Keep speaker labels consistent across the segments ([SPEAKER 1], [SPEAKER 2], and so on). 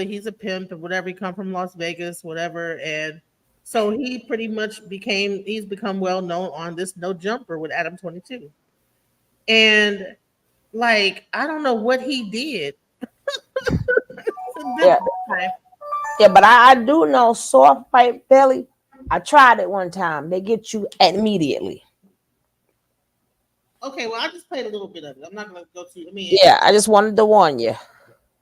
[SPEAKER 1] he's a pimp or whatever. He come from Las Vegas, whatever, and so he pretty much he's become well known on this No Jumper with Adam 22. And like I don't know what he did. This
[SPEAKER 2] Yeah,
[SPEAKER 1] guy,
[SPEAKER 2] yeah, but I do know soft white belly. I tried it one time. They get you immediately.
[SPEAKER 1] okay, well I just played a little bit of it. I'm not gonna go to. I mean,
[SPEAKER 2] Yeah, I just wanted to warn you.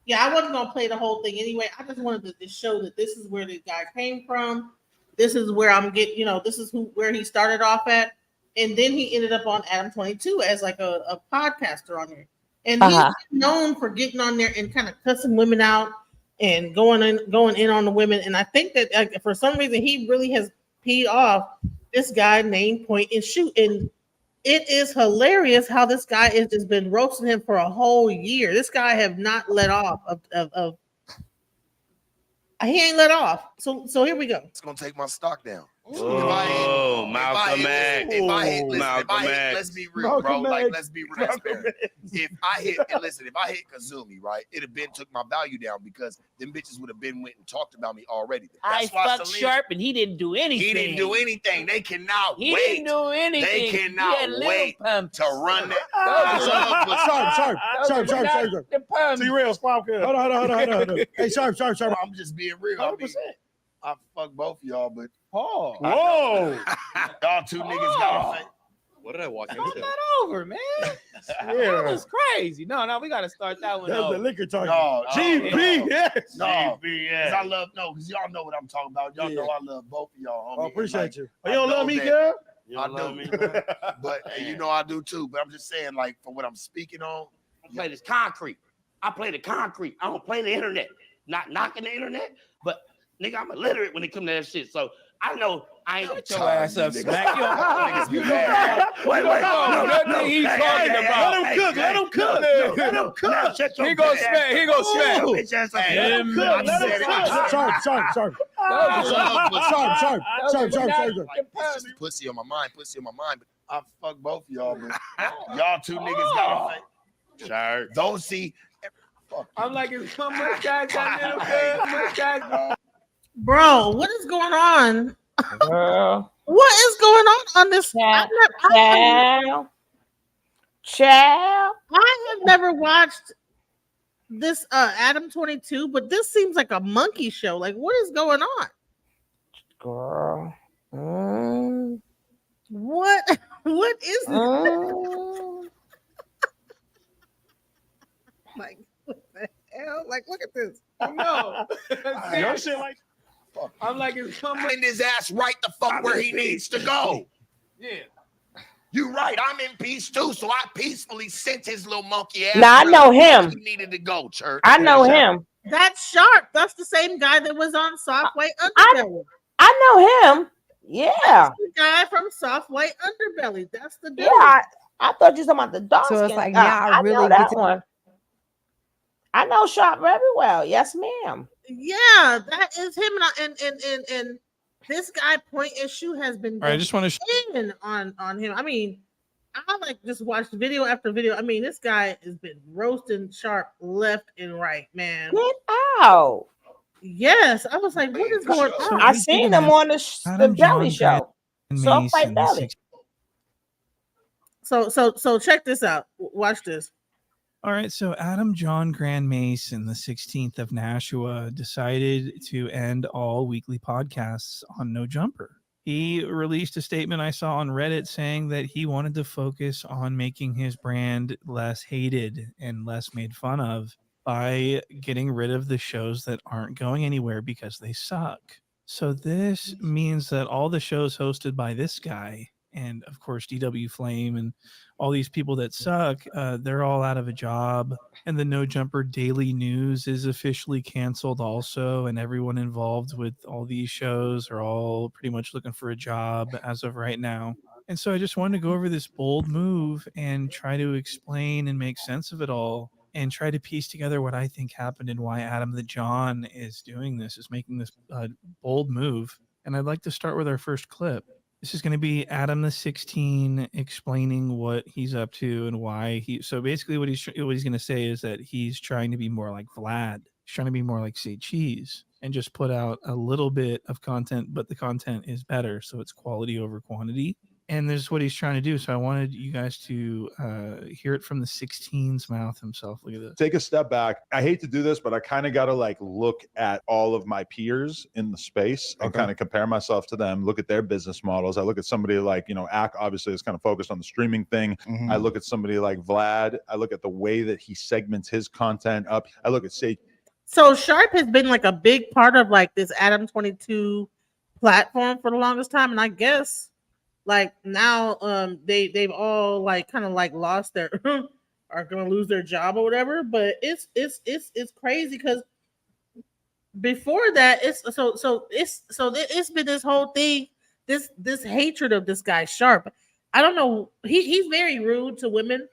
[SPEAKER 1] yeah, I wasn't gonna play the whole thing anyway. I just wanted to just show that this is where the guy came from. This is where I'm getting, this is where he started off at, and then he ended up on Adam 22 as like a podcaster on there, and he's
[SPEAKER 2] Uh-huh.
[SPEAKER 1] known for getting on there and kind of cussing women out and going in on the women. And I think that for some reason he really has peed off this guy named Point and Shoot, and it is hilarious how this guy has just been roasting him for a whole year. This guy have not let off of he ain't let off. So here we go.
[SPEAKER 3] It's gonna take my stock down.
[SPEAKER 4] Oh, Malcolm X.
[SPEAKER 3] If I hit,
[SPEAKER 4] Malcolm X.
[SPEAKER 3] let's be real, bro. Like, let's be transparent. If I hit Kazumi, right, it'd have been took my value down because them bitches would have been went and talked about me already.
[SPEAKER 5] I fucked Sharp and he didn't do anything.
[SPEAKER 3] He didn't do anything. They cannot
[SPEAKER 5] He
[SPEAKER 3] wait.
[SPEAKER 5] didn't do anything.
[SPEAKER 3] They cannot wait to run that.
[SPEAKER 6] Sharp.
[SPEAKER 4] T-Rail, Swamp Cut.
[SPEAKER 6] Hold on. Hey, Sharp.
[SPEAKER 3] I'm just being real. I
[SPEAKER 6] 100%.
[SPEAKER 3] I fuck both of y'all, but
[SPEAKER 4] Oh.
[SPEAKER 6] Whoa.
[SPEAKER 3] y'all two niggas got to
[SPEAKER 4] What did I walk
[SPEAKER 5] Start
[SPEAKER 4] into?
[SPEAKER 5] that over, man. That
[SPEAKER 6] Yeah.
[SPEAKER 5] was crazy. No, we gotta start that one
[SPEAKER 6] That's the
[SPEAKER 5] over.
[SPEAKER 6] liquor talking.
[SPEAKER 3] No,
[SPEAKER 6] GPS.
[SPEAKER 3] No,
[SPEAKER 4] GPS.
[SPEAKER 3] because y'all know what I'm talking about. Y'all know I love both of y'all, homie.
[SPEAKER 6] I appreciate you.
[SPEAKER 3] I
[SPEAKER 6] You don't
[SPEAKER 3] know
[SPEAKER 6] love me,
[SPEAKER 3] that-
[SPEAKER 6] girl?
[SPEAKER 4] You
[SPEAKER 3] I
[SPEAKER 4] don't love
[SPEAKER 3] do.
[SPEAKER 4] me, man?
[SPEAKER 3] But you know I do too. But I'm just saying, like, for what I'm speaking on,
[SPEAKER 5] I play this concrete. I play the concrete. I don't play the internet. Not knocking the internet, but nigga, I'm illiterate when it comes to that shit. So I know I ain't
[SPEAKER 3] Shut
[SPEAKER 5] your
[SPEAKER 3] your
[SPEAKER 5] ass up,
[SPEAKER 3] nigga.
[SPEAKER 5] smack your
[SPEAKER 3] Niggas be mad.
[SPEAKER 5] Wait, nothing he's talking about.
[SPEAKER 4] Let him cook. Let him cook.
[SPEAKER 5] He gonna smack. He gonna smack.
[SPEAKER 3] Bitch ass like
[SPEAKER 4] Let him cook.
[SPEAKER 3] I
[SPEAKER 4] Let him
[SPEAKER 3] said it.
[SPEAKER 4] cook.
[SPEAKER 6] Sharp.
[SPEAKER 3] It's just pussy on my mind. But I fuck both of y'all. But y'all two niggas got to
[SPEAKER 4] Sharp.
[SPEAKER 3] don't see. Fuck you.
[SPEAKER 5] I'm like, it's how much guys got little good. How much guys?
[SPEAKER 1] Bro, what is going on?
[SPEAKER 2] Girl.
[SPEAKER 1] What is going on this?
[SPEAKER 2] Child.
[SPEAKER 1] I have never watched this Adam 22, but this seems like a monkey show. Like, what is going on?
[SPEAKER 2] Girl.
[SPEAKER 1] What is this? Like, what the hell? Like, look at this.
[SPEAKER 5] No.
[SPEAKER 4] Your shit like
[SPEAKER 5] I'm like, it's how much?
[SPEAKER 3] Find his ass right the fuck where he needs to go.
[SPEAKER 5] Yeah.
[SPEAKER 3] You right. I'm in peace too, so I peacefully sent his little monkey ass.
[SPEAKER 2] Now I know him.
[SPEAKER 3] He needed to go, church.
[SPEAKER 2] I know him.
[SPEAKER 1] That's Sharp. That's the same guy that was on Soft White Underbelly.
[SPEAKER 2] I know him. Yeah.
[SPEAKER 1] That's the guy from Soft White Underbelly. That's the dude.
[SPEAKER 2] Yeah. I thought you were talking about the dark
[SPEAKER 7] So it's
[SPEAKER 2] skin
[SPEAKER 7] like
[SPEAKER 2] guy.
[SPEAKER 7] now I
[SPEAKER 2] I
[SPEAKER 7] really
[SPEAKER 2] know
[SPEAKER 7] get
[SPEAKER 2] that
[SPEAKER 7] to-
[SPEAKER 2] one. I know Sharp very well. Yes, ma'am.
[SPEAKER 1] Yeah, that is him. And this guy Point Issue has been
[SPEAKER 8] All right, I just want to
[SPEAKER 1] in on him. I mean, I like just watched video after video. I mean, this guy has been roasting Sharp left and right, man.
[SPEAKER 2] Get out.
[SPEAKER 1] Yes, I was like, what is going on?
[SPEAKER 2] I seen him on the Belly show. Soft White Belly.
[SPEAKER 1] So check this out. Watch this.
[SPEAKER 8] All right, so Adam John Grand Mason, the 16th of Nashua, decided to end all weekly podcasts on No Jumper. He released a statement I saw on Reddit saying that he wanted to focus on making his brand less hated and less made fun of by getting rid of the shows that aren't going anywhere because they suck. So this means that all the shows hosted by this guy, and of course DW Flame and all these people that suck, they're all out of a job. And the No Jumper Daily News is officially canceled also. And everyone involved with all these shows are all pretty much looking for a job as of right now. And so I just wanted to go over this bold move and try to explain and make sense of it all and try to piece together what I think happened and why Adam the John is doing this, is making this bold move. And I'd like to start with our first clip. This is going to be Adam the 16 explaining what he's up to and why he. So basically, what he's going to say is that he's trying to be more like Vlad. He's trying to be more like Say Cheese and just put out a little bit of content, but the content is better, so it's quality over quantity. And this is what he's trying to do. So I wanted you guys to hear it from the 16's mouth himself. Look at this.
[SPEAKER 7] Take a step back. I hate to do this, but I kind of got to like look at all of my peers in the space and kind of compare myself to them, look at their business models. I look at somebody like, Ack obviously is kind of focused on the streaming thing. I look at somebody like Vlad. I look at the way that he segments his content up. I look at Say.
[SPEAKER 1] So Sharp has been like a big part of like this Adam 22 platform for the longest time, and I guess like now they've all like kind of like lost their are gonna lose their job or whatever. But it's crazy because before that it's been this whole thing, this hatred of this guy Sharp. I don't know, he's very rude to women.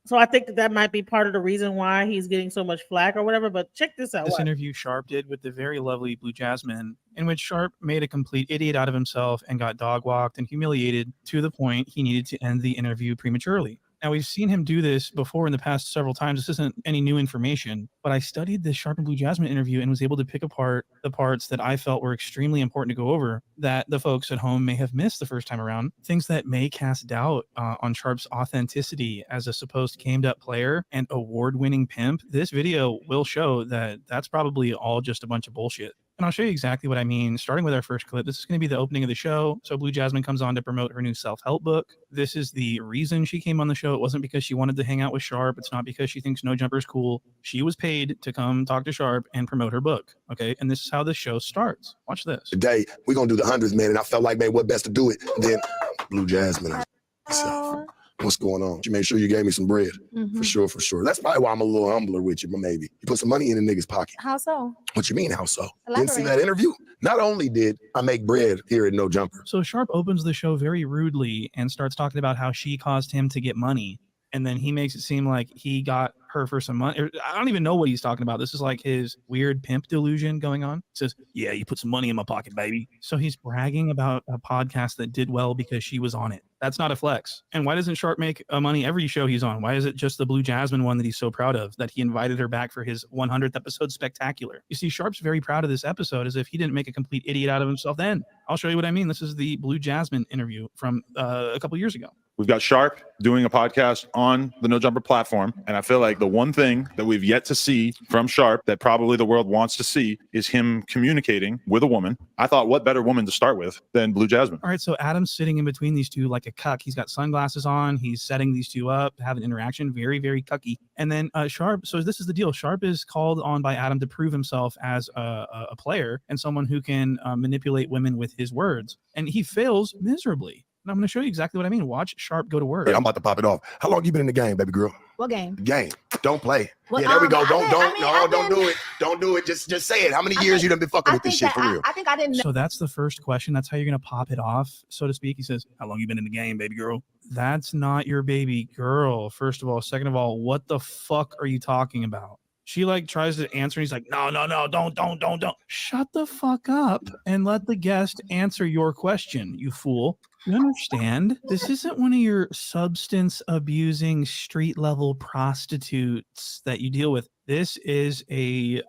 [SPEAKER 1] So I think that might be part of the reason why he's getting so much flack or whatever. But check this out.
[SPEAKER 8] This interview Sharp did with the very lovely Blue Jasmine, in which Sharp made a complete idiot out of himself and got dog walked and humiliated to the point he needed to end the interview prematurely. Now, we've seen him do this before in the past several times. This isn't any new information, but I studied this Sharp and Blue Jasmine interview and was able to pick apart the parts that I felt were extremely important to go over that the folks at home may have missed the first time around, things that may cast doubt on Sharp's authenticity as a supposed gamed up player and award-winning pimp. This video will show that that's probably all just a bunch of bullshit. And I'll show you exactly what I mean, starting with our first clip. This is going to be the opening of the show. So Blue Jasmine comes on to promote her new self-help book. This is the reason she came on the show. It wasn't because she wanted to hang out with Sharp. It's not because she thinks No Jumper is cool. She was paid to come talk to Sharp and promote her book. Okay, and this is how the show starts. Watch this.
[SPEAKER 3] Today, we're going to do the 100th, man, and I felt like, man, what best to do it than Blue Jasmine herself. What's going on? You made sure you gave me some bread. For sure, for sure. That's probably why I'm a little humbler with you, but maybe. You put some money in a nigga's pocket.
[SPEAKER 9] How so?
[SPEAKER 3] What you mean, how so?
[SPEAKER 9] Elaborate.
[SPEAKER 3] Didn't see that interview? Not only did I make bread here at No Jumper.
[SPEAKER 8] So Sharp opens the show very rudely and starts talking about how she caused him to get money. And then he makes it seem like he got her for some money. I don't even know what he's talking about. This is like his weird pimp delusion going on. He says, yeah, you put some money in my pocket, baby. So he's bragging about a podcast that did well because she was on it. That's not a flex. And why doesn't Sharp make money every show he's on? Why is it just the Blue Jasmine one that he's so proud of, that he invited her back for his 100th episode spectacular? You see, Sharp's very proud of this episode as if he didn't make a complete idiot out of himself then. I'll show you what I mean. This is the Blue Jasmine interview from a couple years ago.
[SPEAKER 7] We've got Sharp doing a podcast on the No Jumper platform. And I feel like the one thing that we've yet to see from Sharp that probably the world wants to see is him communicating with a woman. I thought, what better woman to start with than Blue Jasmine?
[SPEAKER 8] All right, so Adam's sitting in between these two like a cuck. He's got sunglasses on. He's setting these two up to have an interaction. Very, very cucky. And then Sharp, so this is the deal. Sharp is called on by Adam to prove himself as a player and someone who can manipulate women with his words. And he fails miserably. And I'm going to show you exactly what I mean. Watch Sharp go to work.
[SPEAKER 3] Hey, I'm about to pop it off. How long you been in the game, baby girl?
[SPEAKER 9] What game?
[SPEAKER 3] Game. Don't play.
[SPEAKER 9] Well,
[SPEAKER 3] yeah, there we go. Don't
[SPEAKER 9] I've
[SPEAKER 3] do it. Don't do it. Just say it. How many years you done been fucking with this shit for real?
[SPEAKER 9] I think I didn't know.
[SPEAKER 8] So that's the first question. That's how you're going to pop it off, so to speak. He says, how long you been in the game, baby girl? That's not your baby girl, first of all. Second of all, what the fuck are you talking about? She like tries to answer and he's like, no, don't. Shut the fuck up and let the guest answer your question, you fool. You understand? This isn't one of your substance abusing street level prostitutes that you deal with. This is a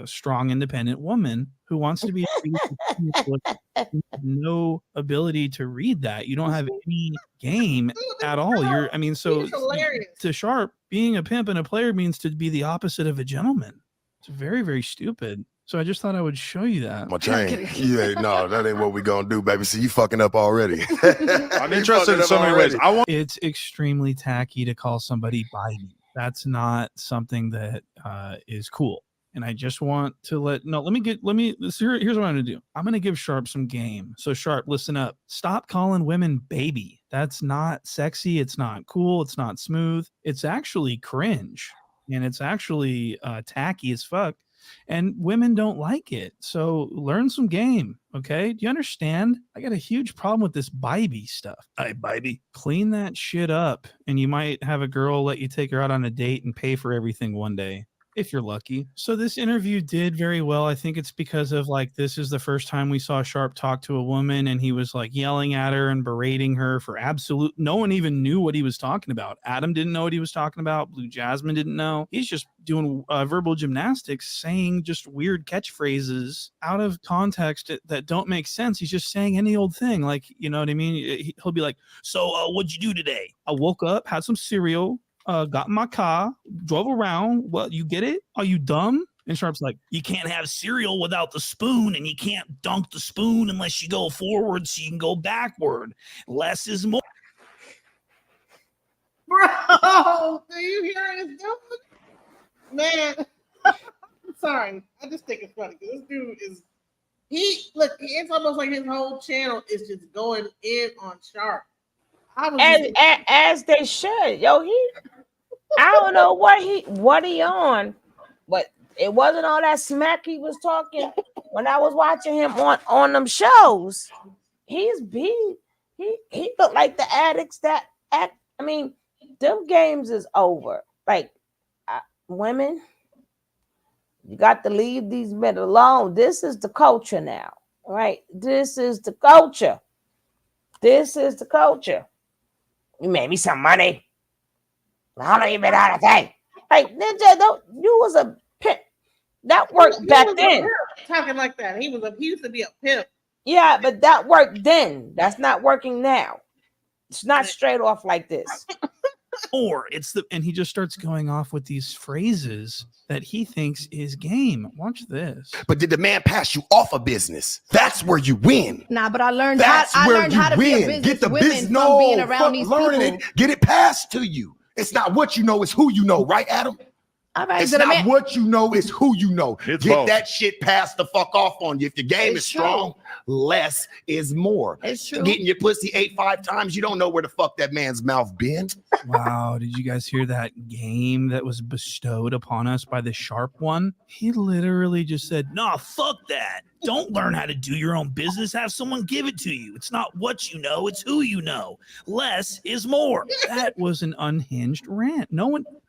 [SPEAKER 8] strong, independent woman who wants to be no ability to read that. You don't have any game at all. So to Sharp, being a pimp and a player means to be the opposite of a gentleman. It's very, very stupid. So I just thought I would show you that.
[SPEAKER 3] My chain. Yeah, no, that ain't what we gonna do, baby. See, you fucking up already.
[SPEAKER 7] I'm interested in so many ways.
[SPEAKER 8] It's extremely tacky to call somebody Biden. That's not something that is cool. And I just want to here's what I'm gonna do. I'm gonna give Sharp some game. So Sharp, listen up. Stop calling women baby. That's not sexy. It's not cool. It's not smooth. It's actually cringe. And it's actually tacky as fuck. And women don't like it. So learn some game. Okay. Do you understand? I got a huge problem with this Bybee stuff. Hey, Bybee, clean that shit up. And you might have a girl let you take her out on a date and pay for everything one day. if you're lucky. So this interview did very well. I think it's because of like this is the first time we saw Sharp talk to a woman, and he was like yelling at her and berating her for absolute. No one even knew what he was talking about. Adam didn't know what he was talking about. Blue Jasmine didn't know. He's just doing verbal gymnastics, saying just weird catchphrases out of context that don't make sense. He's just saying any old thing, like, you know what I mean? He'll be like, "So what'd you do today?" "I woke up, had some cereal, got in my car, drove around." "What, you get it? Are you dumb?" And Sharp's like, "You can't have cereal without the spoon, and you can't dunk the spoon unless you go forward so you can go backward. Less is more."
[SPEAKER 1] Bro, do you hear this dude? Man, I'm sorry. I just think it's funny because this dude is it's almost like his whole channel is just going in on Sharp.
[SPEAKER 2] As they should. Yo, I don't know what he on, but it wasn't all that smack he was talking when I was watching him on them shows. He looked like the addicts that act. I mean, them games is over. Like, women, you got to leave these men alone. This is the culture now, right? This is the culture. This is the culture. You made me some money. How long you been out of thing? Like, Ninja, you was a pimp. That worked back then.
[SPEAKER 1] Talking like that. He used to be a pimp.
[SPEAKER 2] Yeah, but that worked then. That's not working now. It's not straight off like this.
[SPEAKER 8] Or and he just starts going off with these phrases that he thinks is game. Watch this.
[SPEAKER 3] But did the man pass you off a business? That's where you win.
[SPEAKER 9] Nah, but I learned
[SPEAKER 3] That's
[SPEAKER 9] how
[SPEAKER 3] where
[SPEAKER 9] to be a business
[SPEAKER 3] Get the
[SPEAKER 9] woman
[SPEAKER 3] business.
[SPEAKER 9] from being around
[SPEAKER 3] fuck
[SPEAKER 9] these
[SPEAKER 3] learning
[SPEAKER 9] people.
[SPEAKER 3] it. Get it passed to you. It's not what you know, it's who you know, right, Adam?
[SPEAKER 9] All right,
[SPEAKER 3] It's
[SPEAKER 9] so the
[SPEAKER 3] not
[SPEAKER 9] man,
[SPEAKER 3] what you know, it's who you know.
[SPEAKER 7] It's
[SPEAKER 3] Get
[SPEAKER 7] both.
[SPEAKER 3] that shit passed the fuck off on you. If your game
[SPEAKER 9] It's
[SPEAKER 3] is strong, less is more.
[SPEAKER 9] it's true.
[SPEAKER 3] Getting your pussy 5 times, you don't know where the fuck that man's mouth been.
[SPEAKER 8] Wow, did you guys hear that game that was bestowed upon us by the Sharp one? He literally just said, "Nah, fuck that. Don't learn how to do your own business. Have someone give it to you. It's not what you know, it's who you know. Less is more." That was an unhinged rant.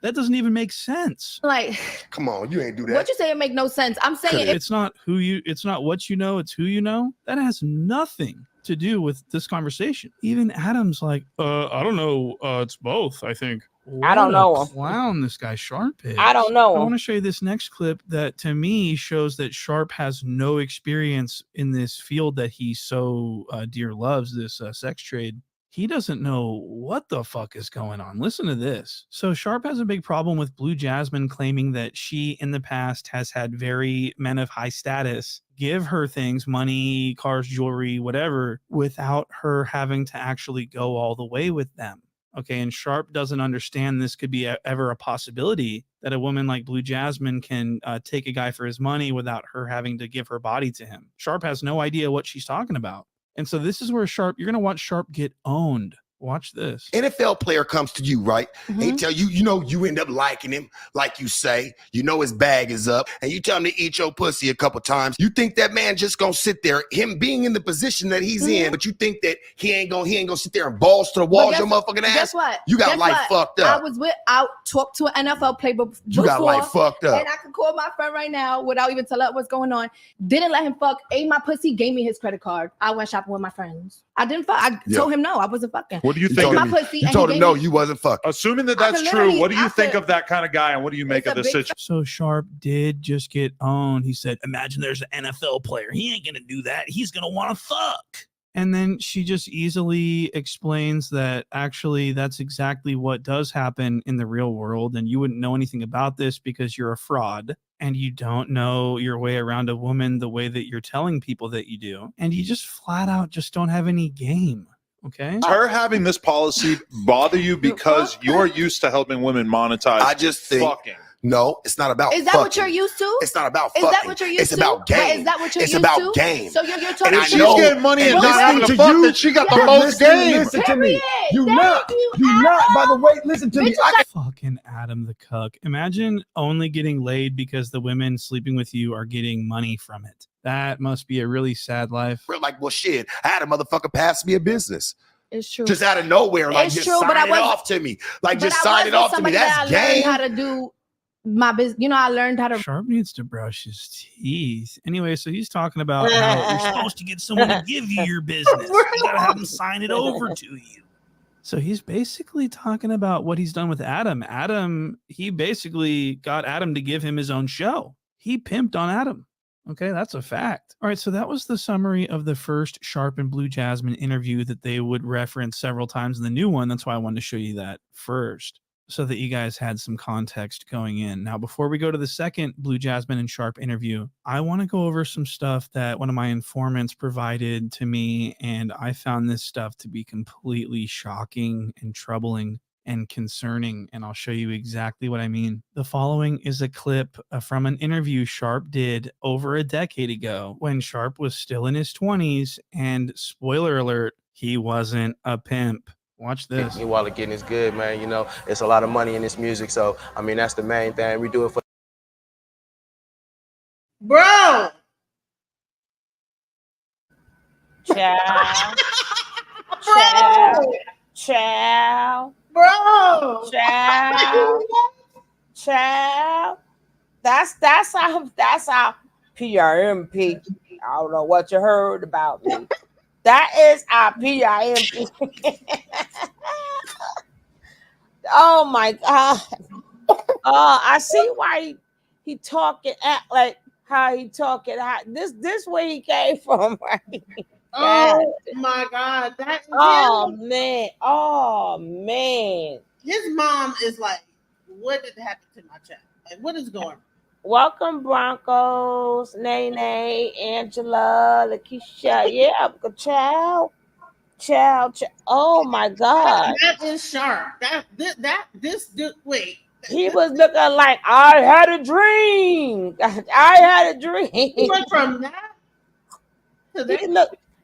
[SPEAKER 8] That doesn't even make sense.
[SPEAKER 9] Like,
[SPEAKER 3] Come on, you ain't do that.
[SPEAKER 9] what you say? It make no sense. I'm saying
[SPEAKER 8] It's not it's not what you know, it's who you know. That has nothing to do with this conversation. Even Adam's like, I don't know. It's both, I think.
[SPEAKER 2] I don't
[SPEAKER 8] What
[SPEAKER 2] know
[SPEAKER 8] a
[SPEAKER 2] him.
[SPEAKER 8] clown this guy Sharp is.
[SPEAKER 2] I don't know
[SPEAKER 8] I
[SPEAKER 2] him.
[SPEAKER 8] want to show you this next clip that to me shows that Sharp has no experience in this field that he so dear loves, this sex trade. He doesn't know what the fuck is going on. Listen to this. So Sharp has a big problem with Blue Jasmine claiming that she in the past has had very men of high status give her things, money, cars, jewelry, whatever, without her having to actually go all the way with them. Okay, and Sharp doesn't understand this could be ever a possibility that a woman like Blue Jasmine can take a guy for his money without her having to give her body to him. Sharp has no idea what she's talking about. And so this is where you're going to watch Sharp get owned. Watch this.
[SPEAKER 3] NFL player comes to you, right?
[SPEAKER 9] Mhm.
[SPEAKER 3] They tell you, you end up liking him, like you say, his bag is up, and you tell him to eat your pussy a couple times. You think that man just gonna sit there, him being in the position that he's in, but you think that he ain't gonna sit there and balls to the walls, your motherfucking ass.
[SPEAKER 9] Guess what?
[SPEAKER 3] You got
[SPEAKER 9] Guess
[SPEAKER 3] life
[SPEAKER 9] what?
[SPEAKER 3] fucked up.
[SPEAKER 9] I talked to an NFL player before.
[SPEAKER 3] You got life fucked up.
[SPEAKER 9] And I could call my friend right now without even telling her what's going on. Didn't let him fuck, ate my pussy, gave me his credit card. I went shopping with my friends. I didn't fuck. I
[SPEAKER 3] Yeah.
[SPEAKER 9] told him no, I wasn't fucking.
[SPEAKER 7] What do you
[SPEAKER 3] You
[SPEAKER 7] think?
[SPEAKER 3] told
[SPEAKER 9] My
[SPEAKER 3] him-
[SPEAKER 9] pussy,
[SPEAKER 3] You
[SPEAKER 9] and
[SPEAKER 3] told
[SPEAKER 9] he
[SPEAKER 3] him
[SPEAKER 9] gave
[SPEAKER 3] no,
[SPEAKER 9] me-
[SPEAKER 3] you wasn't fucking.
[SPEAKER 7] Assuming that
[SPEAKER 9] I
[SPEAKER 7] that's
[SPEAKER 9] could
[SPEAKER 7] true,
[SPEAKER 9] literally-
[SPEAKER 7] what do you
[SPEAKER 9] I
[SPEAKER 7] think
[SPEAKER 9] could-
[SPEAKER 7] of that kind of guy, and what do you make
[SPEAKER 9] It's
[SPEAKER 7] of
[SPEAKER 9] a
[SPEAKER 7] the
[SPEAKER 9] big
[SPEAKER 7] situation?
[SPEAKER 8] So Sharp did just get owned. He said, imagine there's an NFL player. He ain't going to do that. He's going to want to fuck. And then she just easily explains that actually that's exactly what does happen in the real world. And you wouldn't know anything about this because you're a fraud and you don't know your way around a woman the way that you're telling people that you do. And you just flat out just don't have any game. Okay.
[SPEAKER 7] Does her having this policy bother you because you're used to helping women monetize
[SPEAKER 3] I just think
[SPEAKER 7] fucking?
[SPEAKER 3] no, it's not about.
[SPEAKER 9] Is that
[SPEAKER 3] fucking.
[SPEAKER 9] what you're used to?
[SPEAKER 3] It's not about.
[SPEAKER 9] Is
[SPEAKER 3] fucking.
[SPEAKER 9] that what you're used
[SPEAKER 3] It's
[SPEAKER 9] to?
[SPEAKER 3] about
[SPEAKER 9] But
[SPEAKER 3] game.
[SPEAKER 9] Is that what you're
[SPEAKER 3] It's
[SPEAKER 9] used
[SPEAKER 3] about
[SPEAKER 9] to?
[SPEAKER 3] game.
[SPEAKER 9] So you're
[SPEAKER 3] And
[SPEAKER 9] talking
[SPEAKER 3] I
[SPEAKER 7] She's
[SPEAKER 3] know-
[SPEAKER 7] getting money and
[SPEAKER 3] and
[SPEAKER 7] not having to
[SPEAKER 6] listen
[SPEAKER 7] fuck,
[SPEAKER 6] to you.
[SPEAKER 7] then she got the
[SPEAKER 6] But
[SPEAKER 7] most game.
[SPEAKER 6] Listen to me. You
[SPEAKER 9] Thank
[SPEAKER 6] not.
[SPEAKER 9] you,
[SPEAKER 6] You not.
[SPEAKER 9] Adam.
[SPEAKER 6] By the way, listen to me.
[SPEAKER 9] Bitches
[SPEAKER 8] Fucking Adam the cuck. Imagine only getting laid because the women sleeping with you are getting money from it. That must be a really sad life.
[SPEAKER 3] We're like, well, shit. I had a motherfucker pass me a business
[SPEAKER 9] It's true.
[SPEAKER 3] just out of nowhere, like
[SPEAKER 9] It's
[SPEAKER 3] just
[SPEAKER 9] true, but I
[SPEAKER 3] sign it
[SPEAKER 9] wasn't-
[SPEAKER 3] off to me, like
[SPEAKER 9] But
[SPEAKER 3] just
[SPEAKER 9] I
[SPEAKER 3] sign it
[SPEAKER 9] wasn't
[SPEAKER 3] off to me.
[SPEAKER 9] somebody
[SPEAKER 3] That's
[SPEAKER 9] that I learned
[SPEAKER 3] game.
[SPEAKER 9] how to do my business. You know, I learned how to.
[SPEAKER 8] Sharp needs to brush his teeth. Anyway, so he's talking about how you're supposed to get someone to give you your business. You gotta have them sign it over to you. So he's basically talking about what he's done with Adam. Adam, he basically got Adam to give him his own show. He pimped on Adam. Okay, that's a fact. All right, so that was the summary of the first Sharp and Blue Jasmine interview that they would reference several times in the new one. That's why I wanted to show you that first, so that you guys had some context going in. Now, before we go to the second Blue Jasmine and Sharp interview, I want to go over some stuff that one of my informants provided to me, and I found this stuff to be completely shocking and troubling and concerning, and I'll show you exactly what I mean. The following is a clip from an interview Sharp did over a decade ago when Sharp was still in his 20s, and spoiler alert, he wasn't a pimp. Watch this.
[SPEAKER 10] Your wallet getting is good, man. You know, it's a lot of money in this music. So, I mean, that's the main thing. We do it for.
[SPEAKER 1] Bro.
[SPEAKER 2] Child.
[SPEAKER 1] Bro.
[SPEAKER 2] Child.
[SPEAKER 1] Bro.
[SPEAKER 2] Child. That's our PRMP. I don't know what you heard about me. That is our PRMP. Oh my God. I see why he talking act like how he talking. This where he came from, right?
[SPEAKER 1] Oh my God. That
[SPEAKER 2] Oh man.
[SPEAKER 1] His mom is like, what did happen to my child? Like, what is going on?
[SPEAKER 2] Welcome, Broncos, Nene, Angela, Lakeisha. Yeah, child. Oh my God.
[SPEAKER 1] That is Sharp. Wait.
[SPEAKER 2] He was looking like I had a dream. I had a dream.
[SPEAKER 1] He went from that to that.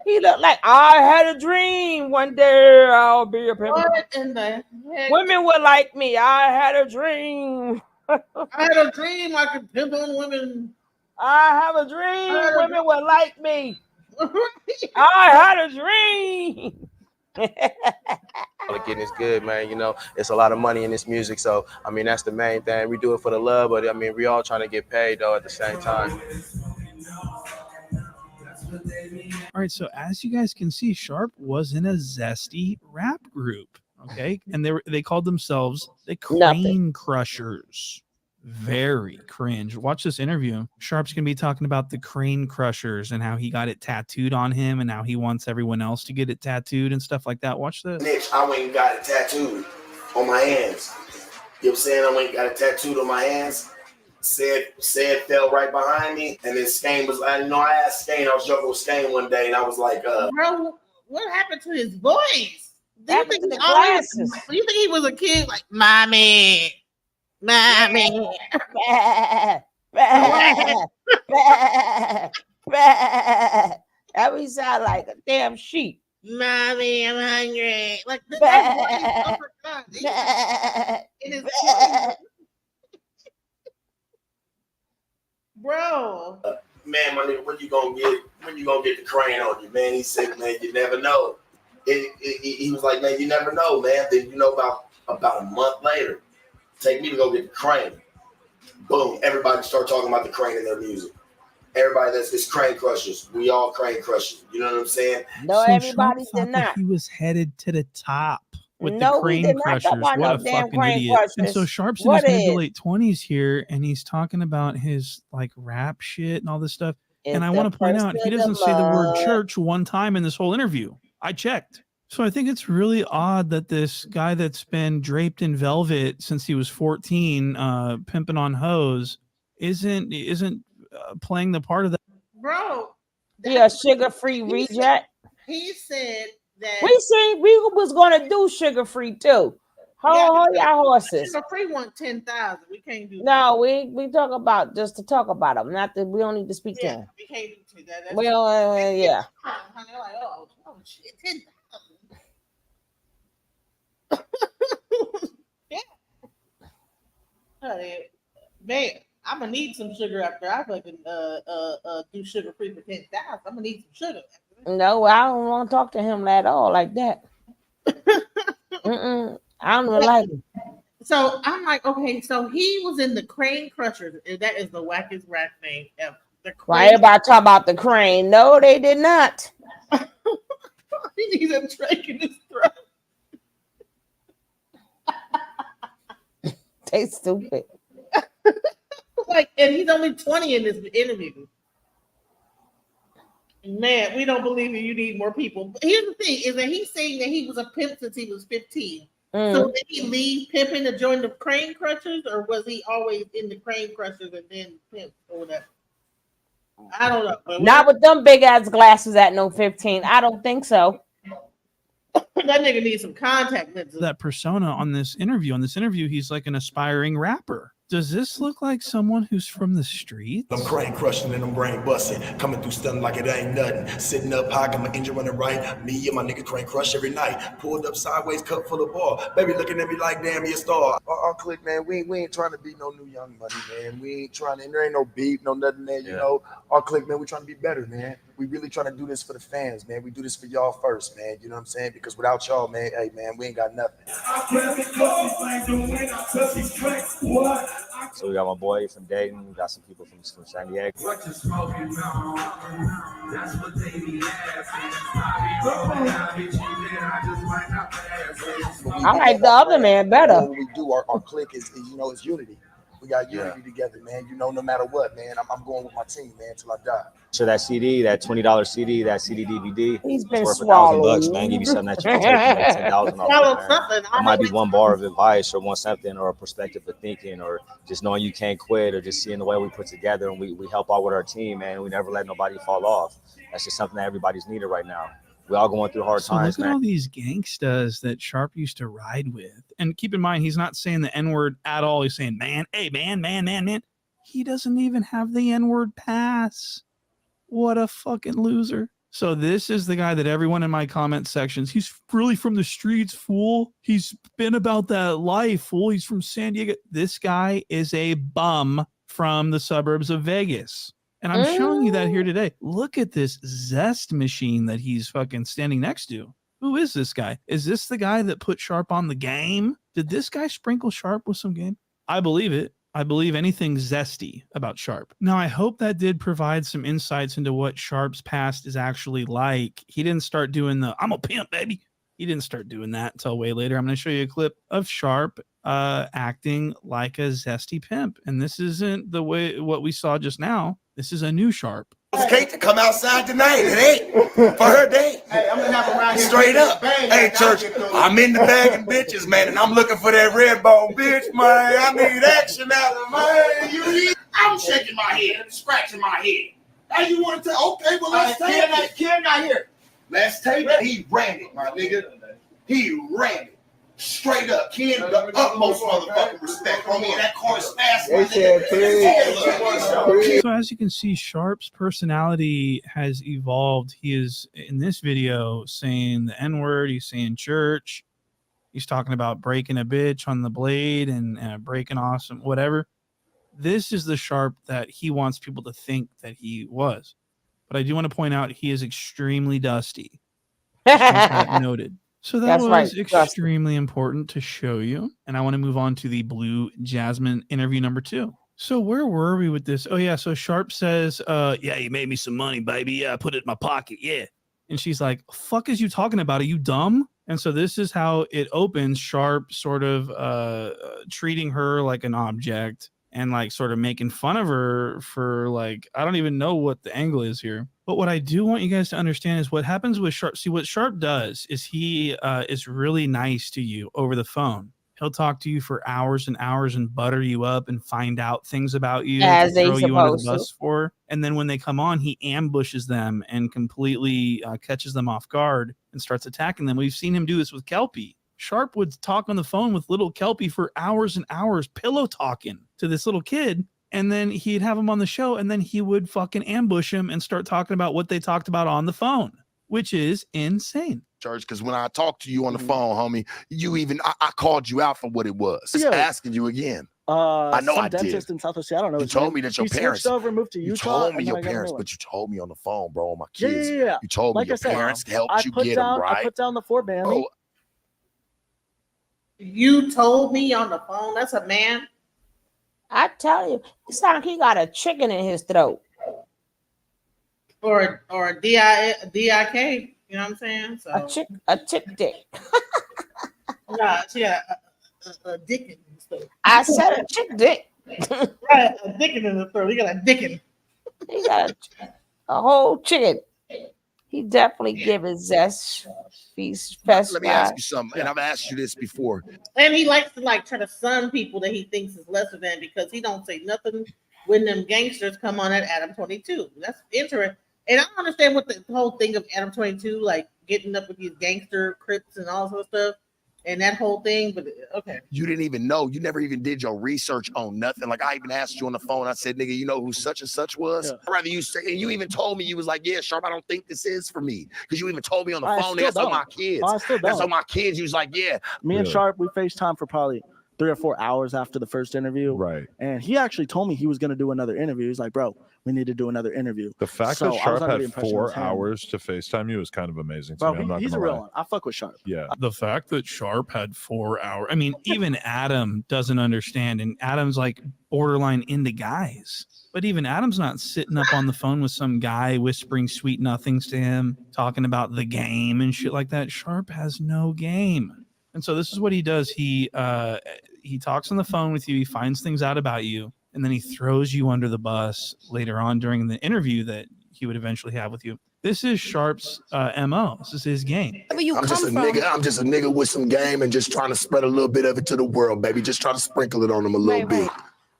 [SPEAKER 2] He looked like I had a dream. One day I'll be a pimp.
[SPEAKER 1] What in the heck?
[SPEAKER 2] Women would like me. I had a dream.
[SPEAKER 1] I had a dream I could pimp on women.
[SPEAKER 2] I have a dream. Women would like me. I had a dream.
[SPEAKER 10] Wallet getting is good, man. You know, it's a lot of money in this music. So, I mean, that's the main thing. We do it for the love, but I mean, we all trying to get paid though at the same time.
[SPEAKER 8] All right, so as you guys can see, Sharp was in a zesty rap group, okay? And they called themselves the Crane Crushers. Very cringe. Watch this interview. Sharp's going to be talking about the Crane Crushers and how he got it tattooed on him and how he wants everyone else to get it tattooed and stuff like that. Watch this.
[SPEAKER 3] Nick, I went and got it tattooed on my hands. You know what I'm saying? I went and got it tattooed on my hands. Said fell right behind me, and then Skane was. I asked Skane. I was joking with Skane one day, and I was like,
[SPEAKER 1] "Bro, what happened to his voice? Do you think he was a kid like mommy?" That
[SPEAKER 2] we sound like a damn sheep.
[SPEAKER 1] Mommy, I'm hungry. Like it is. Bro,
[SPEAKER 3] man, my nigga, when you gonna get the crane on you, man? He said, man, you never know. He was like, man, you never know, man. Then about a month later, take me to go get the crane. Boom, everybody start talking about the crane in their music. Everybody it's Crane Crushers. We all Crane Crushers. You know what I'm saying?
[SPEAKER 2] No,
[SPEAKER 8] so
[SPEAKER 2] everybody
[SPEAKER 8] Sharp
[SPEAKER 2] did
[SPEAKER 8] thought
[SPEAKER 2] not.
[SPEAKER 8] that he was headed to the top with
[SPEAKER 2] No,
[SPEAKER 8] the Crane Crushers. What a fucking idiot. And so Sharp's in his mid to late 20s here, and he's talking about his like rap shit and all this stuff. And I want to point out, he doesn't say the word church one time in this whole interview. I checked. So I think it's really odd that this guy that's been draped in velvet since he was 14, pimping on hoes, isn't playing the part of that.
[SPEAKER 1] Bro,
[SPEAKER 2] yeah, sugar-free reject.
[SPEAKER 1] He said that
[SPEAKER 2] we was gonna do sugar-free too. Hold y'all horses.
[SPEAKER 1] Sugar-free want 10,000. We can't do.
[SPEAKER 2] No, we talk about just to talk about them. Not that we don't need to speak to them.
[SPEAKER 1] We can't do that.
[SPEAKER 2] Well, yeah.
[SPEAKER 1] They're like, oh shit, 10,000. Yeah. Man, I'm gonna need some sugar after I fucking do sugar free for 10,000. I'm gonna need some sugar.
[SPEAKER 2] No, I don't want to talk to him at all like that. I don't even like him.
[SPEAKER 1] So I'm like, okay, so he was in the Crane Crushers. And that is the wackest rap name ever. The
[SPEAKER 2] Why everybody talk about the Crane? No, they did not.
[SPEAKER 1] He needs a drink in his throat.
[SPEAKER 2] They stupid.
[SPEAKER 1] Like, and he's only 20 in this interview. Man, we don't believe you. You need more people. But here's the thing: is that he's saying that he was a pimp since he was 15. So did he leave pimping to join the Crane Crushers, or was he always in the Crane Crushers and then pimp or whatever? I don't know. But
[SPEAKER 2] Not with them big ass glasses at no 15. I don't think so.
[SPEAKER 1] that nigga needs some contact lenses.
[SPEAKER 8] That persona on this interview. On this interview, he's like an aspiring rapper. Does this look like someone who's from the streets?
[SPEAKER 11] I'm crane crushing and I'm brain busting, coming through stunning like it ain't nothing. Sitting up high, got my engine running right. Me and my nigga crane crush every night. Pulled up sideways, cup full of ball. Baby looking at me like damn, you a star. Our clique, man, we ain't trying to be no new young money, man. We ain't trying to, and there ain't no beef, no nothing there, you know. Our clique, man, we trying to be better, man. We really trying to do this for the fans, man. We do this for y'all first, man. You know what I'm saying? Because without y'all, man, hey, man, we ain't got nothing.
[SPEAKER 12] So we got my boy from Dayton, we got some people from San Diego.
[SPEAKER 2] I like the other man better.
[SPEAKER 11] What we do, our clique is you know, it's unity. We got unity together, man. You know, no matter what, man, I'm going with my team, man, till I die.
[SPEAKER 12] So that CD, that $20 CD, that CD DVD,
[SPEAKER 2] He's been
[SPEAKER 12] it's worth
[SPEAKER 2] swallowed.
[SPEAKER 12] $1,000, man. Give you something that you can take $10,000 off. Man. It might be one bar of advice or one something or a perspective of thinking or just knowing you can't quit or just seeing the way we put together and we help out with our team, man. We never let nobody fall off. That's just something that everybody's needed right now. We all going through hard times,
[SPEAKER 8] Look at
[SPEAKER 12] man.
[SPEAKER 8] all these gangstas that Sharp used to ride with. And keep in mind, he's not saying the N-word at all. He's saying, man, hey, man. He doesn't even have the N-word pass. What a fucking loser. So this is the guy that everyone in my comment sections, he's really from the streets, fool. He's been about that life, fool. He's from San Diego. This guy is a bum from the suburbs of Vegas. And I'm showing you that here today. Look at this Zest machine that he's fucking standing next to. Who is this guy? Is this the guy that put Sharp on the game? Did this guy sprinkle Sharp with some game? I believe it. I believe anything zesty about Sharp. Now, I hope that did provide some insights into what Sharp's past is actually like. He didn't start doing the, I'm a pimp, baby. He didn't start doing that until way later. I'm going to show you a clip of Sharp acting like a zesty pimp. And this isn't the way what we saw just now. This is a new Sharp.
[SPEAKER 11] Kate to come outside tonight at 8 for her day. Hey, I'm gonna have around here straight up. Hey, church, I'm in the bag of bitches, man, and I'm looking for that red bone bitch, man. I need action out of man.
[SPEAKER 5] I'm shaking my head, scratching my head. Now you want to tell? Okay, well let's take it.
[SPEAKER 11] Ken not here. Let's take it. He ran it, my nigga. He ran it. Straight up, Ken, the utmost motherfucking respect. Homie, that car is fast, my nigga.
[SPEAKER 8] So as you can see, Sharp's personality has evolved. He is in this video saying the N-word. He's saying church. He's talking about breaking a bitch on the blade and breaking awesome, whatever. This is the Sharp that he wants people to think that he was. But I do want to point out he is extremely dusty. Noted. So that was extremely important to show you. And I want to move on to the Blue Jasmine interview number 2. So where were we with this? Oh, yeah. So Sharp says, yeah, you made me some money, baby. Yeah, I put it in my pocket. Yeah. And she's like, fuck is you talking about? Are you dumb? And so this is how it opens. Sharp sort of treating her like an object and like sort of making fun of her for like, I don't even know what the angle is here. But what I do want you guys to understand is what happens with Sharp. See, what Sharp does is he is really nice to you over the phone. He'll talk to you for hours and hours and butter you up and find out things about you
[SPEAKER 2] as
[SPEAKER 8] to
[SPEAKER 2] they
[SPEAKER 8] throw you under the
[SPEAKER 2] supposed
[SPEAKER 8] bus
[SPEAKER 2] to.
[SPEAKER 8] for. And then when they come on, he ambushes them and completely catches them off guard and starts attacking them. We've seen him do this with Kelpie. Sharp would talk on the phone with little Kelpie for hours and hours, pillow talking to this little kid. And then he'd have him on the show and then he would fucking ambush him and start talking about what they talked about on the phone, which is insane.
[SPEAKER 3] Church, because when I talked to you on the phone, homie, you even I called you out for what it was. Just asking you again. I know I did.
[SPEAKER 13] Dentist in Southwest Seattle. I don't know
[SPEAKER 3] You
[SPEAKER 13] his
[SPEAKER 3] told
[SPEAKER 13] name.
[SPEAKER 3] me that your
[SPEAKER 13] He
[SPEAKER 3] parents
[SPEAKER 13] switched over and moved to
[SPEAKER 3] You
[SPEAKER 13] Utah.
[SPEAKER 3] told me
[SPEAKER 13] and
[SPEAKER 3] your
[SPEAKER 13] then I got
[SPEAKER 3] parents,
[SPEAKER 13] another
[SPEAKER 3] but you told me on the phone, bro, my
[SPEAKER 13] Yeah,
[SPEAKER 3] kids.
[SPEAKER 13] yeah.
[SPEAKER 3] You told
[SPEAKER 13] Like
[SPEAKER 3] me your
[SPEAKER 13] I said,
[SPEAKER 3] parents
[SPEAKER 13] I
[SPEAKER 3] helped you
[SPEAKER 13] put
[SPEAKER 3] get
[SPEAKER 13] down,
[SPEAKER 3] them right.
[SPEAKER 13] I put down the Ford man.
[SPEAKER 3] Bro,
[SPEAKER 1] You told me on the phone. That's a man.
[SPEAKER 2] I tell you, it sounds like he got a chicken in his throat.
[SPEAKER 1] Or a DIK. You know what I'm saying? So
[SPEAKER 2] A chick dick.
[SPEAKER 1] nah, she got a dick in his throat.
[SPEAKER 2] I said a chick dick.
[SPEAKER 1] Right, a dick in his throat. He got a dick in.
[SPEAKER 2] He got a whole chicken. He definitely give his zest.
[SPEAKER 3] Let me ask you something, and I've asked you this before.
[SPEAKER 1] And he likes to like try to sun people that he thinks is lesser than because he don't say nothing when them gangsters come on at Adam 22. That's interesting. And I don't understand what the whole thing of Adam 22, like getting up with these gangster Crips and all sort of stuff, and that whole thing. But okay,
[SPEAKER 3] You didn't even know. You never even did your research on nothing. Like I even asked you on the phone. I said, "Nigga, you know who such and such was?" I'd rather you say, and you even told me you was like, "Yeah, Sharp, I don't think this is for me," because you even told me on the phone. That's on my kids.
[SPEAKER 13] I still
[SPEAKER 3] That's
[SPEAKER 13] don't.
[SPEAKER 3] on my kids. You was like, "Yeah."
[SPEAKER 13] Me and Sharp, we FaceTime for probably 3 or 4 hours after the first interview.
[SPEAKER 7] Right.
[SPEAKER 13] And he actually told me he was going to do another interview. He's like, bro, we need to do another interview.
[SPEAKER 7] The fact
[SPEAKER 13] So
[SPEAKER 7] that
[SPEAKER 13] I was
[SPEAKER 7] Sharp
[SPEAKER 13] under the
[SPEAKER 7] had
[SPEAKER 13] impression it
[SPEAKER 7] 4
[SPEAKER 13] was him.
[SPEAKER 7] hours to FaceTime you is kind of amazing to
[SPEAKER 13] Bro,
[SPEAKER 7] me. I'm not
[SPEAKER 13] he's a
[SPEAKER 7] gonna
[SPEAKER 13] real
[SPEAKER 7] lie.
[SPEAKER 13] one. I fuck with Sharp.
[SPEAKER 7] Yeah.
[SPEAKER 8] The fact that Sharp had 4 hours. I mean, even Adam doesn't understand, and Adam's like borderline into guys. But even Adam's not sitting up on the phone with some guy whispering sweet nothings to him, talking about the game and shit like that. Sharp has no game. And so this is what he does. He talks on the phone with you. He finds things out about you, and then he throws you under the bus later on during the interview that he would eventually have with you. This is Sharp's MO. This is his game.
[SPEAKER 3] I'm just a nigga with some game and just trying to spread a little bit of it to the world, baby. Just try to sprinkle it on them a little bit.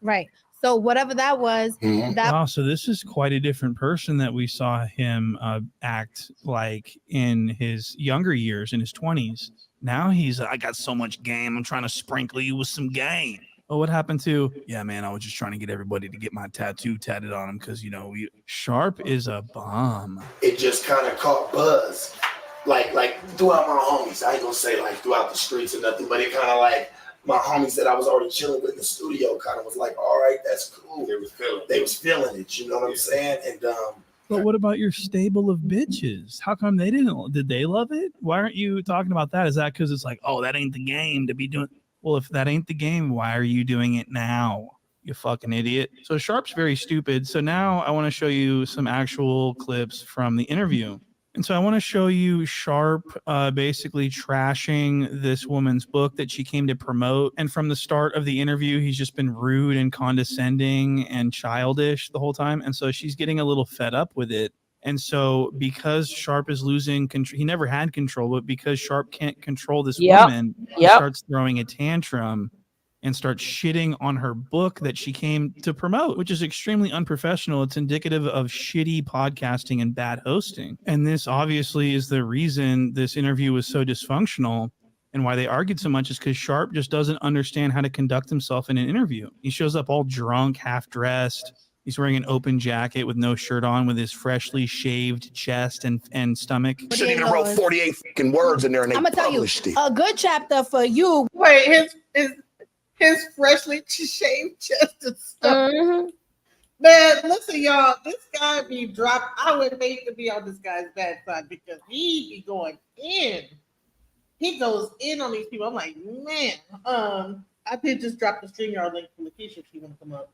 [SPEAKER 9] Right. So whatever that was, that
[SPEAKER 8] Wow, so this is quite a different person that we saw him act like in his younger years, in his 20s. Now he's, I got so much game, I'm trying to sprinkle you with some game. Well, what happened to, yeah, man, I was just trying to get everybody to get my tattoo tatted on them because, you know, Sharp is a bomb.
[SPEAKER 11] It just kind of caught buzz. Like throughout my homies. I ain't gonna say like throughout the streets or nothing, but it kind of like my homies that I was already chilling with in the studio kind of was like, all right, that's cool. They was feeling it, you know what I'm saying? And
[SPEAKER 8] But what about your stable of bitches? How come they did they love it? Why aren't you talking about that? Is that because it's like, oh, that ain't the game to be doing? Well, if that ain't the game, why are you doing it now? You fucking idiot. So Sharp's very stupid. So now I want to show you some actual clips from the interview. And so I want to show you Sharp basically trashing this woman's book that she came to promote. And from the start of the interview, he's just been rude and condescending and childish the whole time. And so she's getting a little fed up with it. And so because Sharp is losing control, he never had control, but because Sharp can't control this woman, he starts throwing a tantrum and starts shitting on her book that she came to promote, which is extremely unprofessional. It's indicative of shitty podcasting and bad hosting. And this obviously is the reason this interview was so dysfunctional and why they argued so much is because Sharp just doesn't understand how to conduct himself in an interview. He shows up all drunk, half-dressed. He's wearing an open jacket with no shirt on with his freshly shaved chest and stomach.
[SPEAKER 3] Shouldn't even wrote 48 fucking words in there and they
[SPEAKER 9] I'm gonna tell you,
[SPEAKER 3] published it.
[SPEAKER 9] a good chapter for you.
[SPEAKER 1] Wait, his freshly shaved chest and stuff. Man, listen, y'all, this guy be dropped. I would hate to be on this guy's bad side because he be going in. He goes in on these people. I'm like, man, I did just drop the StreamYard link for Lakeisha if she want to come up.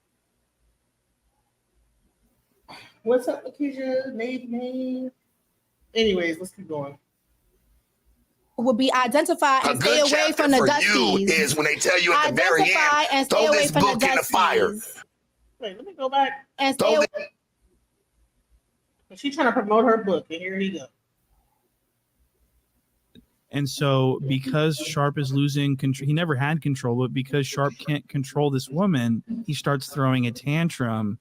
[SPEAKER 1] What's up, Lakeisha? Name. Anyways, let's keep going.
[SPEAKER 9] Would be identify and stay away from the dusties.
[SPEAKER 3] Is when they tell you at the very
[SPEAKER 9] Identify
[SPEAKER 3] end,
[SPEAKER 9] and stay
[SPEAKER 3] throw
[SPEAKER 9] away
[SPEAKER 3] this
[SPEAKER 9] from the
[SPEAKER 3] book in the fire.
[SPEAKER 9] dusties.
[SPEAKER 1] Wait, let me go back.
[SPEAKER 9] And stay away.
[SPEAKER 1] She's trying to promote her book, and here he goes.
[SPEAKER 8] And so because Sharp is losing control, he never had control, but because Sharp can't control this woman, he starts throwing a tantrum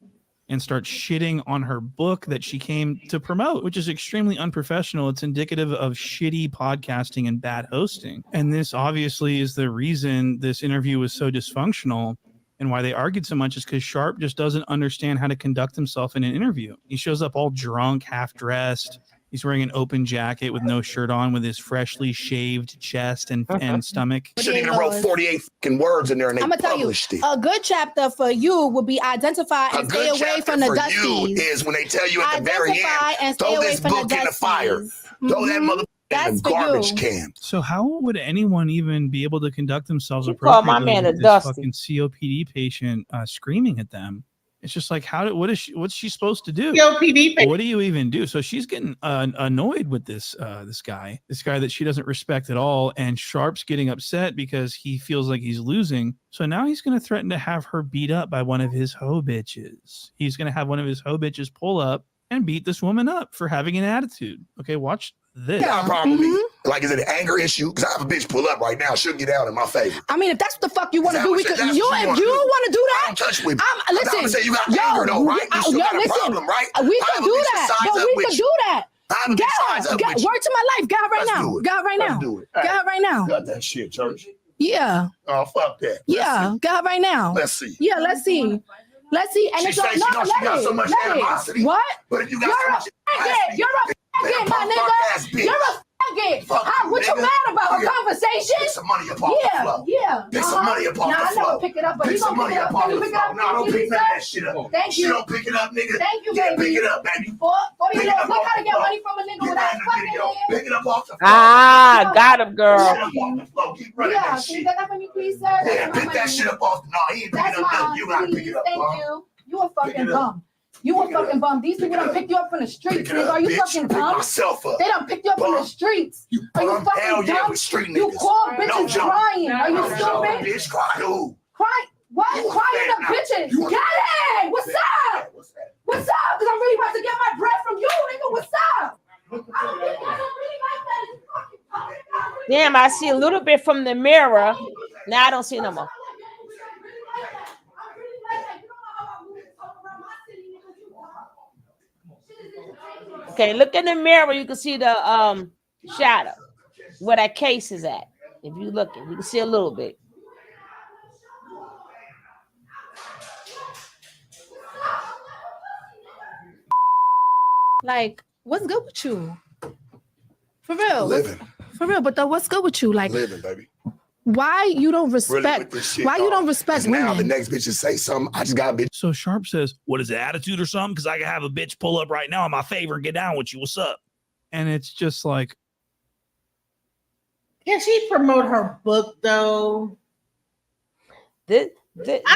[SPEAKER 8] and starts shitting on her book that she came to promote, which is extremely unprofessional. It's indicative of shitty podcasting and bad hosting. And this obviously is the reason this interview was so dysfunctional and why they argued so much is because Sharp just doesn't understand how to conduct himself in an interview. He shows up all drunk, half-dressed. He's wearing an open jacket with no shirt on with his freshly shaved chest and stomach.
[SPEAKER 3] Shouldn't even wrote 48 fucking words in there and they
[SPEAKER 9] I'm gonna tell you,
[SPEAKER 3] published it.
[SPEAKER 9] a good chapter for you would be identify
[SPEAKER 3] A
[SPEAKER 9] and stay
[SPEAKER 3] good
[SPEAKER 9] away
[SPEAKER 3] chapter
[SPEAKER 9] from the
[SPEAKER 3] for
[SPEAKER 9] dusties.
[SPEAKER 3] you is when they tell you at the very
[SPEAKER 9] Identify
[SPEAKER 3] end,
[SPEAKER 9] and stay
[SPEAKER 3] throw
[SPEAKER 9] away
[SPEAKER 3] this
[SPEAKER 9] from the
[SPEAKER 3] book in the fire.
[SPEAKER 9] dusties.
[SPEAKER 3] Throw that mother in the garbage can.
[SPEAKER 8] So how would anyone even be able to conduct themselves
[SPEAKER 2] You call my
[SPEAKER 8] appropriately
[SPEAKER 2] man
[SPEAKER 8] with
[SPEAKER 2] a
[SPEAKER 8] this
[SPEAKER 2] Dusty.
[SPEAKER 8] fucking COPD patient screaming at them? It's just like, what's she supposed to do?
[SPEAKER 1] COPD patient.
[SPEAKER 8] What do you even do? So she's getting annoyed with this guy that she doesn't respect at all, and Sharp's getting upset because he feels like he's losing. So now he's going to threaten to have her beat up by one of his hoe bitches. He's going to have one of his hoe bitches pull up and beat this woman up for having an attitude. Okay, watch this.
[SPEAKER 3] Yeah, probably. Like, is it an anger issue? Because I have a bitch pull up right now. She'll get out in my favor.
[SPEAKER 9] I mean, if that's what the fuck you want to
[SPEAKER 3] Is that
[SPEAKER 9] do, we
[SPEAKER 3] what
[SPEAKER 9] could.
[SPEAKER 3] that's
[SPEAKER 9] You,
[SPEAKER 3] what you
[SPEAKER 9] if
[SPEAKER 3] wanna
[SPEAKER 9] you
[SPEAKER 3] do?
[SPEAKER 9] don't want to do
[SPEAKER 3] I
[SPEAKER 9] that,
[SPEAKER 3] don't touch women.
[SPEAKER 9] listen.
[SPEAKER 3] I'm saying you got anger though, right? You still got a problem, right?
[SPEAKER 9] We
[SPEAKER 3] I
[SPEAKER 9] could
[SPEAKER 3] have a
[SPEAKER 9] do
[SPEAKER 3] bitch
[SPEAKER 9] that,
[SPEAKER 3] size
[SPEAKER 9] but
[SPEAKER 3] up
[SPEAKER 9] we
[SPEAKER 3] with
[SPEAKER 9] could
[SPEAKER 3] you.
[SPEAKER 9] do that.
[SPEAKER 3] I have a bitch size up with you.
[SPEAKER 9] Word to my life, God, right
[SPEAKER 3] Let's
[SPEAKER 9] now.
[SPEAKER 3] do it.
[SPEAKER 9] God, right
[SPEAKER 3] Let's
[SPEAKER 9] now.
[SPEAKER 3] do it. Hey,
[SPEAKER 9] God, right now.
[SPEAKER 3] got that shit, church.
[SPEAKER 9] Yeah.
[SPEAKER 3] Oh, fuck that.
[SPEAKER 9] Yeah. God, right now.
[SPEAKER 3] Let's see.
[SPEAKER 9] Yeah, let's see. Let's see. And
[SPEAKER 3] She
[SPEAKER 9] it's
[SPEAKER 3] say
[SPEAKER 9] all,
[SPEAKER 3] she
[SPEAKER 9] no,
[SPEAKER 3] know she got so much
[SPEAKER 9] let it.
[SPEAKER 3] animosity.
[SPEAKER 9] What?
[SPEAKER 3] But if you got
[SPEAKER 9] You're
[SPEAKER 3] so
[SPEAKER 9] a
[SPEAKER 3] much
[SPEAKER 9] faggot. You're a faggot, my nigga. You're a faggot.
[SPEAKER 3] Fuck
[SPEAKER 9] How,
[SPEAKER 3] you,
[SPEAKER 9] what you
[SPEAKER 3] nigga.
[SPEAKER 9] mad about? A
[SPEAKER 3] Yeah.
[SPEAKER 9] conversation?
[SPEAKER 3] Pick some money up off the floor.
[SPEAKER 9] Yeah.
[SPEAKER 3] Pick some money up off
[SPEAKER 9] Nah,
[SPEAKER 3] the
[SPEAKER 9] I
[SPEAKER 3] floor.
[SPEAKER 9] never pick it up, but
[SPEAKER 3] Pick
[SPEAKER 9] you
[SPEAKER 3] some
[SPEAKER 9] gonna
[SPEAKER 3] money
[SPEAKER 9] pick it
[SPEAKER 3] up
[SPEAKER 9] up.
[SPEAKER 3] off
[SPEAKER 9] Can you
[SPEAKER 3] the
[SPEAKER 9] pick it
[SPEAKER 3] floor.
[SPEAKER 9] up?
[SPEAKER 3] No, don't pick none of that shit up.
[SPEAKER 9] Thank
[SPEAKER 3] She
[SPEAKER 9] you.
[SPEAKER 3] don't pick it up, nigga.
[SPEAKER 9] Thank you,
[SPEAKER 3] Yeah,
[SPEAKER 9] baby.
[SPEAKER 3] pick it up, baby.
[SPEAKER 9] For you
[SPEAKER 3] Pick it
[SPEAKER 9] know,
[SPEAKER 3] up
[SPEAKER 9] look
[SPEAKER 3] off
[SPEAKER 9] how to
[SPEAKER 3] the
[SPEAKER 9] get
[SPEAKER 3] floor.
[SPEAKER 9] money from a nigga
[SPEAKER 3] Get
[SPEAKER 9] without
[SPEAKER 3] that in the
[SPEAKER 9] fucking
[SPEAKER 3] video.
[SPEAKER 9] him.
[SPEAKER 3] Pick it up off the floor.
[SPEAKER 2] Ah, got him,
[SPEAKER 3] Pick
[SPEAKER 2] girl.
[SPEAKER 3] it up off the floor. Keep running
[SPEAKER 9] Yeah,
[SPEAKER 3] that
[SPEAKER 9] can you
[SPEAKER 3] shit.
[SPEAKER 9] get that for me, please, sir?
[SPEAKER 3] Yeah,
[SPEAKER 9] That's
[SPEAKER 3] pick
[SPEAKER 9] my
[SPEAKER 3] that
[SPEAKER 9] money.
[SPEAKER 3] shit up off. No, he ain't picking
[SPEAKER 9] That's
[SPEAKER 3] up nothing.
[SPEAKER 9] mine.
[SPEAKER 3] You gotta pick it up.
[SPEAKER 9] Thank you. You a fucking
[SPEAKER 3] it up.
[SPEAKER 9] bum. You a fucking bum. These people done picked you up from the streets,
[SPEAKER 3] Pick it
[SPEAKER 9] nigga.
[SPEAKER 3] up,
[SPEAKER 9] Are you
[SPEAKER 3] bitch.
[SPEAKER 9] fucking
[SPEAKER 3] Pick
[SPEAKER 9] dumb?
[SPEAKER 3] myself up.
[SPEAKER 9] They done picked you up from the
[SPEAKER 3] Bum.
[SPEAKER 9] streets.
[SPEAKER 3] You
[SPEAKER 9] Are you
[SPEAKER 3] bum.
[SPEAKER 9] fucking
[SPEAKER 3] Hell yeah,
[SPEAKER 9] dumb?
[SPEAKER 3] with street
[SPEAKER 9] You
[SPEAKER 3] niggas.
[SPEAKER 9] call
[SPEAKER 3] No
[SPEAKER 9] bitches
[SPEAKER 3] joke.
[SPEAKER 9] crying. Are you
[SPEAKER 3] No joke,
[SPEAKER 9] stupid?
[SPEAKER 3] bitch. Cry who?
[SPEAKER 9] Cry. What?
[SPEAKER 3] You a
[SPEAKER 9] Crying
[SPEAKER 3] fan
[SPEAKER 9] the
[SPEAKER 3] now.
[SPEAKER 9] bitches.
[SPEAKER 3] You a-
[SPEAKER 9] Get it. What's up?
[SPEAKER 3] What's that?
[SPEAKER 9] What's up? Because I'm really about to get my breath from you, nigga. What's up? I don't really like that. You fucking talking about it.
[SPEAKER 2] Damn, I see a little bit from the mirror. Now I don't see no more. Okay, look in the mirror. You can see the shadow where that case is at. If you look, you can see a little bit.
[SPEAKER 9] Like, what's good with you? For real.
[SPEAKER 3] Living.
[SPEAKER 9] For real, but though, what's good with you? Like,
[SPEAKER 3] Living, baby.
[SPEAKER 9] why you don't
[SPEAKER 3] Really with
[SPEAKER 9] respect?
[SPEAKER 3] this shit,
[SPEAKER 9] Why you
[SPEAKER 3] dog.
[SPEAKER 9] don't respect
[SPEAKER 3] 'Cause now the
[SPEAKER 9] women?
[SPEAKER 3] next bitch say something. I just got a bitch.
[SPEAKER 8] So Sharp says, "What is it, attitude or something? Because I can have a bitch pull up right now in my favor and get down with you. What's up?" And it's just like,
[SPEAKER 1] Can she promote her book though? I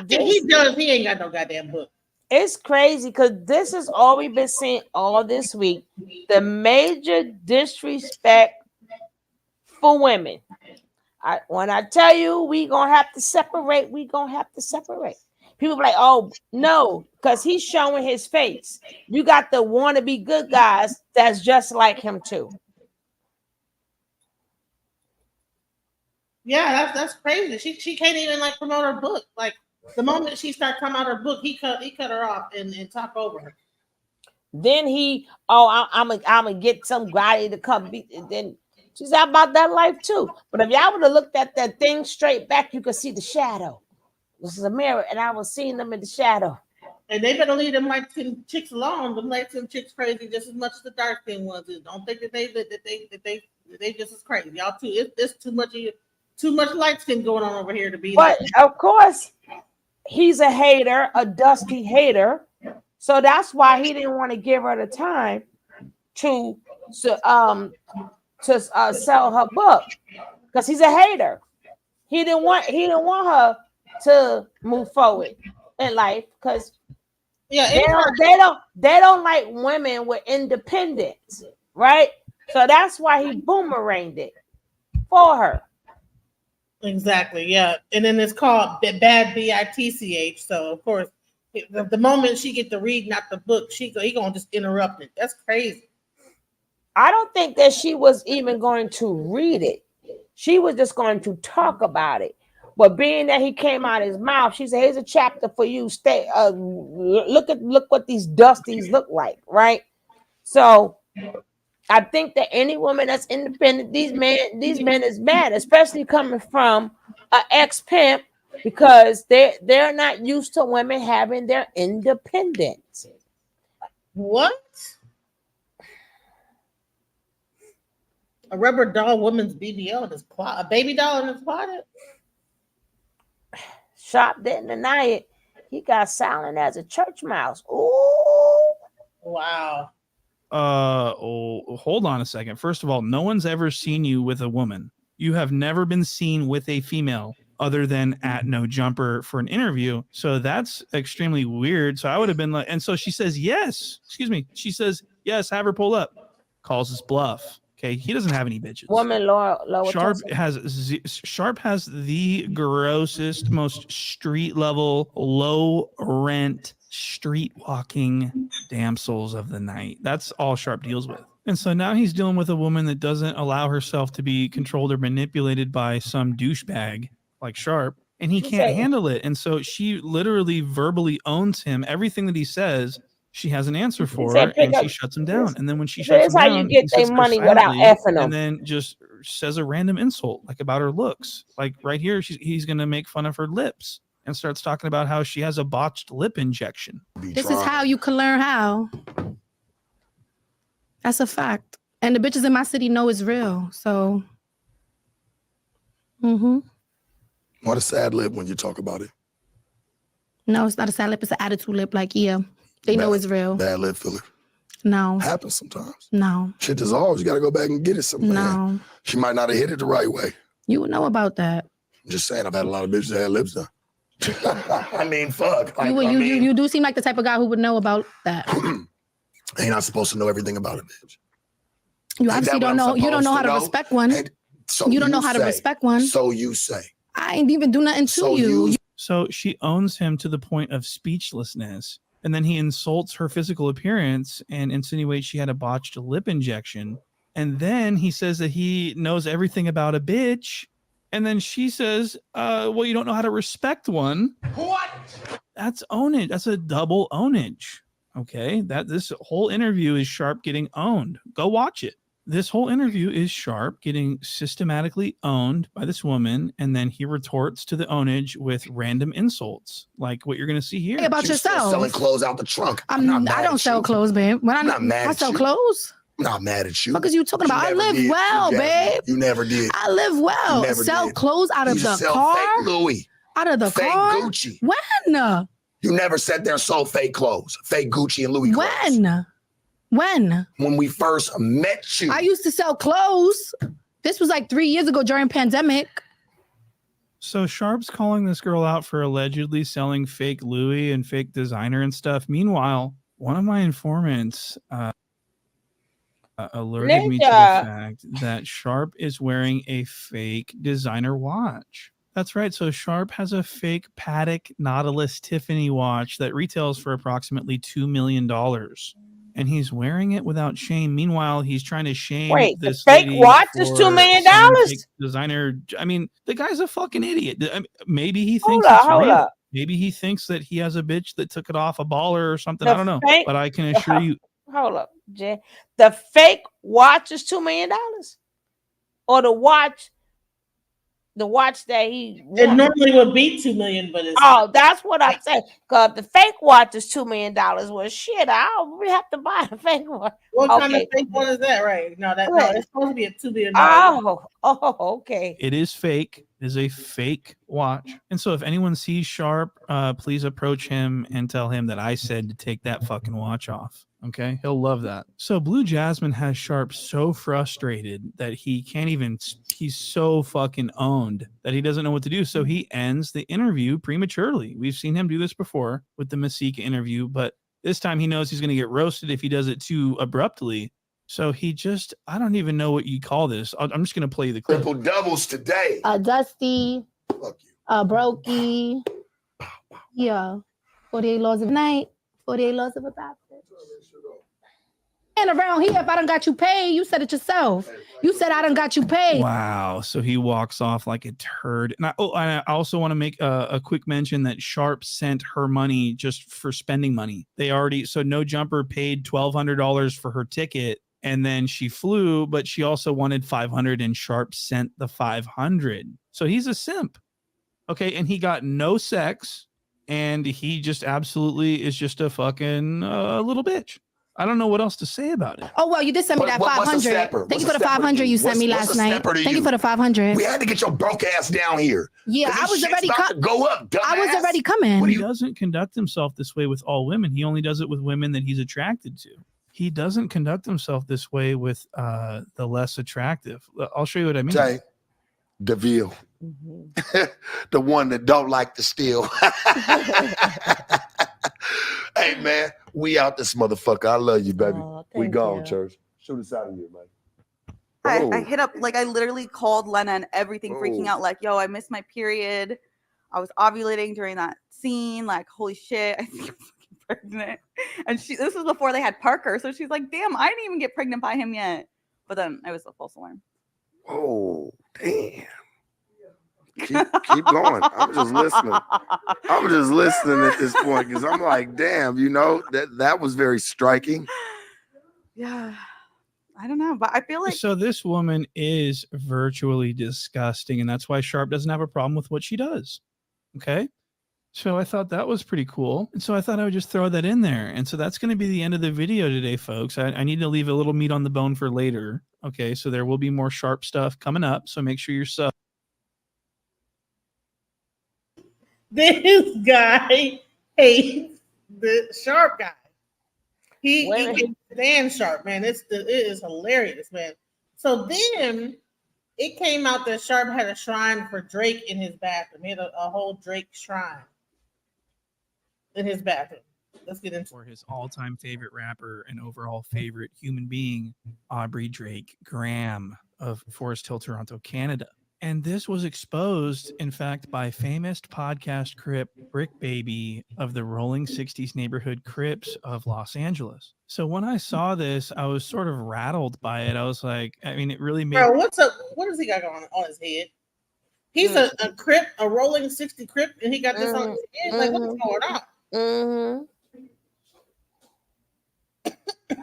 [SPEAKER 1] think he does. He ain't got no goddamn book.
[SPEAKER 2] It's crazy because this is all we've been seeing all this week. The major disrespect for women. When I tell you we gonna have to separate, we gonna have to separate. People be like, oh no, because he's showing his face. You got the wannabe good guys that's just like him too.
[SPEAKER 1] Yeah, that's crazy. She can't even like promote her book. Like the moment she started talking about her book, he cut her off and talk over her.
[SPEAKER 2] Then I'm gonna get somebody to come beat. Then she's out about that life too. But if y'all would have looked at that thing straight back, you could see the shadow. This is a mirror, and I was seeing them in the shadow.
[SPEAKER 1] And they better leave them light skin chicks alone. Them light skin chicks crazy just as much as the dark skin ones. Don't think that they just as crazy. Y'all too. It's too much light skin going on over here to be.
[SPEAKER 2] But of course, he's a hater, a dusty hater. So that's why he didn't want to give her the time to sell her book, because he's a hater. He didn't want her to move forward in life because they don't like women with independence, right? So that's why he boomeranged it for her.
[SPEAKER 1] Exactly, yeah. And then it's called Bad BITCH. So of course, the moment she get to read not the book, he gonna just interrupt it. That's crazy.
[SPEAKER 2] I don't think that she was even going to read it. She was just going to talk about it. But being that he came out his mouth, she said, "Here's a chapter for you. Stay. Look what these dusties look like, right?" So I think that any woman that's independent, these men is mad, especially coming from an ex-pimp, because they're not used to women having their independence.
[SPEAKER 1] What? A rubber doll woman's BBL in his closet, a baby doll in his closet.
[SPEAKER 2] Sharp didn't deny it. He got silent as a church mouse. Ooh.
[SPEAKER 1] Wow.
[SPEAKER 8] hold on a second. First of all, no one's ever seen you with a woman. You have never been seen with a female other than at No Jumper for an interview. So that's extremely weird. So I would have been like, and so she says, yes, excuse me. She says, yes, have her pull up. Calls his bluff. Okay. He doesn't have any bitches.
[SPEAKER 2] Woman, lower
[SPEAKER 8] Sharp
[SPEAKER 2] torso.
[SPEAKER 8] has the grossest, most street level, low rent, street walking damsels of the night. That's all Sharp deals with. And so now he's dealing with a woman that doesn't allow herself to be controlled or manipulated by some douchebag like Sharp, and he can't handle it. And so she literally verbally owns him. Everything that he says, she has an answer for, and she shuts him down. And then when she shuts him down,
[SPEAKER 2] how you get their money without effing them.
[SPEAKER 8] and then just says a random insult, like about her looks. Like right here, he's going to make fun of her lips and starts talking about how she has a botched lip injection.
[SPEAKER 9] This is how you can learn how. That's a fact. And the bitches in my city know it's real. So,
[SPEAKER 3] What a sad lip when you talk about it.
[SPEAKER 9] No, it's not a sad lip. It's an attitude lip. Like, yeah, they know it's real.
[SPEAKER 3] Bad lip filler.
[SPEAKER 9] No.
[SPEAKER 3] Happens sometimes.
[SPEAKER 9] No.
[SPEAKER 3] Shit dissolves. You got to go back and get it somewhere.
[SPEAKER 9] No.
[SPEAKER 3] She might not have hit it the right way.
[SPEAKER 9] You would know about that.
[SPEAKER 3] I'm just saying, I've had a lot of bitches that had lips done. I mean, fuck. Like,
[SPEAKER 9] You do seem like the type of guy who would know about that.
[SPEAKER 3] Ain't not supposed to know everything about a bitch.
[SPEAKER 9] You obviously don't know. You don't know how to respect one.
[SPEAKER 3] So
[SPEAKER 9] you don't know how to respect one.
[SPEAKER 3] So you say.
[SPEAKER 9] I ain't even do nothing to you.
[SPEAKER 8] So she owns him to the point of speechlessness. And then he insults her physical appearance and insinuates she had a botched lip injection. And then he says that he knows everything about a bitch. And then she says, well, you don't know how to respect one.
[SPEAKER 4] What?
[SPEAKER 8] That's ownage. That's a double ownage. Okay. This whole interview is Sharp getting owned. Go watch it. This whole interview is Sharp getting systematically owned by this woman, and then he retorts to the ownage with random insults, like what you're going to see here.
[SPEAKER 9] Hey, about yourself.
[SPEAKER 3] Selling clothes out the trunk.
[SPEAKER 9] I don't sell clothes, babe. When
[SPEAKER 3] I'm not mad
[SPEAKER 9] I
[SPEAKER 3] at
[SPEAKER 9] sell
[SPEAKER 3] you.
[SPEAKER 9] clothes.
[SPEAKER 3] I'm not mad at you.
[SPEAKER 9] What is you talking about? I live well, babe.
[SPEAKER 3] You never did.
[SPEAKER 9] I live well.
[SPEAKER 3] You never
[SPEAKER 9] Sell
[SPEAKER 3] did.
[SPEAKER 9] clothes out of
[SPEAKER 3] You
[SPEAKER 9] the
[SPEAKER 3] sell
[SPEAKER 9] car.
[SPEAKER 3] fake Louis.
[SPEAKER 9] Out of the
[SPEAKER 3] fake
[SPEAKER 9] car.
[SPEAKER 3] Gucci.
[SPEAKER 9] When?
[SPEAKER 3] You never sat there and sold fake clothes, fake Gucci and Louis clothes.
[SPEAKER 9] When?
[SPEAKER 3] When we first met you.
[SPEAKER 9] I used to sell clothes. This was like 3 years ago during pandemic.
[SPEAKER 8] So Sharp's calling this girl out for allegedly selling fake Louis and fake designer and stuff. Meanwhile, one of my informants alerted me to the fact that Sharp is wearing a fake designer watch. That's right. So Sharp has a fake Patek Nautilus Tiffany watch that retails for approximately $2 million. And he's wearing it without shame. Meanwhile, he's trying to shame this
[SPEAKER 2] the fake
[SPEAKER 8] lady
[SPEAKER 2] watch is $2 million.
[SPEAKER 8] fake designer. I mean, the guy's a fucking idiot. I mean, maybe he
[SPEAKER 2] Hold
[SPEAKER 8] thinks
[SPEAKER 2] up,
[SPEAKER 8] it's
[SPEAKER 2] hold
[SPEAKER 8] real.
[SPEAKER 2] up.
[SPEAKER 8] Maybe he thinks that he has a bitch that took it off a baller or something.
[SPEAKER 2] The
[SPEAKER 8] I don't know.
[SPEAKER 2] fake-
[SPEAKER 8] But I can assure you,
[SPEAKER 2] Hold up, Jay. The fake watch is $2 million, or the watch that he.
[SPEAKER 1] It
[SPEAKER 2] won.
[SPEAKER 1] normally would be $2 million, but it's
[SPEAKER 2] That's what I'm saying. Cause the fake watch is $2 million. Well, shit, I don't really have to buy a fake watch.
[SPEAKER 1] What kind of fake one is that? Right? No, it's supposed to be a $2 million.
[SPEAKER 2] Okay.
[SPEAKER 8] it is fake. It is a fake watch. And so if anyone sees Sharp, please approach him and tell him that I said to take that fucking watch off. Okay, he'll love that. So Blue Jasmine has Sharp so frustrated that he can't even, he's so fucking owned that he doesn't know what to do. So he ends the interview prematurely. We've seen him do this before with the Masika interview, but this time he knows he's going to get roasted if he does it too abruptly. So he just, I don't even know what you call this. I'm just going to play the clip.
[SPEAKER 3] Triple doubles today.
[SPEAKER 9] Dusty. Brokey. Yeah. 48 Laws of Night. 48 Laws of a Bastard. And around here, if I done got you paid, you said it yourself. You said I done got you paid.
[SPEAKER 8] Wow. So he walks off like a turd. And I also want to make a quick mention that Sharp sent her money just for spending money. So No Jumper paid $1,200 for her ticket. And then she flew, but she also wanted $500 and Sharp sent the $500. So he's a simp. Okay. And he got no sex. And he just absolutely is just a fucking little bitch. I don't know what else to say about it.
[SPEAKER 9] Oh, well, you did send me that 500. Thank you for the 500 you sent me last night. Thank you for the 500.
[SPEAKER 3] We had to get your broke ass down here.
[SPEAKER 9] Yeah, I was already
[SPEAKER 3] go up. Dumbass.
[SPEAKER 9] I was already coming.
[SPEAKER 8] He doesn't conduct himself this way with all women. He only does it with women that he's attracted to. he doesn't conduct himself this way with the less attractive. I'll show you what I mean.
[SPEAKER 3] Jay DeVille, the one that don't like to steal. Hey man, we out this motherfucker. I love you, baby. We gone, church. Shoot us out of here, man.
[SPEAKER 14] I hit up, like, I literally called Lena and everything, freaking out, like, yo, I missed my period. I was ovulating during that scene. Like, holy shit, I think I'm fucking pregnant. And this was before they had Parker. So she's like, damn, I didn't even get pregnant by him yet. But then it was a false alarm.
[SPEAKER 3] Oh, damn. Keep going. I'm just listening. I'm just listening at this point because I'm like, damn, that was very striking.
[SPEAKER 14] Yeah. I don't know, but I feel like
[SPEAKER 8] So this woman is virtually disgusting, and that's why Sharp doesn't have a problem with what she does. Okay. So I thought that was pretty cool. And so I thought I would just throw that in there. And so that's going to be the end of the video today, folks. I need to leave a little meat on the bone for later. Okay. So there will be more Sharp stuff coming up. So make sure you're sub.
[SPEAKER 1] This guy hates the Sharp guy. He can't stand Sharp, man. It is hilarious, man. So then it came out that Sharp had a shrine for Drake in his bathroom. He had a whole Drake shrine in his bathroom. Let's get into
[SPEAKER 8] for his all-time favorite rapper and overall favorite human being, Aubrey Drake Graham of Forest Hill, Toronto, Canada. And this was exposed, in fact, by famous podcast Crip Brick Baby of the Rolling 60s Neighborhood Crips of Los Angeles. So when I saw this, I was sort of rattled by it. I was like, I mean, it really made.
[SPEAKER 1] Bro, what's up? What does he got on his head? He's a Crip, a Rolling 60 Crip, and he got this on his head. Like, what's going on?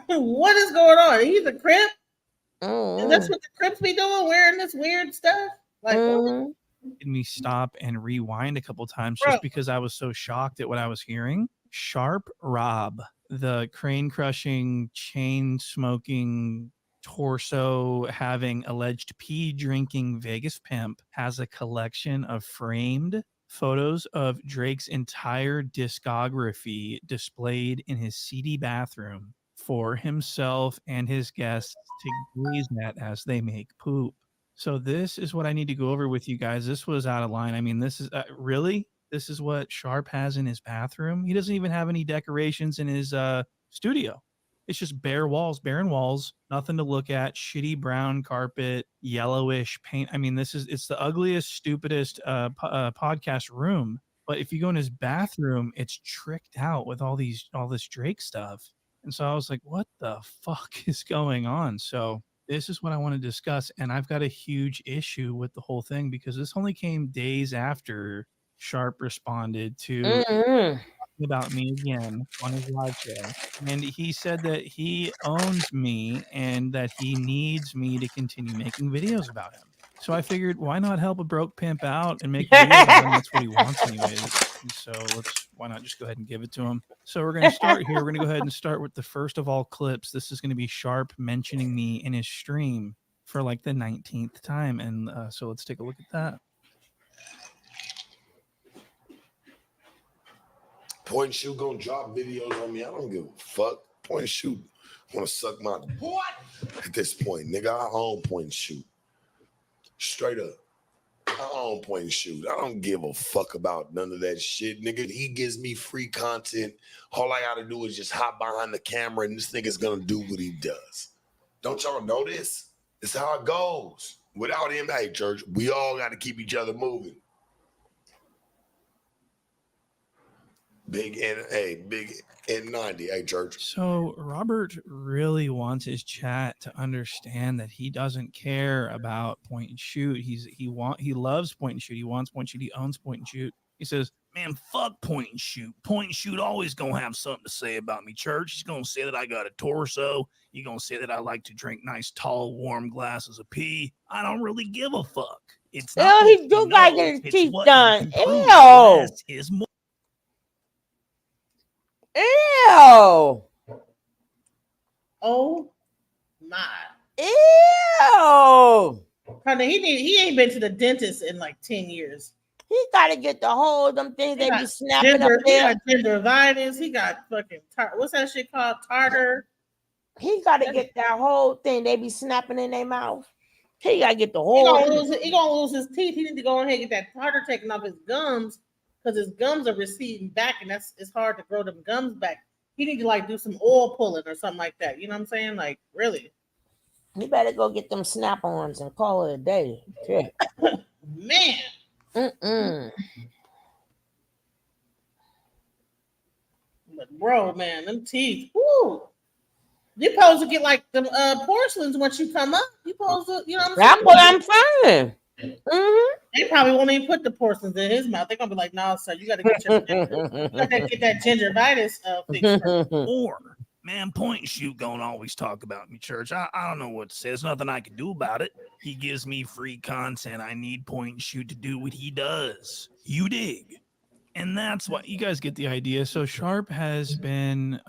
[SPEAKER 1] What is going on? He's a Crip? And that's what the Crips be doing, wearing this weird stuff? Like,
[SPEAKER 8] made me stop and rewind a couple times just because I was so shocked at what I was hearing. Sharp Rob, the crane crushing, chain smoking, torso having, alleged pee drinking Vegas pimp, has a collection of framed photos of Drake's entire discography displayed in his seedy bathroom for himself and his guests to gaze at as they make poop. So this is what I need to go over with you guys. This was out of line. I mean, this is really, this is what Sharp has in his bathroom. He doesn't even have any decorations in his studio. It's just barren walls, nothing to look at, shitty brown carpet, yellowish paint. I mean, it's the ugliest, stupidest podcast room. But if you go in his bathroom, it's tricked out with all this Drake stuff. And so I was like, what the fuck is going on? So this is what I want to discuss. And I've got a huge issue with the whole thing because this only came days after Sharp responded to talking about me again on his live show. And he said that he owns me and that he needs me to continue making videos about him. So I figured, why not help a broke pimp out and make videos about him? That's what he wants anyways. And so why not just go ahead and give it to him? So we're going to start here. We're going to go ahead and start with the first of all clips. This is going to be Sharp mentioning me in his stream for like the 19th time. And so let's take a look at that.
[SPEAKER 3] Point and Shoot gonna drop videos on me. I don't give a fuck. Point and Shoot wanna suck my what? At this point, nigga, I own Point and Shoot. Straight up. I own Point and Shoot. I don't give a fuck about none of that shit, nigga. He gives me free content. All I gotta do is just hop behind the camera and this nigga's gonna do what he does. Don't y'all know this? It's how it goes. Without him, hey, church, we all gotta keep each other moving. Big N90, hey, church.
[SPEAKER 8] So Robert really wants his chat to understand that he doesn't care about Point and Shoot. He loves Point and Shoot. He wants Point and Shoot. He owns Point and Shoot. He says, man, fuck Point and Shoot. Point and Shoot always gonna have something to say about me, church. He's gonna say that I got a torso. He's gonna say that I like to drink nice, tall, warm glasses of pee. I don't really give a fuck. It's not
[SPEAKER 2] he do got to get his teeth done. Ew.
[SPEAKER 8] Less is more.
[SPEAKER 2] Ew.
[SPEAKER 1] Oh my.
[SPEAKER 2] Ew.
[SPEAKER 1] Honey, he ain't been to the dentist in like 10 years.
[SPEAKER 2] He got to get the whole them things they be snapping up
[SPEAKER 1] He
[SPEAKER 2] there.
[SPEAKER 1] got gingivitis. He got fucking what's that shit called? Tartar.
[SPEAKER 2] He got to get that whole thing. They be snapping in their mouth. He got to get the
[SPEAKER 1] He
[SPEAKER 2] whole.
[SPEAKER 1] gonna lose his teeth. He need to go ahead and get that tartar taken off his gums because his gums are receding back, and it's hard to grow them gums back. He need to like do some oil pulling or something like that. You know what I'm saying? Like really.
[SPEAKER 2] You better go get them snap-ons and call it a day. Yeah.
[SPEAKER 1] Man. But bro, man, them teeth. Woo. You supposed to get like the porcelains once you come up. You supposed to, you know what I'm saying?
[SPEAKER 2] That's what I'm saying.
[SPEAKER 1] They probably won't even put the porcelains in his mouth. They're gonna be like, "No, sir, you got to get that gingivitis fixed."
[SPEAKER 8] Or man, Point and Shoot gonna always talk about me, church. I don't know what to say. There's nothing I can do about it. He gives me free content. I need Point and Shoot to do what he does. You dig? And that's what you guys get the idea. So Sharp has been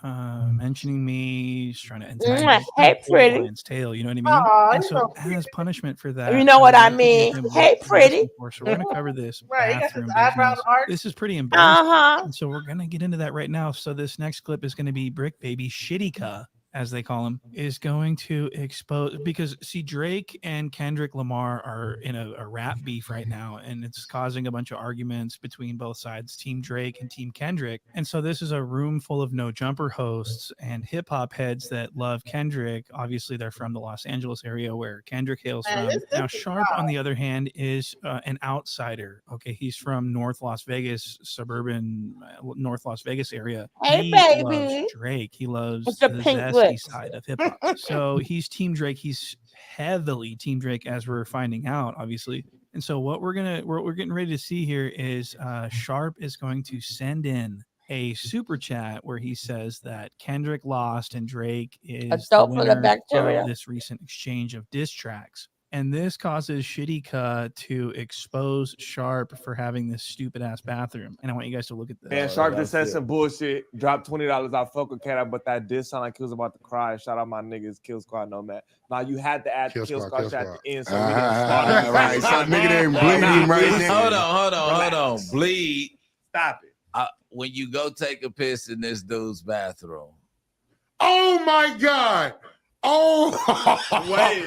[SPEAKER 8] mentioning me, he's trying to entice
[SPEAKER 2] Hey, pretty.
[SPEAKER 8] its tail. You know what I mean?
[SPEAKER 2] Aw,
[SPEAKER 8] And
[SPEAKER 2] you're
[SPEAKER 8] so
[SPEAKER 2] so
[SPEAKER 8] as punishment for that,
[SPEAKER 2] You know what I
[SPEAKER 8] to give
[SPEAKER 2] mean?
[SPEAKER 8] him
[SPEAKER 2] Hey,
[SPEAKER 8] what he's
[SPEAKER 2] pretty.
[SPEAKER 8] asking for. So we're gonna cover this
[SPEAKER 1] Right, he got his
[SPEAKER 8] bathroom
[SPEAKER 1] eyebrows
[SPEAKER 8] business.
[SPEAKER 1] arched.
[SPEAKER 8] This is pretty embarrassing.
[SPEAKER 2] Uh-huh.
[SPEAKER 8] And so we're gonna get into that right now. So this next clip is gonna be Brick Baby Shittyka, as they call him, is going to expose, because see, Drake and Kendrick Lamar are in a rap beef right now, and it's causing a bunch of arguments between both sides, Team Drake and Team Kendrick. And so this is a room full of No Jumper hosts and hip hop heads that love Kendrick. Obviously, they're from the Los Angeles area where Kendrick hails from. Now, Sharp, on the other hand, is an outsider. Okay, he's from North Las Vegas, suburban North Las Vegas area.
[SPEAKER 2] Hey,
[SPEAKER 8] He
[SPEAKER 2] baby.
[SPEAKER 8] loves Drake. He loves
[SPEAKER 2] What's
[SPEAKER 8] the
[SPEAKER 2] the pink
[SPEAKER 8] zesty
[SPEAKER 2] lips?
[SPEAKER 8] side of hip hop. So he's Team Drake. He's heavily Team Drake, as we're finding out, obviously. And so what we're getting ready to see here is Sharp is going to send in a super chat where he says that Kendrick lost and Drake is the
[SPEAKER 2] dope for the
[SPEAKER 8] winner
[SPEAKER 2] bacteria.
[SPEAKER 8] of this recent exchange of diss tracks. And this causes Shittyka to expose Sharp for having this stupid ass bathroom. And I want you guys to look at this.
[SPEAKER 15] Man, Sharp just said some bullshit. Dropped $20. I fuck with Cat, but that did sound like he was about to cry. Shout out my niggas, Kill Squad, Nomad. Now you had to add the Kill Squad shit at the end, so we didn't start.
[SPEAKER 3] Right, so nigga didn't bleed him right now.
[SPEAKER 16] Hold on. Bleed.
[SPEAKER 15] Stop it.
[SPEAKER 16] When you go take a piss in this dude's bathroom.
[SPEAKER 3] Oh my God. Oh,
[SPEAKER 16] Wait.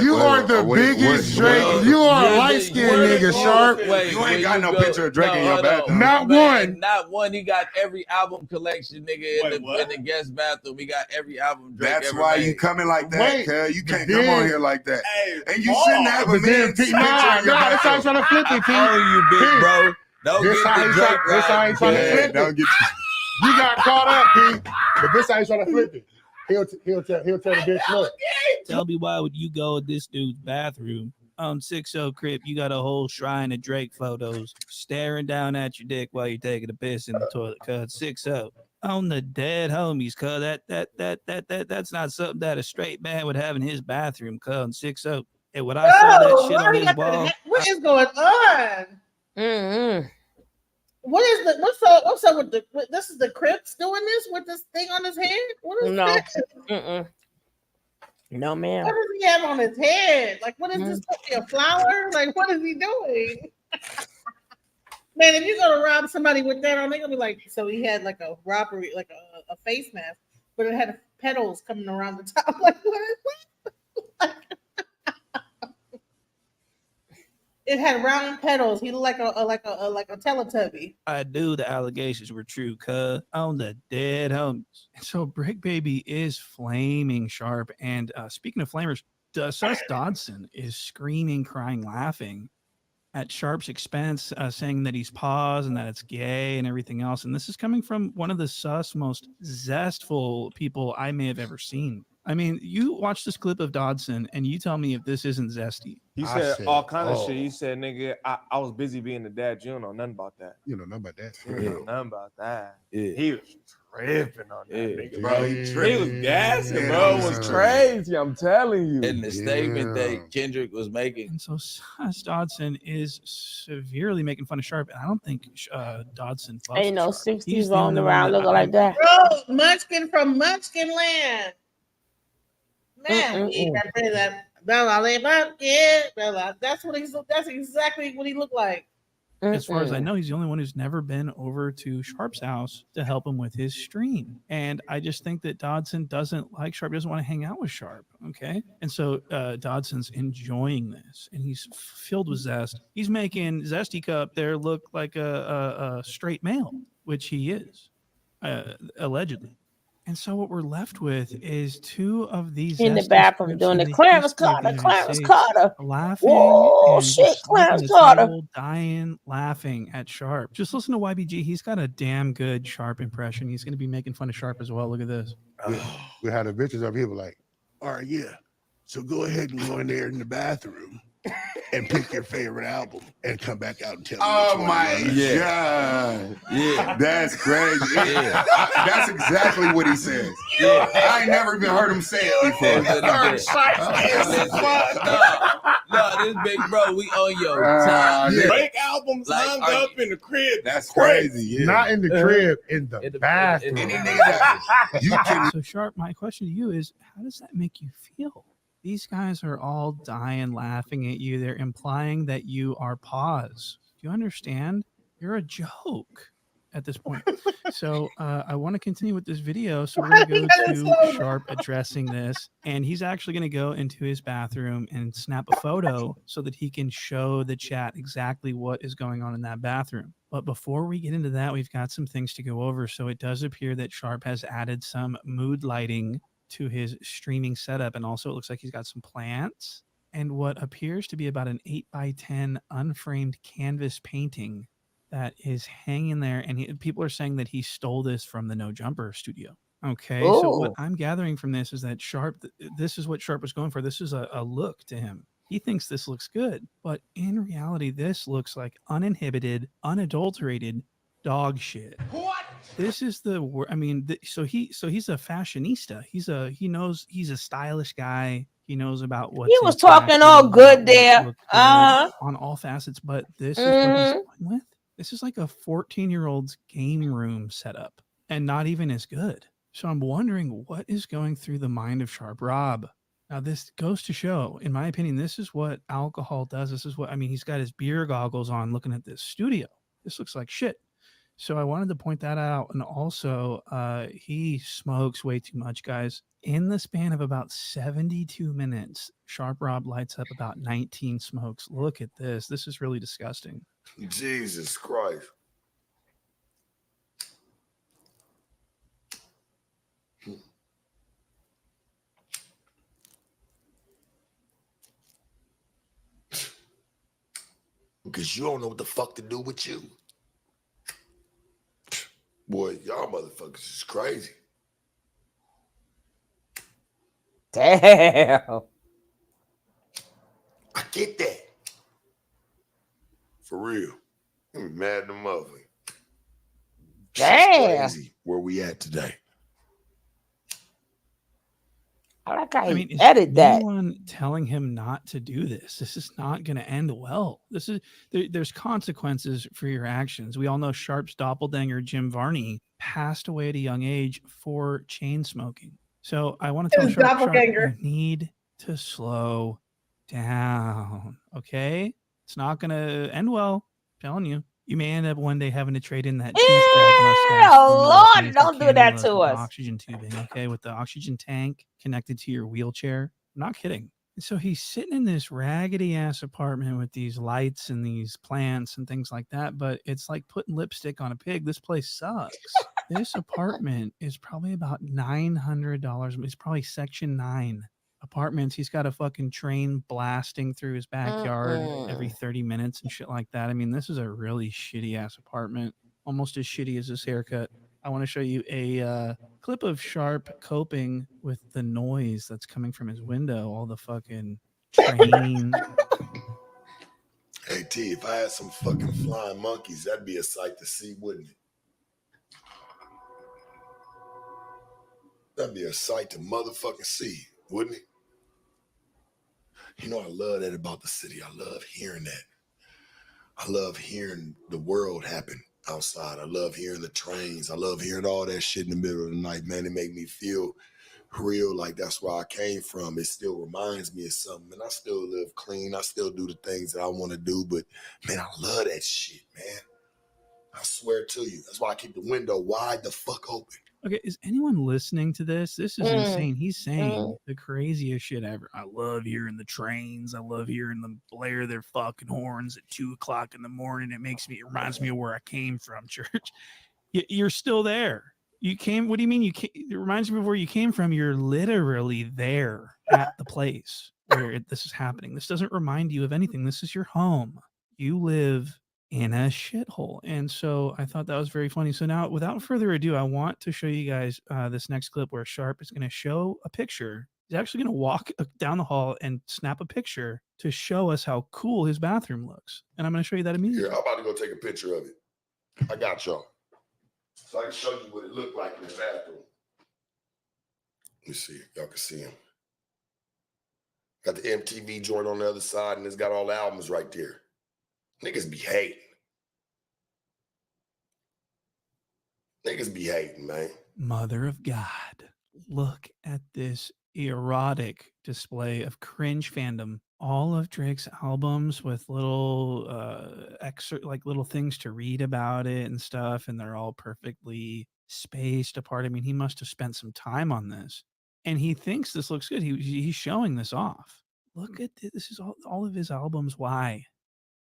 [SPEAKER 3] you are the biggest Drake. You are a light skinned nigga, Sharp.
[SPEAKER 16] Wait,
[SPEAKER 3] you ain't
[SPEAKER 16] when
[SPEAKER 3] got no
[SPEAKER 16] go-
[SPEAKER 3] picture of Drake in your
[SPEAKER 16] hold on.
[SPEAKER 3] bathroom. Not one.
[SPEAKER 16] Not one. He got every album collection, nigga, in the guest bathroom. He got every album Drake
[SPEAKER 3] That's
[SPEAKER 16] ever
[SPEAKER 3] why
[SPEAKER 16] made.
[SPEAKER 3] you coming like that,
[SPEAKER 4] Wait,
[SPEAKER 3] cuz. You can't
[SPEAKER 4] then-
[SPEAKER 3] come on here like that. And you
[SPEAKER 4] Oh,
[SPEAKER 3] shouldn't have a
[SPEAKER 4] but then
[SPEAKER 3] million
[SPEAKER 4] P-
[SPEAKER 3] picture
[SPEAKER 4] nah,
[SPEAKER 3] in your
[SPEAKER 4] that's how
[SPEAKER 3] bathroom.
[SPEAKER 4] he's trying to flip it, P.
[SPEAKER 16] Oh, you big
[SPEAKER 4] P.
[SPEAKER 16] bro. Don't
[SPEAKER 4] This
[SPEAKER 16] get
[SPEAKER 4] how
[SPEAKER 16] the
[SPEAKER 4] he
[SPEAKER 16] Drake
[SPEAKER 4] try- this how he
[SPEAKER 16] ride.
[SPEAKER 4] trying to
[SPEAKER 3] Yeah,
[SPEAKER 4] flip it.
[SPEAKER 3] don't get
[SPEAKER 4] You got caught up, P. But this how he's trying to flip it. He'll tell the bitch, look.
[SPEAKER 8] Tell me, why would you go in this dude's bathroom? On 6-0 Crip, you got a whole shrine of Drake photos staring down at your dick while you're taking a piss in the toilet. Cuz 6-0 on the dead homies. Cuz that's not something that a straight man would have in his bathroom. Cuz on 6-0. And when I saw that shit on his ball,
[SPEAKER 1] What is going on? What is what's up with this is the Crips doing this with this thing on his head? What is
[SPEAKER 2] No.
[SPEAKER 1] this?
[SPEAKER 2] No, ma'am.
[SPEAKER 1] What does he have on his head? Like, what is this? Supposed to be a flower? Like, what is he doing? Man, if you're gonna rob somebody with that on, they're gonna be like, so he had like a robbery, like a face mask, but it had petals coming around the top. Like, what is that? It had round petals. He looked like a Teletubby.
[SPEAKER 8] I knew the allegations were true, cuz on the dead homies. So Brick Baby is flaming Sharp. And speaking of flamers, Sus Dodson is screaming, crying, laughing at Sharp's expense, saying that he's paused and that it's gay and everything else. And this is coming from one of the sus most zestful people I may have ever seen. I mean, you watch this clip of Dodson and you tell me if this isn't zesty.
[SPEAKER 15] He said all kind of shit. He said, nigga, I was busy being the dad. You don't know nothing about that.
[SPEAKER 3] You know nothing about that.
[SPEAKER 15] You don't know nothing about that.
[SPEAKER 16] Yeah.
[SPEAKER 15] He was tripping on that nigga, bro.
[SPEAKER 3] Yeah.
[SPEAKER 15] He was gassing,
[SPEAKER 3] Yeah.
[SPEAKER 15] bro. It was crazy. I'm telling you.
[SPEAKER 16] And the statement that Kendrick was making.
[SPEAKER 8] And so Sus Dodson is severely making fun of Sharp. And I don't think Dodson fucks
[SPEAKER 2] Ain't no
[SPEAKER 8] with Sharp.
[SPEAKER 2] 60s
[SPEAKER 8] He's the
[SPEAKER 2] rolling
[SPEAKER 8] only one
[SPEAKER 2] around
[SPEAKER 8] that
[SPEAKER 2] looking like that.
[SPEAKER 1] Bro, Munchkin from Munchkin Land. Man, that's what he's. That's exactly what he looked like.
[SPEAKER 8] As far as I know, he's the only one who's never been over to Sharp's house to help him with his stream. And I just think that Dodson doesn't like Sharp, doesn't want to hang out with Sharp. Okay. And so Dodson's enjoying this and he's filled with zest. He's making Zesty Cup there look like a straight male, which he is, allegedly. And so what we're left with is two of these
[SPEAKER 2] in the
[SPEAKER 8] Zesty
[SPEAKER 2] bathroom
[SPEAKER 8] Scripts
[SPEAKER 2] doing
[SPEAKER 8] in
[SPEAKER 2] the
[SPEAKER 8] the
[SPEAKER 2] Clarence
[SPEAKER 8] history of the
[SPEAKER 2] Carter,
[SPEAKER 8] United
[SPEAKER 2] Clarence
[SPEAKER 8] States,
[SPEAKER 2] Carter.
[SPEAKER 8] laughing
[SPEAKER 2] Whoa,
[SPEAKER 8] and
[SPEAKER 2] shit,
[SPEAKER 8] just slapping
[SPEAKER 2] Clarence
[SPEAKER 8] the
[SPEAKER 2] Carter.
[SPEAKER 8] table, dying, laughing at Sharp. Just listen to YBG. He's got a damn good Sharp impression. He's going to be making fun of Sharp as well. Look at this.
[SPEAKER 4] We had the bitches up here like, all right, yeah. So go ahead and go in there in the bathroom and pick your favorite album and come back out and tell me.
[SPEAKER 17] Oh
[SPEAKER 4] which one
[SPEAKER 17] my
[SPEAKER 4] you like.
[SPEAKER 17] God.
[SPEAKER 16] Yeah.
[SPEAKER 17] That's crazy.
[SPEAKER 16] Yeah.
[SPEAKER 17] That's exactly what he says.
[SPEAKER 16] Yeah.
[SPEAKER 17] I ain't never even heard him say it before.
[SPEAKER 16] No, this big bro, we on your time.
[SPEAKER 17] Break
[SPEAKER 16] albums
[SPEAKER 17] hung
[SPEAKER 16] up
[SPEAKER 17] in the crib. That's crazy. Yeah.
[SPEAKER 4] Not in the crib, in the bathroom.
[SPEAKER 17] Any nigga that you can.
[SPEAKER 8] So Sharp, my question to you is, how does that make you feel? These guys are all dying, laughing at you. They're implying that you are pause. Do you understand? You're a joke at this point. So I want to continue with this video. So we're going to go to Sharp addressing this. And he's actually going to go into his bathroom and snap a photo so that he can show the chat exactly what is going on in that bathroom. But before we get into that, we've got some things to go over. So it does appear that Sharp has added some mood lighting to his streaming setup, and also it looks like he's got some plants and what appears to be about an 8x10 unframed canvas painting that is hanging there, and people are saying that he stole this from the No Jumper studio. Okay, so what I'm gathering from this is that Sharp, this is what Sharp was going for. This is a look to him. He thinks this looks good, but in reality this looks like uninhibited, unadulterated dog shit. What? This is the word. I mean, so he's a fashionista. He knows, he's a stylish guy. He knows about what
[SPEAKER 2] He was talking all good there.
[SPEAKER 8] On all facets, but this is what he's going with. This is like a 14-year-old's game room setup and not even as good. So I'm wondering what is going through the mind of Sharp Rob. Now, this goes to show, in my opinion, this is what alcohol does. This is what, I mean, he's got his beer goggles on looking at this studio. This looks like shit. So I wanted to point that out. And also, he smokes way too much, guys. In the span of about 72 minutes, Sharp Rob lights up about 19 smokes. Look at this. This is really disgusting.
[SPEAKER 3] Jesus Christ. Because you don't know what the fuck to do with you. Boy, y'all motherfuckers is crazy.
[SPEAKER 2] Damn.
[SPEAKER 3] I get that. For real. I'm mad at the motherfucker.
[SPEAKER 2] Damn.
[SPEAKER 3] Crazy where we at today.
[SPEAKER 2] I like how
[SPEAKER 8] I mean,
[SPEAKER 2] he edit that.
[SPEAKER 8] Anyone telling him not to do this? This is not going to end well. This is there's consequences for your actions. We all know Sharp's doppelganger Jim Varney passed away at a young age for chain smoking. So I want to tell Sharp, you need to slow down. Okay, it's not going to end well. I'm telling you. You may end up one day having to trade in that
[SPEAKER 2] Lord, don't do that to us.
[SPEAKER 8] Oxygen tubing, okay, with the oxygen tank connected to your wheelchair. I'm not kidding. So he's sitting in this raggedy ass apartment with these lights and these plants and things like that, but it's like putting lipstick on a pig. This place sucks. This apartment is probably about $900. It's probably Section 9 apartments. He's got a fucking train blasting through his backyard every 30 minutes and shit like that. I mean, this is a really shitty ass apartment, almost as shitty as his haircut. I want to show you a clip of Sharp coping with the noise that's coming from his window, all the fucking train.
[SPEAKER 3] Hey T, if I had some fucking flying monkeys, that'd be a sight to see, wouldn't it? That'd be a sight to motherfucking see, wouldn't it? You know, I love that about the city. I love hearing that. I love hearing the world happen outside. I love hearing the trains. I love hearing all that shit in the middle of the night, man. It make me feel real, like that's where I came from. It still reminds me of something. And I still live clean. I still do the things that I want to do. But man, I love that shit, man. I swear to you. That's why I keep the window wide the fuck open.
[SPEAKER 8] Okay, is anyone listening to this? This is insane. He's saying the craziest shit ever. I love hearing the trains. I love hearing them blare their fucking horns at 2:00 in the morning. It reminds me of where I came from, church. You're still there. You came. What do you mean? It reminds me of where you came from. You're literally there at the place where this is happening. This doesn't remind you of anything. This is your home. You live in a shithole. And so I thought that was very funny. So now, without further ado, I want to show you guys this next clip where Sharp is going to show a picture. He's actually going to walk down the hall and snap a picture to show us how cool his bathroom looks. And I'm going to show you that immediately.
[SPEAKER 3] Here, I'm about to go take a picture of it. I got y'all. So I can show you what it looked like in the bathroom. Let me see. Y'all can see him. Got the MTV joint on the other side, and it's got all the albums right there. Niggas be hating. Niggas be hating, man.
[SPEAKER 8] Mother of God. Look at this erotic display of cringe fandom. All of Drake's albums with little excerpt, like little things to read about it and stuff, and they're all perfectly spaced apart. I mean, he must have spent some time on this, and he thinks this looks good. He's showing this off. Look at this. This is all of his albums. Why?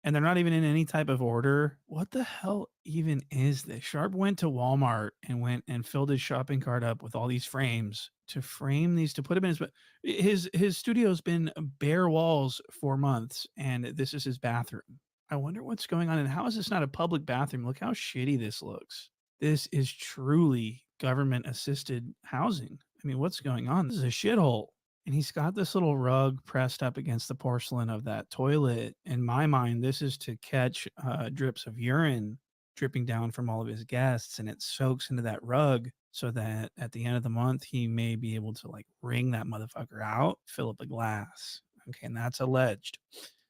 [SPEAKER 8] And they're not even in any type of order. What the hell even is this? Sharp went to Walmart and went and filled his shopping cart up with all these frames to frame these, to put them in his studio's been bare walls for months, and this is his bathroom. I wonder what's going on, and how is this not a public bathroom? Look how shitty this looks. This is truly government assisted housing. I mean, what's going on? This is a shithole. And he's got this little rug pressed up against the porcelain of that toilet. In my mind, this is to catch drips of urine dripping down from all of his guests, and it soaks into that rug so that at the end of the month, he may be able to like wring that motherfucker out, fill up a glass. Okay, and that's alleged.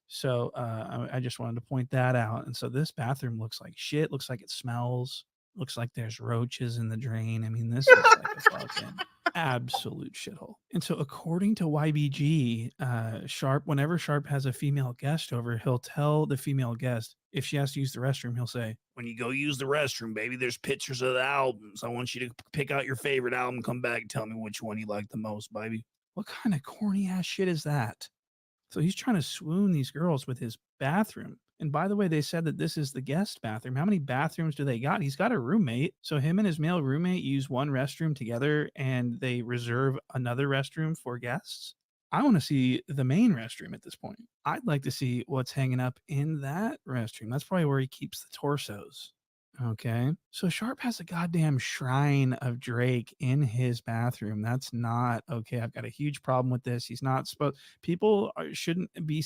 [SPEAKER 8] So I just wanted to point that out. And so this bathroom looks like shit, looks like it smells, looks like there's roaches in the drain. I mean, this looks like a fucking absolute shithole. And so according to YBG, Sharp, whenever Sharp has a female guest over, he'll tell the female guest, if she has to use the restroom, he'll say, when you go use the restroom, baby, there's pictures of the albums. I want you to pick out your favorite album, come back and tell me which one you like the most, baby. What kind of corny ass shit is that? So he's trying to swoon these girls with his bathroom. And by the way, they said that this is the guest bathroom. How many bathrooms do they got? He's got a roommate. So him and his male roommate use one restroom together, and they reserve another restroom for guests. I want to see the main restroom at this point. I'd like to see what's hanging up in that restroom. That's probably where he keeps the torsos. Okay. So Sharp has a goddamn shrine of Drake in his bathroom. That's not okay. I've got a huge problem with this. He's not supposed, shouldn't be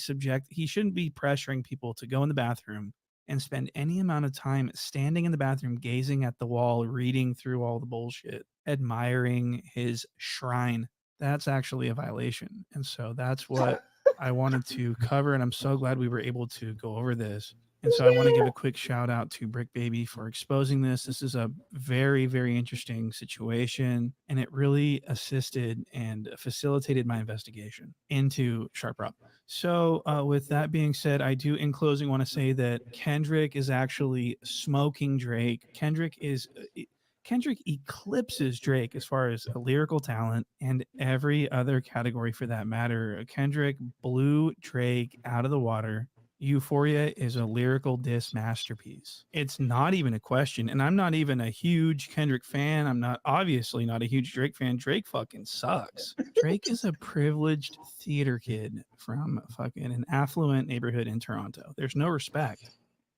[SPEAKER 8] he shouldn't be pressuring people to go in the bathroom and spend any amount of time standing in the bathroom, gazing at the wall, reading through all the bullshit, admiring his shrine. That's actually a violation. And so that's what I wanted to cover. And I'm so glad we were able to go over this. And so I want to give a quick shout out to Brick Baby for exposing this. This is a very, very interesting situation, and it really assisted and facilitated my investigation into Sharp Rob. So with that being said, I do in closing want to say that Kendrick is actually smoking Drake. Kendrick eclipses Drake as far as a lyrical talent and every other category for that matter. Kendrick blew Drake out of the water. Euphoria is a lyrical diss masterpiece. It's not even a question. And I'm not even a huge Kendrick fan. I'm obviously not a huge Drake fan. Drake fucking sucks. Drake is a privileged theater kid from fucking an affluent neighborhood in Toronto. There's no respect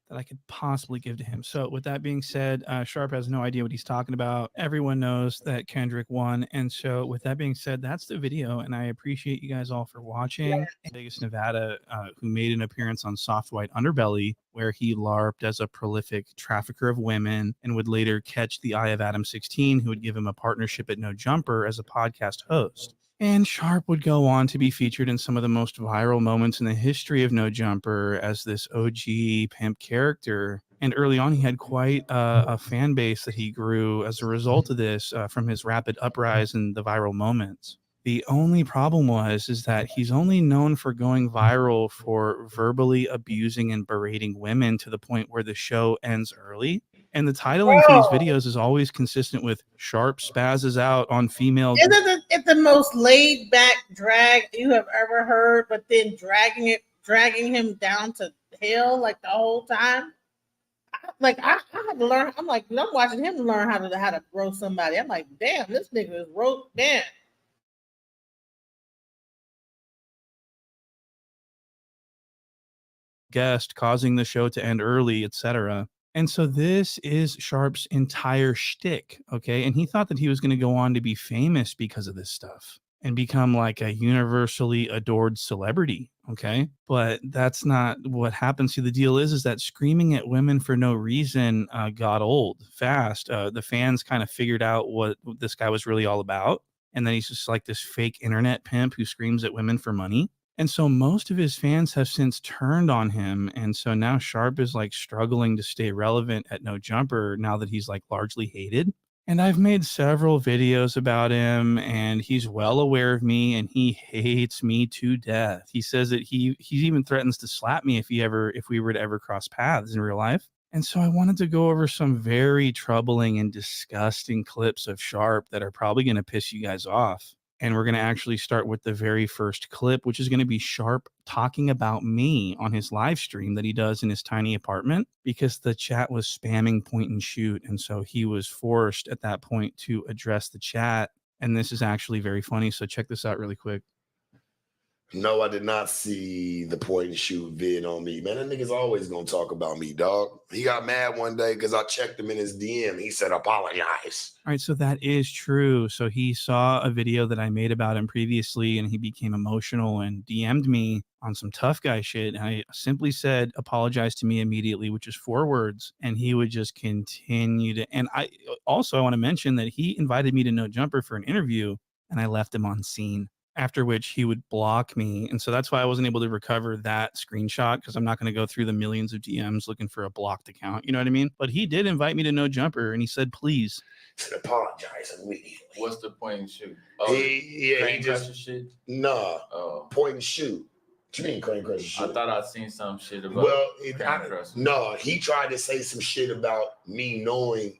[SPEAKER 8] that I could possibly give to him. So with that being said, Sharp has no idea what he's talking about. Everyone knows that Kendrick won. And so with that being said, that's the video. And I appreciate you guys all for watching. Vegas, Nevada, who made an appearance on Soft White Underbelly, where he LARPed as a prolific trafficker of women and would later catch the eye of Adam 16, who would give him a partnership at No Jumper as a podcast host. And Sharp would go on to be featured in some of the most viral moments in the history of No Jumper as this OG pimp character And early on, he had quite a fan base that he grew as a result of this from his rapid uprise and the viral moments. The only problem is that he's only known for going viral for verbally abusing and berating women to the point where the show ends early. And the titling for these videos is always consistent with Sharp spazzes out on female.
[SPEAKER 1] Isn't it the most laid back drag you have ever heard, but then dragging him down to hell like the whole time? Like I had to learn. I'm like, I'm watching him learn how to roast somebody. I'm like, damn, this nigga is roast. Damn.
[SPEAKER 8] Guest causing the show to end early, etc. And so this is Sharp's entire shtick, okay? And he thought that he was going to go on to be famous because of this stuff and become like a universally adored celebrity, okay? But that's not what happens. See, the deal is that screaming at women for no reason got old fast. The fans kind of figured out what this guy was really all about. And then he's just like this fake internet pimp who screams at women for money. And so most of his fans have since turned on him. And so now Sharp is like struggling to stay relevant at No Jumper now that he's like largely hated. And I've made several videos about him and he's well aware of me and he hates me to death. He says that he even threatens to slap me if we were to ever cross paths in real life. And so I wanted to go over some very troubling and disgusting clips of Sharp that are probably going to piss you guys off. And we're going to actually start with the very first clip, which is going to be Sharp talking about me on his live stream that he does in his tiny apartment because the chat was spamming point and shoot. And so he was forced at that point to address the chat. And this is actually very funny. So check this out really quick.
[SPEAKER 3] No, I did not see the point and shoot vid on me. Man, that nigga's always gonna talk about me, dog. He got mad one day because I checked him in his DM. He said, apologize.
[SPEAKER 8] All right, so that is true. So he saw a video that I made about him previously and he became emotional and DM'd me on some tough guy shit. And I simply said, apologize to me immediately, which is 4 words. And he would just continue to. And I want to mention that he invited me to No Jumper for an interview and I left him on scene. After which he would block me. And so that's why I wasn't able to recover that screenshot because I'm not going to go through the millions of DMs looking for a blocked account. You know what I mean? But he did invite me to No Jumper and he said, please.
[SPEAKER 3] Apologize immediately.
[SPEAKER 16] What's the point and shoot?
[SPEAKER 3] He just
[SPEAKER 16] shit.
[SPEAKER 3] Nah. Point and shoot. What you mean Crane Crusher shit?
[SPEAKER 16] I thought I'd seen some shit about.
[SPEAKER 3] Well,
[SPEAKER 16] no,
[SPEAKER 3] he tried to say some shit about me knowing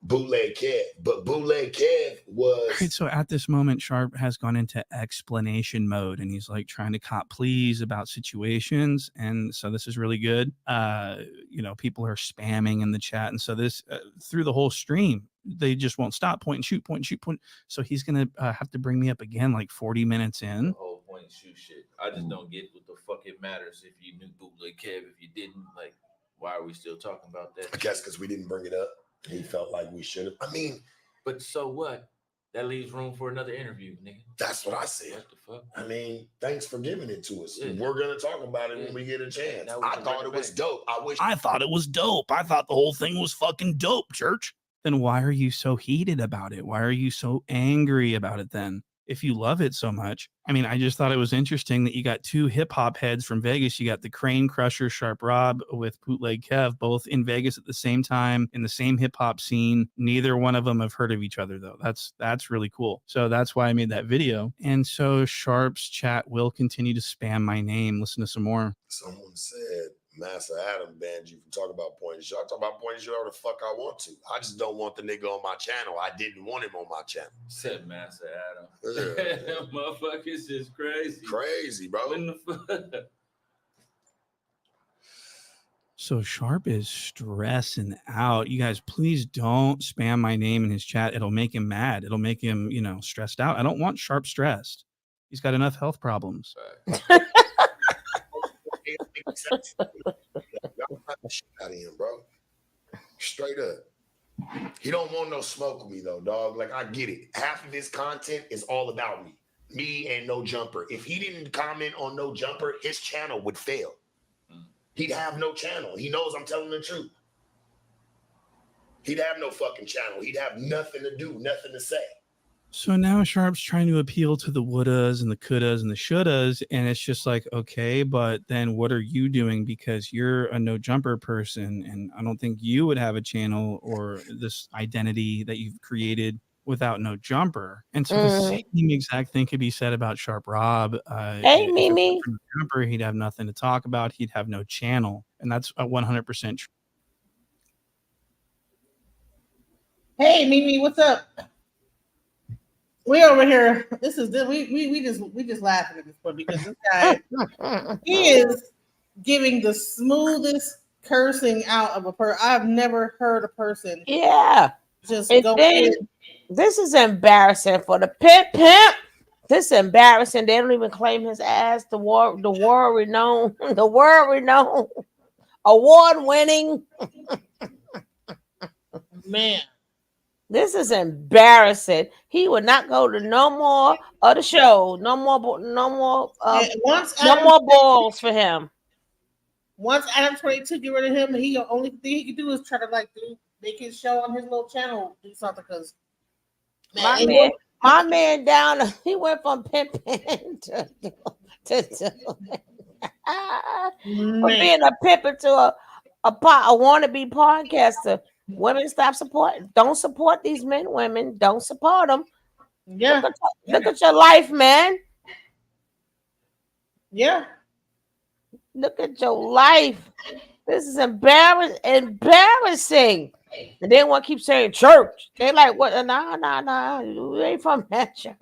[SPEAKER 3] Bootleg Kev, but Bootleg Kev was
[SPEAKER 8] right. So at this moment, Sharp has gone into explanation mode and he's like trying to cop pleas about situations. And so this is really good. People are spamming in the chat. And so this through the whole stream, they just won't stop. Point and shoot, point and shoot, point. So he's going to have to bring me up again, like 40 minutes in.
[SPEAKER 16] The whole point and shoot shit. I just don't get what the fuck it matters if you knew Bootleg Kev. If you didn't, like, why are we still talking about that?
[SPEAKER 3] I guess because we didn't bring it up. He felt like we should have. I mean,
[SPEAKER 16] but so what? That leaves room for another interview, nigga.
[SPEAKER 3] That's what I said.
[SPEAKER 16] What the fuck?
[SPEAKER 3] I mean, thanks for giving it to us.
[SPEAKER 16] Yeah.
[SPEAKER 3] We're gonna talk about it when we get a chance. I thought it was dope.
[SPEAKER 8] I thought it was dope. I thought the whole thing was fucking dope, Church. Then why are you so heated about it? Why are you so angry about it then? If you love it so much. I mean, I just thought it was interesting that you got 2 hip hop heads from Vegas. You got the Crane Crusher, Sharp Rob with Bootleg Kev, both in Vegas at the same time in the same hip hop scene. Neither one of them have heard of each other though. That's really cool. So that's why I made that video. And so Sharp's chat will continue to spam my name. Listen to some more.
[SPEAKER 3] Someone said Master Adam banned you from talking about point and shoot. I talk about point and shoot whatever the fuck I want to. I just don't want the nigga on my channel. I didn't want him on my channel.
[SPEAKER 16] Said Master Adam.
[SPEAKER 3] Yeah.
[SPEAKER 16] Motherfuckers is crazy.
[SPEAKER 3] Crazy, bro.
[SPEAKER 16] When the fuck?
[SPEAKER 8] So Sharp is stressing out. You guys, please don't spam my name in his chat. It'll make him mad. It'll make him, stressed out. I don't want Sharp stressed. He's got enough health problems.
[SPEAKER 3] Shit out of him, bro. Straight up. He don't want no smoke with me though, dog. Like I get it. Half of his content is all about me. Me and No Jumper. If he didn't comment on No Jumper, his channel would fail. He'd have no channel. He knows I'm telling the truth. He'd have no fucking channel. He'd have nothing to do, nothing to say.
[SPEAKER 8] So now Sharp's trying to appeal to the wouldas and the couldas and the shouldas, and it's just like, okay, but then what are you doing? Because you're a no jumper person, and I don't think you would have a channel or this identity that you've created without no jumper. And so the same exact thing could be said about Sharp Rob.
[SPEAKER 2] Hey,
[SPEAKER 8] if it
[SPEAKER 2] Mimi.
[SPEAKER 8] weren't for no jumper, he'd have nothing to talk about. He'd have no channel, and that's 100% true.
[SPEAKER 1] Hey, Mimi, what's up? We over here. This is we just laughing at this point because this guy he is giving the smoothest cursing out of a person. I've never heard a person.
[SPEAKER 2] Yeah.
[SPEAKER 1] Just
[SPEAKER 2] And
[SPEAKER 1] go
[SPEAKER 2] then,
[SPEAKER 1] in.
[SPEAKER 2] this is embarrassing for the pimp. This is embarrassing. They don't even claim his ass. The world renowned, award winning.
[SPEAKER 1] Man.
[SPEAKER 2] This is embarrassing. He would not go to no more of the show. No more balls for him.
[SPEAKER 1] Once Adam 22 get rid of him, the only thing he can do is try to make his show on his little channel do something because
[SPEAKER 2] My man down. He went from pimping to from being a pimper to a wannabe podcaster. Women, stop supporting. Don't support these men. Women, don't support them.
[SPEAKER 1] Yeah.
[SPEAKER 2] Look at your life, man.
[SPEAKER 1] Yeah.
[SPEAKER 2] Look at your life. This is embarrassing. And they want to keep saying church. They like, what? Nah. We ain't from that church.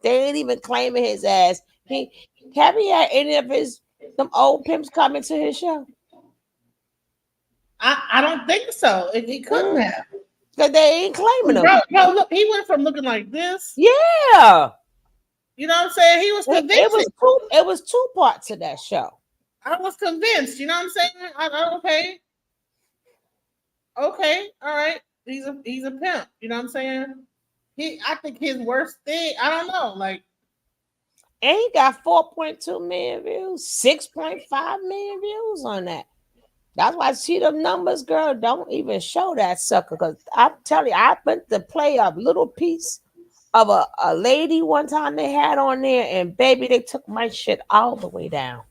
[SPEAKER 2] They ain't even claiming his ass. Have he had any of them old pimps coming to his show?
[SPEAKER 1] I don't think so. He couldn't have.
[SPEAKER 2] Because they ain't claiming him.
[SPEAKER 1] Bro, look, he went from looking like this.
[SPEAKER 2] Yeah.
[SPEAKER 1] You know what I'm saying? He was convinced.
[SPEAKER 2] It was two parts of that show.
[SPEAKER 1] I was convinced. You know what I'm saying? Okay. All right. He's a pimp. You know what I'm saying? I think his worst thing, I don't know. Like,
[SPEAKER 2] and he got 4.2 million views, 6.5 million views on that. That's why I see them numbers, girl. Don't even show that sucker. Because I'm telling you, I went to play a little piece of a lady one time they had on there, and baby, they took my shit all the way down.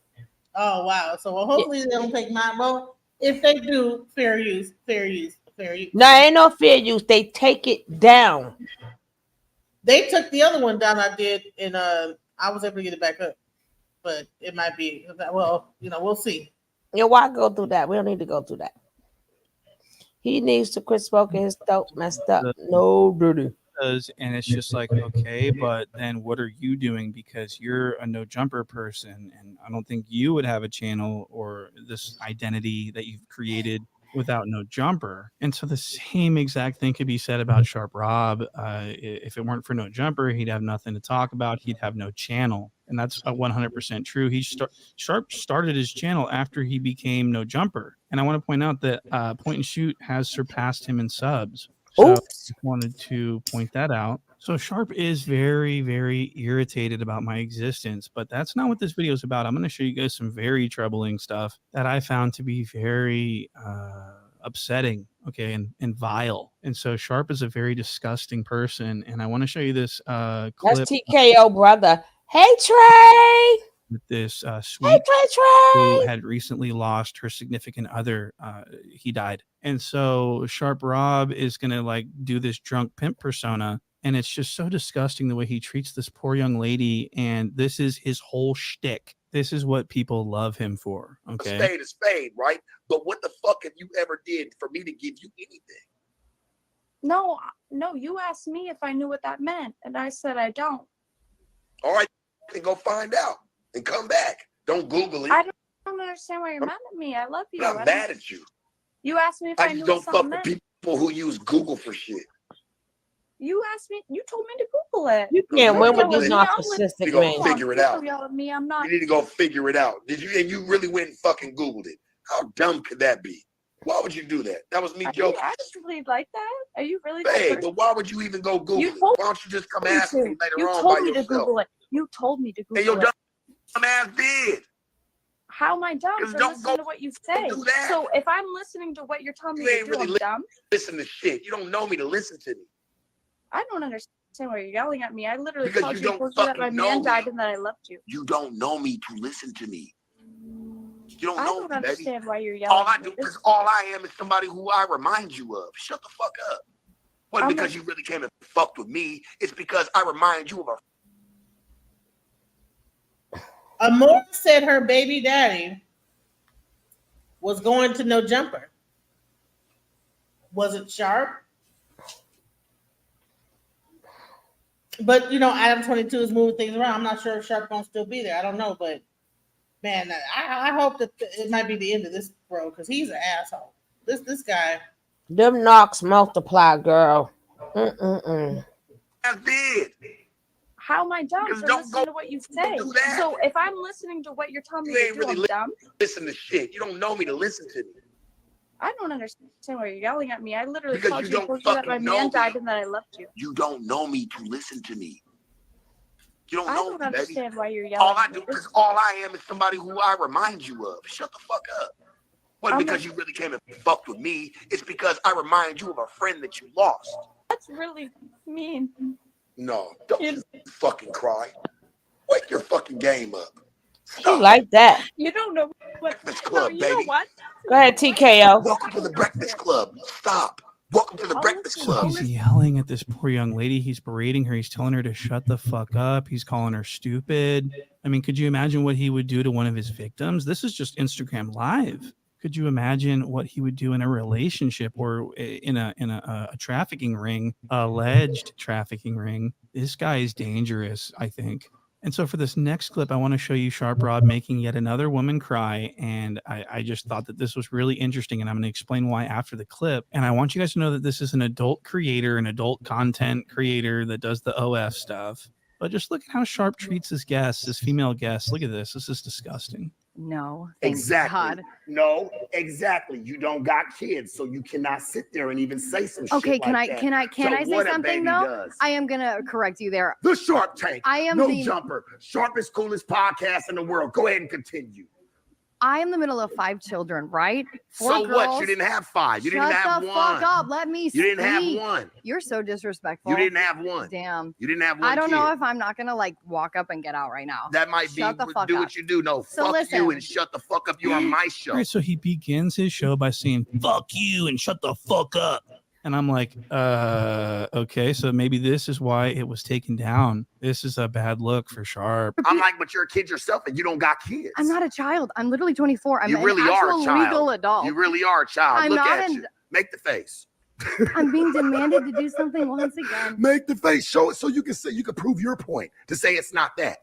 [SPEAKER 1] Oh, wow. So hopefully they don't take mine. Well, if they do, fair use.
[SPEAKER 2] No, ain't no fair use. They take it down.
[SPEAKER 1] They took the other one down I did, and I was able to get it back up. But it might be, well, we'll see.
[SPEAKER 2] Yeah, why go through that? We don't need to go through that. He needs to quit smoking his dope messed up. No dirty.
[SPEAKER 8] And it's just like, okay, but then what are you doing? Because you're a no jumper person, and I don't think you would have a channel or this identity that you've created without no jumper. And so the same exact thing could be said about Sharp Rob. If it weren't for no jumper, he'd have nothing to talk about. He'd have no channel. And that's 100% true. Sharp started his channel after he became no jumper. And I want to point out that Point and Shoot has surpassed him in subs. So I wanted to point that out. So Sharp is very, very irritated about my existence, but that's not what this video is about. I'm going to show you guys some very troubling stuff that I found to be very upsetting, okay, and vile. And so Sharp is a very disgusting person, and I want to show you this clip.
[SPEAKER 2] That's TKO, brother. Hey, Trey.
[SPEAKER 8] With this sweet who had recently lost her significant other. He died. And so Sharp Rob is going to do this drunk pimp persona. And it's just so disgusting the way he treats this poor young lady. And this is his whole shtick. This is what people love him for. Okay.
[SPEAKER 3] Spade is spade, right? But what the fuck have you ever did for me to give you anything?
[SPEAKER 18] No, you asked me if I knew what that meant. And I said, I don't.
[SPEAKER 3] All right, then go find out and come back. Don't Google it.
[SPEAKER 18] I don't understand why you're mad at me. I love you.
[SPEAKER 3] I'm not mad at you.
[SPEAKER 18] You asked me if I knew
[SPEAKER 3] don't
[SPEAKER 18] what
[SPEAKER 3] fuck
[SPEAKER 18] something
[SPEAKER 3] with
[SPEAKER 18] meant.
[SPEAKER 3] people who use Google for shit.
[SPEAKER 18] You asked me. You told me to Google it.
[SPEAKER 2] You can't win with these
[SPEAKER 3] You
[SPEAKER 2] narcissistic
[SPEAKER 3] need to
[SPEAKER 2] men.
[SPEAKER 3] go figure it out.
[SPEAKER 18] Yell at me. I'm not.
[SPEAKER 3] You need to go figure it out. Did you? And you really went and fucking Googled it. How dumb could that be? Why would you do that? That was me joking.
[SPEAKER 18] Are you actually like that? Are you really?
[SPEAKER 3] Hey, but why would you even go Google it? Why don't you just come ask me later
[SPEAKER 18] You
[SPEAKER 3] on
[SPEAKER 18] told
[SPEAKER 3] by
[SPEAKER 18] me to
[SPEAKER 3] yourself?
[SPEAKER 18] Google it. You told me to Google
[SPEAKER 3] Hey, your
[SPEAKER 18] it.
[SPEAKER 3] dumb ass did.
[SPEAKER 18] How am I dumb for
[SPEAKER 3] don't
[SPEAKER 18] listening to what you say?
[SPEAKER 3] do that.
[SPEAKER 18] So if I'm listening to what you're telling me
[SPEAKER 3] You
[SPEAKER 18] to
[SPEAKER 3] ain't
[SPEAKER 18] do,
[SPEAKER 3] really
[SPEAKER 18] I'm dumb.
[SPEAKER 3] listen to shit. You don't know me to listen to me.
[SPEAKER 18] I don't understand. why you're yelling at me. I literally
[SPEAKER 11] Because
[SPEAKER 18] called
[SPEAKER 11] you
[SPEAKER 18] you,
[SPEAKER 11] don't
[SPEAKER 18] told you that my
[SPEAKER 11] fucking know
[SPEAKER 18] man
[SPEAKER 11] me.
[SPEAKER 18] died and that I loved you.
[SPEAKER 11] You don't know me to listen to me. You don't
[SPEAKER 18] I
[SPEAKER 11] know
[SPEAKER 18] don't
[SPEAKER 11] me, baby.
[SPEAKER 18] understand why you're yelling.
[SPEAKER 11] All I
[SPEAKER 18] at me.
[SPEAKER 11] do is all I am is somebody who I remind you of. Shut the fuck up. Wasn't
[SPEAKER 18] I'm
[SPEAKER 11] because
[SPEAKER 18] not-
[SPEAKER 11] you really came and fucked with me. It's because I remind you of a
[SPEAKER 1] Amora said her baby daddy was going to No Jumper. Was it Sharp? But you know, Adam 22 is moving things around. I'm not sure if Sharp gonna still be there. I don't know, but man, I hope that it might be the end of this bro because he's an asshole. This guy.
[SPEAKER 2] Them knocks multiply, girl. Mm-mm-mm.
[SPEAKER 11] I did.
[SPEAKER 18] How am I dumb
[SPEAKER 11] Because
[SPEAKER 18] for
[SPEAKER 11] don't
[SPEAKER 18] listening
[SPEAKER 11] go-
[SPEAKER 18] to what you say?
[SPEAKER 11] do that.
[SPEAKER 18] So if I'm listening to what you're telling me
[SPEAKER 11] You
[SPEAKER 18] to
[SPEAKER 11] ain't
[SPEAKER 18] do,
[SPEAKER 11] really
[SPEAKER 18] I'm dumb.
[SPEAKER 11] listen to shit. You don't know me to listen to me.
[SPEAKER 18] I don't understand why you're yelling at me. I literally
[SPEAKER 11] Because
[SPEAKER 18] called
[SPEAKER 11] you
[SPEAKER 18] you,
[SPEAKER 11] don't
[SPEAKER 18] told you that my
[SPEAKER 11] fucking know
[SPEAKER 18] man
[SPEAKER 11] me.
[SPEAKER 18] died and that I loved you.
[SPEAKER 11] You don't know me to listen to me. You don't
[SPEAKER 18] I
[SPEAKER 11] know
[SPEAKER 18] don't
[SPEAKER 11] me, baby.
[SPEAKER 18] understand why you're yelling.
[SPEAKER 11] All I
[SPEAKER 18] at
[SPEAKER 11] do
[SPEAKER 18] me.
[SPEAKER 11] is all I am is somebody who I remind you of. Shut the fuck up. Wasn't
[SPEAKER 18] I'm
[SPEAKER 11] because
[SPEAKER 18] not-
[SPEAKER 11] you really came and fucked with me. It's because I remind you of a friend that you lost.
[SPEAKER 18] That's really mean.
[SPEAKER 11] No, don't you fucking cry. Wake your fucking game up.
[SPEAKER 2] He like that.
[SPEAKER 18] You don't know what.
[SPEAKER 11] Breakfast
[SPEAKER 18] No,
[SPEAKER 11] Club,
[SPEAKER 18] you know
[SPEAKER 11] baby.
[SPEAKER 18] what?
[SPEAKER 2] Go ahead, TKO.
[SPEAKER 11] Welcome to the Breakfast Club. Stop. Welcome to the Breakfast
[SPEAKER 8] So
[SPEAKER 11] Club.
[SPEAKER 8] he's yelling at this poor young lady. He's berating her. He's telling her to shut the fuck up. He's calling her stupid. I mean, could you imagine what he would do to one of his victims? This is just Instagram Live. Could you imagine what he would do in a relationship or in a trafficking ring, alleged trafficking ring? This guy is dangerous, I think. And so for this next clip, I want to show you Sharp Rob making yet another woman cry. And I just thought that this was really interesting. And I'm going to explain why after the clip. And I want you guys to know that this is an adult creator, an adult content creator that does the OF stuff. But just look at how Sharp treats his guests, his female guests. Look at this. This is disgusting.
[SPEAKER 19] No, thank
[SPEAKER 11] Exactly.
[SPEAKER 19] God.
[SPEAKER 11] No, exactly. You don't got kids, so you cannot sit there and even say some
[SPEAKER 19] Okay,
[SPEAKER 11] shit
[SPEAKER 19] can
[SPEAKER 11] like
[SPEAKER 19] I
[SPEAKER 11] that.
[SPEAKER 19] can I can
[SPEAKER 11] So
[SPEAKER 19] I say
[SPEAKER 11] what a
[SPEAKER 19] something
[SPEAKER 11] baby
[SPEAKER 19] though?
[SPEAKER 11] does.
[SPEAKER 19] I am gonna correct you there.
[SPEAKER 11] The Sharp Tank.
[SPEAKER 19] I am
[SPEAKER 11] no
[SPEAKER 19] the-
[SPEAKER 11] jumper. Sharpest, coolest podcast in the world. Go ahead and continue.
[SPEAKER 19] I am the middle of 5 children, right? 4
[SPEAKER 11] So
[SPEAKER 19] girls.
[SPEAKER 11] what? You didn't have 5. You
[SPEAKER 19] Shut
[SPEAKER 11] didn't have
[SPEAKER 19] the
[SPEAKER 11] one.
[SPEAKER 19] fuck up. Let me
[SPEAKER 11] You didn't have
[SPEAKER 19] speak.
[SPEAKER 11] one.
[SPEAKER 19] You're so disrespectful.
[SPEAKER 11] You didn't have one.
[SPEAKER 19] Damn.
[SPEAKER 11] You didn't have one.
[SPEAKER 19] I don't
[SPEAKER 11] kid.
[SPEAKER 19] know if I'm not gonna like walk up and get out right now.
[SPEAKER 11] That might be
[SPEAKER 19] Shut the fuck
[SPEAKER 11] do
[SPEAKER 19] up.
[SPEAKER 11] what you do. No,
[SPEAKER 19] So
[SPEAKER 11] fuck
[SPEAKER 19] listen.
[SPEAKER 11] you and shut the fuck up. You're on my show.
[SPEAKER 8] All right, so he begins his show by saying, fuck you and shut the fuck up. And I'm like, okay, so maybe this is why it was taken down. This is a bad look for Sharp.
[SPEAKER 11] I'm like, but you're a kid yourself and you don't got kids.
[SPEAKER 19] I'm not a child. I'm literally 24. I'm
[SPEAKER 11] You
[SPEAKER 19] an
[SPEAKER 11] really are
[SPEAKER 19] actual
[SPEAKER 11] a child.
[SPEAKER 19] legal adult.
[SPEAKER 11] You really are a child.
[SPEAKER 19] I'm
[SPEAKER 11] Look
[SPEAKER 19] not
[SPEAKER 11] at
[SPEAKER 19] an-
[SPEAKER 11] you. Make the face.
[SPEAKER 19] I'm being demanded to do something once again.
[SPEAKER 11] Make the face. Show it so you can say you can prove your point to say it's not that.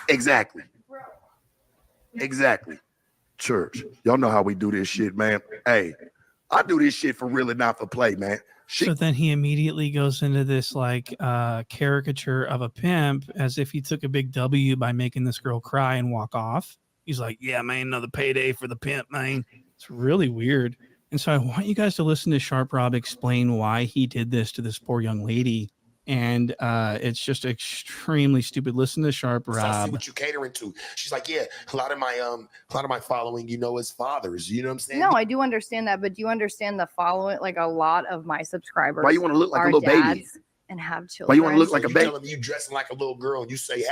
[SPEAKER 11] Exactly. Exactly. Church. Y'all know how we do this shit, man. Hey, I do this shit for real and not for play, man.
[SPEAKER 8] So then he immediately goes into this like caricature of a pimp as if he took a big W by making this girl cry and walk off. He's like, yeah, man, another payday for the pimp, man. It's really weird. And so I want you guys to listen to Sharp Rob explain why he did this to this poor young lady. And it's just extremely stupid. Listen to Sharp
[SPEAKER 3] So I see
[SPEAKER 8] Rob.
[SPEAKER 3] what you catering to. She's like, yeah, a lot of my following, you know, is fathers. You know what I'm saying?
[SPEAKER 19] No, I do understand that, but do you understand the following? Like a lot of my subscribers.
[SPEAKER 3] Why you wanna look like a
[SPEAKER 19] are
[SPEAKER 3] little baby?
[SPEAKER 19] dads and have children.
[SPEAKER 3] Why you want to look like a baby? You dressing like a little girl, and you say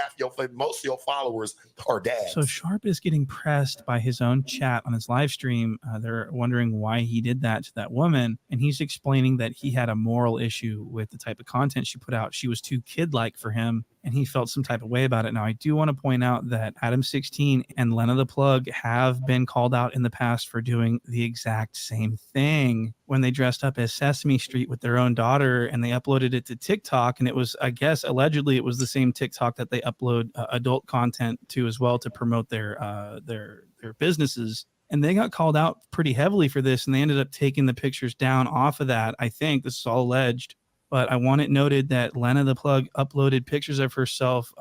[SPEAKER 3] most of your followers are dads.
[SPEAKER 8] So Sharp is getting pressed by his own chat on his live stream. They're wondering why he did that to that woman. And he's explaining that he had a moral issue with the type of content she put out. She was too kid-like for him, and he felt some type of way about it. Now, I do want to point out that Adam 16 and Lena the Plug have been called out in the past for doing the exact same thing when they dressed up as Sesame Street with their own daughter and they uploaded it to TikTok. And it was, I guess, allegedly it was the same TikTok that they upload adult content to as well to promote their businesses. And they got called out pretty heavily for this, and they ended up taking the pictures down off of that. I think this is all alleged, but I want it noted that Lena the Plug uploaded pictures of herself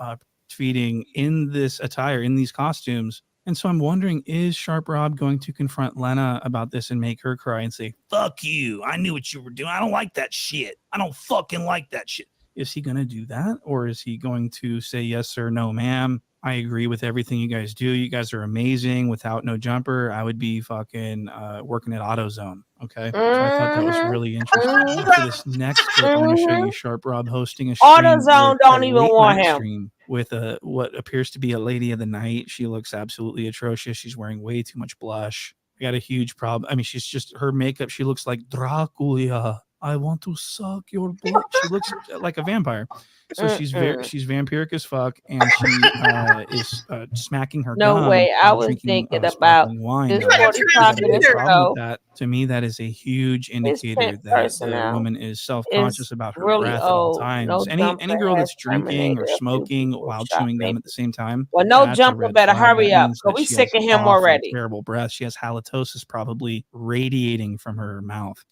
[SPEAKER 8] feeding in this attire, in these costumes. And so I'm wondering, is Sharp Rob going to confront Lena about this and make her cry and say, fuck you, I knew what you were doing. I don't like that shit. I don't fucking like that shit. Is he going to do that? Or is he going to say, yes, sir, no, ma'am? I agree with everything you guys do. You guys are amazing. Without No Jumper, I would be fucking working at AutoZone. Okay. So I thought that was really interesting. For this next clip, I want to show you Sharp Rob hosting a stream.
[SPEAKER 2] AutoZone don't
[SPEAKER 8] a
[SPEAKER 2] even
[SPEAKER 8] late
[SPEAKER 2] want
[SPEAKER 8] night
[SPEAKER 2] him.
[SPEAKER 8] stream with what appears to be a lady of the night. She looks absolutely atrocious. She's wearing way too much blush. I got a huge problem. I mean, she's just her makeup. She looks like Dracula. I want to suck your blood. She looks like a vampire. So she's vampiric as fuck, and she is smacking her
[SPEAKER 2] No
[SPEAKER 8] gum
[SPEAKER 2] way. I
[SPEAKER 8] while
[SPEAKER 2] was
[SPEAKER 8] drinking,
[SPEAKER 2] thinking about
[SPEAKER 8] sparkling wine.
[SPEAKER 2] this
[SPEAKER 8] Now,
[SPEAKER 2] 45 minutes ago.
[SPEAKER 8] that. To me, that is a huge indicator that the woman is self-conscious about her
[SPEAKER 2] really
[SPEAKER 8] breath at all
[SPEAKER 2] old.
[SPEAKER 8] times.
[SPEAKER 2] No
[SPEAKER 8] any
[SPEAKER 2] Jumper
[SPEAKER 8] girl that's
[SPEAKER 2] has
[SPEAKER 8] drinking or
[SPEAKER 2] terminated a few
[SPEAKER 8] smoking
[SPEAKER 2] people
[SPEAKER 8] while
[SPEAKER 2] shot
[SPEAKER 8] chewing gum
[SPEAKER 2] maybe.
[SPEAKER 8] at the same time,
[SPEAKER 2] Well, No
[SPEAKER 8] that's a
[SPEAKER 2] Jumper
[SPEAKER 8] red
[SPEAKER 2] better
[SPEAKER 8] flag.
[SPEAKER 2] hurry
[SPEAKER 8] That
[SPEAKER 2] up,
[SPEAKER 8] means
[SPEAKER 2] 'cause
[SPEAKER 8] that
[SPEAKER 2] we
[SPEAKER 8] she
[SPEAKER 2] sick
[SPEAKER 8] has
[SPEAKER 2] of him
[SPEAKER 8] awful,
[SPEAKER 2] already.
[SPEAKER 8] terrible breath. She has halitosis probably radiating from her mouth.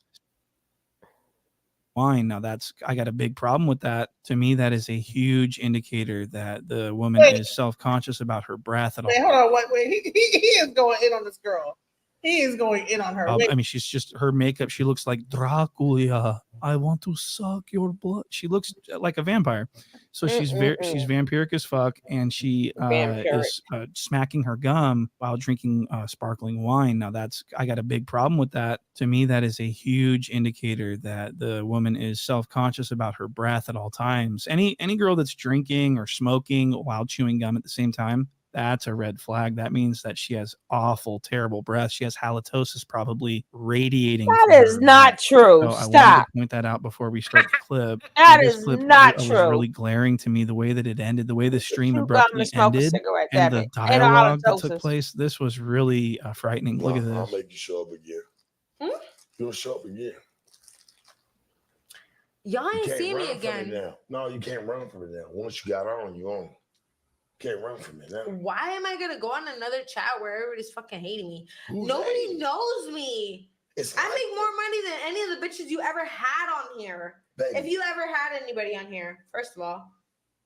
[SPEAKER 8] Wine. Now I got a big problem with that. To me, that is a huge indicator that the woman is self-conscious about her breath at all.
[SPEAKER 1] Wait, hold on. Wait. He is going in on this girl. He is going in on her.
[SPEAKER 8] I mean, she's just her makeup. She looks like Dracula. I want to suck your blood. She looks like a vampire. So she's vampiric as fuck, and she is smacking her gum while drinking sparkling wine. Now I got a big problem with that. To me, that is a huge indicator that the woman is self-conscious about her breath at all times. Any girl that's drinking or smoking while chewing gum at the same time, that's a red flag. That means that she has awful, terrible breath. She has halitosis probably radiating.
[SPEAKER 2] That is not true.
[SPEAKER 8] So I wanted
[SPEAKER 2] Stop.
[SPEAKER 8] to point that out before we start the clip.
[SPEAKER 2] That
[SPEAKER 8] This
[SPEAKER 2] is
[SPEAKER 8] clip
[SPEAKER 2] not
[SPEAKER 8] was
[SPEAKER 2] true.
[SPEAKER 8] really glaring to me, the way that it ended, the way the stream
[SPEAKER 2] Chew gum
[SPEAKER 8] abruptly
[SPEAKER 2] and smoke a
[SPEAKER 8] ended,
[SPEAKER 2] cigarette,
[SPEAKER 8] and
[SPEAKER 2] damn
[SPEAKER 8] the
[SPEAKER 2] it. Ain't no
[SPEAKER 8] dialogue that took
[SPEAKER 2] halitosis.
[SPEAKER 8] place. This was really frightening. Look at
[SPEAKER 3] I'll
[SPEAKER 8] this.
[SPEAKER 3] make you show up again. You'll show up again.
[SPEAKER 20] Y'all
[SPEAKER 3] You
[SPEAKER 20] ain't
[SPEAKER 3] can't
[SPEAKER 20] see me
[SPEAKER 3] run from it
[SPEAKER 20] again.
[SPEAKER 3] now. No, you can't run from it now. Once you got on, you on. Can't run from it now.
[SPEAKER 20] Why am I gonna go on another chat where everybody's fucking hating me?
[SPEAKER 3] Who's
[SPEAKER 20] Nobody
[SPEAKER 3] hating?
[SPEAKER 20] knows me. I make more money than any of the bitches you ever had on here.
[SPEAKER 3] Baby.
[SPEAKER 20] If you ever had anybody on here, first of all,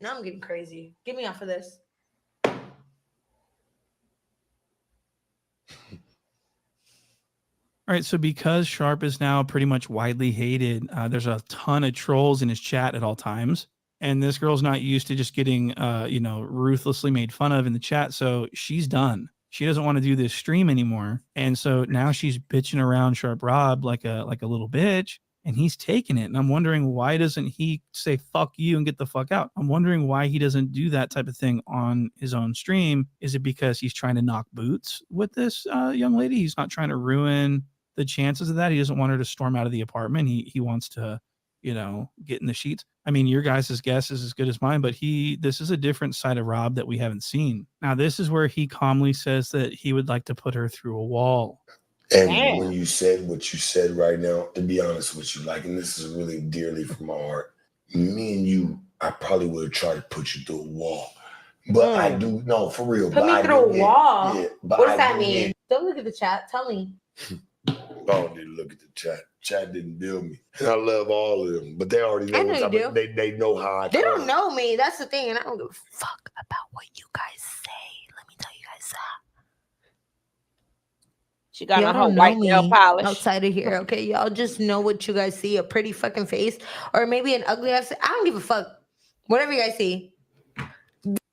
[SPEAKER 20] now I'm getting crazy. Get me off of this.
[SPEAKER 8] All right, so because Sharp is now pretty much widely hated, there's a ton of trolls in his chat at all times. And this girl's not used to just getting, ruthlessly made fun of in the chat. So she's done. She doesn't want to do this stream anymore. And so now she's bitching around Sharp Rob like a little bitch, and he's taking it. And I'm wondering, why doesn't he say, fuck you and get the fuck out? I'm wondering why he doesn't do that type of thing on his own stream. Is it because he's trying to knock boots with this young lady? He's not trying to ruin the chances of that. He doesn't want her to storm out of the apartment. He wants to, get in the sheets. I mean, your guys' guess is as good as mine, but this is a different side of Rob that we haven't seen. Now, this is where he calmly says that he would like to put her through a wall.
[SPEAKER 3] And when you said what you said right now, to be honest with you, and this is really dearly from my heart, me and you, I probably would have tried to put you through a wall. But I do, no, for real.
[SPEAKER 20] Put me through a wall.
[SPEAKER 3] But
[SPEAKER 20] What does
[SPEAKER 3] I
[SPEAKER 20] that
[SPEAKER 3] do
[SPEAKER 20] mean?
[SPEAKER 3] get-
[SPEAKER 20] Don't look at the chat. Tell me.
[SPEAKER 3] I don't need to look at the chat. Chat didn't build me. And I love all of them, but they already know
[SPEAKER 20] I know
[SPEAKER 3] what's
[SPEAKER 20] you
[SPEAKER 3] up.
[SPEAKER 20] do.
[SPEAKER 3] They know how I
[SPEAKER 20] They
[SPEAKER 3] come.
[SPEAKER 20] don't know me. That's the thing. And I don't give a fuck about what you guys say. Let me tell you guys that.
[SPEAKER 2] She got
[SPEAKER 20] Y'all
[SPEAKER 2] on her
[SPEAKER 20] don't know
[SPEAKER 2] white
[SPEAKER 20] me
[SPEAKER 2] nail polish.
[SPEAKER 20] outside of here, okay? Y'all just know what you guys see, a pretty fucking face or maybe an ugly ass. I don't give a fuck. Whatever you guys see.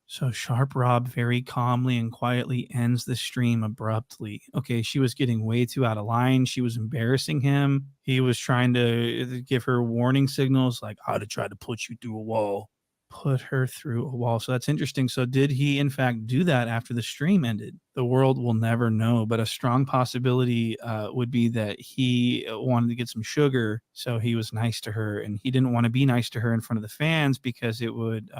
[SPEAKER 8] So Sharp Rob very calmly and quietly ends the stream abruptly. Okay, she was getting way too out of line. She was embarrassing him. He was trying to give her warning signals like, I'd have tried to put you through a wall. Put her through a wall. So that's interesting. So did he in fact do that after the stream ended? The world will never know, but a strong possibility would be that he wanted to get some sugar, so he was nice to her, and he didn't want to be nice to her in front of the fans because it would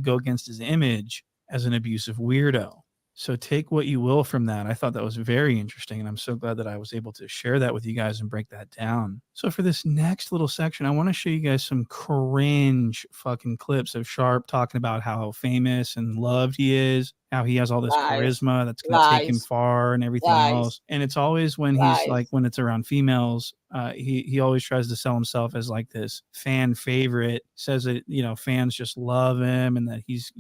[SPEAKER 8] go against his image as an abusive weirdo. So take what you will from that. I thought that was very interesting, and I'm so glad that I was able to share that with you guys and break that down. So for this next little section, I want to show you guys some cringe fucking clips of Sharp talking about how famous and loved he is, how he has all this
[SPEAKER 2] Lies.
[SPEAKER 8] charisma that's going to take him
[SPEAKER 2] Lies.
[SPEAKER 8] far and everything
[SPEAKER 2] Lies.
[SPEAKER 8] else. And it's always when
[SPEAKER 2] Lies.
[SPEAKER 8] he's like, when it's around females, he always tries to sell himself as like this fan favorite, says that, fans just love him and that he's,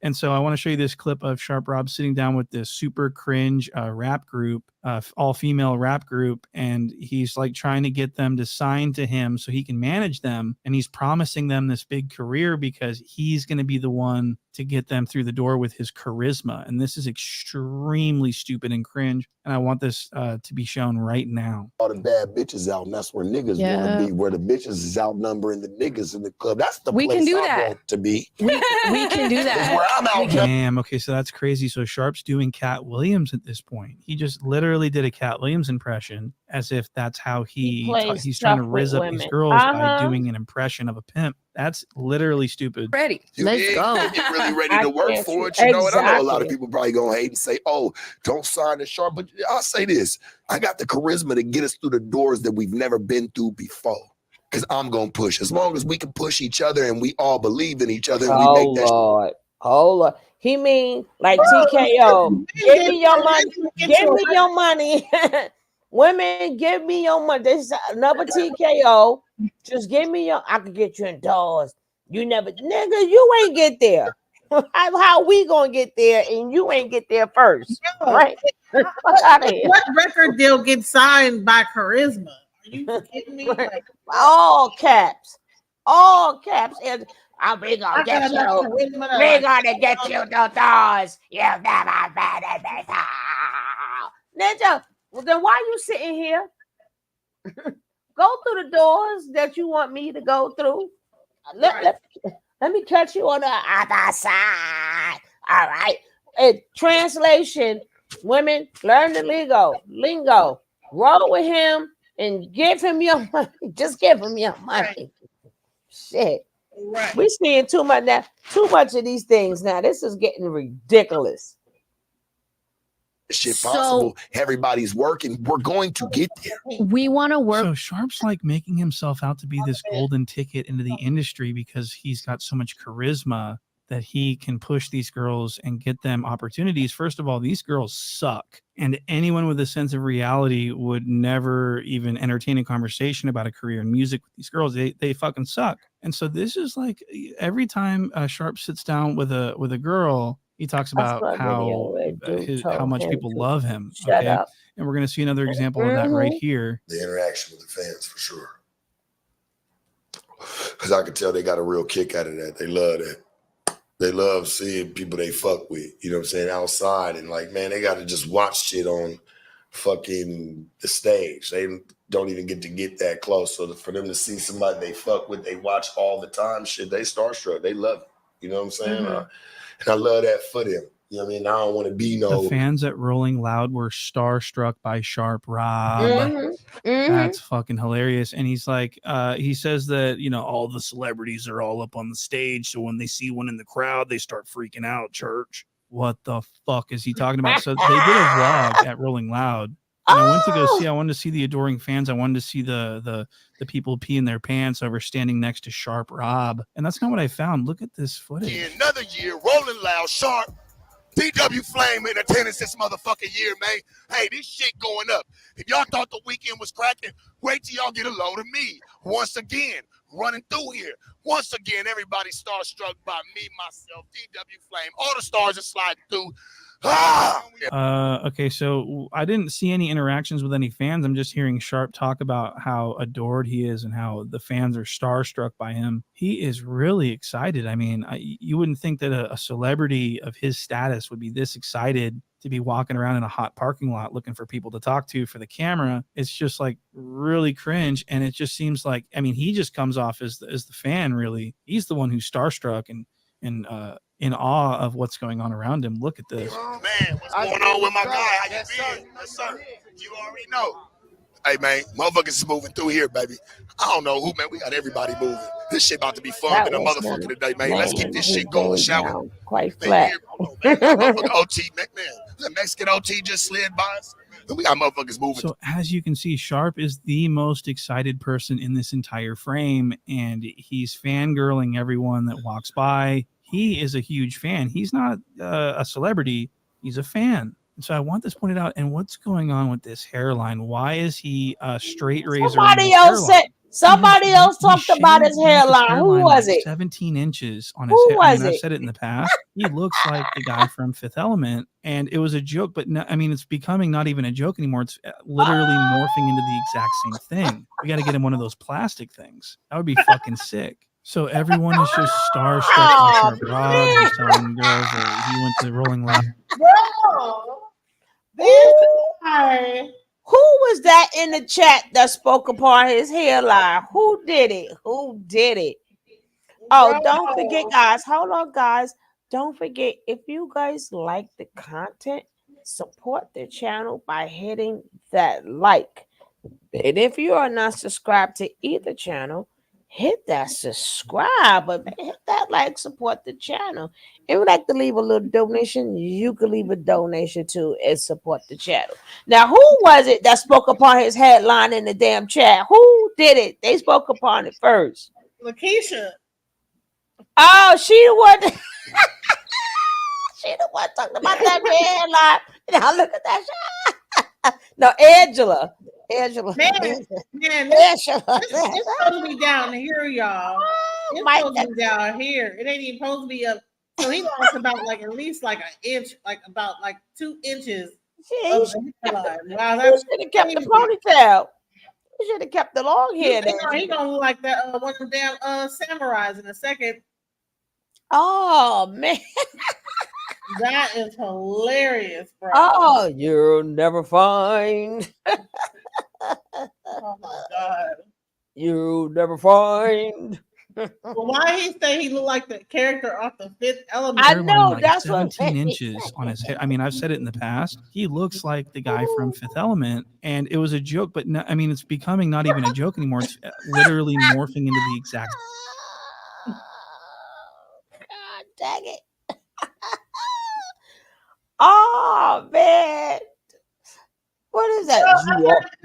[SPEAKER 8] And so I want to show you this clip of Sharp Rob sitting down with this super cringe rap group all-female rap group, and he's like trying to get them to sign to him so he can manage them, and he's promising them this big career because he's going to be the one to get them through the door with his charisma. And this is extremely stupid and cringe, and I want this to be shown right now.
[SPEAKER 3] All the bad bitches out, and that's where niggas want to be, where the bitches is outnumbering the niggas in the club. That's the
[SPEAKER 19] We
[SPEAKER 3] place
[SPEAKER 19] can do
[SPEAKER 3] I
[SPEAKER 19] that.
[SPEAKER 3] want to be.
[SPEAKER 19] We can do
[SPEAKER 3] That's
[SPEAKER 19] that.
[SPEAKER 3] where I'm out.
[SPEAKER 8] Damn. Okay, so that's crazy. So Sharp's doing Cat Williams at this point. He just literally did a Cat Williams impression, as if that's how he's trying to rizz up these girls by doing an impression of a pimp. That's literally stupid.
[SPEAKER 19] Ready.
[SPEAKER 3] Let's go. You're really ready to work for it. You know, and I know a lot of people probably gonna hate and say, "Oh, don't sign to Sharp." But I'll say this: I got the charisma to get us through the doors that we've never been through before. Because I'm gonna push. As long as we can push each other and we all believe in each other, and we make that.
[SPEAKER 2] Oh Lord. He mean like TKO. Give me your money. Give me your money. Women, give me your money. This is another TKO. Just give me your. I could get you endorsed. You never, nigga. You ain't get there. How we gonna get there and you ain't get there first, right?
[SPEAKER 1] What record deal gets signed by charisma? Are you kidding me? Like,
[SPEAKER 2] all caps, and we gonna get you. We gonna get you the doors. You never been in this. Ninja, well, then why you sitting here? Go through the doors that you want me to go through. Let me catch you on the other side. All right. And translation, women, learn the lingo. Roll with him and give him your money. Just give him your money. Right. Shit. Right. We're seeing too much now. Too much of these things now. This is getting ridiculous.
[SPEAKER 3] Shit possible. Everybody's working. We're going to get there.
[SPEAKER 19] We want to work.
[SPEAKER 8] So Sharp's like making himself out to be this golden ticket into the industry because he's got so much charisma that he can push these girls and get them opportunities. First of all, these girls suck. And anyone with a sense of reality would never even entertain a conversation about a career in music with these girls. They fucking suck. And so this is like every time Sharp sits down with a girl, he talks about how much people love him.
[SPEAKER 2] Shut up.
[SPEAKER 8] And we're going to see another example of that right here.
[SPEAKER 3] The interaction with the fans, for sure. Because I can tell they got a real kick out of that. They love that. They love seeing people they fuck with, you know what I'm saying, outside. And like, man, they got to just watch shit on fucking the stage. They don't even get to get that close. So for them to see somebody they fuck with, they watch all the time, shit, they starstruck. They love it. You know what I'm saying?
[SPEAKER 8] Mm-hmm.
[SPEAKER 3] And I love that for them. You know what I mean? I don't want to be no.
[SPEAKER 8] The fans at Rolling Loud were starstruck by Sharp Rob.
[SPEAKER 2] Mm-hmm.
[SPEAKER 8] That's fucking hilarious. And he's like, he says that, you know, all the celebrities are all up on the stage. So when they see one in the crowd, they start freaking out, church. What the fuck is he talking about? So they did a vlog at Rolling Loud. And I went to go see, I wanted to see the adoring fans. I wanted to see the people peeing their pants over standing next to Sharp Rob. And that's not what I found. Look at this footage.
[SPEAKER 17] Another year, Rolling Loud, Sharp, DW Flame in attendance this motherfucking year, man. Hey, this shit going up. If y'all thought the weekend was cracking, wait till y'all get a load of me. Once again, running through here. Once again, everybody starstruck by me, myself, DW Flame. All the stars are sliding through.
[SPEAKER 8] Okay, so I didn't see any interactions with any fans. I'm just hearing Sharp talk about how adored he is and how the fans are starstruck by him. He is really excited. I mean, you wouldn't think that a celebrity of his status would be this excited to be walking around in a hot parking lot looking for people to talk to for the camera. It's just like really cringe. And it just seems like, I mean, he just comes off as the fan, really. He's the one who's starstruck and in awe of what's going on around him. Look at this.
[SPEAKER 17] Man, what's going on with my guy? How you been? Yes, sir. You already know. Hey, man, motherfuckers is moving through here, baby. I don't know who, man. We got everybody moving. This shit about to be fun in a motherfucker today, man. Let's keep this shit going, shall we?
[SPEAKER 2] Quite flat.
[SPEAKER 17] Motherfucker OT, man. The Mexican OT just slid by us. We got motherfuckers moving.
[SPEAKER 8] So as you can see, Sharp is the most excited person in this entire frame, and he's fangirling everyone that walks by. He is a huge fan. He's not a celebrity. He's a fan. And so I want this pointed out. And what's going on with this hairline? Why is he a straight razor?
[SPEAKER 2] Somebody else talked about his hairline. Who was it?
[SPEAKER 8] 17 inches on his
[SPEAKER 2] Who
[SPEAKER 8] hair.
[SPEAKER 2] was
[SPEAKER 8] I've
[SPEAKER 2] it?
[SPEAKER 8] said it in the past. He looks like the guy from Fifth Element, and it was a joke. But no, I mean, it's becoming not even a joke anymore. It's literally morphing into the exact same thing. We got to get him one of those plastic things. That would be fucking sick. So everyone is just starstruck by Sharp Rob. He's telling girls that he went to Rolling Loud.
[SPEAKER 1] Bro, this guy.
[SPEAKER 2] Who was that in the chat that spoke upon his hairline? Who did it? Who did it? Oh, don't forget, guys. Hold on, guys. Don't forget, if you guys like the content, support the channel by hitting that like. And if you are not subscribed to either channel, hit that subscribe button, hit that like, support the channel. If you'd like to leave a little donation, you can leave a donation too and support the channel. Now, who was it that spoke upon his headline in the damn chat? Who did it? They spoke upon it first.
[SPEAKER 1] Lakeisha.
[SPEAKER 2] Oh, she the one. She the one talking about that headline. Now look at that shit. No, Angela. Angela.
[SPEAKER 1] Man, this supposed to be down here, y'all. It's supposed to be down here. It ain't even supposed to be up. So he lost about like at least like an inch, like about like 2 inches. Of the hairline. Wow,
[SPEAKER 2] He should have kept the ponytail. He should have kept the long hair.
[SPEAKER 1] He gonna look like that one of them damn samurais in a second.
[SPEAKER 2] Oh man.
[SPEAKER 1] That is hilarious, bro.
[SPEAKER 2] Oh, you'll never find.
[SPEAKER 1] Oh my god.
[SPEAKER 2] You'll never find.
[SPEAKER 1] Well, why he say he looked like the character off the Fifth Element?
[SPEAKER 2] I know,
[SPEAKER 8] Like
[SPEAKER 2] that's what
[SPEAKER 8] 17 inches on his hair. I mean, I've said it in the past. He looks like the guy from Fifth Element, and it was a joke. But no, I mean, it's becoming not even a joke anymore. It's literally morphing into the exact.
[SPEAKER 2] God dang it. Oh man. What is that?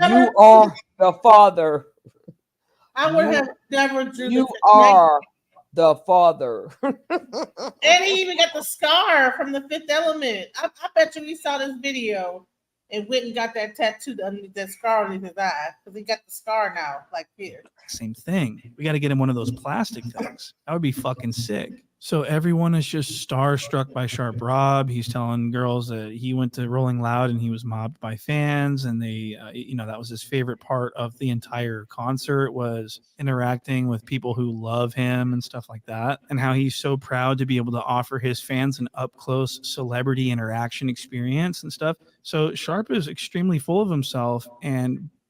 [SPEAKER 2] You are the father.
[SPEAKER 1] I would have never drew
[SPEAKER 2] You
[SPEAKER 1] this
[SPEAKER 2] are the father.
[SPEAKER 1] And he even got the scar from the Fifth Element. I bet you he saw this video and went and got that tattooed underneath that scar underneath his eye because he got the scar now, like here.
[SPEAKER 8] Same thing. We got to get him one of those plastic things. That would be fucking sick. So everyone is just starstruck by Sharp Rob. He's telling girls that he went to Rolling Loud and he was mobbed by fans, and they, that was his favorite part of the entire concert was interacting with people who love him and stuff like that, and how he's so proud to be able to offer his fans an up-close celebrity interaction experience and stuff. So Sharp is extremely full of himself,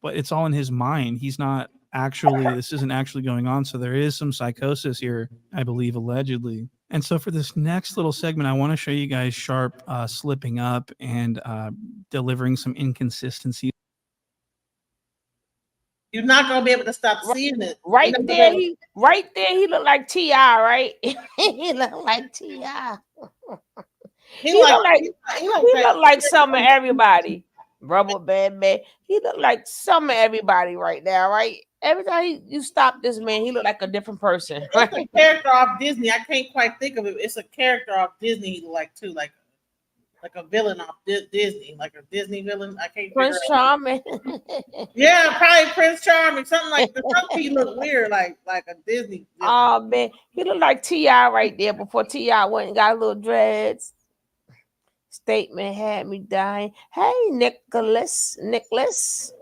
[SPEAKER 8] but it's all in his mind. He's not this isn't actually going on. So there is some psychosis here, I believe, allegedly. And so for this next little segment, I want to show you guys Sharp slipping up and delivering some inconsistencies.
[SPEAKER 1] You're not gonna be able to stop seeing it.
[SPEAKER 2] Right there, he looked like T.I., right? He looked like T.I. He looked like some of everybody. Rubber Band Man. He looked like some of everybody right now, right? Every time you stop this man, he looked like a different person.
[SPEAKER 1] It's a character off Disney. I can't quite think of it. It's a character off Disney he looked like too, like a villain off Disney, like a Disney villain. I can't.
[SPEAKER 2] Prince Charming.
[SPEAKER 1] Yeah, probably Prince Charming. Something like the something he looked weird, like a Disney villain.
[SPEAKER 2] Oh man, he looked like T.I. right there before T.I. went and got little dreads. Statement had me dying. Hey, Nicholas,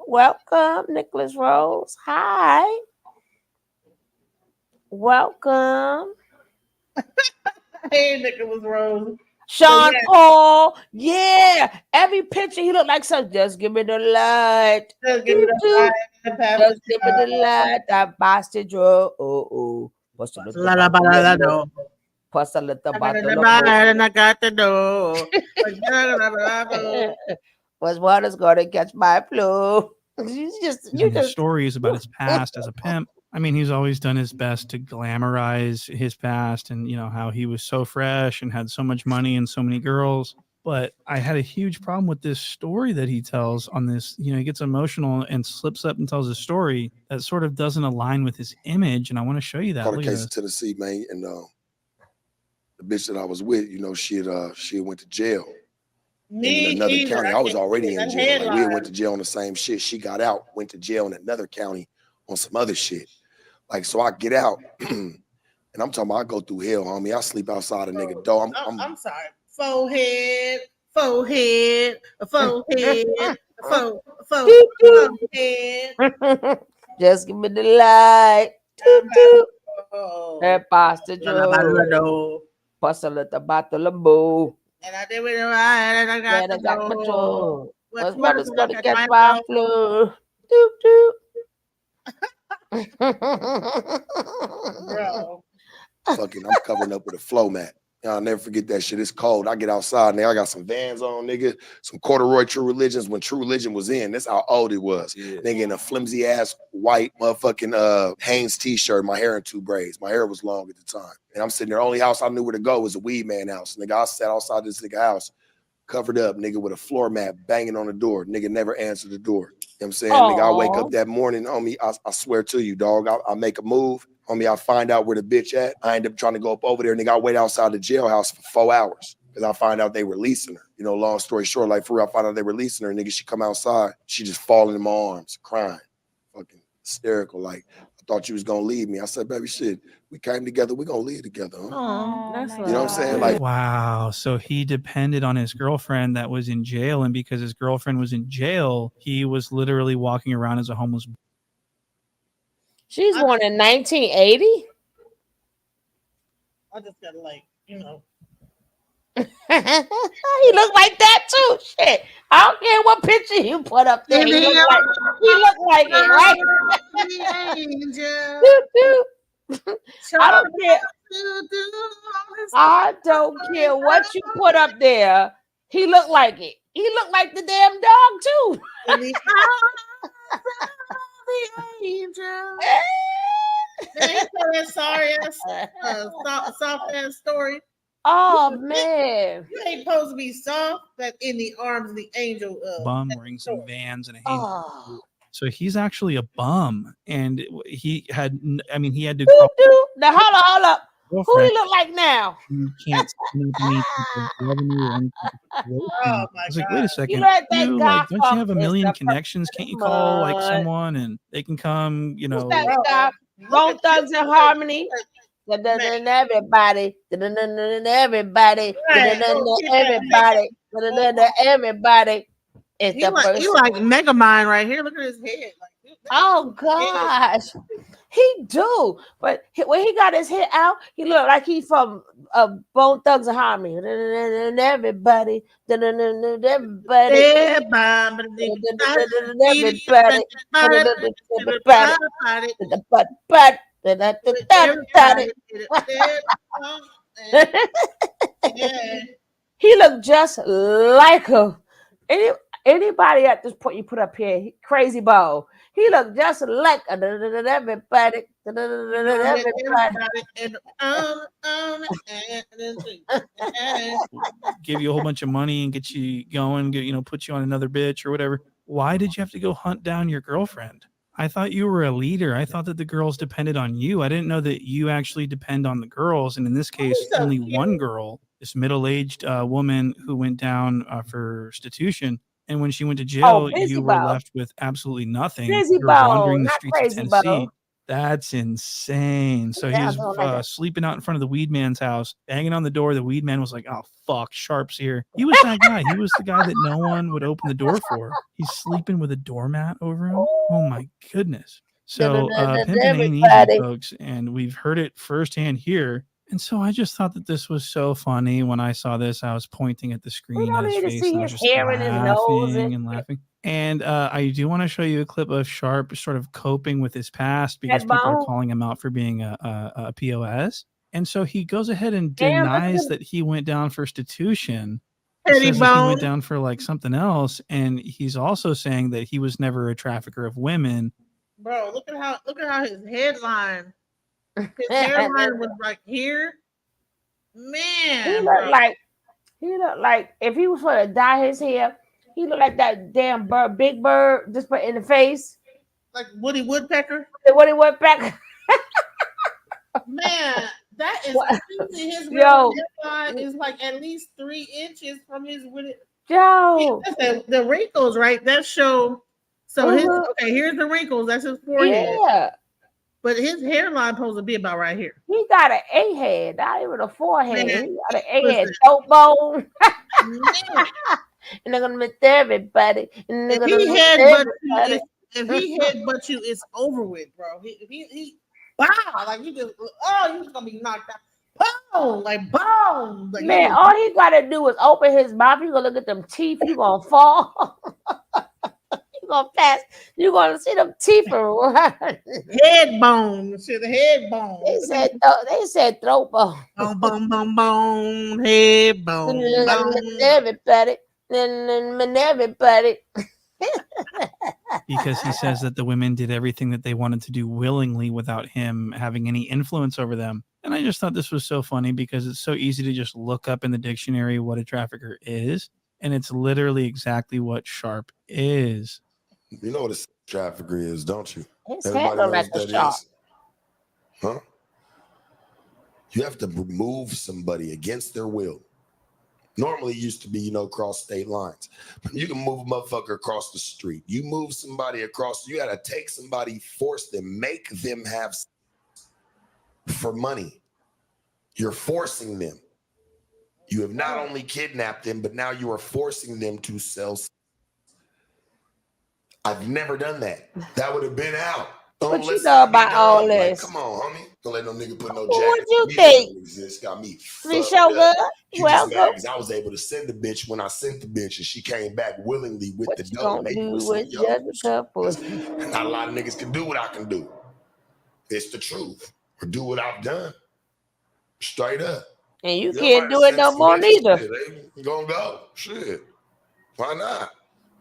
[SPEAKER 2] welcome, Nicholas Rose. Hi, welcome.
[SPEAKER 1] Hey, Nicholas Rose.
[SPEAKER 2] Sean Paul, yeah. Every picture he looked like something. Just give me the light.
[SPEAKER 1] Just give me the light.
[SPEAKER 2] Just give me the light. That bastard drove. Oh. What's the Plus a little bottle
[SPEAKER 1] and I got the door.
[SPEAKER 2] Was water's gonna catch my flu.
[SPEAKER 8] His story is about his past as a pimp. I mean, he's always done his best to glamorize his past and, how he was so fresh and had so much money and so many girls. But I had a huge problem with this story that he tells on this. He gets emotional and slips up and tells a story that sort of doesn't align with his image. And I want to show you that.
[SPEAKER 3] Caught a case in Tennessee, man, and the bitch that I was with, she had went to jail in another county. I was already in jail. Like, we had went to jail on the same shit. She got out, went to jail in another county on some other shit. Like, so I get out, and I'm talking about I go through hell, homie. I sleep outside a nigga door.
[SPEAKER 1] I'm sorry. Forehead. Forehead.
[SPEAKER 2] Just give me the light. Hey, Pastor Joe. Pastor at the battle of Boo.
[SPEAKER 1] And I did with it right, and I got the
[SPEAKER 2] control.
[SPEAKER 1] What's
[SPEAKER 2] Mother's gonna
[SPEAKER 1] get
[SPEAKER 2] catch my flu. Doop doop.
[SPEAKER 1] Bro.
[SPEAKER 3] Fucking, I'm covering up with a flow mat. I'll never forget that shit. It's cold. I get outside now. I got some Vans on, nigga. Some corduroy True Religions when True Religion was in. That's how old it was. Yeah. Nigga in a flimsy ass white motherfucking Hanes t-shirt. My hair in 2 braids. My hair was long at the time. And I'm sitting there. Only house I knew where to go was a weed man house. Nigga, I sat outside this nigga house, covered up, nigga, with a floor mat, banging on the door. Nigga never answered the door. You know what I'm saying? Nigga, I wake up that morning, homie, I swear to you, dog. I make a move. Homie, I find out where the bitch at. I end up trying to go up over there. Nigga, I wait outside the jailhouse for 4 hours because I find out they releasing her. You know, long story short, like for real, I find out they releasing her. Nigga, she come outside. She just falling in my arms, crying, fucking hysterical. Like, I thought you was going to leave me. I said, baby, shit, we came together. We going to leave together. Huh?
[SPEAKER 2] That's
[SPEAKER 3] You know what I'm saying? Like,
[SPEAKER 8] wow. So he depended on his girlfriend that was in jail. And because his girlfriend was in jail, he was literally walking around as a homeless.
[SPEAKER 2] She's born in 1980.
[SPEAKER 1] I just gotta
[SPEAKER 2] he looked like that too. Shit. I don't care what picture you put up there. He looked like it, right? I don't care. I don't care what you put up there. He looked like it. He looked like the damn dog too.
[SPEAKER 1] Sorry, soft ass story.
[SPEAKER 2] Oh man,
[SPEAKER 1] you ain't supposed to be soft, but in the arms of the angel.
[SPEAKER 8] Bum wearing some Vans and a Hanes. So he's actually a bum, and he had to.
[SPEAKER 2] Now hold up. Who he look like now?
[SPEAKER 8] You can't revenue or anything. I was like, wait a second. Don't you have a million connections? Can't you call like someone and they can come? You know,
[SPEAKER 2] Bone Thugs and Harmony. Everybody. It's the first.
[SPEAKER 1] He like Megamind right here. Look at his head.
[SPEAKER 2] Oh gosh. He do, but when he got his head out, he looked like he's from Bone Thugs and Harmony. Everybody. He looked just like her. Anybody at this point you put up here, Crazy Bo. He looked just like everybody.
[SPEAKER 8] Give you a whole bunch of money and get you going, put you on another bitch or whatever. Why did you have to go hunt down your girlfriend? I thought you were a leader. I thought that the girls depended on you. I didn't know that you actually depend on the girls. And in this case, only one girl, this middle-aged woman who went down for restitution. And when she went to jail, you were left with absolutely nothing. You were wandering the streets of Tennessee. That's insane. So he was sleeping out in front of the weed man's house, banging on the door. The weed man was like, "Oh fuck, Sharp's here." He was that guy. He was the guy that no one would open the door for. He's sleeping with a doormat over him. Oh my goodness. So pimping ain't easy, folks, and we've heard it firsthand here. And so I just thought that this was so funny. When I saw this, I was pointing at the screen at his face, and I was just laughing. And I do want to show you a clip of Sharp sort of coping with his past because people are calling him out for being a POS. And so he goes ahead and denies that he went down for restitution. He says that he went down for like something else. And he's also saying that he was never a trafficker of women.
[SPEAKER 1] Bro, look at how his headline. His hairline was like here. Man.
[SPEAKER 2] He looked like if he was going to dye his hair, he looked like that damn bird, big bird, just put in the face.
[SPEAKER 1] Like Woody Woodpecker?
[SPEAKER 2] The Woody Woodpecker.
[SPEAKER 1] Man, that is crazy. His hairline is like at least 3 inches from his Woody.
[SPEAKER 2] Yo.
[SPEAKER 1] The wrinkles, right? That show So okay, here's the wrinkles. That's his forehead.
[SPEAKER 2] Yeah.
[SPEAKER 1] But his hairline supposed to be about right here.
[SPEAKER 2] He got an A head, not even a forehead.
[SPEAKER 1] Man,
[SPEAKER 2] He got an A head,
[SPEAKER 1] listen.
[SPEAKER 2] dope bone. And they're gonna miss everybody. And they're
[SPEAKER 1] If
[SPEAKER 2] gonna
[SPEAKER 1] he
[SPEAKER 2] miss
[SPEAKER 1] headbutt
[SPEAKER 2] everybody.
[SPEAKER 1] you, if he headbutt you, it's over with, bro. He bow like you just you just gonna be knocked out. Boom, like boom. Like,
[SPEAKER 2] Man, all he gotta do is open his mouth. You gonna look at them teeth. You gonna fall. You gonna pass. You gonna see them teeth
[SPEAKER 1] head bone. Shit, the head bone.
[SPEAKER 2] They said throat bone.
[SPEAKER 1] Bone, head bone.
[SPEAKER 2] Everybody. Everybody.
[SPEAKER 8] Because he says that the women did everything that they wanted to do willingly without him having any influence over them. And I just thought this was so funny because it's so easy to just look up in the dictionary what a trafficker is. And it's literally exactly what Sharp is.
[SPEAKER 3] You know what a trafficker is, don't you?
[SPEAKER 2] His
[SPEAKER 3] Everybody
[SPEAKER 2] head look
[SPEAKER 3] knows
[SPEAKER 2] like
[SPEAKER 3] what
[SPEAKER 2] a
[SPEAKER 3] that
[SPEAKER 2] shark.
[SPEAKER 3] is. Huh? You have to remove somebody against their will. Normally it used to be, cross state lines. You can move a motherfucker across the street. You move somebody across, you gotta take somebody, force them, make them have for money. You're forcing them. You have not only kidnapped them, but now you are forcing them to sell. I've never done that. That would have been out.
[SPEAKER 2] What you know about all this?
[SPEAKER 3] Come on, homie. Don't let no nigga put no jacket.
[SPEAKER 2] What you
[SPEAKER 3] Me
[SPEAKER 2] think?
[SPEAKER 3] don't exist. Got me.
[SPEAKER 2] We
[SPEAKER 3] fucked
[SPEAKER 2] show
[SPEAKER 3] up.
[SPEAKER 2] good.
[SPEAKER 3] You just mad
[SPEAKER 2] Welcome.
[SPEAKER 3] because I was able to send the bitch when I sent the bitch and she came back willingly with
[SPEAKER 2] What
[SPEAKER 3] the
[SPEAKER 2] you
[SPEAKER 3] dough.
[SPEAKER 2] gonna do with Jessica pussy?
[SPEAKER 3] Not a lot of niggas can do what I can do. It's the truth. Or do what I've done. Straight up.
[SPEAKER 2] And you
[SPEAKER 3] might
[SPEAKER 2] can't
[SPEAKER 3] have
[SPEAKER 2] do it
[SPEAKER 3] sent
[SPEAKER 2] no
[SPEAKER 3] some
[SPEAKER 2] more
[SPEAKER 3] bitches,
[SPEAKER 2] neither.
[SPEAKER 3] shit, they gonna go. Shit. Why not?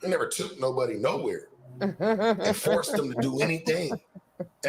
[SPEAKER 3] I never took nobody nowhere and forced them to do anything.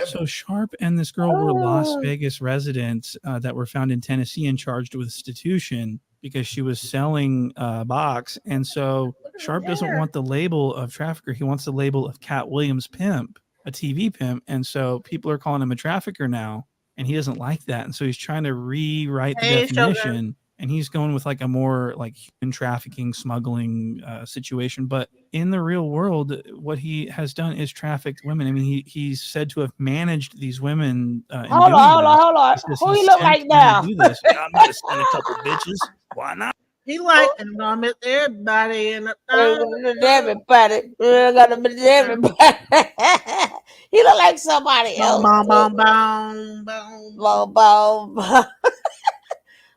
[SPEAKER 8] So Sharp and this girl were Las Vegas residents that were found in Tennessee and charged with prostitution because she was selling box. And so Sharp doesn't want the label of trafficker. He wants the label of Cat Williams pimp, a TV pimp. And so people are calling him a trafficker now, and he doesn't like that. And so he's trying to rewrite the definition. And he's going with like a more like human trafficking, smuggling situation. But in the real world, what he has done is trafficked women. I mean, he's said to have managed these women.
[SPEAKER 2] Hold on. Who he look like now?
[SPEAKER 8] I'm gonna send a couple bitches. Why not?
[SPEAKER 1] He like and I miss everybody in the
[SPEAKER 2] everybody. Gonna miss everybody. He look like somebody else.
[SPEAKER 1] Boom, boom, boom, boom,
[SPEAKER 2] boom, boom.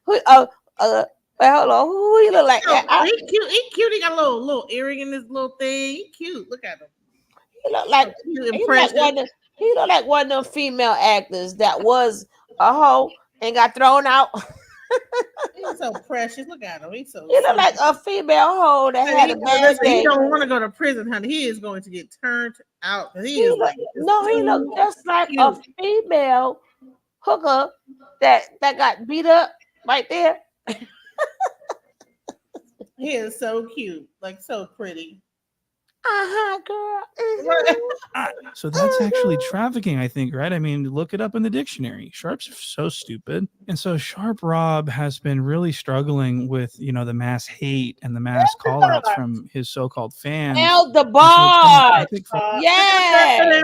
[SPEAKER 2] Wait, hold on. Who he look like?
[SPEAKER 1] He cute. He cute. He got a little earring in this little thing. He cute. Look at him.
[SPEAKER 2] He look like he look like one of them female actors that was a hoe and got thrown out.
[SPEAKER 1] He's so precious. Look at him. He's so.
[SPEAKER 2] He look like a female hoe that had a bad day.
[SPEAKER 1] He don't want to go to prison, honey. He is going to get turned out. He
[SPEAKER 2] look just like a female hooker that got beat up right there.
[SPEAKER 1] He is so cute, like so pretty.
[SPEAKER 2] Girl.
[SPEAKER 8] So that's actually trafficking, I think, right? I mean, look it up in the dictionary. Sharp's so stupid. And so Sharp Rob has been really struggling with, the mass hate and the mass call outs from his so-called fans.
[SPEAKER 2] El the bar. Yes.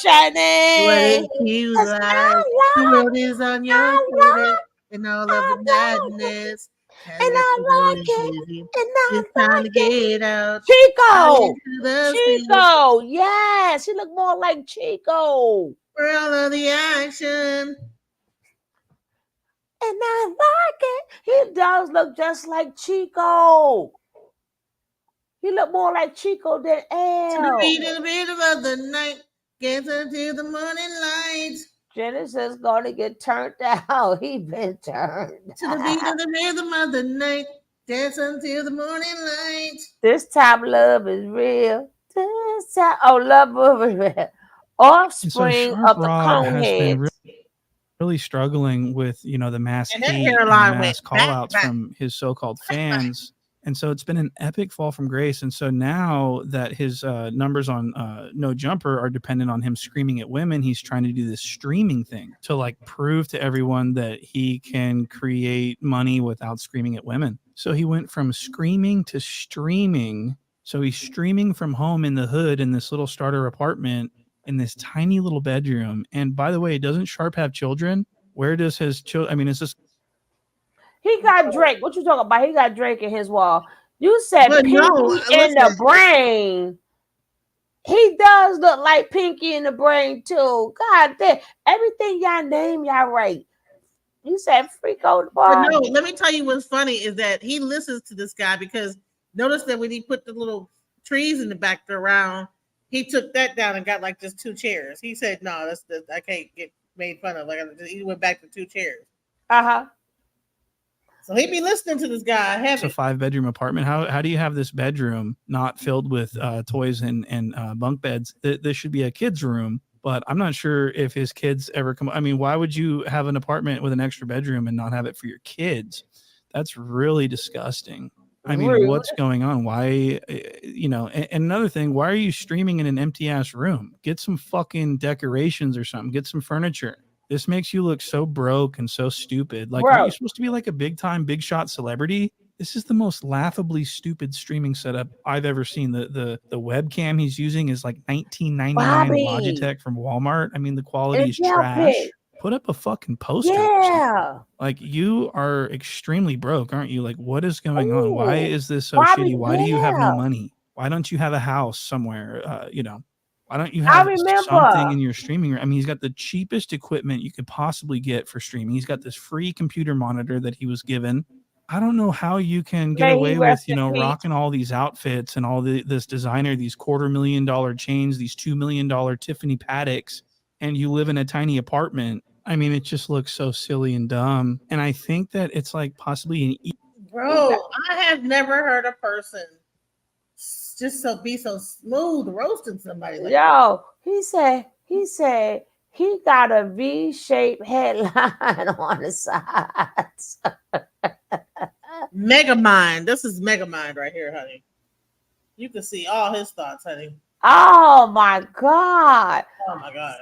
[SPEAKER 2] Shining.
[SPEAKER 1] The world is on your feet and all of the madness.
[SPEAKER 2] And I like it.
[SPEAKER 1] It's time to get out.
[SPEAKER 2] Chico. Chico. Yes. He look more like Chico.
[SPEAKER 1] For all of the action.
[SPEAKER 2] And I like it. He does look just like Chico. He look more like Chico than El.
[SPEAKER 1] To the beat of the night. Gets until the morning light.
[SPEAKER 2] Genesis gonna get turned out. He been turned.
[SPEAKER 1] To the beat of the rhythm of the night, dance until the morning light.
[SPEAKER 2] This time love is real. This time, love is real. Offspring of the Coneheads.
[SPEAKER 8] Really struggling with the mass
[SPEAKER 1] And that
[SPEAKER 8] hate and the
[SPEAKER 1] hairline
[SPEAKER 8] mass
[SPEAKER 1] went
[SPEAKER 8] call outs
[SPEAKER 1] back.
[SPEAKER 8] from his so-called fans. And so it's been an epic fall from grace. And so now that his numbers on No Jumper are dependent on him screaming at women, he's trying to do this streaming thing to like prove to everyone that he can create money without screaming at women. So he went from screaming to streaming So he's streaming from home in the hood in this little starter apartment in this tiny little bedroom. And by the way, doesn't Sharp have children? Where does his children? I mean, is this?
[SPEAKER 2] He got Drake. What you talking about? He got Drake in his wall. You said
[SPEAKER 1] But
[SPEAKER 2] Pinky
[SPEAKER 1] no,
[SPEAKER 2] in the
[SPEAKER 1] listen.
[SPEAKER 2] brain. He does look like Pinky in the brain too. God damn. Everything y'all name, y'all right. You said Freako the
[SPEAKER 1] But
[SPEAKER 2] bar.
[SPEAKER 1] no, let me tell you what's funny is that he listens to this guy because notice that when he put the little trees in the background, he took that down and got like just 2 chairs. He said, "No, I can't get made fun of." Like he went back to 2 chairs.
[SPEAKER 2] Uh-huh.
[SPEAKER 1] So he be listening to this guy
[SPEAKER 8] It's
[SPEAKER 1] heavy.
[SPEAKER 8] a 5-bedroom apartment. How do you have this bedroom not filled with toys and bunk beds? This should be a kid's room, but I'm not sure if his kids ever come. I mean, why would you have an apartment with an extra bedroom and not have it for your kids? That's really disgusting. I mean,
[SPEAKER 2] Rude.
[SPEAKER 8] what's going on? Why, and another thing, why are you streaming in an empty ass room? Get some fucking decorations or something. Get some furniture. This makes you look so broke and so stupid. Like, aren't you supposed to be like a big time, big shot celebrity? This is the most laughably stupid streaming setup I've ever seen. The webcam he's using is like $19.99
[SPEAKER 2] Bobby.
[SPEAKER 8] Logitech from Walmart. I mean, the quality is
[SPEAKER 2] It's
[SPEAKER 8] trash.
[SPEAKER 2] Yelp.
[SPEAKER 8] Put up a fucking poster. or something.
[SPEAKER 2] Yeah.
[SPEAKER 8] Like, you are extremely broke, aren't you? Like, what is going on? Why
[SPEAKER 2] Ooh.
[SPEAKER 8] is this so
[SPEAKER 2] Bobby,
[SPEAKER 8] shitty? Why do you have no
[SPEAKER 2] yeah.
[SPEAKER 8] money? Why don't you have a house somewhere? Why don't you
[SPEAKER 2] I
[SPEAKER 8] have
[SPEAKER 2] remember.
[SPEAKER 8] something in your streaming room? I mean, he's got the cheapest equipment you could possibly get for streaming. He's got this free computer monitor that he was given. I don't know how you can get
[SPEAKER 2] May he
[SPEAKER 8] away with,
[SPEAKER 2] rest in peace.
[SPEAKER 8] rocking all these outfits and all this designer, these $250,000 chains, these $2 million Tiffany Paddocks, and you live in a tiny apartment. I mean, it just looks so silly and dumb. And I think that it's like possibly an
[SPEAKER 1] Bro, I have never heard a person just be so smooth roasting somebody like that.
[SPEAKER 2] Yo, he said he got a V-shaped headline on the sides.
[SPEAKER 1] Megamind. This is Megamind right here, honey. You can see all his thoughts, honey.
[SPEAKER 2] Oh my God.
[SPEAKER 1] Oh my God.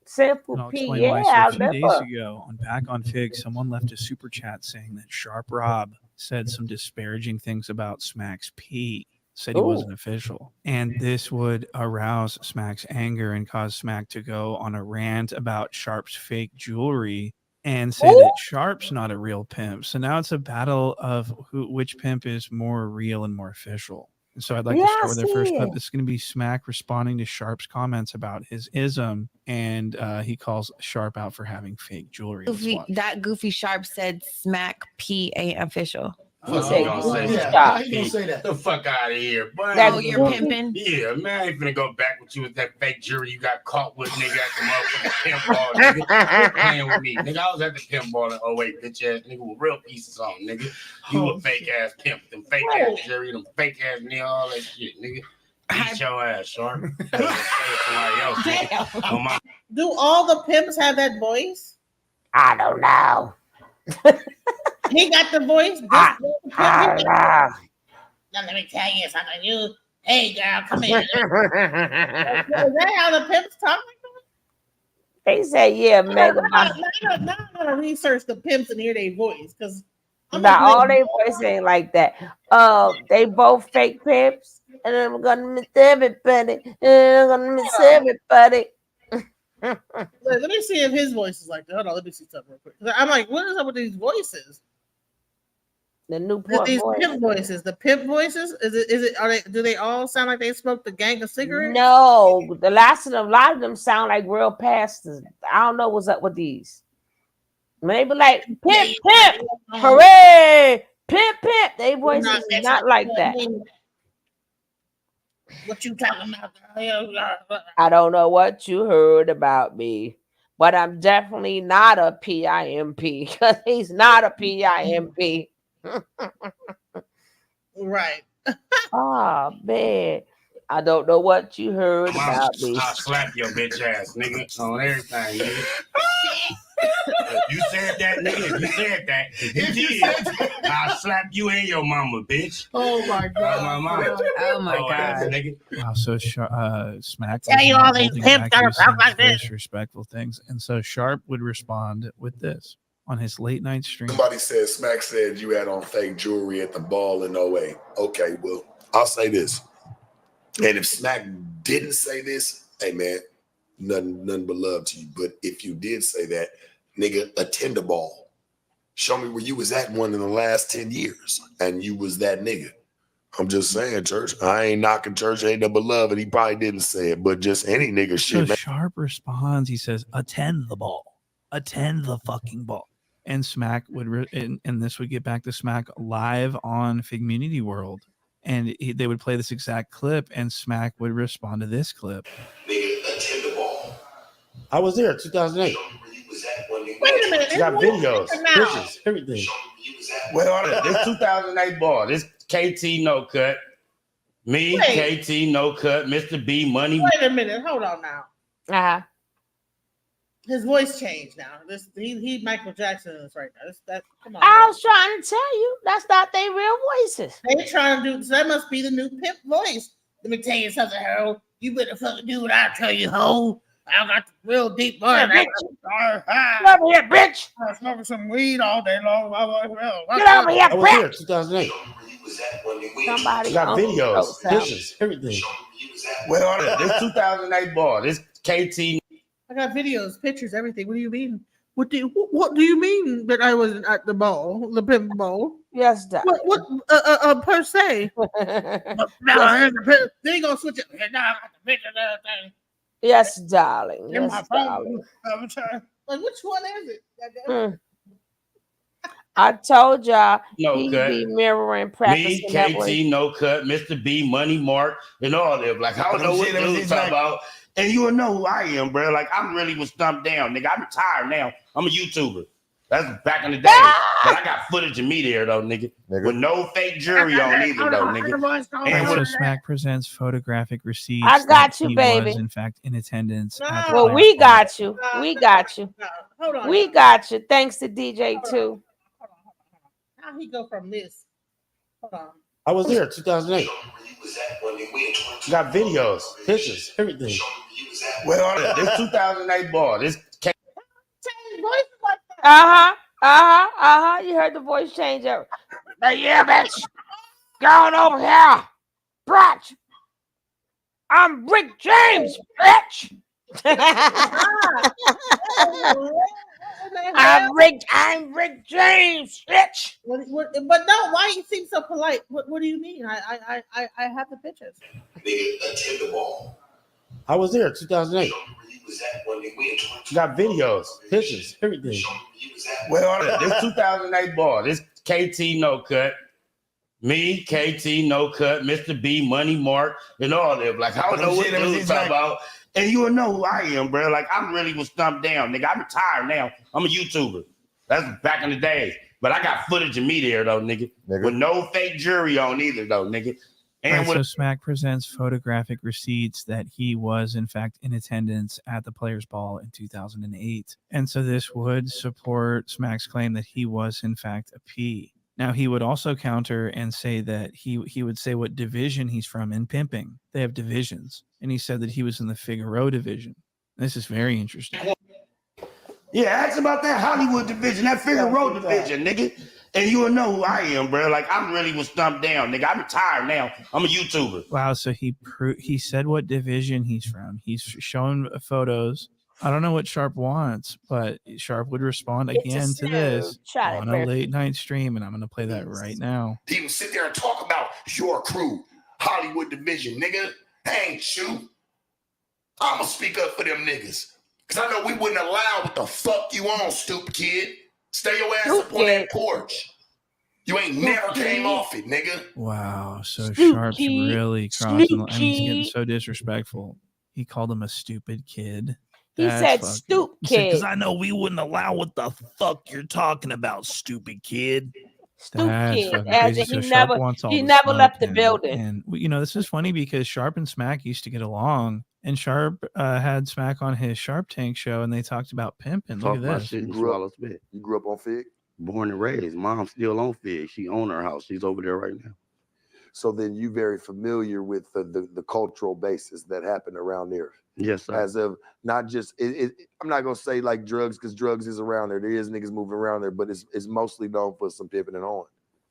[SPEAKER 2] Simple
[SPEAKER 8] I'll
[SPEAKER 2] P.
[SPEAKER 8] explain
[SPEAKER 2] Yeah,
[SPEAKER 8] why.
[SPEAKER 2] I
[SPEAKER 8] So a few days
[SPEAKER 2] remember.
[SPEAKER 8] ago on Back on Fig, someone left a super chat saying that Sharp Rob said some disparaging things about Smack's P. Said he
[SPEAKER 2] Ooh.
[SPEAKER 8] wasn't official. And this would arouse Smack's anger and cause Smack to go on a rant about Sharp's fake jewelry and say
[SPEAKER 2] Ooh.
[SPEAKER 8] that Sharp's not a real pimp. So now it's a battle of which pimp is more real and more official. And so I'd like to
[SPEAKER 2] Yeah,
[SPEAKER 8] start
[SPEAKER 2] I
[SPEAKER 8] with the first
[SPEAKER 2] see
[SPEAKER 8] clip.
[SPEAKER 2] it.
[SPEAKER 8] This is going to be Smack responding to Sharp's comments about his ism, and he calls Sharp out for having fake jewelry. Let's watch.
[SPEAKER 21] That goofy Sharp said Smack P ain't official.
[SPEAKER 2] He said
[SPEAKER 5] gonna
[SPEAKER 2] goofy
[SPEAKER 5] say
[SPEAKER 2] Sharp.
[SPEAKER 5] How you gonna say that? The fuck out of here, boy.
[SPEAKER 2] That
[SPEAKER 21] Oh, you're
[SPEAKER 2] goofy-
[SPEAKER 21] pimping?
[SPEAKER 5] Yeah, man, I ain't finna go back with you with that fake jury you got caught with, nigga, at the motherfucking pinball, nigga. Quit playing with me, nigga. I was at the pinball in 08, bitch ass nigga, with real pieces on, nigga. You a fake ass pimp, them fake ass jury, them fake ass nigga, all that shit, nigga. Beat your ass, Sharp. Somebody else, nigga. On my
[SPEAKER 1] Do all the pimps have that voice?
[SPEAKER 2] I don't know.
[SPEAKER 1] He got the voice.
[SPEAKER 2] I don't know.
[SPEAKER 1] Now let me tell you something. Hey girl, come here. Is that how the pimps talk?
[SPEAKER 2] They say, yeah, Mega
[SPEAKER 1] Now I'm gonna research the pimps and hear their voice because
[SPEAKER 2] Not all they voice ain't like that. They both fake pimps, and I'm gonna miss everybody. And I'm gonna miss everybody.
[SPEAKER 1] Let me see if his voice is like that. Hold on, let me see something real quick. 'Cause I'm like, what is up with these voices?
[SPEAKER 2] The Newport
[SPEAKER 1] These
[SPEAKER 2] voice.
[SPEAKER 1] pimp voices, the pimp voices. Is it? Are they? Do they all sound like they smoked a gang of cigarettes?
[SPEAKER 2] No, the last of them, a lot of them sound like real pastors. I don't know what's up with these. Maybe like pimp, pimp, hooray, pimp, pimp. They voices is not like that.
[SPEAKER 1] What you talking about?
[SPEAKER 2] I don't know what you heard about me, but I'm definitely not a PIMP because he's not a PIMP.
[SPEAKER 1] Right.
[SPEAKER 2] Oh man, I don't know what you heard about me.
[SPEAKER 5] I'll slap your bitch ass, nigga, on everything, nigga. You said that, nigga. You said that. If you did, I'll slap you and your mama, bitch.
[SPEAKER 1] Oh my god.
[SPEAKER 5] My mama.
[SPEAKER 21] Oh my
[SPEAKER 5] ass,
[SPEAKER 21] God.
[SPEAKER 5] nigga.
[SPEAKER 8] Wow, so Smack
[SPEAKER 1] Tell
[SPEAKER 8] was
[SPEAKER 1] you
[SPEAKER 8] not
[SPEAKER 1] all these
[SPEAKER 8] holding
[SPEAKER 1] pimps
[SPEAKER 8] back.
[SPEAKER 1] gotta
[SPEAKER 8] He was
[SPEAKER 1] talk
[SPEAKER 8] saying
[SPEAKER 1] like this.
[SPEAKER 8] disrespectful things, and so Sharp would respond with this on his late night stream.
[SPEAKER 3] Somebody said Smack said you had on fake jewelry at the ball in 08. Okay, well, I'll say this. And if Smack didn't say this, hey man, nothing but love to you. But if you did say that, nigga, attend a ball. Show me where you was at one in the last 10 years. And you was that nigga. I'm just saying, Church. I ain't knocking Church, ain't nothing but love. And he probably didn't say it, but just any nigga
[SPEAKER 8] So
[SPEAKER 3] shit, man.
[SPEAKER 8] Sharp responds. He says, "Attend the ball. Attend the fucking ball." And Smack would, and this would get back to Smack live on Figmunity World, and they would play this exact clip, and Smack would respond to this clip.
[SPEAKER 3] Nigga, attend the ball.
[SPEAKER 5] I was there 2008.
[SPEAKER 1] Wait a minute.
[SPEAKER 5] You got
[SPEAKER 1] this one
[SPEAKER 5] videos,
[SPEAKER 1] second now.
[SPEAKER 5] pictures, everything. Well, this 2008 ball. This KT No Cut. Me,
[SPEAKER 1] Wait.
[SPEAKER 5] KT No Cut, Mr. B, Money.
[SPEAKER 1] Wait a minute. Hold on now.
[SPEAKER 2] Uh-huh.
[SPEAKER 1] His voice changed now. He Michael Jackson is right now. That come on.
[SPEAKER 2] I was trying to tell you that's not their real voices.
[SPEAKER 1] They trying to do. So that must be the new pimp voice. Let me tell you something, Harold. You better fucking do what I tell you, ho. I got the real deep voice.
[SPEAKER 2] Yeah, Get over here, bitch.
[SPEAKER 1] I was smoking some weed all day long.
[SPEAKER 2] Get over here,
[SPEAKER 5] I was here
[SPEAKER 2] bitch.
[SPEAKER 5] 2008.
[SPEAKER 2] Somebody
[SPEAKER 5] You got
[SPEAKER 2] on
[SPEAKER 5] videos,
[SPEAKER 2] the road,
[SPEAKER 5] pictures, everything. Well, this 2008 ball. This KT.
[SPEAKER 1] I got videos, pictures, everything. What do you mean? What do you mean that I wasn't at the ball, the pimp ball?
[SPEAKER 2] Yes, Doc.
[SPEAKER 1] What per se? Now here's the pimp. They ain't gonna switch it. Now I got the picture and everything.
[SPEAKER 2] Yes, darling.
[SPEAKER 1] In
[SPEAKER 2] Yes,
[SPEAKER 1] my phone.
[SPEAKER 2] darling.
[SPEAKER 1] I'm trying. Like, which one is it?
[SPEAKER 2] Mm. I told y'all
[SPEAKER 5] No
[SPEAKER 2] he
[SPEAKER 5] cut.
[SPEAKER 2] be mirroring
[SPEAKER 5] Me,
[SPEAKER 2] practicing that way.
[SPEAKER 5] KT No Cut, Mr. B, Money Mark, and all them. Like, I don't know what
[SPEAKER 11] Let me see,
[SPEAKER 5] dude's talking about. And you will know who I am, bro. Like, I'm really was stumped down, nigga. I'm retired now. I'm a YouTuber. That's back in the day. But I got footage of me there, though, nigga. With no fake jury on either, though, nigga.
[SPEAKER 8] And so Smack presents photographic receipts.
[SPEAKER 2] I got
[SPEAKER 8] that
[SPEAKER 2] you,
[SPEAKER 8] he
[SPEAKER 2] baby.
[SPEAKER 8] Was in fact in attendance. at the
[SPEAKER 2] Well,
[SPEAKER 8] Players
[SPEAKER 2] we
[SPEAKER 8] Ball.
[SPEAKER 2] got you. We got you.
[SPEAKER 1] Hold on.
[SPEAKER 2] We got you. Thanks to DJ too.
[SPEAKER 1] How he go from this? Hold on.
[SPEAKER 5] I was there 2008. You got videos, pictures, everything. Well, this 2008 ball. This
[SPEAKER 2] You heard the voice change up. Yeah, bitch. Going over here. Bitch. I'm Rick James, bitch. I'm Rick James, bitch.
[SPEAKER 1] But no, why you seem so polite? What do you mean? I have the pictures.
[SPEAKER 3] Nigga, attend the ball.
[SPEAKER 5] I was there 2008. You got videos, pictures, everything. Well, this 2008 ball. This KT No Cut. Me, KT No Cut, Mr. B, Money Mark, and all them. Like, I don't know what dude's talking about. And you will know who I am, bro. Like, I'm really was stumped down, nigga. I'm retired now. I'm a YouTuber. That's back in the day. But I got footage of me there, though, nigga. With no fake jury on either, though, nigga. And
[SPEAKER 8] So Smack presents photographic receipts that he was in fact in attendance at the Players Ball in 2008. And so this would support Smack's claim that he was in fact a P. Now he would also counter and say that he would say what division he's from in pimping. They have divisions. And he said that he was in the Figaro division. This is very interesting.
[SPEAKER 5] yeah, ask about that Hollywood division, that Figaro division, nigga. And you will know who I am, bro. Like, I'm really was stumped down, nigga. I'm retired now. I'm a YouTuber.
[SPEAKER 8] Wow, so he said what division he's from. He's showing photos. I don't know what Sharp wants, but Sharp would respond again to this on a late night stream, and I'm going to play that right now.
[SPEAKER 3] He would sit there and talk about your crew, Hollywood division, nigga. Ain't you? I'ma speak up for them niggas. Cause I know we wouldn't allow what the fuck you on, stupid kid. Stay your ass up on that porch. You ain't never came off it, nigga.
[SPEAKER 8] Wow, so
[SPEAKER 3] Stupid.
[SPEAKER 8] Sharp's really crossing the line. He's getting so disrespectful. He called him a stupid kid.
[SPEAKER 2] He said, "Stoop kid."
[SPEAKER 8] Because I know we wouldn't allow what the fuck you're talking about, stupid kid.
[SPEAKER 2] Stoop
[SPEAKER 8] That's
[SPEAKER 2] kid.
[SPEAKER 8] fucking
[SPEAKER 2] As
[SPEAKER 8] crazy.
[SPEAKER 2] in
[SPEAKER 8] So
[SPEAKER 2] he
[SPEAKER 8] Sharp
[SPEAKER 2] never
[SPEAKER 8] wants all
[SPEAKER 2] he
[SPEAKER 8] the
[SPEAKER 2] never
[SPEAKER 8] smoke,
[SPEAKER 2] left the
[SPEAKER 8] and-
[SPEAKER 2] building.
[SPEAKER 8] And you know, this is funny because Sharp and Smack used to get along, and Sharp had Smack on his Sharp Tank show, and they talked about pimping. Look
[SPEAKER 6] Talk
[SPEAKER 8] at
[SPEAKER 6] my
[SPEAKER 8] this.
[SPEAKER 6] shit and swallow spit.
[SPEAKER 3] You grew up on Fig?
[SPEAKER 6] Born and raised. Mom's still on Fig. She own her house. She's over there right now.
[SPEAKER 3] So then you very familiar with the cultural basis that happened around there.
[SPEAKER 6] Yes, sir.
[SPEAKER 3] As of not just I'm not gonna say like drugs because drugs is around there. There is niggas moving around there, but it's mostly known for some pimping and on.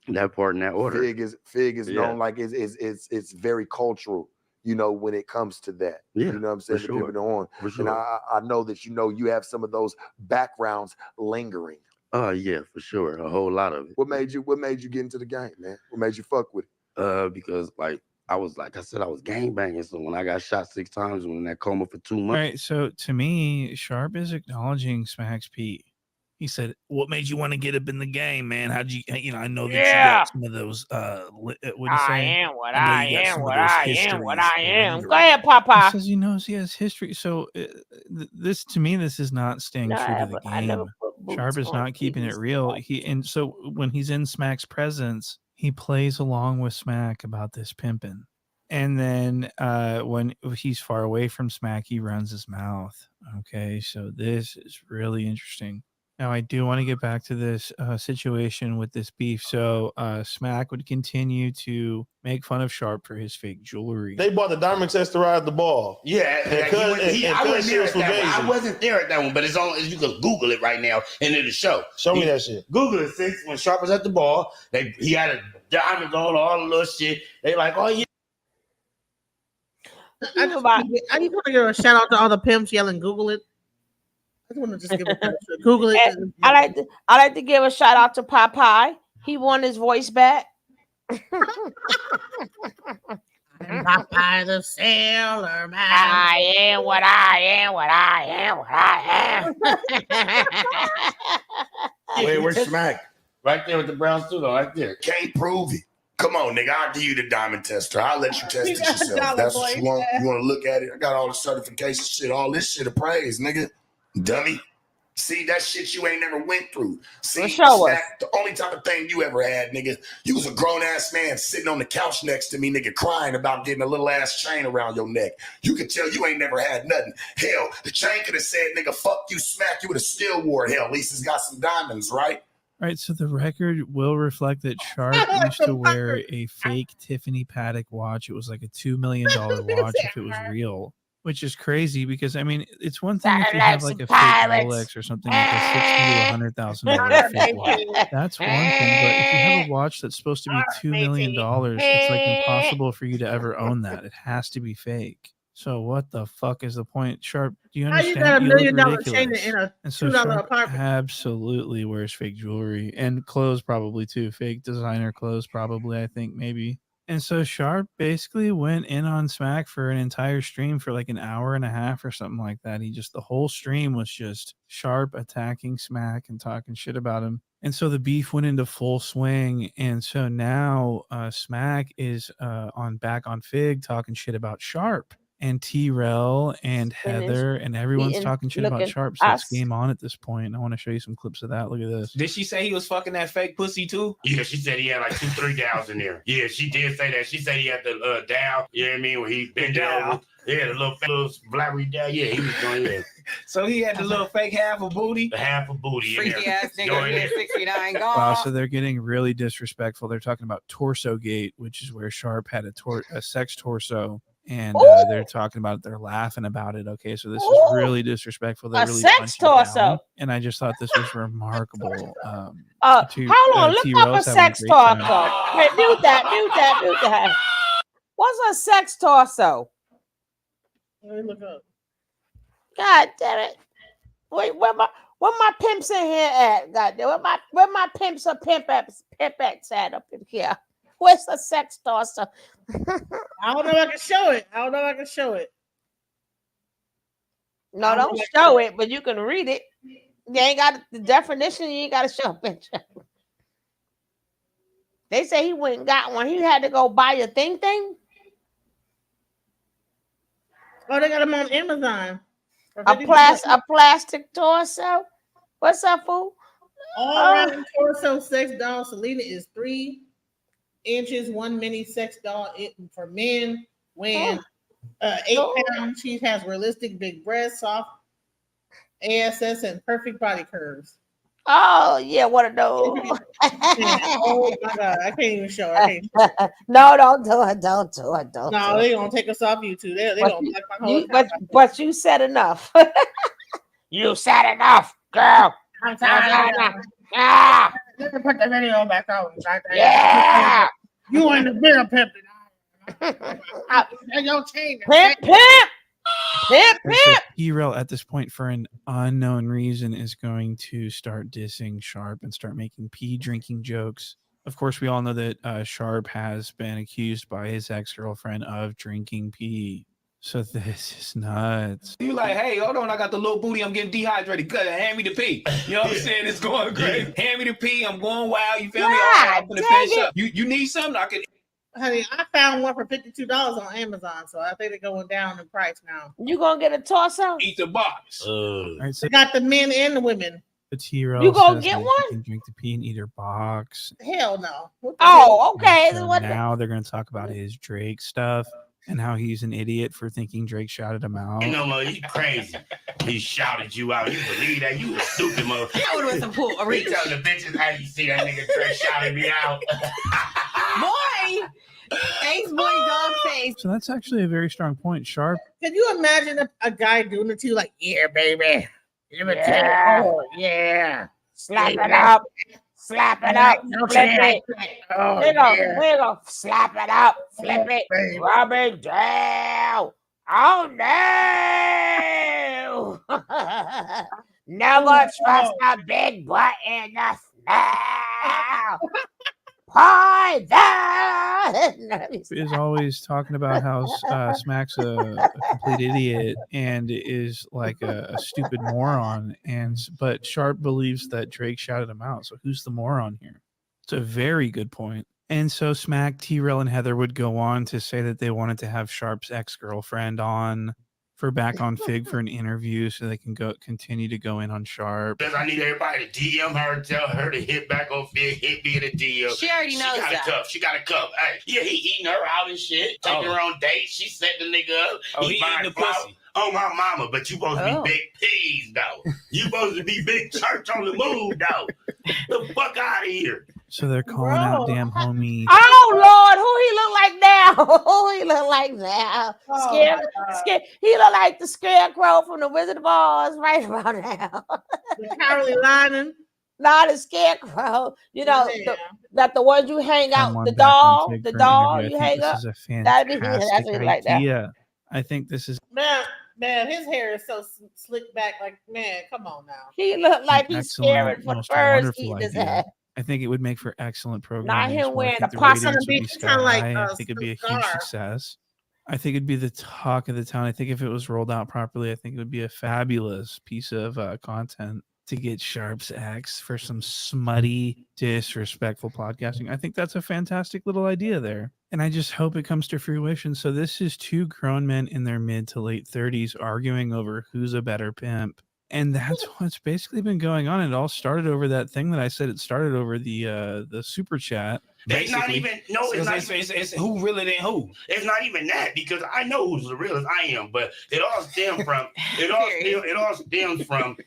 [SPEAKER 6] That part in that order.
[SPEAKER 3] Fig is
[SPEAKER 6] Yeah.
[SPEAKER 3] known like it's very cultural, you know, when it comes to that.
[SPEAKER 6] Yeah,
[SPEAKER 3] You know what I'm saying?
[SPEAKER 6] for
[SPEAKER 3] Depending
[SPEAKER 6] sure.
[SPEAKER 3] on.
[SPEAKER 6] For
[SPEAKER 3] And
[SPEAKER 6] sure.
[SPEAKER 3] I know that you have some of those backgrounds lingering.
[SPEAKER 6] Oh yeah, for sure. A whole lot of it.
[SPEAKER 3] What made you get into the game, man? What made you fuck with it?
[SPEAKER 6] Because like I was gang banging. So when I got shot 6 times, when in that coma for 2
[SPEAKER 8] All
[SPEAKER 6] months.
[SPEAKER 8] right, so to me, Sharp is acknowledging Smack's P. He said, "What made you want to get up in the game, man? How'd you? I know that you got some of those. What do you
[SPEAKER 2] I
[SPEAKER 8] say?
[SPEAKER 2] am what
[SPEAKER 8] I know
[SPEAKER 2] I
[SPEAKER 8] you got
[SPEAKER 2] am,
[SPEAKER 8] some of
[SPEAKER 2] what
[SPEAKER 8] those
[SPEAKER 2] I am,
[SPEAKER 8] histories
[SPEAKER 2] what I am.
[SPEAKER 8] lingering."
[SPEAKER 2] Go ahead,
[SPEAKER 8] He
[SPEAKER 2] Papa.
[SPEAKER 8] says he knows he has history. So this to me, this is not staying
[SPEAKER 2] No,
[SPEAKER 8] true to the
[SPEAKER 2] I never
[SPEAKER 8] game.
[SPEAKER 2] put
[SPEAKER 8] Sharp
[SPEAKER 2] boots
[SPEAKER 8] is
[SPEAKER 2] on
[SPEAKER 8] not keeping it
[SPEAKER 2] keys.
[SPEAKER 8] real. And so when he's in Smack's presence, he plays along with Smack about this pimping. And then when he's far away from Smack, he runs his mouth. Okay, so this is really interesting. Now, I do want to get back to this situation with this beef. So Smack would continue to make fun of Sharp for his fake jewelry.
[SPEAKER 10] They bought the diamond test to ride the ball.
[SPEAKER 5] Yeah, I wasn't there at that one. I wasn't there at that one, but it's on. You can Google it right now, and it'll show.
[SPEAKER 10] Show me that shit.
[SPEAKER 5] Google it. Since when Sharp was at the ball, he had a diamond on all the little shit. They like, oh yeah.
[SPEAKER 1] I just want to give a shout out to all the pimps yelling Google it. I just want to just give a Google it.
[SPEAKER 2] And I like to give a shout out to Popeye. He won his voice back.
[SPEAKER 1] Popeye the Sailor Man.
[SPEAKER 2] I am what I am, what I am, what I am.
[SPEAKER 5] Wait, where's Smack? Right there with the brown suit on, right there.
[SPEAKER 17] Can't prove it. Come on, nigga. I'll give you the diamond tester. I'll let you test it yourself. That's what you want. You want to look at it. I got all the certification shit. All this shit appraised, nigga. Dummy. See, that shit you ain't never went through. See,
[SPEAKER 2] show us.
[SPEAKER 17] Smack, the only type of thing you ever had, nigga, you was a grown-ass man sitting on the couch next to me, nigga, crying about getting a little-ass chain around your neck. You could tell you ain't never had nothing. Hell, the chain could have said, nigga, fuck you, Smack. You would have still wore it. Hell, at least it's got some diamonds, right?
[SPEAKER 8] All right, so the record will reflect that Sharp used to wear a fake Tiffany Paddock watch. It was like a $2 million watch if it was real, which is crazy because, I mean, it's one thing if you have like a fake Rolex or something like a $60,000 to $100,000 fake watch. That's one thing, but if you have a watch that's supposed to be $2 million, it's like impossible for you to ever own that. It has to be fake. So what the fuck is the point? Sharp, do you
[SPEAKER 1] How you
[SPEAKER 8] understand?
[SPEAKER 1] got $1
[SPEAKER 8] You look
[SPEAKER 1] million chain
[SPEAKER 8] ridiculous.
[SPEAKER 1] in a
[SPEAKER 8] And so
[SPEAKER 1] $2
[SPEAKER 8] Sharp
[SPEAKER 1] apartment?
[SPEAKER 8] absolutely wears fake jewelry and clothes probably too. Fake designer clothes probably, I think maybe. And so Sharp basically went in on Smack for an entire stream for like an hour and a half or something like that. The whole stream was just Sharp attacking Smack and talking shit about him. And so the beef went into full swing. And so now Smack is back on Fig talking shit about Sharp. And T-Rel and Heather and everyone's talking shit about Sharp. So it's game on at this point. I want to show you some clips of that. Look at this.
[SPEAKER 5] Did she say he was fucking that fake pussy too? Yeah, she said he had like 2-3 downs in there. Yeah, she did say that. She said he had the down. You know what I mean? When he bent down. Yeah, the little blabbery down. Yeah, he was doing it.
[SPEAKER 22] So he had the little fake half of booty.
[SPEAKER 5] The half of booty.
[SPEAKER 22] Freaky ass nigga.
[SPEAKER 5] Join it.
[SPEAKER 22] 69
[SPEAKER 8] Wow, so they're getting really disrespectful. They're talking about Torso Gate, which is where Sharp had a sex torso. And they're talking about it. They're laughing about it. Okay, so this is really disrespectful. They're
[SPEAKER 2] A
[SPEAKER 8] really
[SPEAKER 2] sex
[SPEAKER 8] punching down.
[SPEAKER 2] torso.
[SPEAKER 8] And I just thought this was remarkable.
[SPEAKER 2] Hold on, look up a sex torso. Hey, mute that. What's a sex torso?
[SPEAKER 1] Let me look up.
[SPEAKER 2] God damn it! Wait, where my pimps in here at? God damn, where my pimps or pimpettes at up in here? Where's the sex torso?
[SPEAKER 1] I don't know if I can show it.
[SPEAKER 2] No, don't show it, but you can read it. You ain't got the definition. You ain't got to show a picture. They say he went and got one. He had to go buy a thing.
[SPEAKER 1] Oh, they got them on Amazon.
[SPEAKER 2] A plastic torso. What's up, fool?
[SPEAKER 1] All around torso sex doll Selena is 3 inches, 1 mini sex doll for men. Weighing 8 pounds. She has realistic big breasts, soft ASS, and perfect body curves.
[SPEAKER 2] Oh yeah, what a those.
[SPEAKER 1] Oh my god, I can't even show it.
[SPEAKER 2] No, don't do it.
[SPEAKER 1] No, they're gonna take us off YouTube. They're gonna black my whole
[SPEAKER 2] but you said enough. You said enough, girl.
[SPEAKER 1] I'm tired.
[SPEAKER 2] Ah.
[SPEAKER 1] put the video back on.
[SPEAKER 2] Yeah.
[SPEAKER 1] You ain't a bigger pimp than I am. And your chain.
[SPEAKER 2] Pimp, pimp. Pimp, pimp.
[SPEAKER 8] T-Rail at this point, for an unknown reason, is going to start dissing Sharp and start making pee drinking jokes. Of course, we all know that Sharp has been accused by his ex-girlfriend of drinking pee. So this is nuts.
[SPEAKER 22] You like, hey, hold on, I got the little booty, I'm getting dehydrated. Cut it, hand me the pee. You know what I'm saying? It's going great. Hand me the pee, I'm going wild. You feel me? All right, I'm gonna finish up. You need something? I can.
[SPEAKER 1] Honey, I found one for $52 on Amazon, so I think they're going down in price now.
[SPEAKER 2] You gonna get a torso?
[SPEAKER 22] Eat the box.
[SPEAKER 8] All right, so
[SPEAKER 1] They got the men and the women.
[SPEAKER 8] the T-Rail
[SPEAKER 2] You gonna
[SPEAKER 8] says
[SPEAKER 2] get
[SPEAKER 8] that you
[SPEAKER 2] one?
[SPEAKER 8] can drink the pee in either box.
[SPEAKER 1] Hell no. What the
[SPEAKER 2] Oh, okay.
[SPEAKER 8] So
[SPEAKER 2] What
[SPEAKER 8] now they're going to talk about his Drake stuff and how he's an idiot for thinking Drake shouted him out.
[SPEAKER 5] You know, man, you crazy. He shouted you out. You believe that? You a stupid motherfucker.
[SPEAKER 21] I would have some pool.
[SPEAKER 5] He telling the bitches how you see that nigga Drake shouting me out.
[SPEAKER 21] Boy, Ace boy dog face.
[SPEAKER 8] So that's actually a very strong point. Sharp.
[SPEAKER 1] Can you imagine a guy doing it to you like, yeah, baby.
[SPEAKER 2] Yeah.
[SPEAKER 1] Oh, yeah.
[SPEAKER 2] Slap it up. Slap it up.
[SPEAKER 1] Don't
[SPEAKER 2] Flip
[SPEAKER 1] say
[SPEAKER 2] it.
[SPEAKER 1] Oh,
[SPEAKER 2] There you go.
[SPEAKER 1] yeah.
[SPEAKER 2] There you go. Slap it up. Flip it.
[SPEAKER 1] baby.
[SPEAKER 2] Rub it down. Oh no. Never trust a big butt in the snow. Poison.
[SPEAKER 8] Is always talking about how Smack's a complete idiot and is like a stupid moron, but Sharp believes that Drake shouted him out. So who's the moron here? It's a very good point. And so Smack, T-Rail, and Heather would go on to say that they wanted to have Sharp's ex-girlfriend on for Back on Fig for an interview so they can continue to go in on Sharp.
[SPEAKER 5] Because I need everybody to DM her and tell her to hit back on Fig, hit me in the DM.
[SPEAKER 21] She already knows
[SPEAKER 5] got
[SPEAKER 21] that.
[SPEAKER 5] a cup. She got a cup. Hey, yeah, he eating her out and shit, taking her on dates. She set the nigga up.
[SPEAKER 22] Oh, he
[SPEAKER 5] buying
[SPEAKER 22] eating the
[SPEAKER 5] flowers.
[SPEAKER 22] pussy.
[SPEAKER 5] Oh, my mama, but you supposed to be big peas, though. You supposed to be big church on the move, though. The fuck out of here.
[SPEAKER 8] So they're calling out damn homie.
[SPEAKER 2] Oh Lord, who he look like now? Who he look like now? He look like the scarecrow from the Wizard of Oz right about now.
[SPEAKER 1] Carly Lyman.
[SPEAKER 2] Not a scarecrow. You know, that the ones you hang out,
[SPEAKER 8] Someone
[SPEAKER 2] the
[SPEAKER 8] back on
[SPEAKER 2] doll,
[SPEAKER 8] Fig
[SPEAKER 2] the
[SPEAKER 8] for an
[SPEAKER 2] doll
[SPEAKER 8] interview.
[SPEAKER 2] you
[SPEAKER 8] I think
[SPEAKER 2] hang up.
[SPEAKER 8] this is a
[SPEAKER 2] That'd be
[SPEAKER 8] fantastic
[SPEAKER 2] that's what he like that.
[SPEAKER 8] idea. I think this is
[SPEAKER 1] Man, his hair is so slick back. Like, man, come on now.
[SPEAKER 2] He look like
[SPEAKER 8] an
[SPEAKER 2] he's
[SPEAKER 8] excellent,
[SPEAKER 2] scaring for
[SPEAKER 8] most
[SPEAKER 2] birds
[SPEAKER 8] wonderful
[SPEAKER 2] eating his
[SPEAKER 8] idea.
[SPEAKER 2] head.
[SPEAKER 8] I think it would make for excellent programming.
[SPEAKER 2] him
[SPEAKER 8] as well. I
[SPEAKER 2] wearing
[SPEAKER 8] think
[SPEAKER 2] the
[SPEAKER 8] the
[SPEAKER 2] possum
[SPEAKER 8] ratings would be
[SPEAKER 1] beat,
[SPEAKER 8] sky
[SPEAKER 1] kinda like,
[SPEAKER 8] high. I think it'd be a huge
[SPEAKER 1] Scar.
[SPEAKER 8] success. I think it'd be the talk of the town. I think if it was rolled out properly, I think it would be a fabulous piece of content to get Sharp's ex for some smutty, disrespectful podcasting. I think that's a fantastic little idea there. And I just hope it comes to fruition. So this is two grown men in their mid to late 30s arguing over who's a better pimp. And that's what's basically been going on. It all started over that thing that I said. It started over the super chat.
[SPEAKER 5] It's not even, no, it's not even.
[SPEAKER 22] It's who really than who.
[SPEAKER 5] It's not even that because I know who's the realest I am, but it all stems from it all stems from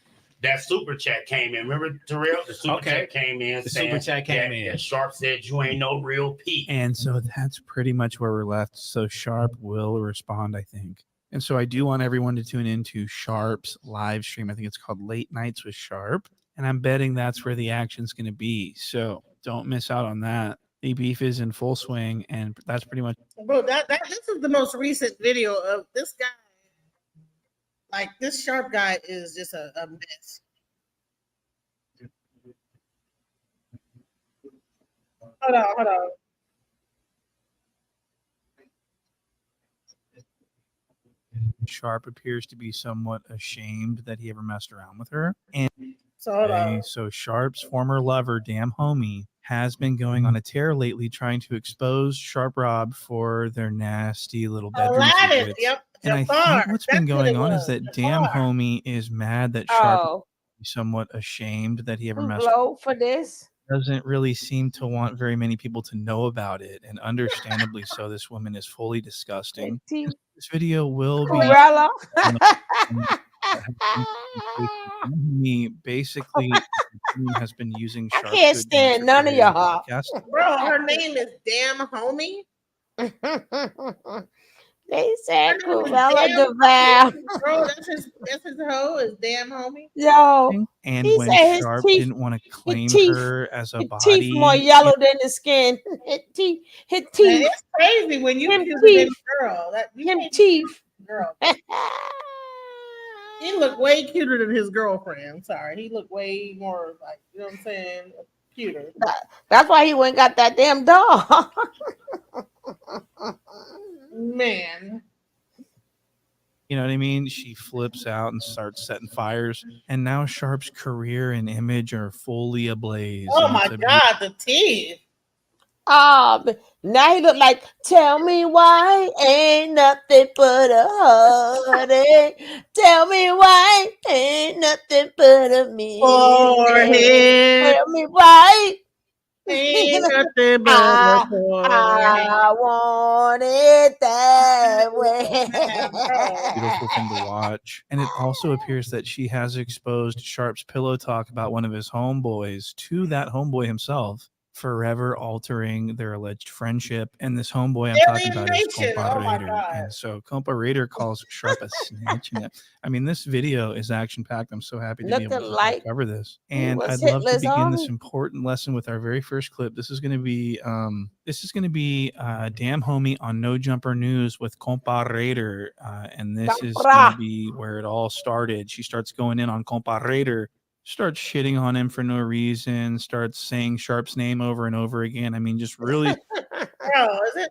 [SPEAKER 5] that super chat came in. Remember, Terrell? The super chat came in.
[SPEAKER 22] The super chat came in.
[SPEAKER 5] And Sharp said you ain't no real P.
[SPEAKER 8] And so that's pretty much where we're left. So Sharp will respond, I think. And so I do want everyone to tune into Sharp's live stream. I think it's called Late Nights with Sharp. And I'm betting that's where the action's going to be. So don't miss out on that. The beef is in full swing. And that's pretty much.
[SPEAKER 1] Bro, this is the most recent video of this guy. Like, this Sharp guy is just a mess. Hold on.
[SPEAKER 8] Sharp appears to be somewhat ashamed that he ever messed around with her. And so Sharp's former lover, damn homie, has been going on a tear lately trying to expose Sharp Rob for their nasty little bedroom
[SPEAKER 1] Aladdin,
[SPEAKER 8] secrets.
[SPEAKER 1] yep.
[SPEAKER 8] And I think what's been going on is that damn homie is mad that Sharp is somewhat ashamed that he ever messed
[SPEAKER 2] Blow for this.
[SPEAKER 8] doesn't really seem to want very many people to know about it, and understandably so. This woman is fully disgusting. This video will be
[SPEAKER 2] Cruella.
[SPEAKER 8] me basically has been using
[SPEAKER 2] I
[SPEAKER 8] Sharp
[SPEAKER 2] can't
[SPEAKER 8] to
[SPEAKER 2] stand none of y'all.
[SPEAKER 8] podcast.
[SPEAKER 1] Bro, her name is Damn Homie.
[SPEAKER 2] They said
[SPEAKER 1] Damn,
[SPEAKER 2] Cruella DeVal.
[SPEAKER 1] Bro, that's his hoe, is damn homie.
[SPEAKER 2] Yo,
[SPEAKER 8] And
[SPEAKER 2] he
[SPEAKER 8] when
[SPEAKER 2] said his
[SPEAKER 8] Sharp
[SPEAKER 2] teeth,
[SPEAKER 8] didn't want to claim
[SPEAKER 2] teeth,
[SPEAKER 8] her as a
[SPEAKER 2] his teeth more
[SPEAKER 8] body,
[SPEAKER 2] yellow than the skin. His teeth,
[SPEAKER 1] Man, it's crazy when you
[SPEAKER 2] him
[SPEAKER 1] choose a
[SPEAKER 2] teeth,
[SPEAKER 1] girl. That you
[SPEAKER 2] him
[SPEAKER 1] can't
[SPEAKER 2] teeth.
[SPEAKER 1] girl. He looked way cuter than his girlfriend. Sorry, he looked way more like, you know what I'm saying, cuter.
[SPEAKER 2] That's why he went and got that damn dog.
[SPEAKER 1] Man.
[SPEAKER 8] you know what I mean? She flips out and starts setting fires. And now Sharp's career and image are fully ablaze.
[SPEAKER 1] Oh
[SPEAKER 8] and
[SPEAKER 1] my
[SPEAKER 8] it's a
[SPEAKER 1] God, the teeth.
[SPEAKER 2] But now he look like, tell me why ain't nothing but a heartache. Tell me why ain't nothing but a me.
[SPEAKER 1] Forehead.
[SPEAKER 2] Tell me why
[SPEAKER 1] Ain't nothing but a forehead.
[SPEAKER 2] I want it that way.
[SPEAKER 8] beautiful thing to watch. And it also appears that she has exposed Sharp's pillow talk about one of his homeboys to that homeboy himself, forever altering their alleged friendship. And this homeboy I'm talking about is
[SPEAKER 1] Alienation.
[SPEAKER 8] Compa
[SPEAKER 1] Oh my
[SPEAKER 8] Raider.
[SPEAKER 1] God.
[SPEAKER 8] And so Compa Raider calls Sharp a snitch. And I mean, this video is action packed. I'm so happy to be able
[SPEAKER 2] Nothing
[SPEAKER 8] to
[SPEAKER 2] like
[SPEAKER 8] cover this.
[SPEAKER 2] he
[SPEAKER 8] And
[SPEAKER 2] was
[SPEAKER 8] I'd love to
[SPEAKER 2] Hitler's
[SPEAKER 8] begin this
[SPEAKER 2] army.
[SPEAKER 8] important lesson with our very first clip. This is going to be Damn Homie on No Jumper News with Compa Raider. And this is going
[SPEAKER 2] Compra.
[SPEAKER 8] to be where it all started. She starts going in on Compa Raider, starts shitting on him for no reason, starts saying Sharp's name over and over again. I mean, just really
[SPEAKER 1] Bro, is this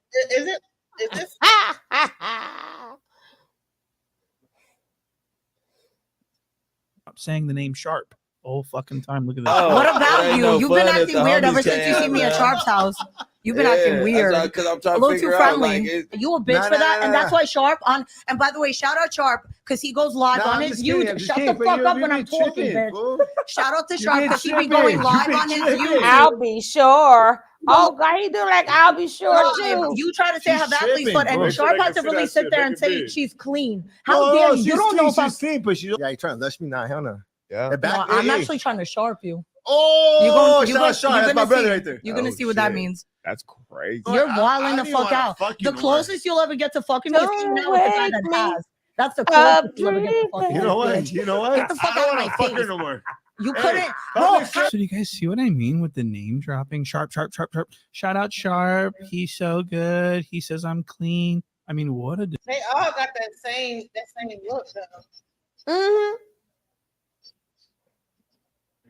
[SPEAKER 8] saying the name Sharp the whole fucking time. Look at this.
[SPEAKER 19] What about you? You've been acting weird ever since you see me at Sharp's house. You've been acting weird.
[SPEAKER 15] Because I'm trying
[SPEAKER 19] A
[SPEAKER 15] to
[SPEAKER 19] little
[SPEAKER 15] figure
[SPEAKER 19] too
[SPEAKER 15] out,
[SPEAKER 19] friendly.
[SPEAKER 15] like,
[SPEAKER 19] You a bitch for that, and that's why Sharp on. And by the way, shout out Sharp because he goes live on his YouTube. Shut the fuck up when I'm talking, bitch. Shout out to Sharp because he be going live on his YouTube.
[SPEAKER 2] I'll be sure. Oh God, he do like I'll be sure
[SPEAKER 19] No,
[SPEAKER 2] too.
[SPEAKER 19] you try to say how that leaves foot, and Sharp has to really sit there and say she's clean. How
[SPEAKER 10] No,
[SPEAKER 19] dare
[SPEAKER 10] no,
[SPEAKER 19] you? You
[SPEAKER 10] she's
[SPEAKER 19] don't know
[SPEAKER 10] clean,
[SPEAKER 19] if I'm.
[SPEAKER 10] she's clean, but she don't. Yeah, you trying to let me not, hell no. Yeah.
[SPEAKER 19] No, I'm actually trying to Sharp you.
[SPEAKER 10] Oh, shout out Sharp. That's my brother right there.
[SPEAKER 19] You're gonna see what that means.
[SPEAKER 15] That's crazy.
[SPEAKER 19] You're wilding the
[SPEAKER 10] don't
[SPEAKER 19] fuck
[SPEAKER 10] even wanna
[SPEAKER 19] out.
[SPEAKER 10] fuck you
[SPEAKER 19] The
[SPEAKER 10] no
[SPEAKER 19] closest you'll ever get to fucking me is hanging out with the guy that has. That's the closest you'll ever get to fucking.
[SPEAKER 10] You know what?
[SPEAKER 19] bitch.
[SPEAKER 10] You know what?
[SPEAKER 19] Get the fuck
[SPEAKER 10] I
[SPEAKER 19] out
[SPEAKER 10] don't
[SPEAKER 19] of
[SPEAKER 10] want
[SPEAKER 19] my
[SPEAKER 10] to fuck her
[SPEAKER 19] face.
[SPEAKER 10] no more.
[SPEAKER 19] You
[SPEAKER 10] Hey,
[SPEAKER 19] couldn't.
[SPEAKER 10] public
[SPEAKER 19] No,
[SPEAKER 8] So do you guys see what I mean with the name dropping? Sharp. Shout out Sharp. He's so good. He says I'm clean. I mean, what a
[SPEAKER 1] They all got that same look though.
[SPEAKER 2] Mm-hmm.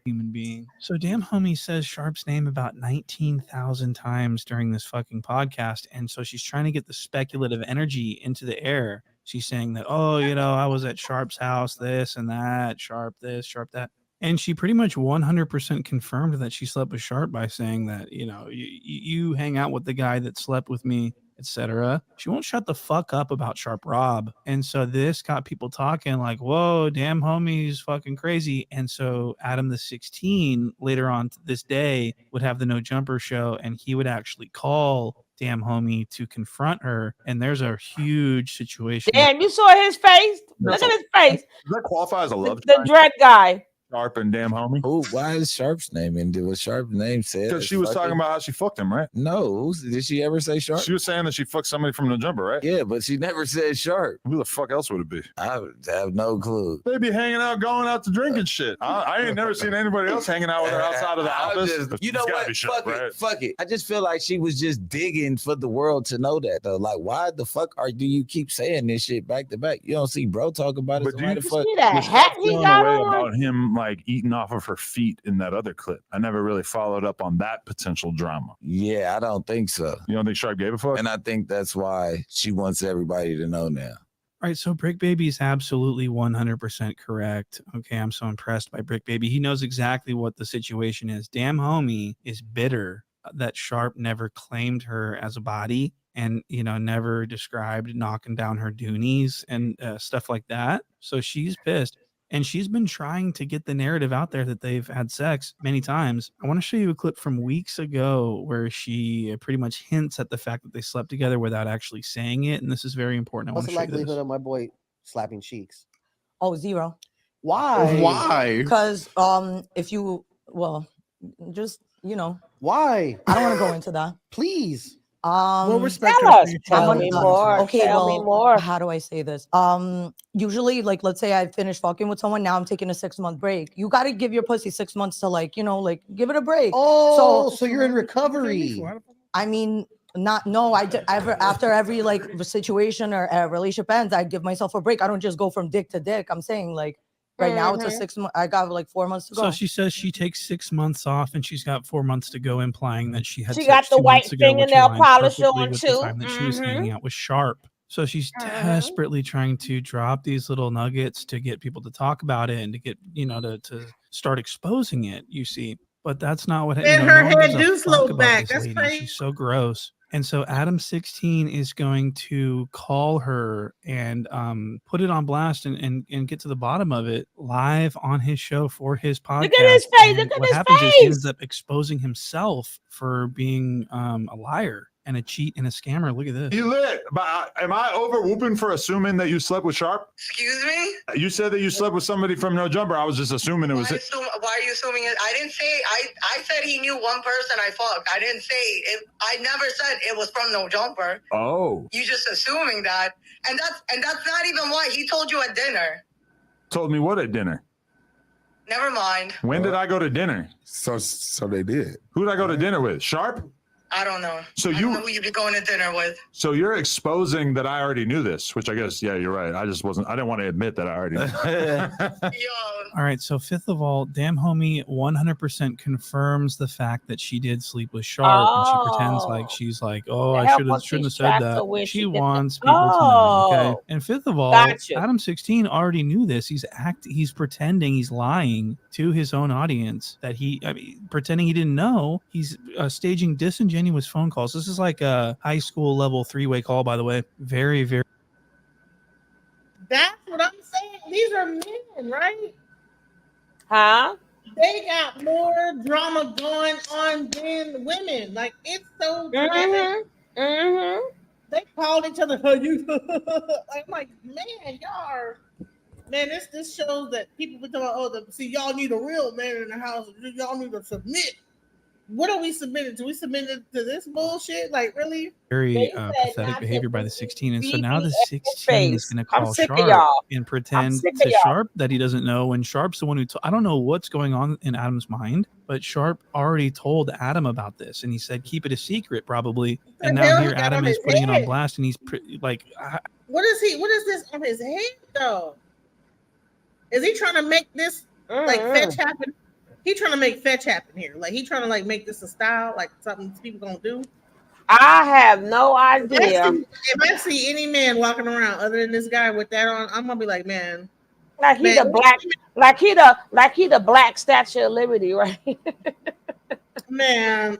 [SPEAKER 8] human being. So Damn Homie says Sharp's name about 19,000 times during this fucking podcast. And so she's trying to get the speculative energy into the air. She's saying that, oh, you know, I was at Sharp's house, this and that, Sharp this, Sharp that. And she pretty much 100% confirmed that she slept with Sharp by saying that, you know, you hang out with the guy that slept with me, etc. She won't shut the fuck up about Sharp Rob. And so this got people talking like, whoa, Damn Homie's fucking crazy. And so Adam the 16 later on this day would have the No Jumper show, and he would actually call Damn Homie to confront her. And there's a huge situation.
[SPEAKER 2] Damn, you saw his face. Look at his face.
[SPEAKER 7] Does that qualify as a love
[SPEAKER 2] The dread guy.
[SPEAKER 7] Sharp and Damn Homie?
[SPEAKER 12] Oh, why is Sharp's name in there? Was Sharp's name said?
[SPEAKER 7] Because she was talking about how she fucked him, right?
[SPEAKER 12] No, did she ever say Sharp?
[SPEAKER 7] She was saying that she fucked somebody from No Jumper, right?
[SPEAKER 12] Yeah, but she never said Sharp.
[SPEAKER 7] Who the fuck else would it be?
[SPEAKER 12] I have no clue.
[SPEAKER 7] They be hanging out, going out to drink and shit. I ain't never seen anybody else hanging out with her outside of the
[SPEAKER 12] I'm
[SPEAKER 7] office.
[SPEAKER 12] just- you
[SPEAKER 7] It's
[SPEAKER 12] know
[SPEAKER 7] gotta
[SPEAKER 12] what?
[SPEAKER 7] be Sharp,
[SPEAKER 12] Fuck
[SPEAKER 7] right?
[SPEAKER 12] it. Fuck it. I just feel like she was just digging for the world to know that though. Like, why the fuck do you keep saying this shit back to back? You don't see bro talk about it.
[SPEAKER 7] But
[SPEAKER 12] So
[SPEAKER 7] do
[SPEAKER 12] why
[SPEAKER 7] you
[SPEAKER 12] the fuck?
[SPEAKER 2] See that
[SPEAKER 7] was
[SPEAKER 2] hat
[SPEAKER 7] Sharp
[SPEAKER 2] he
[SPEAKER 7] feeling
[SPEAKER 2] got
[SPEAKER 7] a way
[SPEAKER 2] on?
[SPEAKER 7] about him like eating off of her feet in that other clip? I never really followed up on that potential drama.
[SPEAKER 12] Yeah, I don't think so.
[SPEAKER 7] You don't think Sharp gave a fuck?
[SPEAKER 12] And I think that's why she wants everybody to know now.
[SPEAKER 8] All right, so Brick Baby is absolutely 100% correct. Okay, I'm so impressed by Brick Baby. He knows exactly what the situation is. Damn Homie is bitter that Sharp never claimed her as a body and, you know, never described knocking down her doonies and stuff like that. So she's pissed. And she's been trying to get the narrative out there that they've had sex many times. I want to show you a clip from weeks ago where she pretty much hints at the fact that they slept together without actually saying it. And this is very important. I want
[SPEAKER 13] What's
[SPEAKER 8] to
[SPEAKER 13] the
[SPEAKER 8] show you this.
[SPEAKER 13] likelihood of my boy slapping cheeks?
[SPEAKER 19] Oh, 0.
[SPEAKER 13] Why?
[SPEAKER 10] Why?
[SPEAKER 19] Because if you just
[SPEAKER 13] Why?
[SPEAKER 19] I don't want to go into that.
[SPEAKER 13] Please.
[SPEAKER 1] respect
[SPEAKER 2] Tell
[SPEAKER 1] her
[SPEAKER 2] us.
[SPEAKER 1] for your
[SPEAKER 2] Tell
[SPEAKER 1] child.
[SPEAKER 2] me more.
[SPEAKER 19] Okay,
[SPEAKER 2] Tell me more.
[SPEAKER 19] How do I say this? Usually, like, let's say I finished fucking with someone. Now I'm taking a 6-month break. You got to give your pussy 6 months to, like, give it a break.
[SPEAKER 13] Oh, so you're in recovery.
[SPEAKER 19] I mean, after every like situation or relationship ends, I give myself a break. I don't just go from dick to dick. I'm saying, like, right now it's a 6 month. I got like 4 months to go.
[SPEAKER 8] So she says she takes 6 months off and she's got 4 months to go, implying that she had
[SPEAKER 2] She
[SPEAKER 8] sex
[SPEAKER 2] got the
[SPEAKER 8] 2
[SPEAKER 2] white
[SPEAKER 8] months ago, which
[SPEAKER 2] fingernail
[SPEAKER 8] aligns
[SPEAKER 2] polish
[SPEAKER 8] perfectly
[SPEAKER 2] on
[SPEAKER 8] with
[SPEAKER 2] too.
[SPEAKER 8] the time that she was hanging out with Sharp. So she's desperately trying to drop these little nuggets to get people to talk about it and to get, to start exposing it, you see. But that's not what
[SPEAKER 1] And
[SPEAKER 8] no
[SPEAKER 1] her
[SPEAKER 8] one
[SPEAKER 1] head
[SPEAKER 8] gives a
[SPEAKER 1] do
[SPEAKER 8] fuck
[SPEAKER 1] slow
[SPEAKER 8] about
[SPEAKER 1] back.
[SPEAKER 8] this
[SPEAKER 1] That's
[SPEAKER 8] lady.
[SPEAKER 1] crazy.
[SPEAKER 8] She's so gross. And so Adam 16 is going to call her and put it on blast and get to the bottom of it live on his show for his podcast.
[SPEAKER 2] Look at his face.
[SPEAKER 8] And
[SPEAKER 2] Look at
[SPEAKER 8] what
[SPEAKER 2] his
[SPEAKER 8] happens is he
[SPEAKER 2] face.
[SPEAKER 8] ends up exposing himself for being a liar and a cheat and a scammer. Look at this.
[SPEAKER 7] You lit. But am I over whooping for assuming that you slept with Sharp?
[SPEAKER 9] Excuse me?
[SPEAKER 7] You said that you slept with somebody from No Jumper. I was just assuming it was.
[SPEAKER 9] Why are you assuming it? I didn't say. I said he knew one person I fucked. I didn't say it. I never said it was from No Jumper.
[SPEAKER 7] Oh.
[SPEAKER 9] You just assuming that, and that's not even why he told you at dinner.
[SPEAKER 7] Told me what at dinner?
[SPEAKER 9] Never mind.
[SPEAKER 7] When did I go to dinner?
[SPEAKER 3] So they did.
[SPEAKER 7] Who did I go to dinner with? Sharp?
[SPEAKER 9] I don't know.
[SPEAKER 7] So
[SPEAKER 9] I don't know who you be going to dinner with.
[SPEAKER 7] So you're exposing that I already knew this, which I guess, yeah, you're right. I didn't want to admit that I already knew.
[SPEAKER 8] All right. So fifth of all, Damn Homie 100% confirms the fact that she did sleep with Sharp, and she pretends like she's like, oh,
[SPEAKER 2] To
[SPEAKER 8] I
[SPEAKER 2] help
[SPEAKER 8] shouldn't
[SPEAKER 2] her
[SPEAKER 8] have
[SPEAKER 2] keep
[SPEAKER 8] said
[SPEAKER 2] track
[SPEAKER 8] that.
[SPEAKER 2] of where
[SPEAKER 8] She
[SPEAKER 2] she did
[SPEAKER 8] wants
[SPEAKER 2] the-
[SPEAKER 8] people to know. Okay.
[SPEAKER 2] Oh.
[SPEAKER 8] And fifth of all,
[SPEAKER 2] Gotcha.
[SPEAKER 8] Adam 16 already knew this. He's pretending, he's lying to his own audience that pretending he didn't know. He's staging disingenuous phone calls. This is like a high school level 3-way call, by the way. Very, very.
[SPEAKER 1] That's what I'm saying. These are men, right?
[SPEAKER 2] Huh?
[SPEAKER 1] They got more drama going on than women. Like, it's so dramatic. They called each other, you. I'm like, man, y'all are. Man, this shows that people be talking about, see, y'all need a real man in the house. Y'all need to submit. What are we submitting to? We submitted to this bullshit? Like, really?
[SPEAKER 8] Very pathetic behavior by the 16. And so now the 16 is going to
[SPEAKER 2] I'm
[SPEAKER 8] call
[SPEAKER 2] sick of
[SPEAKER 8] Sharp
[SPEAKER 2] y'all.
[SPEAKER 8] and pretend
[SPEAKER 2] sick of
[SPEAKER 8] to
[SPEAKER 2] y'all.
[SPEAKER 8] Sharp that he doesn't know. And Sharp's the one who I don't know what's going on in Adam's mind, but Sharp already told Adam about this. And he said, keep it a secret, probably. And
[SPEAKER 1] the
[SPEAKER 8] now
[SPEAKER 1] hell
[SPEAKER 8] here
[SPEAKER 1] he got
[SPEAKER 8] Adam
[SPEAKER 1] on
[SPEAKER 8] is
[SPEAKER 1] his
[SPEAKER 8] putting it on
[SPEAKER 1] head?
[SPEAKER 8] blast. And he's
[SPEAKER 1] What is this on his head, though? Is he trying to make this, like, fetch happen? He trying to make fetch happen here. Like, he trying to, like, make this a style, like something people gonna do.
[SPEAKER 2] I have no idea.
[SPEAKER 1] If I see any man walking around other than this guy with that on, I'm gonna be like, man.
[SPEAKER 2] Like he
[SPEAKER 1] Man.
[SPEAKER 2] the black Statue of Liberty, right?
[SPEAKER 1] Man,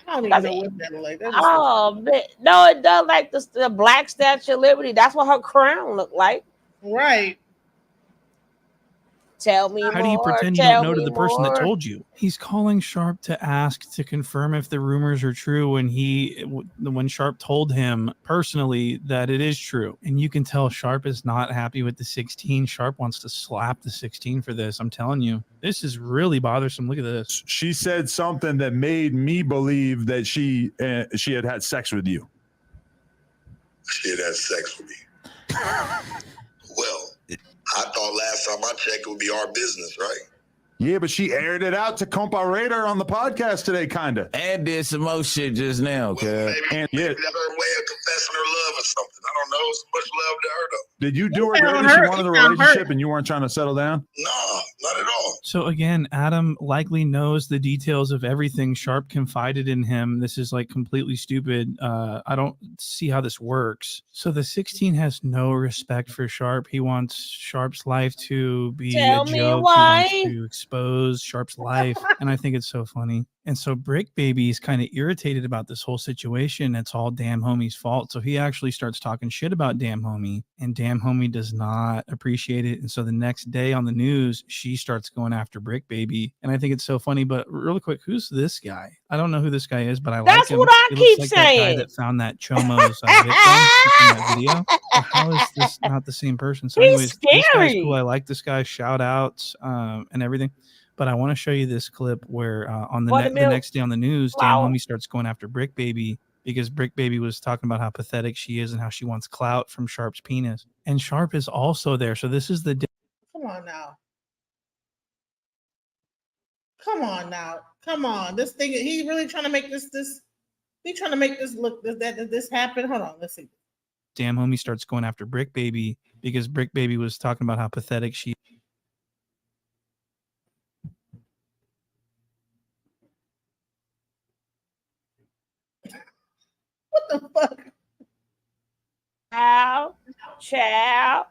[SPEAKER 1] I don't even know what that look like. That
[SPEAKER 2] Oh, man. No, it does like the black Statue of Liberty. That's what her crown looked like.
[SPEAKER 1] Right.
[SPEAKER 2] Tell me
[SPEAKER 8] how do you
[SPEAKER 2] more,
[SPEAKER 8] pretend you
[SPEAKER 2] tell
[SPEAKER 8] don't know to
[SPEAKER 2] me
[SPEAKER 8] the person that
[SPEAKER 2] more.
[SPEAKER 8] told you? He's calling Sharp to ask to confirm if the rumors are true when Sharp told him personally that it is true. And you can tell Sharp is not happy with the 16. Sharp wants to slap the 16 for this. I'm telling you, this is really bothersome. Look at this.
[SPEAKER 7] She said something that made me believe that she had sex with you.
[SPEAKER 17] She had sex with me. Well, I thought last time I checked it would be our business, right?
[SPEAKER 7] Yeah, but she aired it out to Compa Raider on the podcast today, kinda.
[SPEAKER 12] And did some more shit just now, cuz.
[SPEAKER 7] And yeah,
[SPEAKER 17] That's her way of confessing her love or something. I don't know. So much love to her, though.
[SPEAKER 7] did you do her
[SPEAKER 1] He
[SPEAKER 7] dirty?
[SPEAKER 1] found
[SPEAKER 7] She
[SPEAKER 1] her-
[SPEAKER 7] wanted a
[SPEAKER 1] he found her.
[SPEAKER 7] relationship and you weren't trying to settle down?
[SPEAKER 17] No, not at all.
[SPEAKER 8] So again, Adam likely knows the details of everything. Sharp confided in him. This is like completely stupid. I don't see how this works. So the 16 has no respect for Sharp. He wants Sharp's life to be
[SPEAKER 2] Tell
[SPEAKER 8] a
[SPEAKER 2] me
[SPEAKER 8] joke.
[SPEAKER 2] why.
[SPEAKER 8] He wants to expose Sharp's life, and I think it's so funny. And so Brick Baby is kind of irritated about this whole situation. It's all Damn Homie's fault. So he actually starts talking shit about Damn Homie, and Damn Homie does not appreciate it. And so the next day on the news, she starts going after Brick Baby. And I think it's so funny. But really quick, who's this guy? I don't know who this guy is, but I like
[SPEAKER 2] That's
[SPEAKER 8] him.
[SPEAKER 2] what I
[SPEAKER 8] He
[SPEAKER 2] keep
[SPEAKER 8] looks like that guy
[SPEAKER 2] saying.
[SPEAKER 8] that found that Chomo's victim in that video. So how is this not the same person? So
[SPEAKER 2] He's
[SPEAKER 8] anyways, this guy's
[SPEAKER 2] scary.
[SPEAKER 8] cool. I like this guy. Shout outs and everything. But I want to show you this clip where on the next day on the news, Damn
[SPEAKER 2] Wow.
[SPEAKER 8] Homie starts going after Brick Baby because Brick Baby was talking about how pathetic she is and how she wants clout from Sharp's penis. And Sharp is also there. So this is the day.
[SPEAKER 1] Come on now. Come on now. Come on. This thing, he really trying to make this he trying to make this look that this happen. Hold on, let's see.
[SPEAKER 8] Damn Homie starts going after Brick Baby because Brick Baby was talking about how pathetic she.
[SPEAKER 1] What the fuck?
[SPEAKER 2] Child.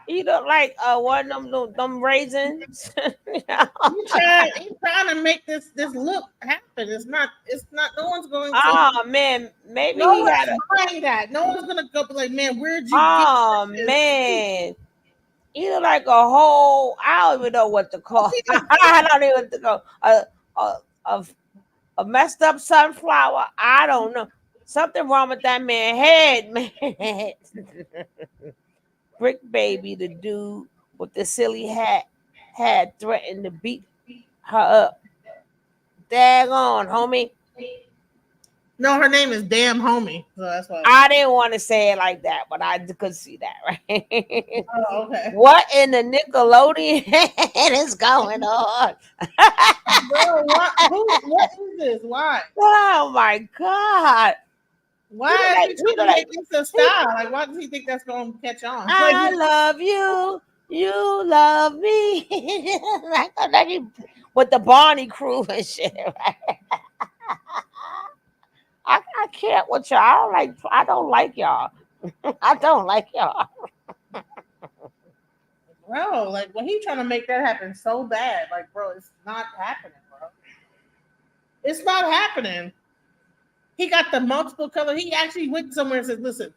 [SPEAKER 2] You look like one of them raisins.
[SPEAKER 1] He's trying to make this look happen. It's not no one's going to.
[SPEAKER 2] Oh man, maybe
[SPEAKER 1] no
[SPEAKER 2] he
[SPEAKER 1] one's
[SPEAKER 2] had
[SPEAKER 1] buying that. No one's gonna go be like, man, where'd you
[SPEAKER 2] oh
[SPEAKER 1] get
[SPEAKER 2] man. You look like a whole, I don't even know what to call. I don't even know what to go. A messed up sunflower. I don't know. Something wrong with that man's head, man. Brick Baby, the dude with the silly hat, had threatened to beat her up. Daggone, homie.
[SPEAKER 1] No, her name is Damn Homie. So that's why
[SPEAKER 2] I didn't want to say it like that, but I could see that, right?
[SPEAKER 1] Oh, okay.
[SPEAKER 2] What in the Nickelodeon is going on?
[SPEAKER 1] Bro, what is this? Why?
[SPEAKER 2] Oh my God.
[SPEAKER 1] Why is he trying to make this a style? Like, why does he think that's going to catch on?
[SPEAKER 2] I love you. You love me. With the Barney crew and shit, right? I can't with y'all. I don't like y'all. I don't like y'all.
[SPEAKER 1] Bro, like, when he trying to make that happen so bad, like, bro, it's not happening, bro. It's not happening. He got the multiple color. He actually went somewhere and said, listen,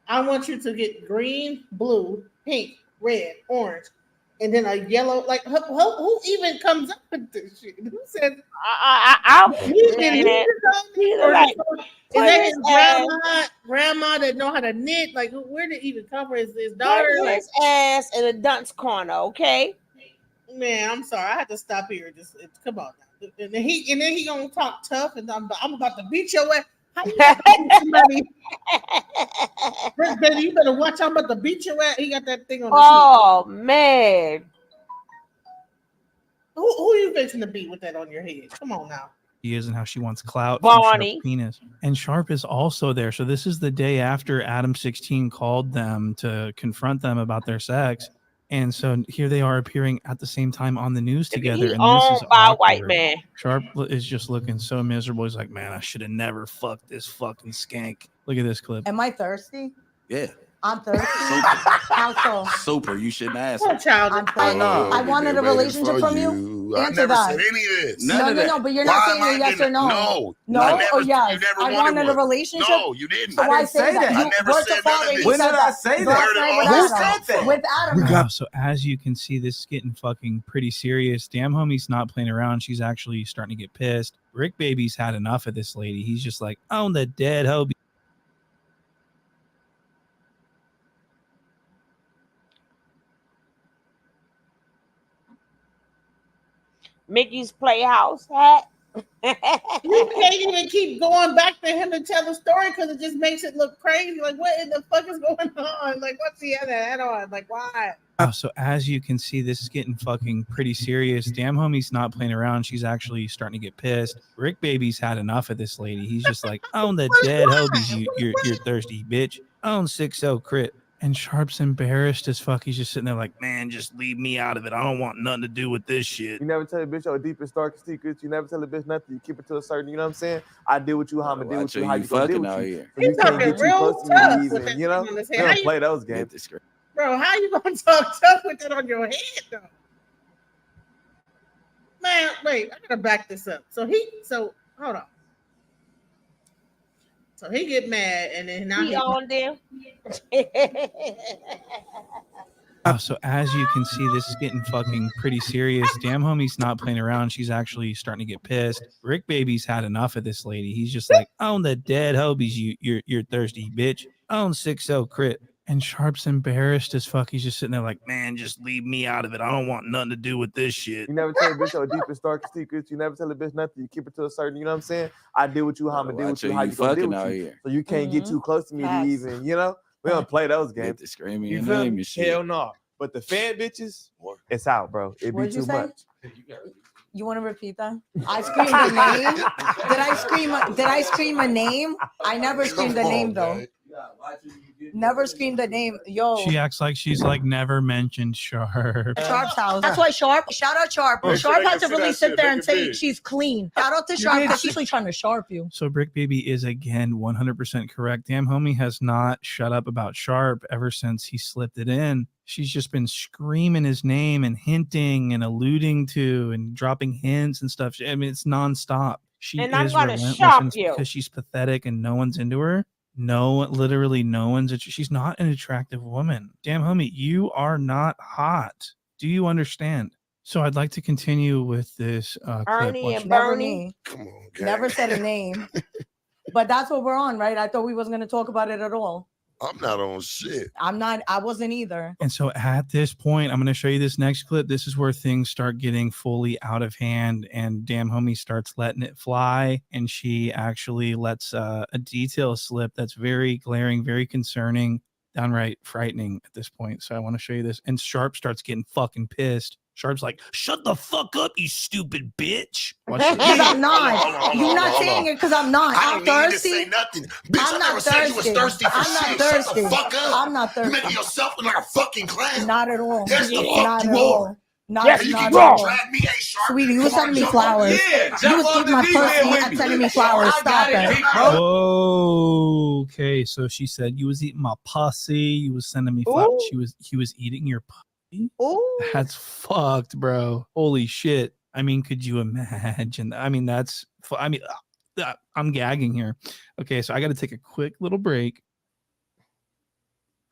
[SPEAKER 1] I want you to get green, blue, pink, red, orange, and then a yellow. Like, who even comes up with this shit? Who said, is that his grandma that know how to knit? Like, where did it even come from? His daughter?
[SPEAKER 2] Put his ass in a dunce corner, okay?
[SPEAKER 1] Man, I'm sorry. I had to stop here. Come on now. And then he gonna talk tough, and I'm about to beat your ass. How you gonna beat somebody? Baby, you better watch. I'm about to beat your ass. He got that thing on.
[SPEAKER 2] Oh man,
[SPEAKER 1] who you fixing to beat with that on your head? Come on now.
[SPEAKER 8] He is and how she wants clout from
[SPEAKER 2] Barney.
[SPEAKER 8] Sharp's penis. And Sharp is also there. So this is the day after Adam 16 called them to confront them about their sex. And so here they are appearing at the same time on the news together. And this is
[SPEAKER 2] by a white man.
[SPEAKER 8] Sharp is just looking so miserable. He's like, man, I should have never fucked this fucking skank. Look at this clip.
[SPEAKER 19] Am I thirsty?
[SPEAKER 4] Yeah.
[SPEAKER 19] I'm thirsty. How so?
[SPEAKER 4] Super. You shouldn't ask.
[SPEAKER 1] Poor child.
[SPEAKER 19] I'm thirsty. I wanted a relationship from you.
[SPEAKER 17] I
[SPEAKER 19] Answer
[SPEAKER 17] never
[SPEAKER 19] that.
[SPEAKER 17] said any of this.
[SPEAKER 19] No, but you're not saying yes or no. No or yes. I wanted a relationship.
[SPEAKER 17] No, you didn't.
[SPEAKER 19] So why say that?
[SPEAKER 17] I never said none of this.
[SPEAKER 4] When did I say that?
[SPEAKER 19] Who said that? With Adam.
[SPEAKER 8] Wow. So as you can see, this is getting fucking pretty serious. Damn Homie's not playing around. She's actually starting to get pissed. Brick Baby's had enough of this lady. He's just like, own the dead hoe.
[SPEAKER 2] Mickey's Playhouse hat.
[SPEAKER 1] You can't even keep going back to him to tell the story because it just makes it look crazy. Like, what in the fuck is going on? Like, what's he had that hat on? Like, why?
[SPEAKER 8] Oh, so as you can see, this is getting fucking pretty serious. Damn Homie's not playing around. She's actually starting to get pissed. Brick Baby's had enough of this lady. He's just like, own the dead hobies, you thirsty bitch. Own 6-0 crit. And Sharp's embarrassed as fuck. He's just sitting there like, man, just leave me out of it. I don't want nothing to do with this shit.
[SPEAKER 1] Bro, how you gonna talk tough with that on your head? Come on now.
[SPEAKER 8] And Sharp is
[SPEAKER 15] You never tell a bitch your deepest, darkest secrets. You never tell a bitch nothing. You keep it to a certain, you know what I'm saying? I deal with you how I'm gonna deal with you, how you gonna deal with you. So you can't get too close to me easy, you know? We don't play those games.
[SPEAKER 1] Bro, how you gonna talk tough with that on your head though? Man, wait, I gotta back this up. So hold on. So he get mad and then now
[SPEAKER 2] He on them.
[SPEAKER 8] Oh, so as you can see, this is getting fucking pretty serious. Damn Homie's not playing around. She's actually starting to get pissed. Brick Baby's had enough of this lady. He's just like, own the dead hobies, you thirsty bitch. Own 6-0 crit. And Sharp's embarrassed as fuck. He's just sitting there like, man, just leave me out of it. I don't want nothing to do with this shit.
[SPEAKER 15] You never tell a bitch your deepest, darkest secrets. You never tell a bitch nothing. You keep it to a certain, you know what I'm saying? I deal with you how I'm going to deal with you, how you going to deal with you. So you can't get too close to me to even, you know? We don't play those games.
[SPEAKER 4] The screaming
[SPEAKER 15] You
[SPEAKER 4] your
[SPEAKER 15] feel
[SPEAKER 4] name
[SPEAKER 15] me?
[SPEAKER 4] and shit.
[SPEAKER 15] Hell no. But the fan bitches, it's out, bro. It be
[SPEAKER 19] What'd you
[SPEAKER 15] too
[SPEAKER 19] say?
[SPEAKER 15] much.
[SPEAKER 19] You want to repeat that? I screamed the name. Did I scream? Did I scream a name? I never screamed the name though. Never screamed the name. Yo.
[SPEAKER 8] She acts like she's like never mentioned Sharp.
[SPEAKER 19] Sharp's house. That's why Sharp. Shout out Sharp.
[SPEAKER 8] Oh,
[SPEAKER 19] Sharp
[SPEAKER 8] make
[SPEAKER 19] had to
[SPEAKER 8] her see
[SPEAKER 19] really
[SPEAKER 8] that
[SPEAKER 19] sit
[SPEAKER 8] shit,
[SPEAKER 19] there
[SPEAKER 8] make
[SPEAKER 19] and
[SPEAKER 8] it
[SPEAKER 19] say
[SPEAKER 8] big.
[SPEAKER 19] she's clean. Shout out to Sharp because she's really trying to sharp you.
[SPEAKER 8] So Brick Baby is again 100% correct. Damn Homie has not shut up about Sharp ever since he slipped it in. She's just been screaming his name and hinting and alluding to and dropping hints and stuff. I mean, it's nonstop. She
[SPEAKER 2] And I'm
[SPEAKER 8] is
[SPEAKER 2] gonna
[SPEAKER 8] relentless
[SPEAKER 2] shop
[SPEAKER 8] and it's
[SPEAKER 2] you.
[SPEAKER 8] because she's pathetic and no one's into her. No, literally no one's. She's not an attractive woman. Damn Homie, you are not hot. Do you understand? So I'd like to continue with this clip.
[SPEAKER 2] Ernie
[SPEAKER 8] Watch
[SPEAKER 2] and
[SPEAKER 8] it.
[SPEAKER 2] Bernie.
[SPEAKER 19] Never said a name. But that's what we're on, right? I thought we wasn't going to talk about it at all.
[SPEAKER 17] I'm not on shit.
[SPEAKER 19] I'm not. I wasn't either.
[SPEAKER 8] And so at this point, I'm going to show you this next clip. This is where things start getting fully out of hand and Damn Homie starts letting it fly. And she actually lets a detail slip that's very glaring, very concerning, downright frightening at this point. So I want to show you this. And Sharp starts getting fucking pissed. Sharp's like, shut the fuck up, you stupid bitch. Watch this.
[SPEAKER 19] Because I'm not. You're not saying it because I'm not.
[SPEAKER 17] I
[SPEAKER 19] I'm
[SPEAKER 17] don't need
[SPEAKER 19] thirsty.
[SPEAKER 17] to say nothing. Bitch, I
[SPEAKER 19] I'm
[SPEAKER 17] never
[SPEAKER 19] not
[SPEAKER 17] said you was
[SPEAKER 19] thirsty.
[SPEAKER 17] thirsty for
[SPEAKER 19] I'm not
[SPEAKER 17] shit.
[SPEAKER 19] thirsty.
[SPEAKER 17] Shut the fuck up.
[SPEAKER 19] I'm not
[SPEAKER 17] You
[SPEAKER 19] thirsty.
[SPEAKER 17] making yourself look like a fucking clown.
[SPEAKER 19] Not at all.
[SPEAKER 17] Yes, the fuck
[SPEAKER 19] Not
[SPEAKER 17] you
[SPEAKER 19] at
[SPEAKER 17] are.
[SPEAKER 19] all. Not,
[SPEAKER 17] Yes, you
[SPEAKER 19] not
[SPEAKER 17] can
[SPEAKER 19] at all.
[SPEAKER 17] drag me, hey, Sharp.
[SPEAKER 19] Sweetie, you was
[SPEAKER 17] Come on,
[SPEAKER 19] sending me
[SPEAKER 17] jump on.
[SPEAKER 19] flowers.
[SPEAKER 17] Yeah,
[SPEAKER 19] You
[SPEAKER 17] jump
[SPEAKER 19] was
[SPEAKER 17] on
[SPEAKER 19] eating
[SPEAKER 17] the
[SPEAKER 19] my
[SPEAKER 17] D-Man
[SPEAKER 19] pussy
[SPEAKER 17] with
[SPEAKER 19] and
[SPEAKER 17] me.
[SPEAKER 19] sending me flowers.
[SPEAKER 17] I
[SPEAKER 19] Stop
[SPEAKER 17] got it,
[SPEAKER 19] it.
[SPEAKER 17] big bro.
[SPEAKER 8] Oh, okay. So she said you was eating my pussy. You was sending me flowers. He was eating your pussy. That's fucked, bro. Holy shit. I mean, could you imagine? I mean, I'm gagging here. Okay, so I got to take a quick little break.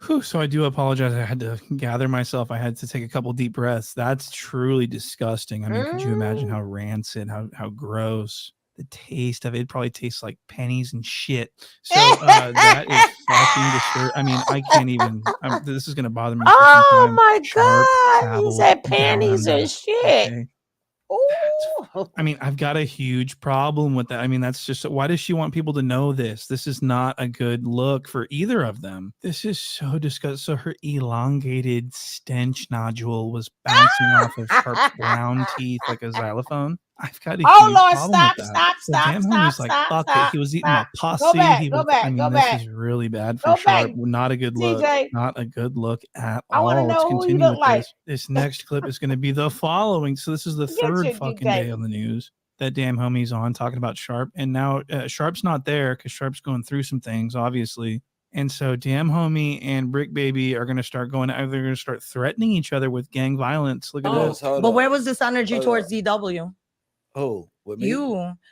[SPEAKER 8] Whew, so I do apologize. I had to gather myself. I had to take a couple deep breaths. That's truly disgusting. I mean, could you imagine how rancid, how gross the taste of it? It probably tastes like pennies and shit. So that is fucking disturbing. I mean, I can't even. This is gonna bother me. For
[SPEAKER 2] Oh
[SPEAKER 8] some time.
[SPEAKER 2] my
[SPEAKER 8] Sharp
[SPEAKER 2] God.
[SPEAKER 8] travel
[SPEAKER 2] He said
[SPEAKER 8] down
[SPEAKER 2] panties
[SPEAKER 8] under.
[SPEAKER 2] and shit.
[SPEAKER 8] Okay. I mean, I've got a huge problem with that. I mean, that's just why does she want people to know this? This is not a good look for either of them. This is so disgusting. So her elongated stench nodule was bouncing off of Sharp's brown teeth like a xylophone. I've got a
[SPEAKER 2] Oh
[SPEAKER 8] huge
[SPEAKER 2] Lord,
[SPEAKER 8] problem
[SPEAKER 2] stop,
[SPEAKER 8] with that.
[SPEAKER 2] stop,
[SPEAKER 8] So
[SPEAKER 2] stop,
[SPEAKER 8] Damn
[SPEAKER 2] stop,
[SPEAKER 8] Homie's like,
[SPEAKER 2] stop,
[SPEAKER 8] fuck
[SPEAKER 2] stop,
[SPEAKER 8] it. He was eating
[SPEAKER 2] stop.
[SPEAKER 8] my pussy.
[SPEAKER 2] Go back,
[SPEAKER 8] He
[SPEAKER 2] go
[SPEAKER 8] was,
[SPEAKER 2] back,
[SPEAKER 8] I mean,
[SPEAKER 2] go
[SPEAKER 8] this
[SPEAKER 2] back.
[SPEAKER 8] is really bad for
[SPEAKER 2] Go
[SPEAKER 8] Sharp.
[SPEAKER 2] back.
[SPEAKER 8] Not a good look.
[SPEAKER 2] TJ.
[SPEAKER 8] Not a good look at
[SPEAKER 2] I
[SPEAKER 8] all.
[SPEAKER 2] wanna
[SPEAKER 8] Let's
[SPEAKER 2] know who you
[SPEAKER 8] continue
[SPEAKER 2] look
[SPEAKER 8] with
[SPEAKER 2] like.
[SPEAKER 8] this. This next clip is going to be the following. So this is the
[SPEAKER 2] Get
[SPEAKER 8] third
[SPEAKER 2] your
[SPEAKER 8] fucking
[SPEAKER 2] DJ.
[SPEAKER 8] day on the news that Damn Homie's on talking about Sharp. And now Sharp's not there because Sharp's going through some things, obviously. And so Damn Homie and Brick Baby are going to start going, they're going to start threatening each other with gang violence. Look at this.
[SPEAKER 19] But where was this energy towards DW?
[SPEAKER 12] Who? With me?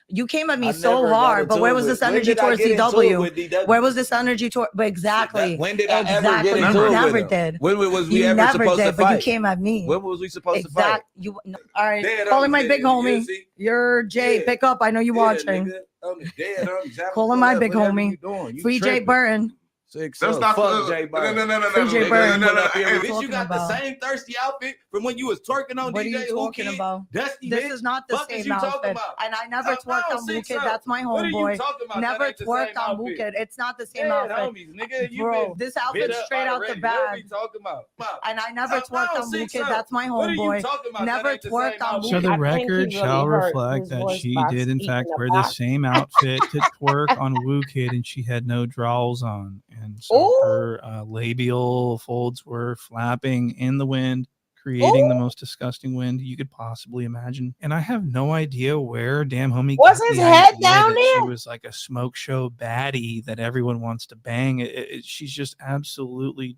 [SPEAKER 19] You came at me
[SPEAKER 12] I
[SPEAKER 19] so
[SPEAKER 12] never got
[SPEAKER 19] hard,
[SPEAKER 12] into
[SPEAKER 19] but where
[SPEAKER 12] it
[SPEAKER 19] was
[SPEAKER 12] with-
[SPEAKER 19] this
[SPEAKER 12] when
[SPEAKER 19] energy
[SPEAKER 12] did I
[SPEAKER 19] towards
[SPEAKER 12] get into it
[SPEAKER 19] DW?
[SPEAKER 12] with DW?
[SPEAKER 19] Where was this energy toward? But exactly.
[SPEAKER 12] When did I ever
[SPEAKER 19] exactly.
[SPEAKER 12] get into
[SPEAKER 19] You
[SPEAKER 12] it with
[SPEAKER 19] never
[SPEAKER 12] him?
[SPEAKER 19] did.
[SPEAKER 12] When was we
[SPEAKER 19] You
[SPEAKER 12] ever
[SPEAKER 19] never
[SPEAKER 12] supposed
[SPEAKER 19] did,
[SPEAKER 12] to
[SPEAKER 19] but
[SPEAKER 12] fight?
[SPEAKER 19] you came at me.
[SPEAKER 12] When was we supposed to fight?
[SPEAKER 19] You. All right.
[SPEAKER 12] Dead
[SPEAKER 19] Calling
[SPEAKER 12] on
[SPEAKER 19] my
[SPEAKER 12] me,
[SPEAKER 19] big
[SPEAKER 12] you
[SPEAKER 19] homie.
[SPEAKER 12] see?
[SPEAKER 19] You're Jay. Pick up. I know you watching.
[SPEAKER 12] Nigga, I'm dead on exactly.
[SPEAKER 19] Calling my big homie. Free Jay Burton.
[SPEAKER 12] Six
[SPEAKER 15] That's
[SPEAKER 12] up.
[SPEAKER 15] not
[SPEAKER 12] Fuck
[SPEAKER 15] the-
[SPEAKER 12] Jay Bird.
[SPEAKER 15] no,
[SPEAKER 19] Free Jay Bird.
[SPEAKER 12] Bitch, you got the same thirsty outfit from when you was twerking on
[SPEAKER 19] What are
[SPEAKER 12] DJ
[SPEAKER 19] you talking
[SPEAKER 12] Who Kid.
[SPEAKER 19] about?
[SPEAKER 12] Dusty
[SPEAKER 19] This
[SPEAKER 12] bitch.
[SPEAKER 19] is not the
[SPEAKER 12] Fuck is
[SPEAKER 19] same
[SPEAKER 12] you talking
[SPEAKER 19] outfit.
[SPEAKER 12] about?
[SPEAKER 19] And I never twerked on Who Kid. That's my
[SPEAKER 12] What are you
[SPEAKER 19] homeboy.
[SPEAKER 12] talking about?
[SPEAKER 19] Never
[SPEAKER 12] That ain't the
[SPEAKER 19] twerked
[SPEAKER 12] same
[SPEAKER 19] on Who
[SPEAKER 12] outfit.
[SPEAKER 19] Kid. It's not the same
[SPEAKER 12] Yeah,
[SPEAKER 19] outfit.
[SPEAKER 12] homies, nigga, you
[SPEAKER 19] Bro,
[SPEAKER 12] been
[SPEAKER 19] this
[SPEAKER 12] bit
[SPEAKER 19] outfit's
[SPEAKER 12] up
[SPEAKER 19] straight out the
[SPEAKER 12] already. What are
[SPEAKER 19] bag.
[SPEAKER 12] we talking about?
[SPEAKER 19] And I never
[SPEAKER 12] I'm
[SPEAKER 19] twerked
[SPEAKER 12] not
[SPEAKER 19] on Who
[SPEAKER 12] six
[SPEAKER 19] Kid.
[SPEAKER 12] up.
[SPEAKER 19] That's my
[SPEAKER 12] What are you
[SPEAKER 19] homeboy.
[SPEAKER 12] talking about? That
[SPEAKER 19] Never
[SPEAKER 12] ain't the
[SPEAKER 19] twerked
[SPEAKER 12] same
[SPEAKER 19] on
[SPEAKER 12] outfit.
[SPEAKER 8] So the
[SPEAKER 19] Who Kid.
[SPEAKER 8] record shall reflect that she did, in fact, wear the same outfit to twerk on Woo Kid, and she had no drawers on. And so her labial folds were flapping in the wind, creating the most disgusting wind you could possibly imagine. And I have no idea where Damn Homie
[SPEAKER 2] Was
[SPEAKER 8] got
[SPEAKER 2] his
[SPEAKER 8] the
[SPEAKER 2] head
[SPEAKER 8] idea
[SPEAKER 2] down
[SPEAKER 8] that
[SPEAKER 2] there?
[SPEAKER 8] She was like a smoke show baddie that everyone wants to bang. She's just absolutely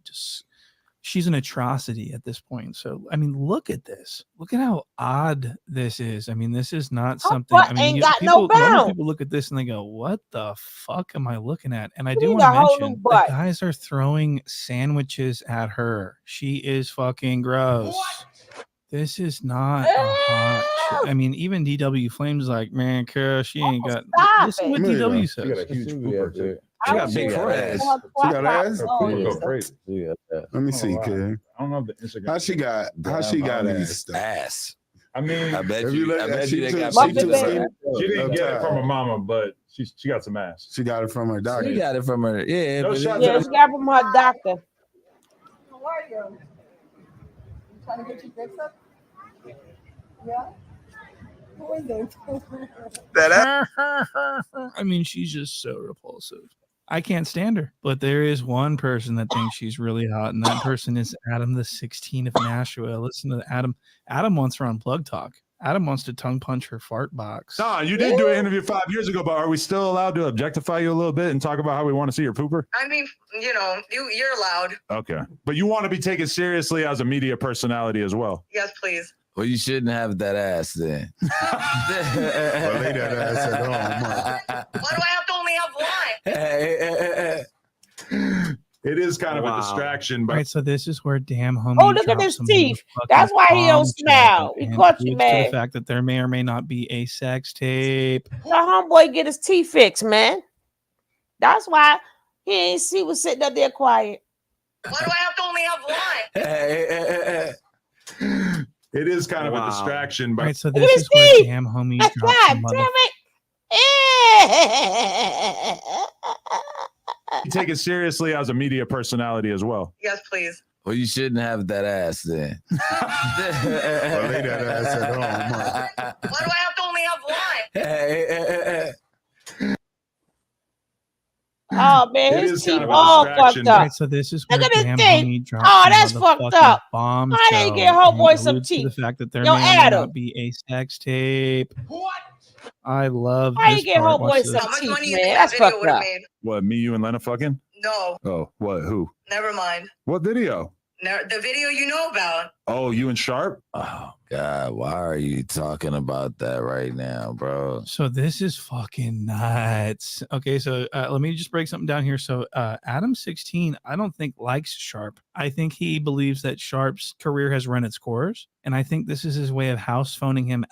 [SPEAKER 8] she's an atrocity at this point. So, I mean, look at this. Look at how odd this is. I mean, this is not something.
[SPEAKER 2] butt
[SPEAKER 8] I mean,
[SPEAKER 2] ain't got no
[SPEAKER 8] normal
[SPEAKER 2] bounds.
[SPEAKER 8] people look at this and they go, "What the fuck am I looking at?" And I
[SPEAKER 2] You
[SPEAKER 8] do
[SPEAKER 2] need
[SPEAKER 8] want to
[SPEAKER 2] a whole new
[SPEAKER 8] mention the
[SPEAKER 2] butt.
[SPEAKER 8] guys are throwing sandwiches at her. She is fucking gross. This is not a hot. I mean, even DW Flames like, man, Kara, she ain't got.
[SPEAKER 2] Stop
[SPEAKER 8] Listen
[SPEAKER 2] it.
[SPEAKER 8] what DW says.
[SPEAKER 15] She got a huge pooper too.
[SPEAKER 14] She got big forehead.
[SPEAKER 16] She got ass.
[SPEAKER 14] Let me see, kid.
[SPEAKER 7] I don't know if the Instagram.
[SPEAKER 14] How she got ass?
[SPEAKER 12] Ass.
[SPEAKER 7] I mean,
[SPEAKER 12] I bet
[SPEAKER 14] If
[SPEAKER 12] you.
[SPEAKER 14] you look
[SPEAKER 12] I
[SPEAKER 14] at-
[SPEAKER 12] bet
[SPEAKER 14] she
[SPEAKER 12] you they
[SPEAKER 14] took-
[SPEAKER 12] got
[SPEAKER 14] she
[SPEAKER 12] pictures
[SPEAKER 14] took-
[SPEAKER 12] of her.
[SPEAKER 7] she didn't get it from her mama, but she got some ass.
[SPEAKER 14] She got it from her doctor.
[SPEAKER 12] She got it from her. Yeah,
[SPEAKER 7] No
[SPEAKER 12] but
[SPEAKER 7] shots
[SPEAKER 2] Yeah, she got from her doctor.
[SPEAKER 19] How are you? Trying to get your fix up? Yeah. Who is it?
[SPEAKER 8] I mean, she's just so repulsive. I can't stand her. But there is one person that thinks she's really hot, and that person is Adam the 16 of Nashua. Listen to Adam. Adam wants her on Plug Talk. Adam wants to tongue punch her fart box.
[SPEAKER 7] Don, you did do an interview 5 years ago, but are we still allowed to objectify you a little bit and talk about how we want to see your pooper?
[SPEAKER 9] I mean, you're allowed.
[SPEAKER 7] Okay. But you want to be taken seriously as a media personality as well.
[SPEAKER 9] Yes, please.
[SPEAKER 12] Well, you shouldn't have that ass then.
[SPEAKER 14] Well, lay that ass at home.
[SPEAKER 9] Why do I have to only have one?
[SPEAKER 7] It is kind of a distraction, but
[SPEAKER 8] All right, so this is where damn homie.
[SPEAKER 2] Oh, look at
[SPEAKER 8] drops
[SPEAKER 2] his
[SPEAKER 8] some
[SPEAKER 2] teeth.
[SPEAKER 8] motherfucking
[SPEAKER 2] That's why he don't
[SPEAKER 8] bombshell
[SPEAKER 2] smile. He
[SPEAKER 8] and
[SPEAKER 2] caught you,
[SPEAKER 8] alludes to
[SPEAKER 2] man.
[SPEAKER 8] the fact that there may or may not be a sex tape.
[SPEAKER 2] The homeboy get his teeth fixed, man. That's why he was sitting up there quiet.
[SPEAKER 9] Why do I have to only have one?
[SPEAKER 7] it is kind of a distraction,
[SPEAKER 8] All
[SPEAKER 7] but
[SPEAKER 8] right, so
[SPEAKER 2] Look at
[SPEAKER 8] this
[SPEAKER 2] his
[SPEAKER 8] is where
[SPEAKER 2] teeth.
[SPEAKER 8] damn homie
[SPEAKER 2] God
[SPEAKER 8] drops
[SPEAKER 2] damn
[SPEAKER 8] some
[SPEAKER 2] it.
[SPEAKER 7] you take it seriously as a media personality as well.
[SPEAKER 9] Yes, please.
[SPEAKER 12] Well, you shouldn't have that ass then.
[SPEAKER 14] Well, lay that ass at home.
[SPEAKER 9] Why do I have to only have one?
[SPEAKER 2] Oh man,
[SPEAKER 7] It
[SPEAKER 2] his
[SPEAKER 7] is
[SPEAKER 2] teeth
[SPEAKER 7] kind of a
[SPEAKER 2] all
[SPEAKER 7] distraction,
[SPEAKER 2] fucked
[SPEAKER 8] All
[SPEAKER 2] up.
[SPEAKER 8] right, so this is where
[SPEAKER 2] Look at his
[SPEAKER 8] damn
[SPEAKER 2] teeth.
[SPEAKER 8] homie drops
[SPEAKER 2] Oh,
[SPEAKER 8] some
[SPEAKER 2] that's fucked
[SPEAKER 8] motherfucking
[SPEAKER 2] up.
[SPEAKER 8] bombshell
[SPEAKER 2] Why they get homeboy
[SPEAKER 8] and
[SPEAKER 2] some
[SPEAKER 8] alludes to
[SPEAKER 2] teeth?
[SPEAKER 8] the fact that there
[SPEAKER 2] Yo,
[SPEAKER 8] may or may
[SPEAKER 2] Adam.
[SPEAKER 8] not be a sex tape. I love
[SPEAKER 2] Why
[SPEAKER 8] this
[SPEAKER 2] you get
[SPEAKER 8] part.
[SPEAKER 2] homeboy
[SPEAKER 8] Watch
[SPEAKER 2] some
[SPEAKER 8] this.
[SPEAKER 9] How much
[SPEAKER 2] teeth,
[SPEAKER 9] money you
[SPEAKER 2] man?
[SPEAKER 9] think
[SPEAKER 2] That's
[SPEAKER 9] that video
[SPEAKER 2] fucked
[SPEAKER 9] would have
[SPEAKER 2] up.
[SPEAKER 9] made?
[SPEAKER 7] What, me, you, and Lena fucking?
[SPEAKER 9] No,
[SPEAKER 7] Oh, what? Who?
[SPEAKER 9] never mind.
[SPEAKER 7] What video?
[SPEAKER 9] The video you know about.
[SPEAKER 7] Oh, you and Sharp?
[SPEAKER 12] Oh God, why are you talking about that right now, bro?
[SPEAKER 8] So this is fucking nuts. Okay, so let me just break something down here. So Adam 16, I don't think likes Sharp. I think he believes that Sharp's career has run its course, and I think this is his way of house phoning him.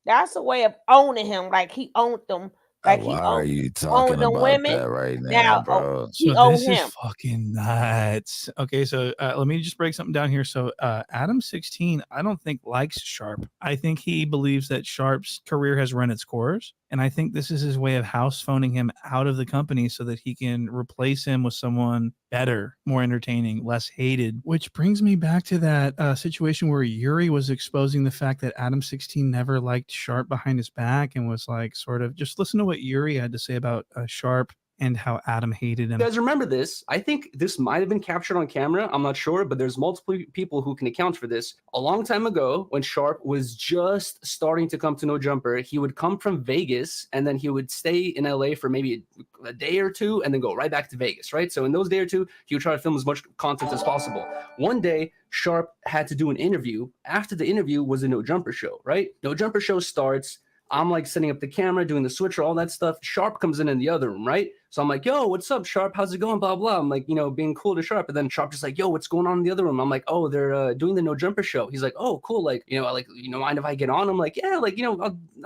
[SPEAKER 2] That's a way of owning him, like he owned them. Like he
[SPEAKER 12] Why are
[SPEAKER 2] owned,
[SPEAKER 12] you talking
[SPEAKER 2] the
[SPEAKER 12] about
[SPEAKER 2] women.
[SPEAKER 12] that right now,
[SPEAKER 2] Now,
[SPEAKER 12] bro?
[SPEAKER 2] he
[SPEAKER 8] So
[SPEAKER 2] owned
[SPEAKER 8] this
[SPEAKER 2] him.
[SPEAKER 8] is fucking nuts. Okay, so let me just break something down here. So Adam 16, I don't think likes Sharp. I think he believes that Sharp's career has run its course, and I think this is his way of house phoning him out of the company so that he can replace him with someone better, more entertaining, less hated. Which brings me back to that situation where Yuri was exposing the fact that Adam 16 never liked Sharp behind his back and was like, sort of, just listen to what Yuri had to say about Sharp and how Adam hated him.
[SPEAKER 23] You guys remember this? I think this might have been captured on camera. I'm not sure, but there's multiple people who can account for this. A long time ago, when Sharp was just starting to come to No Jumper, he would come from Vegas and then he would stay in LA for maybe a day or two and then go right back to Vegas, right? So in those day or two, he would try to film as much content as possible. One day, Sharp had to do an interview. After the interview was a No Jumper show, right? No Jumper show starts. I'm like setting up the camera, doing the switcher, all that stuff. Sharp comes in the other room, right? So I'm like, yo, what's up, Sharp? How's it going? Blah, blah. I'm like, being cool to Sharp. And then Sharp just like, yo, what's going on in the other room? I'm like, oh, they're doing the No Jumper show. He's like, oh, cool. Like, mind if I get on? I'm like, yeah, like, I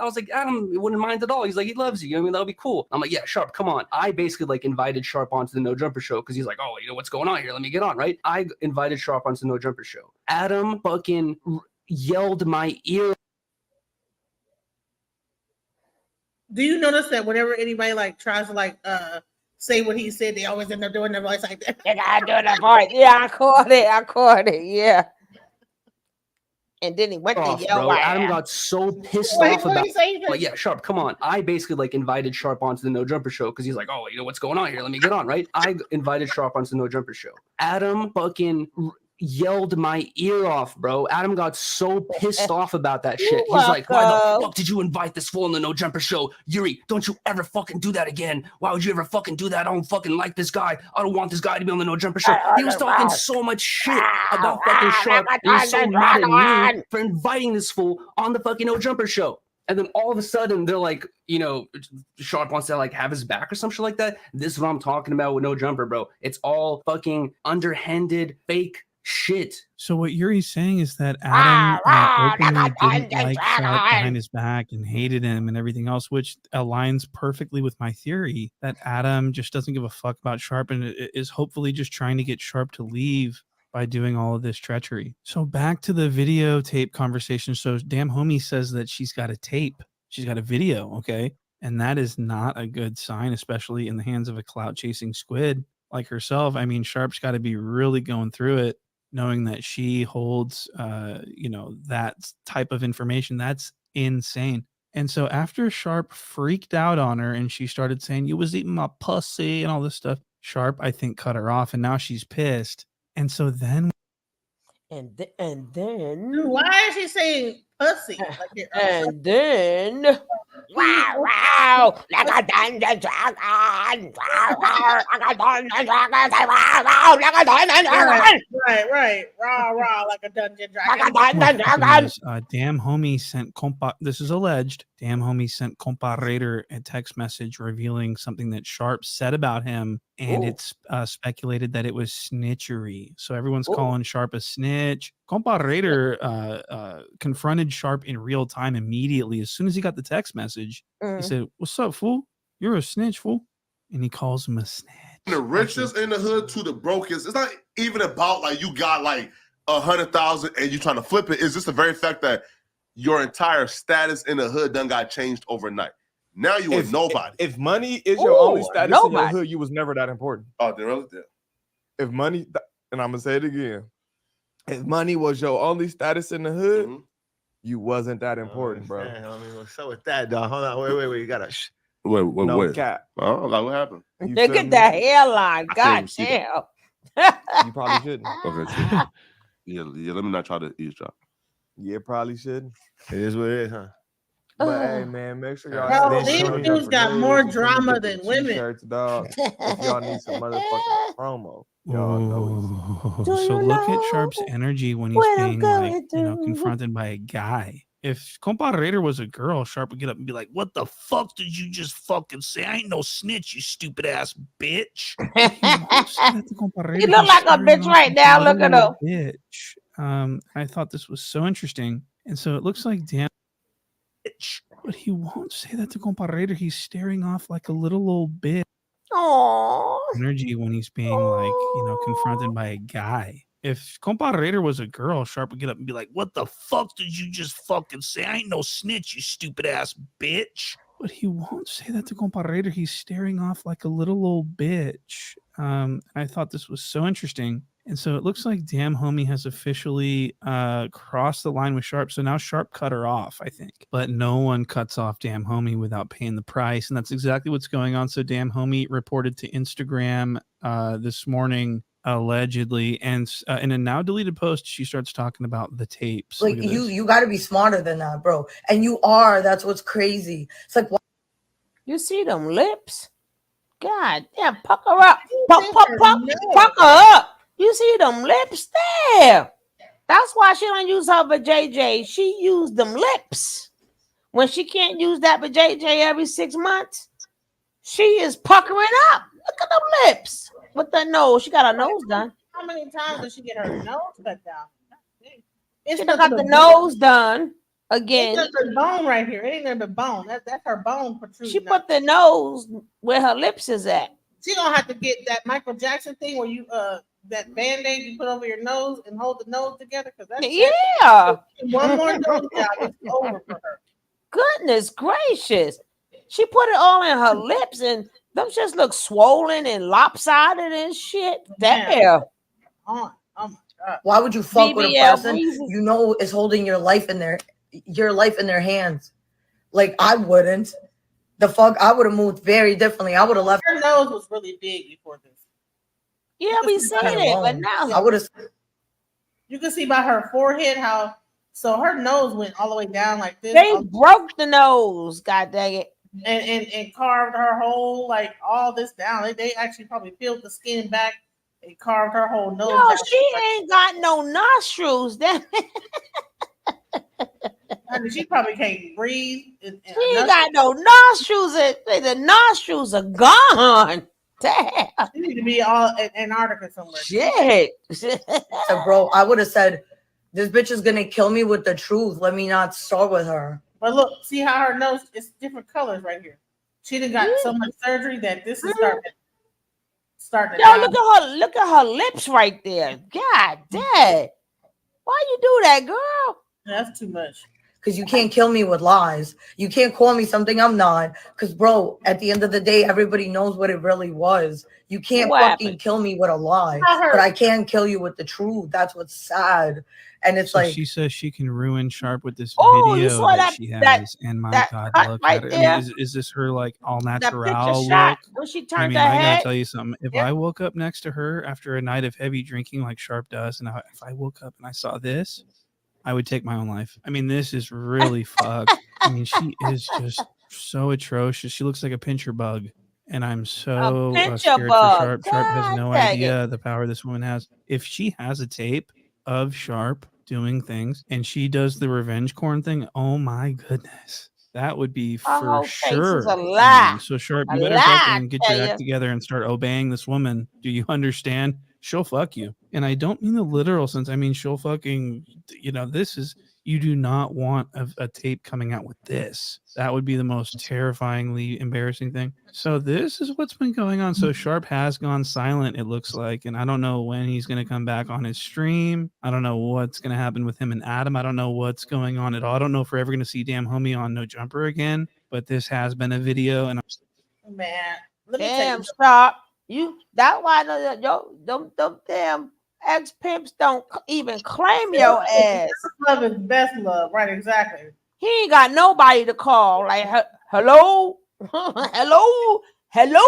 [SPEAKER 23] was like, Adam wouldn't mind at all. He's like, he loves you. You know what I mean? That'll be cool. I'm like, yeah, Sharp, come on. I basically like invited Sharp onto the No Jumper show because he's like, oh, what's going on here? Let me get on, right? I invited Sharp onto the No Jumper show. Adam fucking yelled my ear.
[SPEAKER 1] Do you notice that whenever anybody tries to say what he said, they always end up doing their voice like that?
[SPEAKER 2] They gotta do that voice. Yeah, I caught it. Yeah. And then he went to yell.
[SPEAKER 23] Bro, Adam got so pissed off about it. Like, yeah, Sharp, come on. I basically invited Sharp onto the No Jumper show because he's like, oh, what's going on here? Let me get on, right? I invited Sharp onto the No Jumper show. Adam fucking yelled my ear off, bro. Adam got so pissed off about that shit. He's like, why the fuck did you invite this fool on the No Jumper show? Yuri, don't you ever fucking do that again. Why would you ever fucking do that? I don't fucking like this guy. I don't want this guy to be on the No Jumper show. He was talking so much shit about fucking Sharp. He was so mad at me for inviting this fool on the fucking No Jumper show. And then all of a sudden they're like, Sharp wants to have his back or some shit like that. This is what I'm talking about with No Jumper, bro. It's all fucking underhanded, fake shit.
[SPEAKER 8] So what Yuri's saying is that Adam openly didn't like Sharp behind his back and hated him and everything else, which aligns perfectly with my theory that Adam just doesn't give a fuck about Sharp and is hopefully just trying to get Sharp to leave by doing all of this treachery. So back to the videotape conversation. So Damn Homie says that she's got a tape. She's got a video, okay? And that is not a good sign, especially in the hands of a clout-chasing squid like herself. I mean, Sharp's got to be really going through it, knowing that she holds, that type of information. That's insane. And so after Sharp freaked out on her and she started saying, "You was eating my pussy" and all this stuff, Sharp, I think, cut her off, and now she's pissed. And so then...
[SPEAKER 2] And then...
[SPEAKER 1] Why is she saying pussy?
[SPEAKER 2] And then... Wow, like a dungeon dragon. Wow, like a dungeon dragon. Wow, like a dungeon dragon.
[SPEAKER 1] Right. Rah, like a dungeon dragon.
[SPEAKER 2] Like a dungeon dragon.
[SPEAKER 8] Damn Homie sent this is alleged. Damn Homie sent Compa Raider a text message revealing something that Sharp said about him, and it's speculated that it was snitchery. So everyone's calling Sharp a snitch. Compa Raider confronted Sharp in real time immediately. As soon as he got the text message, he said, "What's up, fool? You're a snitch, fool." And he calls him a snitch.
[SPEAKER 16] The richest in the hood to the brokest. It's not even about like you got like 100,000 and you trying to flip it. It's just the very fact that your entire status in the hood done got changed overnight. Now you are nobody.
[SPEAKER 15] If money is your only status in your hood, you was never that important.
[SPEAKER 16] Oh, they really did.
[SPEAKER 15] If money, and I'm gonna say it again, if money was your only status in the hood, you wasn't that important, bro.
[SPEAKER 10] I mean, what's up with that, dog? Hold on, wait. You gotta.
[SPEAKER 16] Wait.
[SPEAKER 15] Cap.
[SPEAKER 16] Oh, like what happened?
[SPEAKER 2] Look at that hairline. God damn.
[SPEAKER 15] You probably shouldn't.
[SPEAKER 16] Okay, true. Yeah. Let me not try to eavesdrop.
[SPEAKER 15] Yeah, probably shouldn't.
[SPEAKER 10] It is what it is, huh?
[SPEAKER 15] But hey, man, make sure y'all.
[SPEAKER 1] Bro, these dudes got more drama than women.
[SPEAKER 15] T-shirts, dog. If y'all need some motherfucking promo, y'all know.
[SPEAKER 8] So look at Sharp's energy when he's being confronted by a guy. If Compa Raider was a girl, Sharp would get up and be like, "What the fuck did you just fucking say? I ain't no snitch, you stupid ass bitch."
[SPEAKER 2] You look like a bitch right now. Look at him.
[SPEAKER 8] Bitch. I thought this was so interesting. And so it looks like damn bitch, but he won't say that to Compa Raider. He's staring off like a little old bitch.
[SPEAKER 2] Aww.
[SPEAKER 8] Energy when he's being confronted by a guy. If Compa Raider was a girl, Sharp would get up and be like, "What the fuck did you just fucking say? I ain't no snitch, you stupid ass bitch." But he won't say that to Compa Raider. He's staring off like a little old bitch. I thought this was so interesting. And so it looks like Damn Homie has officially crossed the line with Sharp. So now Sharp cut her off, I think. But no one cuts off Damn Homie without paying the price. And that's exactly what's going on. So Damn Homie reported to Instagram this morning, allegedly, and in a now deleted post, she starts talking about the tapes.
[SPEAKER 19] Like you got to be smarter than that, bro. And you are. That's what's crazy. It's like,
[SPEAKER 2] you see them lips? God damn, pucker up, pucker up. You see them lips there? That's why she don't use her for JJ. She used them lips. When she can't use that for JJ every 6 months, she is puckering up. Look at them lips. With the nose, she got her nose done.
[SPEAKER 1] How many times did she get her nose cut down?
[SPEAKER 2] She got the nose done again.
[SPEAKER 1] It's her bone right here. It ain't there but bone. That's her bone protruding.
[SPEAKER 2] She put the nose where her lips is at.
[SPEAKER 1] She gonna have to get that Michael Jackson thing where you that band-aid you put over your nose and hold the nose together, because that's one more nose job, it's over for her.
[SPEAKER 2] Goodness gracious. She put it all in her lips and them just look swollen and lopsided and shit. There.
[SPEAKER 1] Oh my God.
[SPEAKER 19] why would you fuck with a person you know is holding your life in their hands? Like, I wouldn't. The fuck, I would have moved very differently. I would have left.
[SPEAKER 1] Her nose was really big before this.
[SPEAKER 2] Yeah, we saying it, but now
[SPEAKER 19] I would have.
[SPEAKER 1] You can see by her forehead how. So her nose went all the way down like this.
[SPEAKER 2] They broke the nose. God dang it.
[SPEAKER 1] And carved her whole, like, all this down. They actually probably peeled the skin back and carved her whole nose.
[SPEAKER 2] No, she ain't got no nostrils.
[SPEAKER 1] I mean, she probably can't breathe.
[SPEAKER 2] She ain't got no nostrils. The nostrils are gone. Damn.
[SPEAKER 1] You need to be all in Antarctica somewhere.
[SPEAKER 2] Shit.
[SPEAKER 19] So, bro, I would have said, this bitch is gonna kill me with the truth. Let me not start with her.
[SPEAKER 1] But look, see how her nose is different colors right here. She done got so much surgery that this is starting.
[SPEAKER 2] Yo, look at her lips right there. God damn. Why you do that, girl?
[SPEAKER 1] That's too much.
[SPEAKER 19] Because you can't kill me with lies. You can't call me something I'm not. Because, bro, at the end of the day, everybody knows what it really was. You can't fucking kill me with a lie. But I can kill you with the truth. That's what's sad. And it's
[SPEAKER 8] So
[SPEAKER 19] like,
[SPEAKER 8] she says she can ruin Sharp with this
[SPEAKER 19] Oh, you
[SPEAKER 8] video
[SPEAKER 19] saw
[SPEAKER 8] that
[SPEAKER 19] that-
[SPEAKER 8] she has,
[SPEAKER 19] that-
[SPEAKER 8] and my
[SPEAKER 19] that
[SPEAKER 8] God,
[SPEAKER 19] cut
[SPEAKER 8] look
[SPEAKER 19] right
[SPEAKER 8] at it. I mean,
[SPEAKER 19] there?
[SPEAKER 8] is this her like all
[SPEAKER 2] That
[SPEAKER 8] natural
[SPEAKER 2] picture
[SPEAKER 8] look?
[SPEAKER 2] shot when she
[SPEAKER 8] I
[SPEAKER 2] turned
[SPEAKER 8] mean,
[SPEAKER 2] her
[SPEAKER 8] I gotta
[SPEAKER 2] head.
[SPEAKER 8] tell you something. If I woke up next to her after a night of heavy drinking like Sharp does, and if I woke up and I saw this, I would take my own life. I mean, this is really fucked. I mean, she is just so atrocious. She looks like a pincher bug. And I'm so
[SPEAKER 2] pincher
[SPEAKER 8] scared
[SPEAKER 2] bug.
[SPEAKER 8] for Sharp. Sharp has no
[SPEAKER 2] God dang
[SPEAKER 8] idea the power this woman has. If she has a tape of Sharp doing things and she does the revenge corn thing, oh my goodness. That would be
[SPEAKER 2] Her
[SPEAKER 8] for
[SPEAKER 2] whole face is
[SPEAKER 8] sure.
[SPEAKER 2] a lie.
[SPEAKER 8] So Sharp,
[SPEAKER 2] A
[SPEAKER 8] you better
[SPEAKER 2] lie,
[SPEAKER 8] fucking get
[SPEAKER 2] I
[SPEAKER 8] your
[SPEAKER 2] tell
[SPEAKER 8] act together and start obeying this woman. Do you understand? She'll fuck you. And I don't mean the literal sense. I mean, she'll fucking, this is, you do not want a tape coming out with this. That would be the most terrifyingly embarrassing thing. So this is what's been going on. So Sharp has gone silent, it looks like. And I don't know when he's going to come back on his stream. I don't know what's going to happen with him and Adam. I don't know what's going on at all. I don't know if we're ever going to see Damn Homie on No Jumper again. But this has been a video. And
[SPEAKER 1] Man, let me tell
[SPEAKER 2] Damn,
[SPEAKER 1] you.
[SPEAKER 2] Sharp. That's why them damn ex pimps don't even claim your ass.
[SPEAKER 1] Love is best love, right? Exactly.
[SPEAKER 2] He ain't got nobody to call. Like, hello, hello.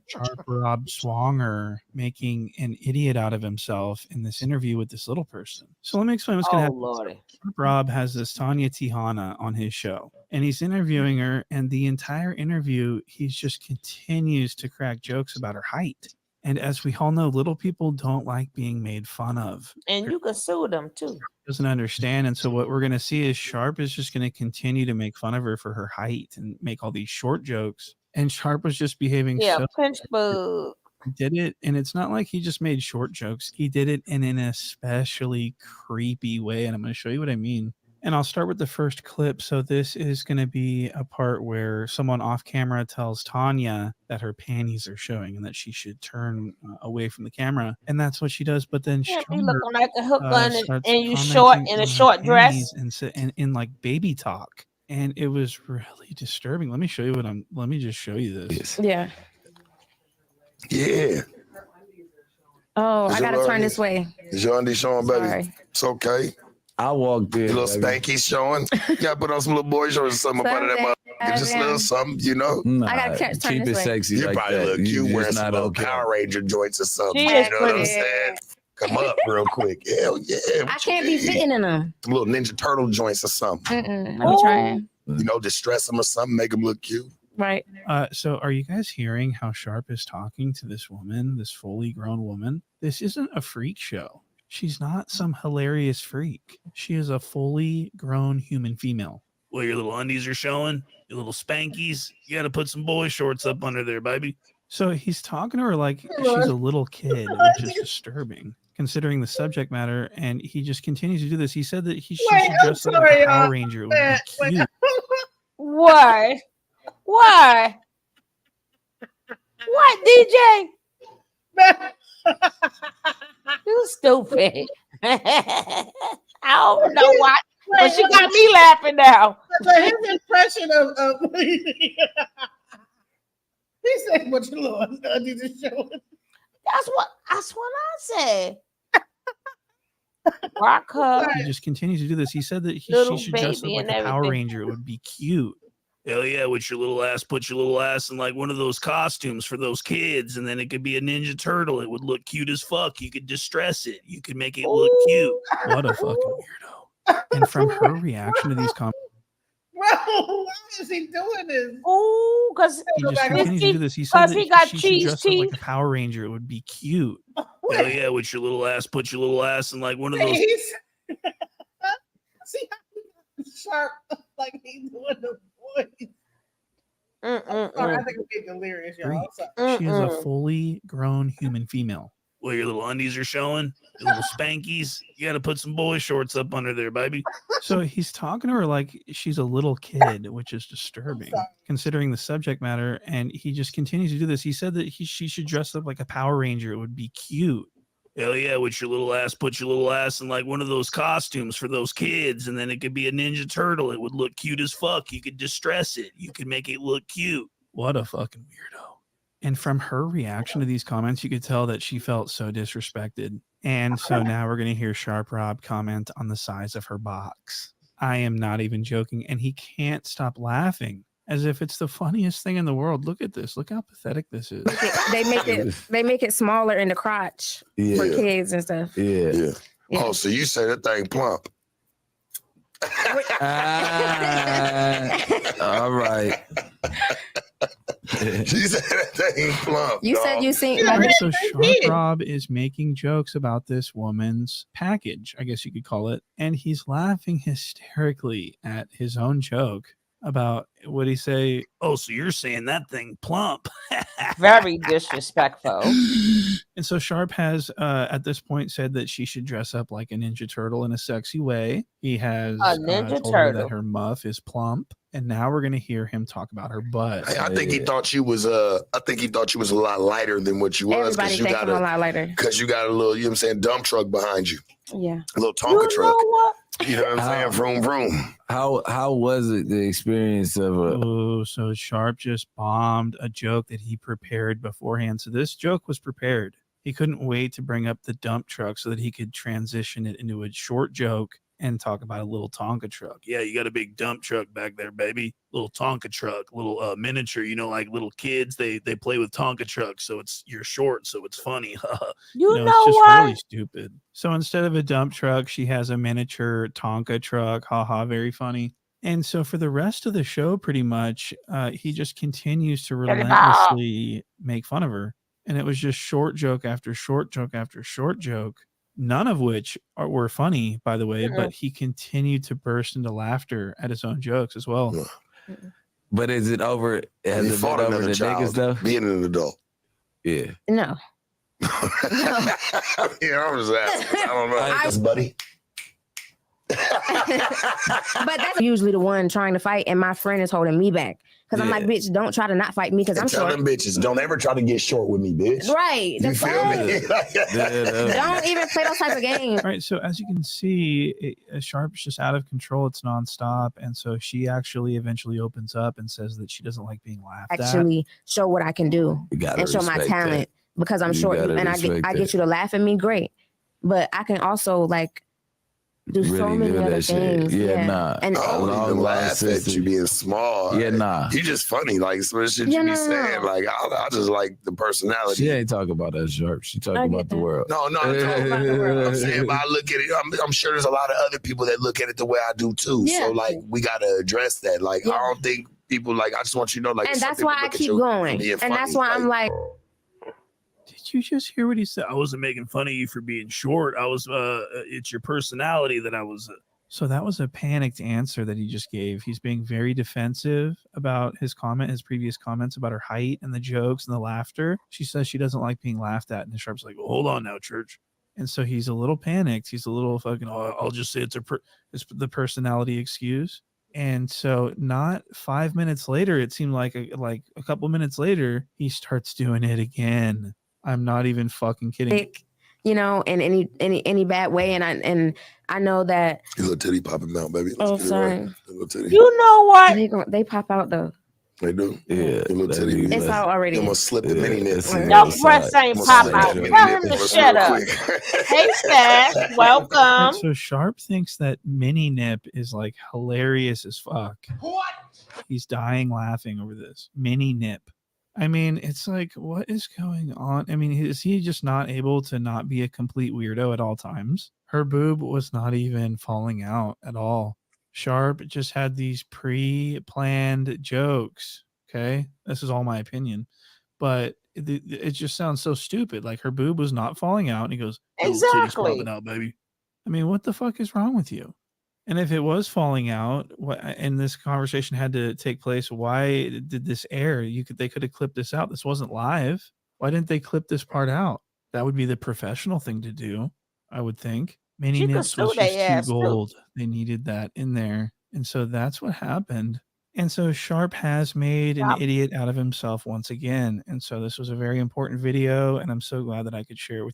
[SPEAKER 8] Sharp Rob Swanger making an idiot out of himself in this interview with this little person. So let me explain what's going to happen.
[SPEAKER 2] Lordy.
[SPEAKER 8] Sharp Rob has this Tanya Tihana on his show, and he's interviewing her, and the entire interview, he just continues to crack jokes about her height. And as we all know, little people don't like being made fun of.
[SPEAKER 2] And you can sue them too.
[SPEAKER 8] Doesn't understand. And so what we're going to see is Sharp is just going to continue to make fun of her for her height and make all these short jokes. And Sharp was just behaving
[SPEAKER 2] Yeah,
[SPEAKER 8] so
[SPEAKER 2] pinch bug.
[SPEAKER 8] he did it, and it's not like he just made short jokes. He did it in an especially creepy way, and I'm going to show you what I mean. And I'll start with the first clip. So this is going to be a part where someone off camera tells Tanya that her panties are showing and that she should turn away from the camera, and that's what she does. But then
[SPEAKER 2] Yeah,
[SPEAKER 8] Sharp,
[SPEAKER 2] you looking like a hook gun
[SPEAKER 8] starts
[SPEAKER 2] and you short
[SPEAKER 8] commenting
[SPEAKER 2] in a
[SPEAKER 8] on
[SPEAKER 2] short
[SPEAKER 8] her
[SPEAKER 2] dress.
[SPEAKER 8] panties and in like baby talk, and it was really disturbing. Let me show you let me just show you this.
[SPEAKER 21] Yeah.
[SPEAKER 3] Yeah.
[SPEAKER 21] Oh,
[SPEAKER 3] Is
[SPEAKER 21] I
[SPEAKER 3] your
[SPEAKER 21] gotta turn
[SPEAKER 3] undies-
[SPEAKER 21] this way.
[SPEAKER 3] Is your undies showing, baby?
[SPEAKER 21] Sorry.
[SPEAKER 3] It's okay.
[SPEAKER 12] I walked in.
[SPEAKER 3] Your little spankies showing. You gotta put on some little boy shorts or something up under that motherfucker. Just a little something,
[SPEAKER 12] Nah,
[SPEAKER 21] I gotta turn
[SPEAKER 12] keep
[SPEAKER 21] this
[SPEAKER 12] it
[SPEAKER 21] way.
[SPEAKER 12] sexy
[SPEAKER 3] You
[SPEAKER 12] like
[SPEAKER 3] probably
[SPEAKER 12] that.
[SPEAKER 3] look
[SPEAKER 12] You
[SPEAKER 3] cute
[SPEAKER 12] just
[SPEAKER 3] wearing some
[SPEAKER 12] not
[SPEAKER 3] little
[SPEAKER 12] okay.
[SPEAKER 3] Power Ranger joints or something.
[SPEAKER 21] She
[SPEAKER 3] You
[SPEAKER 21] is
[SPEAKER 3] know what I'm
[SPEAKER 21] pretty.
[SPEAKER 3] saying? Come up real quick. Hell yeah.
[SPEAKER 21] I can't be fitting in them.
[SPEAKER 3] Some little Ninja Turtle joints or something.
[SPEAKER 21] I'm trying.
[SPEAKER 3] Just dress them or something, make them look cute.
[SPEAKER 21] Right.
[SPEAKER 8] So are you guys hearing how Sharp is talking to this woman, this fully grown woman? This isn't a freak show. She's not some hilarious freak. She is a fully grown human female. Well, your little undies are showing, your little spankies. You got to put some boy shorts up under there, baby. So he's talking to her like she's a little kid, which is disturbing considering the subject matter. And he just continues to do this. He said that she should dress up like a Power Ranger. It would be cute.
[SPEAKER 2] Why? Why? What, DJ? You stupid. I don't know why, but she got me laughing now.
[SPEAKER 1] But his impression of he said, "What your little undies are showing."
[SPEAKER 2] That's what I said. Rock her.
[SPEAKER 8] He just continues to do this. He said that she
[SPEAKER 2] Little
[SPEAKER 8] should dress up
[SPEAKER 2] baby
[SPEAKER 8] like
[SPEAKER 2] and
[SPEAKER 8] a Power
[SPEAKER 2] everything.
[SPEAKER 8] Ranger. It would be cute. Hell yeah, with your little ass, put your little ass in like one of those costumes for those kids, and then it could be a Ninja Turtle. It would look cute as fuck. You could distress it. You could make it look cute. What a fucking weirdo. And from her reaction to these comments,
[SPEAKER 1] Bro, why is he doing this?
[SPEAKER 2] Ooh, because
[SPEAKER 8] he just continues to do this. He said that
[SPEAKER 2] he got
[SPEAKER 8] she should
[SPEAKER 2] cheese
[SPEAKER 8] dress up like
[SPEAKER 2] teeth.
[SPEAKER 8] a Power Ranger. It would be cute. Hell yeah, with your little ass, put your little ass in like one of those.
[SPEAKER 1] He's see how Sharp like he's doing the voice. Sorry, I think I'm getting delirious, y'all.
[SPEAKER 8] She is a fully grown human female.
[SPEAKER 11] Well, your little undies are showing, your little spankies. You got to put some boy shorts up under there, baby.
[SPEAKER 8] So he's talking to her like she's a little kid, which is disturbing considering the subject matter. And he just continues to do this. He said that she should dress up like a Power Ranger. It would be cute.
[SPEAKER 11] Hell yeah, with your little ass, put your little ass in like one of those costumes for those kids, and then it could be a Ninja Turtle. It would look cute as fuck. You could distress it. You could make it look cute.
[SPEAKER 8] What a fucking weirdo. And from her reaction to these comments, you could tell that she felt so disrespected. And so now we're going to hear Sharp Rob comment on the size of her box. I am not even joking. And he can't stop laughing as if it's the funniest thing in the world. Look at this. Look how pathetic this is.
[SPEAKER 18] They make it smaller in the crotch for kids and stuff.
[SPEAKER 3] Yeah. Oh, so you say that thing plump.
[SPEAKER 12] All right.
[SPEAKER 3] She said that thing plump.
[SPEAKER 18] You said you seen.
[SPEAKER 8] So Sharp Rob is making jokes about this woman's package, I guess you could call it, and he's laughing hysterically at his own joke about what he say.
[SPEAKER 11] Oh, so you're saying that thing plump?
[SPEAKER 2] Very disrespectful.
[SPEAKER 8] And so Sharp has at this point said that she should dress up like a Ninja Turtle in a sexy way. He has
[SPEAKER 2] A Ninja
[SPEAKER 8] told her
[SPEAKER 2] Turtle.
[SPEAKER 8] that her muff is plump, and now we're going to hear him talk about her butt.
[SPEAKER 3] I think he thought she was a lot lighter than what you was
[SPEAKER 18] Everybody
[SPEAKER 3] you
[SPEAKER 18] thinks
[SPEAKER 3] got
[SPEAKER 18] I'm a lot lighter.
[SPEAKER 3] because you got a little, you know what I'm saying, dump truck behind you.
[SPEAKER 18] Yeah.
[SPEAKER 3] A little Tonka truck.
[SPEAKER 2] what?
[SPEAKER 3] You know what I'm saying? Vroom vroom.
[SPEAKER 12] How was it the experience of
[SPEAKER 8] Oh, so Sharp just bombed a joke that he prepared beforehand. So this joke was prepared. He couldn't wait to bring up the dump truck so that he could transition it into a short joke and talk about a little Tonka truck.
[SPEAKER 11] Yeah, you got a big dump truck back there, baby. Little Tonka truck, little miniature. You know, like little kids, they play with Tonka trucks. So you're short, so it's funny.
[SPEAKER 2] You know
[SPEAKER 8] it's just
[SPEAKER 2] what?
[SPEAKER 8] really stupid. So instead of a dump truck, she has a miniature Tonka truck. Haha, very funny. And so for the rest of the show, pretty much, he just continues to
[SPEAKER 2] Get it
[SPEAKER 8] relentlessly make fun of her. And it was just short joke after short joke after short joke, none of which were funny, by the way, but he continued to burst into laughter at his own jokes as well.
[SPEAKER 12] But is it over? Has
[SPEAKER 3] He
[SPEAKER 12] it been
[SPEAKER 3] fought
[SPEAKER 12] over
[SPEAKER 3] another
[SPEAKER 12] the
[SPEAKER 3] child,
[SPEAKER 12] niggas though?
[SPEAKER 3] being an adult.
[SPEAKER 12] Yeah.
[SPEAKER 18] No.
[SPEAKER 3] Yeah, I was asking. I don't know. Buddy.
[SPEAKER 18] But that's usually the one trying to fight, and my friend is holding me back because I'm like, bitch, don't try to not fight me because I'm
[SPEAKER 3] Tell
[SPEAKER 18] short.
[SPEAKER 3] them bitches, don't ever try to get short with me, bitch.
[SPEAKER 18] Right.
[SPEAKER 3] You
[SPEAKER 18] The
[SPEAKER 3] feel me?
[SPEAKER 18] Don't even play those type of games.
[SPEAKER 8] All right, so as you can see, Sharp's just out of control. It's nonstop, and so she actually eventually opens up and says that she doesn't like being laughed at.
[SPEAKER 18] Actually, show what I can do
[SPEAKER 12] You gotta
[SPEAKER 18] and show my
[SPEAKER 12] respect
[SPEAKER 18] talent
[SPEAKER 12] that.
[SPEAKER 18] because I'm
[SPEAKER 12] You
[SPEAKER 18] short
[SPEAKER 12] gotta
[SPEAKER 18] and I
[SPEAKER 12] respect
[SPEAKER 18] get
[SPEAKER 12] that.
[SPEAKER 18] you to laugh at me. Great, but I can also like do so
[SPEAKER 12] Really
[SPEAKER 18] many
[SPEAKER 12] do
[SPEAKER 18] other
[SPEAKER 12] that shit.
[SPEAKER 18] things.
[SPEAKER 12] Yeah, nah.
[SPEAKER 18] And
[SPEAKER 3] I don't
[SPEAKER 12] Long
[SPEAKER 3] even laugh
[SPEAKER 12] lasting-
[SPEAKER 3] at you being small.
[SPEAKER 12] Yeah, nah.
[SPEAKER 3] You just funny, like some shit
[SPEAKER 18] Yeah,
[SPEAKER 3] you be
[SPEAKER 18] no,
[SPEAKER 3] saying.
[SPEAKER 18] no.
[SPEAKER 3] Like I just like the personality.
[SPEAKER 12] She ain't talking about us, Sharp. She talking
[SPEAKER 18] I get
[SPEAKER 12] about the
[SPEAKER 18] that.
[SPEAKER 12] world.
[SPEAKER 3] No, I'm talking about the world. I'm saying, but I look at it. I'm sure there's a lot of other people that look at it the way I do too.
[SPEAKER 18] Yeah.
[SPEAKER 3] So like, we gotta address that. Like, I don't think people like. I just want you to know, like,
[SPEAKER 18] and
[SPEAKER 3] some
[SPEAKER 18] that's
[SPEAKER 3] people
[SPEAKER 18] why I
[SPEAKER 3] look at
[SPEAKER 18] keep
[SPEAKER 3] you for
[SPEAKER 18] going,
[SPEAKER 3] being
[SPEAKER 18] and
[SPEAKER 3] funny.
[SPEAKER 18] that's why I'm like,
[SPEAKER 8] Did you just hear what he said?
[SPEAKER 11] I wasn't making fun of you for being short. I was. It's your personality that I was.
[SPEAKER 8] So that was a panicked answer that he just gave. He's being very defensive about his previous comments about her height and the jokes and the laughter. She says she doesn't like being laughed at. And Sharp's like, well, hold on now, church. And so he's a little panicked. He's a little fucking, I'll just say it's the personality excuse. And so not 5 minutes later, it seemed like a couple minutes later, he starts doing it again. I'm not even fucking kidding.
[SPEAKER 18] you know, in any bad way, and I know that.
[SPEAKER 3] Your little titty popping out, baby. Let's
[SPEAKER 18] Oh,
[SPEAKER 3] get it
[SPEAKER 18] sorry.
[SPEAKER 3] right. Your little titty.
[SPEAKER 2] You know what?
[SPEAKER 18] They pop out though.
[SPEAKER 3] They do.
[SPEAKER 12] Yeah.
[SPEAKER 3] Your little titty.
[SPEAKER 18] It's out already.
[SPEAKER 3] You almost slipped the mini nits.
[SPEAKER 2] Your breasts ain't pop out. Tell him to shut up. Hey, Stash, welcome.
[SPEAKER 8] So Sharp thinks that Mini Nip is like hilarious as fuck.
[SPEAKER 2] What?
[SPEAKER 8] He's dying laughing over this. Mini Nip. I mean, it's like, what is going on? I mean, is he just not able to not be a complete weirdo at all times? Her boob was not even falling out at all. Sharp just had these pre-planned jokes. Okay, this is all my opinion, but it just sounds so stupid. Like her boob was not falling out, and he goes, "Little titties
[SPEAKER 2] Exactly.
[SPEAKER 8] popping out, baby." I mean, what the fuck is wrong with you? And if it was falling out, and this conversation had to take place, why did this air? They could have clipped this out. This wasn't live. Why didn't they clip this part out? That would be the professional thing to do, I would think. Mini
[SPEAKER 2] She could
[SPEAKER 8] Nips was
[SPEAKER 2] sue they
[SPEAKER 8] just
[SPEAKER 2] ass,
[SPEAKER 8] too
[SPEAKER 2] too.
[SPEAKER 8] gold. They needed that in there. And so that's what happened. And so Sharp has made an idiot out of himself once again. And so this was a very important video, and I'm so glad that I could share it with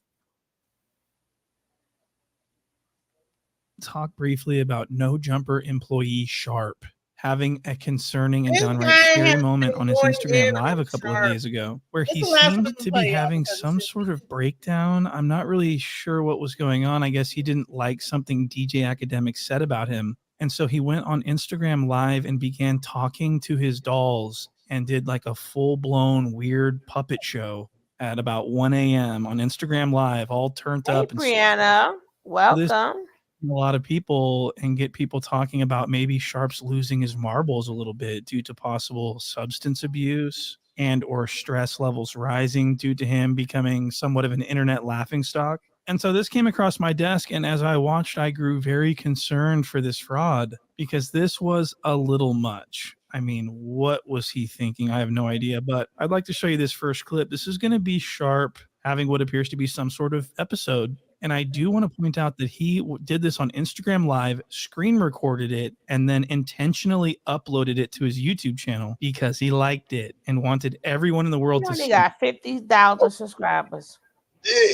[SPEAKER 8] talk briefly about No Jumper employee Sharp having a concerning and
[SPEAKER 1] This
[SPEAKER 8] downright
[SPEAKER 1] guy
[SPEAKER 8] scary
[SPEAKER 1] has
[SPEAKER 8] moment
[SPEAKER 1] been
[SPEAKER 8] on his
[SPEAKER 1] going
[SPEAKER 8] Instagram
[SPEAKER 1] in
[SPEAKER 8] Live
[SPEAKER 1] on
[SPEAKER 8] a couple of
[SPEAKER 1] Sharp.
[SPEAKER 8] days ago, where
[SPEAKER 1] This
[SPEAKER 8] he
[SPEAKER 1] is the last one
[SPEAKER 8] seemed
[SPEAKER 1] I'm
[SPEAKER 8] to be
[SPEAKER 1] play, y'all,
[SPEAKER 8] having
[SPEAKER 1] because
[SPEAKER 8] some sort of breakdown. I'm not really sure what was going on. I guess he didn't like something DJ Academic said about him. And so he went on Instagram Live and began talking to his dolls and did like a full-blown weird puppet show at about 1 a.m. on Instagram Live, all turned
[SPEAKER 2] Hey,
[SPEAKER 8] up. And
[SPEAKER 2] Brianna,
[SPEAKER 8] this
[SPEAKER 2] welcome.
[SPEAKER 8] a lot of people and get people talking about maybe Sharp's losing his marbles a little bit due to possible substance abuse and or stress levels rising due to him becoming somewhat of an internet laughingstock. And so this came across my desk, and as I watched, I grew very concerned for this fraud because this was a little much. I mean, what was he thinking? I have no idea, but I'd like to show you this first clip. This is going to be Sharp having what appears to be some sort of episode. And I do want to point out that he did this on Instagram Live, screen recorded it, and then intentionally uploaded it to his YouTube channel because he liked it and wanted everyone in the world
[SPEAKER 2] He
[SPEAKER 8] to
[SPEAKER 2] only
[SPEAKER 8] see.
[SPEAKER 2] got 50,000 subscribers.
[SPEAKER 3] Yeah.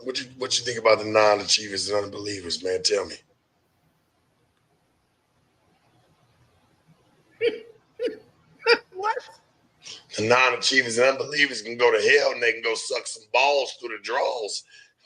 [SPEAKER 3] What you think about the non-achievers and unbelievers, man? Tell me.
[SPEAKER 1] What?
[SPEAKER 3] The non-achievers and unbelievers can go to hell and they can go suck some balls through the draws.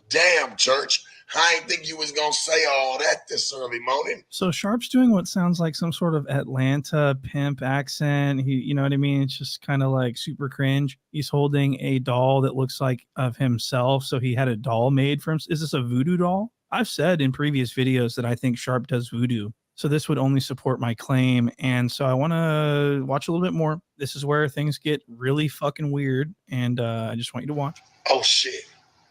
[SPEAKER 3] Damn, church. I ain't think you was gonna say all that this early morning.
[SPEAKER 8] So Sharp's doing what sounds like some sort of Atlanta pimp accent. You know what I mean? It's just kind of like super cringe. He's holding a doll that looks like of himself. So he had a doll made for him. Is this a voodoo doll? I've said in previous videos that I think Sharp does voodoo. So this would only support my claim. And so I want to watch a little bit more. This is where things get really fucking weird. And I just want you to watch.
[SPEAKER 3] Oh shit.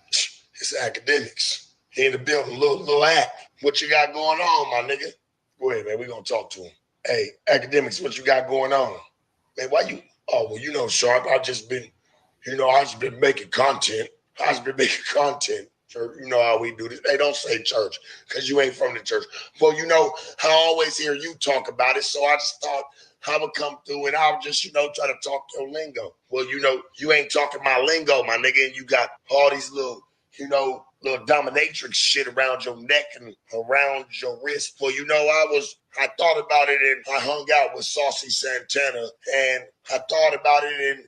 [SPEAKER 3] It's academics. He in the building, little act. What you got going on, my nigga? Go ahead, man. We're gonna talk to him. Hey, academics, what you got going on? Man, why you? Oh, well, you know, Sharp, I've just been making content. Church, you know how we do this. Hey, don't say church, because you ain't from the church. Well, you know, I always hear you talk about it, so I just thought I would come through and I'll just, try to talk your lingo. Well, you ain't talking my lingo, my nigga, and you got all these little dominatrix shit around your neck and around your wrist. Well, I thought about it and I hung out with Saucy Santana and I thought about it and,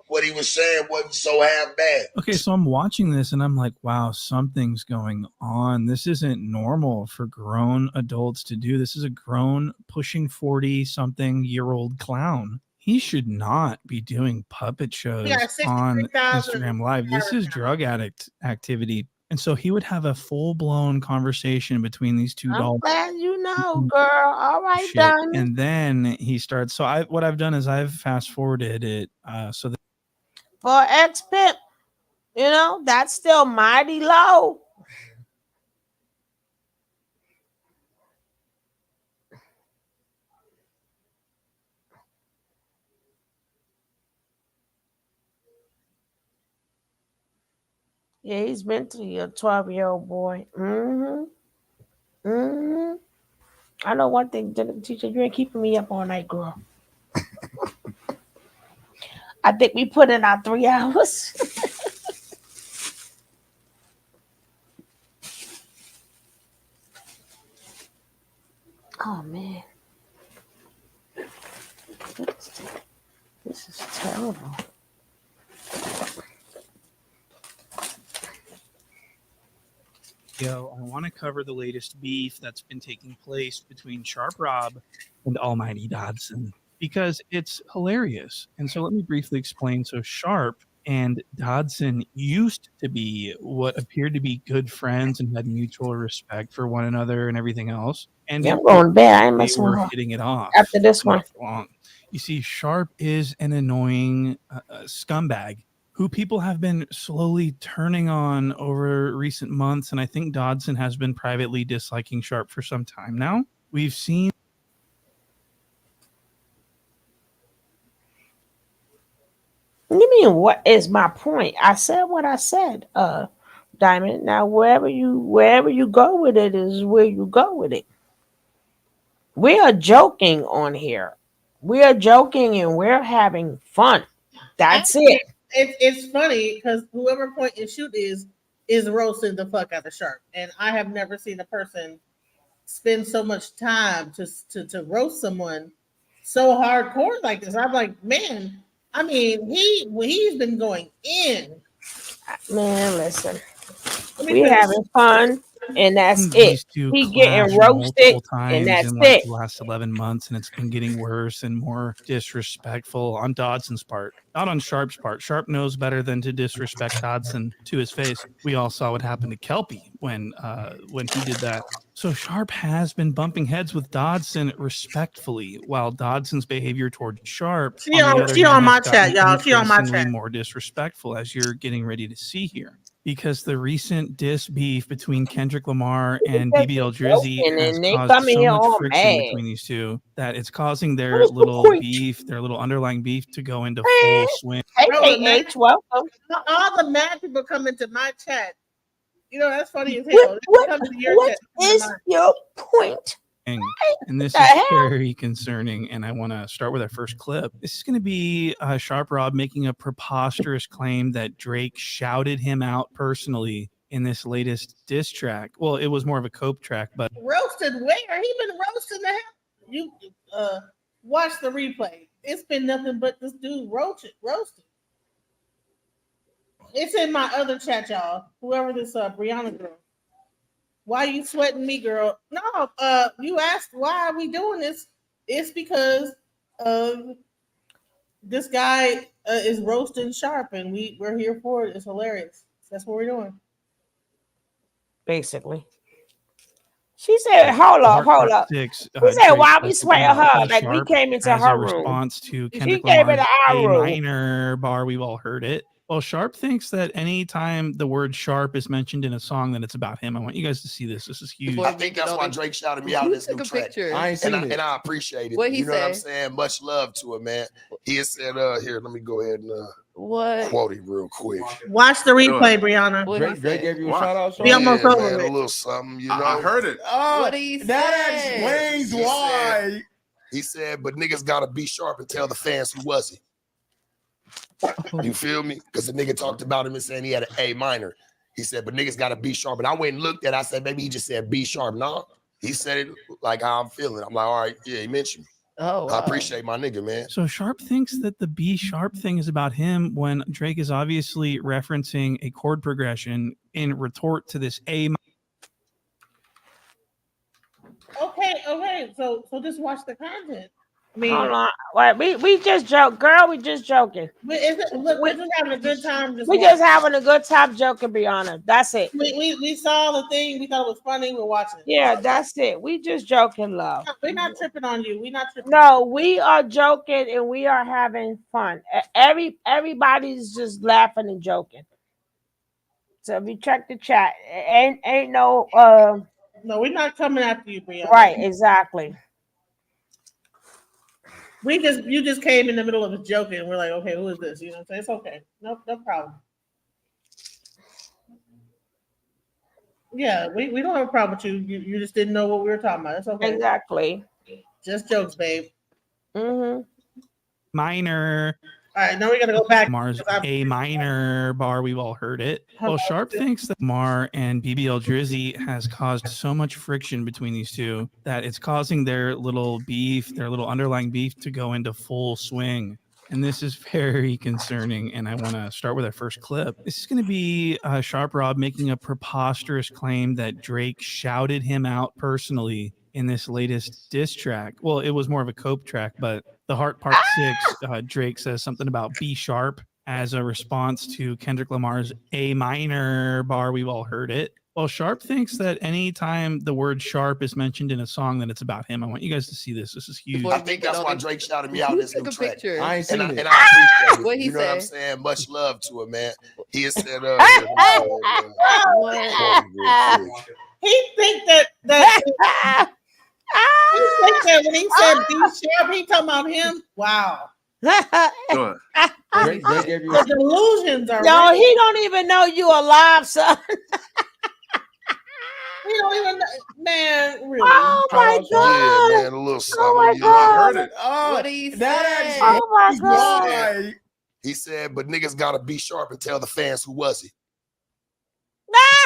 [SPEAKER 3] what he was saying wasn't so half bad.
[SPEAKER 8] Okay, so I'm watching this and I'm like, wow, something's going on. This isn't normal for grown adults to do. This is a grown, pushing 40-something-year-old clown. He should not be doing puppet shows on Instagram Live. This is drug addict activity. And so he would have a full-blown conversation between these two
[SPEAKER 2] I'm
[SPEAKER 8] dolls.
[SPEAKER 2] glad you know, girl. All right,
[SPEAKER 8] Shit.
[SPEAKER 2] done.
[SPEAKER 8] And then he starts. So what I've done is I've fast forwarded it. So that
[SPEAKER 2] For ex pimp, that's still mighty low. Yeah, he's mentally a 12-year-old boy. I know one thing, teacher, you ain't keeping me up all night, girl. I think we put in our 3 hours. Oh, man. This is terrible.
[SPEAKER 8] I want to cover the latest beef that's been taking place between Sharp Rob and Almighty Dodson because it's hilarious. And so let me briefly explain. So Sharp and Dodson used to be what appeared to be good friends and had mutual respect for one another and everything else. And
[SPEAKER 2] I'm going to bed. I ain't
[SPEAKER 8] they
[SPEAKER 2] messing with
[SPEAKER 8] were
[SPEAKER 2] her.
[SPEAKER 8] hitting it off
[SPEAKER 2] After this one.
[SPEAKER 8] long. You see, Sharp is an annoying scumbag who people have been slowly turning on over recent months, and I think Dodson has been privately disliking Sharp for some time now. We've seen
[SPEAKER 2] You mean what is my point? I said what I said, Diamond. Now wherever you go with it is where you go with it. We are joking on here. We are joking and we're having fun. That's it.
[SPEAKER 1] It's funny because whoever point and shoot is roasting the fuck out of Sharp, and I have never seen a person spend so much time to roast someone so hardcore like this. I'm like, man. I mean, he's been going in.
[SPEAKER 2] Man, listen. We having fun, and that's it. He getting roasted, and that's
[SPEAKER 8] in
[SPEAKER 2] it.
[SPEAKER 8] The last 11 months, and it's been getting worse and more disrespectful on Dodson's part, not on Sharp's part. Sharp knows better than to disrespect Dodson to his face. We all saw what happened to Kelpie when he did that. So Sharp has been bumping heads with Dodson respectfully, while Dodson's behavior toward Sharp
[SPEAKER 1] she on my chat, y'all. She on my
[SPEAKER 8] increasingly
[SPEAKER 1] chat.
[SPEAKER 8] more disrespectful, as you're getting ready to see here. Because the recent diss beef between Kendrick Lamar and BBL Drizzy has caused so much friction between these two that it's causing their little beef, their little underlying beef, to go into full swing.
[SPEAKER 2] Welcome.
[SPEAKER 1] All the mad people come into my chat. You know, that's funny as hell.
[SPEAKER 2] What is your point?
[SPEAKER 8] And this is very concerning, and I want to start with our first clip. This is going to be Sharp Rob making a preposterous claim that Drake shouted him out personally in this latest diss track. Well, it was more of a cope track, but
[SPEAKER 1] Roasted where? He been roasting the hell. You watch the replay. It's been nothing but this dude roasted. It's in my other chat, y'all. Whoever this Brianna girl. Why you sweating me, girl? No, you asked why are we doing this? It's because this guy is roasting Sharp, and we're here for it. It's hilarious. That's what we're doing.
[SPEAKER 2] Basically. She said, hold up. She said, why we sweating her? Like we came into her room.
[SPEAKER 8] Response to
[SPEAKER 2] She
[SPEAKER 8] Kendrick
[SPEAKER 2] came
[SPEAKER 8] Lamar's
[SPEAKER 2] into our
[SPEAKER 8] A
[SPEAKER 2] room.
[SPEAKER 8] minor bar, we've all heard it. Well, Sharp thinks that anytime the word Sharp is mentioned in a song, then it's about him. I want you guys to see this. This is huge.
[SPEAKER 3] I think that's why Drake shouted me out in this new track. And I appreciate it.
[SPEAKER 21] What'd he
[SPEAKER 3] you know what I'm
[SPEAKER 21] say?
[SPEAKER 3] saying? Much love to him, man. He has said, here, let me go ahead and
[SPEAKER 21] What?
[SPEAKER 3] quote it real quick.
[SPEAKER 1] Watch the replay, Brianna.
[SPEAKER 10] Drake gave you a shout out.
[SPEAKER 1] We almost over
[SPEAKER 3] man,
[SPEAKER 1] it.
[SPEAKER 3] a little something, you know.
[SPEAKER 16] I heard it.
[SPEAKER 10] Oh,
[SPEAKER 21] What he
[SPEAKER 10] that
[SPEAKER 21] said?
[SPEAKER 10] explains
[SPEAKER 3] He
[SPEAKER 10] why.
[SPEAKER 3] He said, but niggas gotta be sharp and tell the fans who was he. You feel me? Because the nigga talked about him and saying he had an A minor. He said, but niggas gotta be sharp. And I went and looked at it. I said, maybe he just said be sharp. No, he said it like how I'm feeling. I'm like, all right, yeah, he mentioned me.
[SPEAKER 21] Oh,
[SPEAKER 3] I appreciate my nigga, man.
[SPEAKER 8] So Sharp thinks that the B sharp thing is about him when Drake is obviously referencing a chord progression in retort to this A.
[SPEAKER 1] Okay. So just watch the content. I mean,
[SPEAKER 2] Hold on. Wait, we just joke, girl. We just joking.
[SPEAKER 1] Look, we're just having a good time.
[SPEAKER 2] We just having a good time joking, Brianna. That's it.
[SPEAKER 1] We saw the thing. We thought it was funny. We're watching it.
[SPEAKER 2] Yeah, that's it. We just joking, love.
[SPEAKER 1] We're not tripping on you. We're not tripping.
[SPEAKER 2] No, we are joking and we are having fun. Everybody's just laughing and joking. So if you check the chat, ain't no
[SPEAKER 1] No, we're not coming after you, Brianna.
[SPEAKER 2] right, exactly.
[SPEAKER 1] You just came in the middle of a joke and we're like, okay, who is this? You know what I'm saying? It's okay. No problem. Yeah, we don't have a problem with you. You just didn't know what we were talking about. It's okay.
[SPEAKER 2] Exactly.
[SPEAKER 1] Just jokes, babe.
[SPEAKER 2] Mm-hmm.
[SPEAKER 8] Minor.
[SPEAKER 1] All right, now we gotta go back.
[SPEAKER 8] Mars A minor bar, we've all heard it. Well, Sharp thinks that Mar and BBL Drizzy has caused so much friction between these two that it's causing their little beef, their little underlying beef, to go into full swing. And this is very concerning. And I want to start with our first clip. This is going to be Sharp Rob making a preposterous claim that Drake shouted him out personally in this latest diss track. Well, it was more of a cope track, but the Heart Part 6, Drake says something about B sharp as a response to Kendrick Lamar's A minor bar. We've all heard it. Well, Sharp thinks that anytime the word Sharp is mentioned in a song, that it's about him. I want you guys to see this. This is huge.
[SPEAKER 3] I think that's why Drake shouted me out in this new track.
[SPEAKER 13] I ain't seen it.
[SPEAKER 3] And I appreciate it.
[SPEAKER 13] What'd he
[SPEAKER 3] You know what I'm
[SPEAKER 13] say?
[SPEAKER 3] saying? Much love to him, man. He has said,
[SPEAKER 1] He think that he think that when he said B Sharp, he talking about him. Wow. The delusions are
[SPEAKER 2] Yo,
[SPEAKER 1] real.
[SPEAKER 2] he don't even know you alive, son.
[SPEAKER 1] He don't even know, man. Really?
[SPEAKER 2] Oh my God.
[SPEAKER 3] Yeah, man, a little something.
[SPEAKER 2] Oh my
[SPEAKER 3] you know, I heard
[SPEAKER 2] God.
[SPEAKER 3] it.
[SPEAKER 13] What did he say?
[SPEAKER 2] Oh my God.
[SPEAKER 3] He said, but niggas gotta be sharp and tell the fans who was he.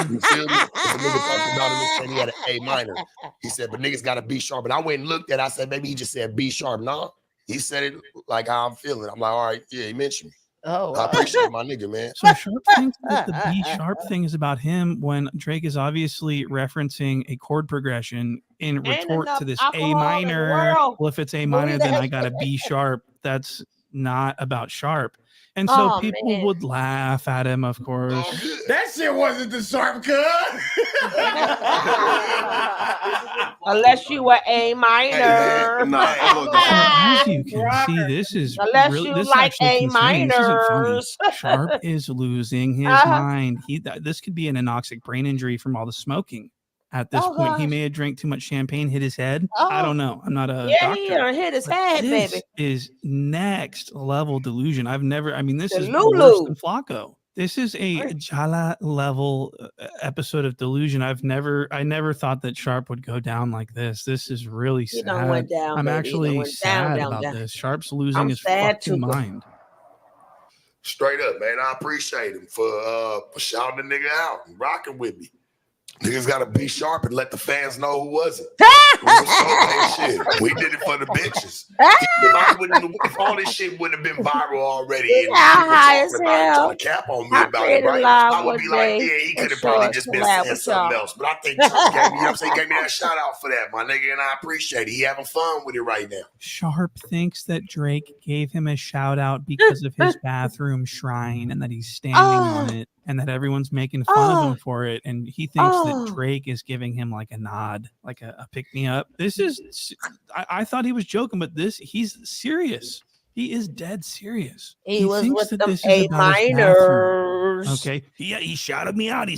[SPEAKER 3] You feel me? If a nigga talking about him and he had an A minor. He said, but niggas gotta be sharp. And I went and looked at it. I said, maybe he just said be sharp. No, he said it like how I'm feeling. I'm like, all right, yeah, he mentioned me.
[SPEAKER 13] Oh,
[SPEAKER 3] I appreciate my nigga, man.
[SPEAKER 8] So Sharp thinks that the B Sharp thing is about him when Drake is obviously referencing a chord progression in retort
[SPEAKER 2] enough
[SPEAKER 8] to this
[SPEAKER 2] alcohol
[SPEAKER 8] A
[SPEAKER 2] in the
[SPEAKER 8] minor.
[SPEAKER 2] world.
[SPEAKER 8] Well, if it's A
[SPEAKER 2] Believe
[SPEAKER 8] minor, then
[SPEAKER 2] that.
[SPEAKER 8] I got a B Sharp. That's not about Sharp. And so
[SPEAKER 2] Oh,
[SPEAKER 8] people
[SPEAKER 2] man.
[SPEAKER 8] would laugh at him, of course.
[SPEAKER 5] That shit wasn't the Sharp cut.
[SPEAKER 2] Unless you were A minor.
[SPEAKER 8] So as you can see, this is
[SPEAKER 2] Unless
[SPEAKER 8] really,
[SPEAKER 2] you
[SPEAKER 8] this
[SPEAKER 2] like
[SPEAKER 8] actually
[SPEAKER 2] A
[SPEAKER 8] concerning. This isn't funny.
[SPEAKER 2] minors.
[SPEAKER 8] Sharp is losing his mind. This could be an anoxic brain injury from all the smoking. At this
[SPEAKER 2] Oh,
[SPEAKER 8] point, he
[SPEAKER 2] gosh.
[SPEAKER 8] may have drank too much champagne, hit his head. I don't know. I'm not a
[SPEAKER 2] Yeah,
[SPEAKER 8] doctor.
[SPEAKER 2] he done hit his
[SPEAKER 8] But
[SPEAKER 2] head,
[SPEAKER 8] this
[SPEAKER 2] baby.
[SPEAKER 8] is next level delusion. This
[SPEAKER 2] The
[SPEAKER 8] is
[SPEAKER 2] Lulu.
[SPEAKER 8] worse than Flacco. This is a Jala level episode of delusion. I never thought that Sharp would go down like this. This is really
[SPEAKER 2] He
[SPEAKER 8] sad.
[SPEAKER 2] done went down,
[SPEAKER 8] I'm
[SPEAKER 2] baby. He
[SPEAKER 8] actually
[SPEAKER 2] done went
[SPEAKER 8] sad
[SPEAKER 2] down,
[SPEAKER 8] about
[SPEAKER 2] down.
[SPEAKER 8] this. Sharp's losing
[SPEAKER 2] I'm
[SPEAKER 8] his
[SPEAKER 2] sad
[SPEAKER 8] fucking
[SPEAKER 2] too.
[SPEAKER 8] mind.
[SPEAKER 3] Straight up, man. I appreciate him for shouting the nigga out and rocking with me. Niggas gotta be sharp and let the fans know who was it. Shit. We did it for the bitches. If all this shit wouldn't have been viral already, and people
[SPEAKER 2] high as
[SPEAKER 3] talking about it,
[SPEAKER 2] hell.
[SPEAKER 3] trying to cap on me
[SPEAKER 2] I
[SPEAKER 3] about it,
[SPEAKER 2] created
[SPEAKER 3] right?
[SPEAKER 2] live
[SPEAKER 3] I would
[SPEAKER 2] one
[SPEAKER 3] be like,
[SPEAKER 2] day
[SPEAKER 3] yeah, he
[SPEAKER 2] and
[SPEAKER 3] could have probably
[SPEAKER 2] short
[SPEAKER 3] just
[SPEAKER 2] to
[SPEAKER 3] been
[SPEAKER 2] laugh
[SPEAKER 3] saying
[SPEAKER 2] with
[SPEAKER 3] something
[SPEAKER 2] y'all.
[SPEAKER 3] else. But I think Church gave me, you know what I'm saying, he gave me that shout out for that, my nigga, and I appreciate it. He having fun with it right now.
[SPEAKER 8] Sharp thinks that Drake gave him a shout out because of his bathroom shrine and that he's standing on it and that everyone's making fun of him for it. And he thinks that Drake is giving him like a nod, like a pick me up. This is, I thought he was joking, but he's serious. He is dead serious.
[SPEAKER 2] He was
[SPEAKER 8] thinks
[SPEAKER 2] with
[SPEAKER 8] that
[SPEAKER 2] them
[SPEAKER 8] this is
[SPEAKER 2] A
[SPEAKER 8] about his bathroom.
[SPEAKER 2] minors.
[SPEAKER 8] Okay.
[SPEAKER 11] He shouted me out. He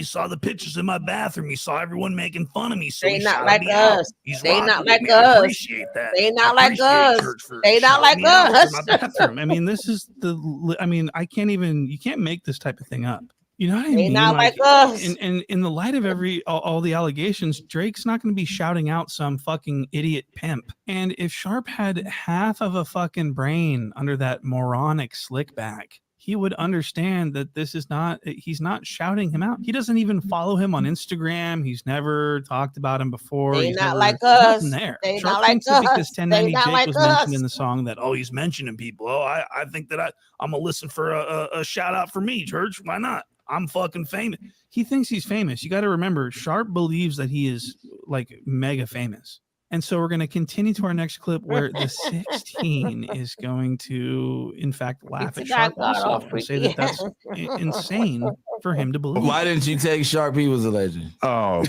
[SPEAKER 11] saw the pictures in my bathroom. He saw everyone making fun of me. So
[SPEAKER 2] They
[SPEAKER 11] he
[SPEAKER 2] not
[SPEAKER 11] shouted
[SPEAKER 2] like
[SPEAKER 11] me out.
[SPEAKER 2] us.
[SPEAKER 11] He's
[SPEAKER 2] They
[SPEAKER 11] rocking
[SPEAKER 2] not
[SPEAKER 11] with
[SPEAKER 2] like
[SPEAKER 11] me. I
[SPEAKER 2] us.
[SPEAKER 11] appreciate that.
[SPEAKER 2] They not
[SPEAKER 11] I
[SPEAKER 2] like
[SPEAKER 11] appreciate
[SPEAKER 2] us.
[SPEAKER 11] Church for
[SPEAKER 2] They not
[SPEAKER 11] shouting
[SPEAKER 2] like
[SPEAKER 11] me out for
[SPEAKER 2] us.
[SPEAKER 11] my
[SPEAKER 8] bathroom. I mean, this is I can't make this type of thing up. You know what I
[SPEAKER 2] They
[SPEAKER 8] mean?
[SPEAKER 2] not like us.
[SPEAKER 8] In the light of all the allegations, Drake's not going to be shouting out some fucking idiot pimp. And if Sharp had half of a fucking brain under that moronic slick back, he would understand that he's not shouting him out. He doesn't even follow him on Instagram. He's never talked about him before.
[SPEAKER 2] They
[SPEAKER 8] He's
[SPEAKER 2] not
[SPEAKER 8] never,
[SPEAKER 2] like
[SPEAKER 8] there's
[SPEAKER 2] us.
[SPEAKER 8] nothing there.
[SPEAKER 2] They
[SPEAKER 8] Sharp
[SPEAKER 2] not like
[SPEAKER 8] thinks that because
[SPEAKER 2] us.
[SPEAKER 8] 1090
[SPEAKER 2] They not
[SPEAKER 8] Jake
[SPEAKER 2] like
[SPEAKER 8] was
[SPEAKER 2] us.
[SPEAKER 8] mentioned in the song that,
[SPEAKER 11] he's mentioning people. I think that I'm gonna listen for a shout out for me, Church. Why not? I'm fucking famous.
[SPEAKER 8] He thinks he's famous. You got to remember, Sharp believes that he is like mega famous. And so we're going to continue to our next clip where the 16 is going to, in fact, laugh at Sharp also and say that that's insane for him to believe.
[SPEAKER 12] Why didn't you take Sharp? He was a legend.
[SPEAKER 7] Oh,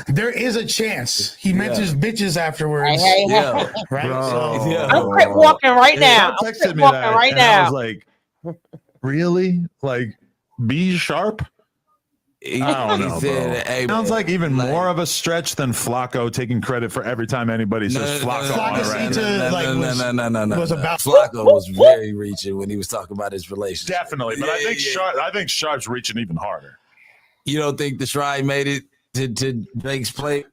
[SPEAKER 13] There is a chance. He mentions bitches afterwards.
[SPEAKER 12] Yeah,
[SPEAKER 13] Right?
[SPEAKER 7] bro.
[SPEAKER 13] So-
[SPEAKER 12] Yeah.
[SPEAKER 2] I'm quit walking right now.
[SPEAKER 7] Sharp
[SPEAKER 2] I'm
[SPEAKER 7] texted
[SPEAKER 2] quit
[SPEAKER 7] me
[SPEAKER 2] walking
[SPEAKER 7] that,
[SPEAKER 2] right
[SPEAKER 7] and I
[SPEAKER 2] now.
[SPEAKER 7] was like, really? Like, be sharp? I don't know,
[SPEAKER 12] said,
[SPEAKER 7] bro.
[SPEAKER 12] hey,
[SPEAKER 7] Sounds
[SPEAKER 12] man,
[SPEAKER 7] like even more of a stretch than Flacco taking credit for every time anybody says Flacco on a record.
[SPEAKER 13] was about
[SPEAKER 12] Flacco was very reaching when he was talking about his relationship.
[SPEAKER 7] Definitely, but I think Sharp's reaching even harder.
[SPEAKER 12] You don't think the Shrine made it to Drake's plate?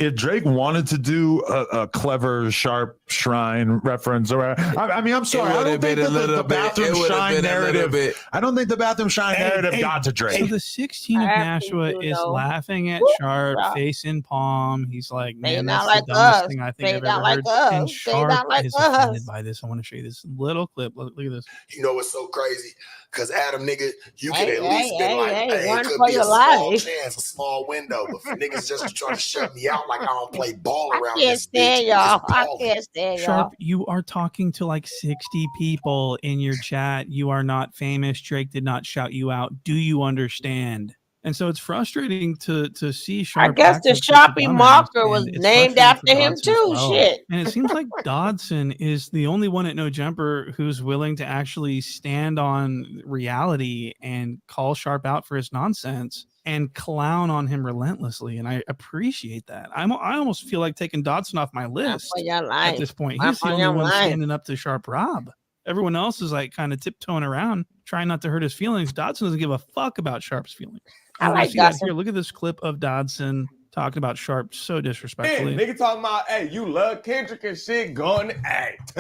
[SPEAKER 7] If Drake wanted to do a clever, sharp shrine reference, or I mean, I'm sorry, I don't think that the bathroom shrine narrative. I don't think the bathroom shrine narrative got to Drake.
[SPEAKER 8] So the 16 of Nashua is laughing at Sharp, face in palm. He's like,
[SPEAKER 2] They
[SPEAKER 8] man,
[SPEAKER 2] not
[SPEAKER 8] that's
[SPEAKER 2] like
[SPEAKER 8] the dumbest
[SPEAKER 2] us.
[SPEAKER 8] thing I think
[SPEAKER 2] They
[SPEAKER 8] I've
[SPEAKER 2] not
[SPEAKER 8] ever
[SPEAKER 2] like
[SPEAKER 8] heard.
[SPEAKER 2] us.
[SPEAKER 8] And
[SPEAKER 2] They
[SPEAKER 8] Sharp
[SPEAKER 2] not like
[SPEAKER 8] is offended
[SPEAKER 2] us.
[SPEAKER 8] by this. I want to show you this little clip. Look at this.
[SPEAKER 3] You know what's so crazy? Because Adam, nigga, you could
[SPEAKER 2] Hey,
[SPEAKER 3] at least
[SPEAKER 2] hey,
[SPEAKER 3] been like,
[SPEAKER 2] hey,
[SPEAKER 3] hey,
[SPEAKER 2] run
[SPEAKER 3] it could
[SPEAKER 2] for
[SPEAKER 3] be a
[SPEAKER 2] your
[SPEAKER 3] small
[SPEAKER 2] life.
[SPEAKER 3] chance, a small window. But for niggas just to try to shut me out like I don't play ball around
[SPEAKER 2] Can't
[SPEAKER 3] this
[SPEAKER 2] stand
[SPEAKER 3] bitch.
[SPEAKER 2] y'all.
[SPEAKER 3] is
[SPEAKER 2] I
[SPEAKER 3] balling.
[SPEAKER 2] can't stand y'all.
[SPEAKER 8] Sharp, you are talking to like 60 people in your chat. You are not famous. Drake did not shout you out. Do you understand? And so it's frustrating to see Sharp.
[SPEAKER 2] I guess the
[SPEAKER 8] act like such a
[SPEAKER 2] Sharpie
[SPEAKER 8] dumbass,
[SPEAKER 2] marker was
[SPEAKER 8] and it's
[SPEAKER 2] named
[SPEAKER 8] frustrating for
[SPEAKER 2] after him
[SPEAKER 8] Dodson as
[SPEAKER 2] too.
[SPEAKER 8] well.
[SPEAKER 2] Shit.
[SPEAKER 8] And it seems like Dodson is the only one at No Jumper who's willing to actually stand on reality and call Sharp out for his nonsense and clown on him relentlessly. And I appreciate that. I almost feel like taking Dodson off my list at this point. He's the only one standing up to Sharp Rob. Everyone else is like kind of tiptoeing around, trying not to hurt his feelings. Dodson doesn't give a fuck about Sharp's feelings.
[SPEAKER 2] I like
[SPEAKER 8] see that
[SPEAKER 2] Dodson.
[SPEAKER 8] here. Look at this clip of Dodson talking about Sharp so disrespectfully.
[SPEAKER 15] Nigga talking about, hey, you love Kendrick and shit, going to act.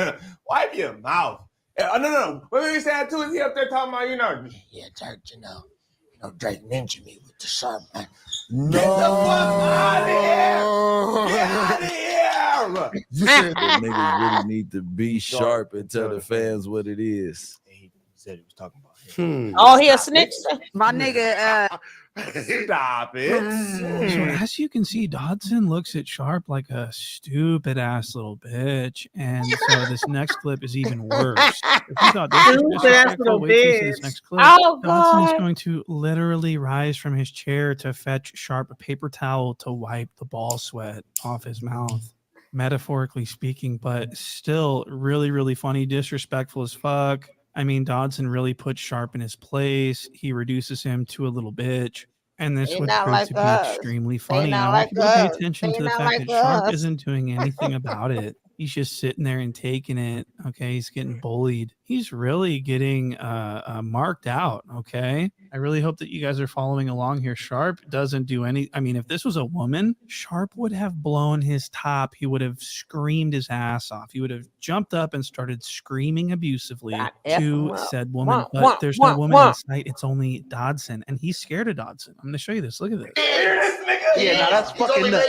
[SPEAKER 15] Wipe your mouth. No. What did he say too? Is he up there talking about,
[SPEAKER 17] Yeah, Dirk, Drake mentioned me with the Sharp man.
[SPEAKER 15] Get the fuck out of here! Get out of here!
[SPEAKER 12] That niggas really need to be sharp and tell the fans what it is.
[SPEAKER 10] He said he was talking about him.
[SPEAKER 2] Oh, he a snitch?
[SPEAKER 6] My nigga,
[SPEAKER 15] Stop it.
[SPEAKER 8] So as you can see, Dodson looks at Sharp like a stupid ass little bitch. And so this next clip is even worse. If you thought this was disrespectful, wait till you see this next clip.
[SPEAKER 2] Oh,
[SPEAKER 8] Dodson is
[SPEAKER 2] God.
[SPEAKER 8] going to literally rise from his chair to fetch Sharp a paper towel to wipe the ball sweat off his mouth. Metaphorically speaking, but still really, really funny, disrespectful as fuck. I mean, Dodson really puts Sharp in his place. He reduces him to a little bitch. And this
[SPEAKER 2] They
[SPEAKER 8] would
[SPEAKER 2] not
[SPEAKER 8] prove
[SPEAKER 2] like
[SPEAKER 8] to be
[SPEAKER 2] us.
[SPEAKER 8] extremely
[SPEAKER 2] They
[SPEAKER 8] funny.
[SPEAKER 2] not
[SPEAKER 8] Now, I
[SPEAKER 2] like
[SPEAKER 8] want people to pay
[SPEAKER 2] us.
[SPEAKER 8] attention
[SPEAKER 2] They
[SPEAKER 8] to the
[SPEAKER 2] not
[SPEAKER 8] fact
[SPEAKER 2] like
[SPEAKER 8] that Sharp
[SPEAKER 2] us.
[SPEAKER 8] isn't doing anything about it. He's just sitting there and taking it. Okay, he's getting bullied. He's really getting marked out. Okay, I really hope that you guys are following along here. Sharp doesn't do any. I mean, if this was a woman, Sharp would have blown his top. He would have screamed his ass off. He would have jumped up and started screaming abusively
[SPEAKER 2] God, F him
[SPEAKER 8] to
[SPEAKER 2] up.
[SPEAKER 8] said woman.
[SPEAKER 2] Wah,
[SPEAKER 8] But
[SPEAKER 2] wah,
[SPEAKER 8] there's
[SPEAKER 2] wah,
[SPEAKER 8] no woman
[SPEAKER 2] wah.
[SPEAKER 8] in sight. It's only Dodson, and he's scared of Dodson. I'm going to show you this. Look at this.
[SPEAKER 10] Yeah, now that's fucking nuts.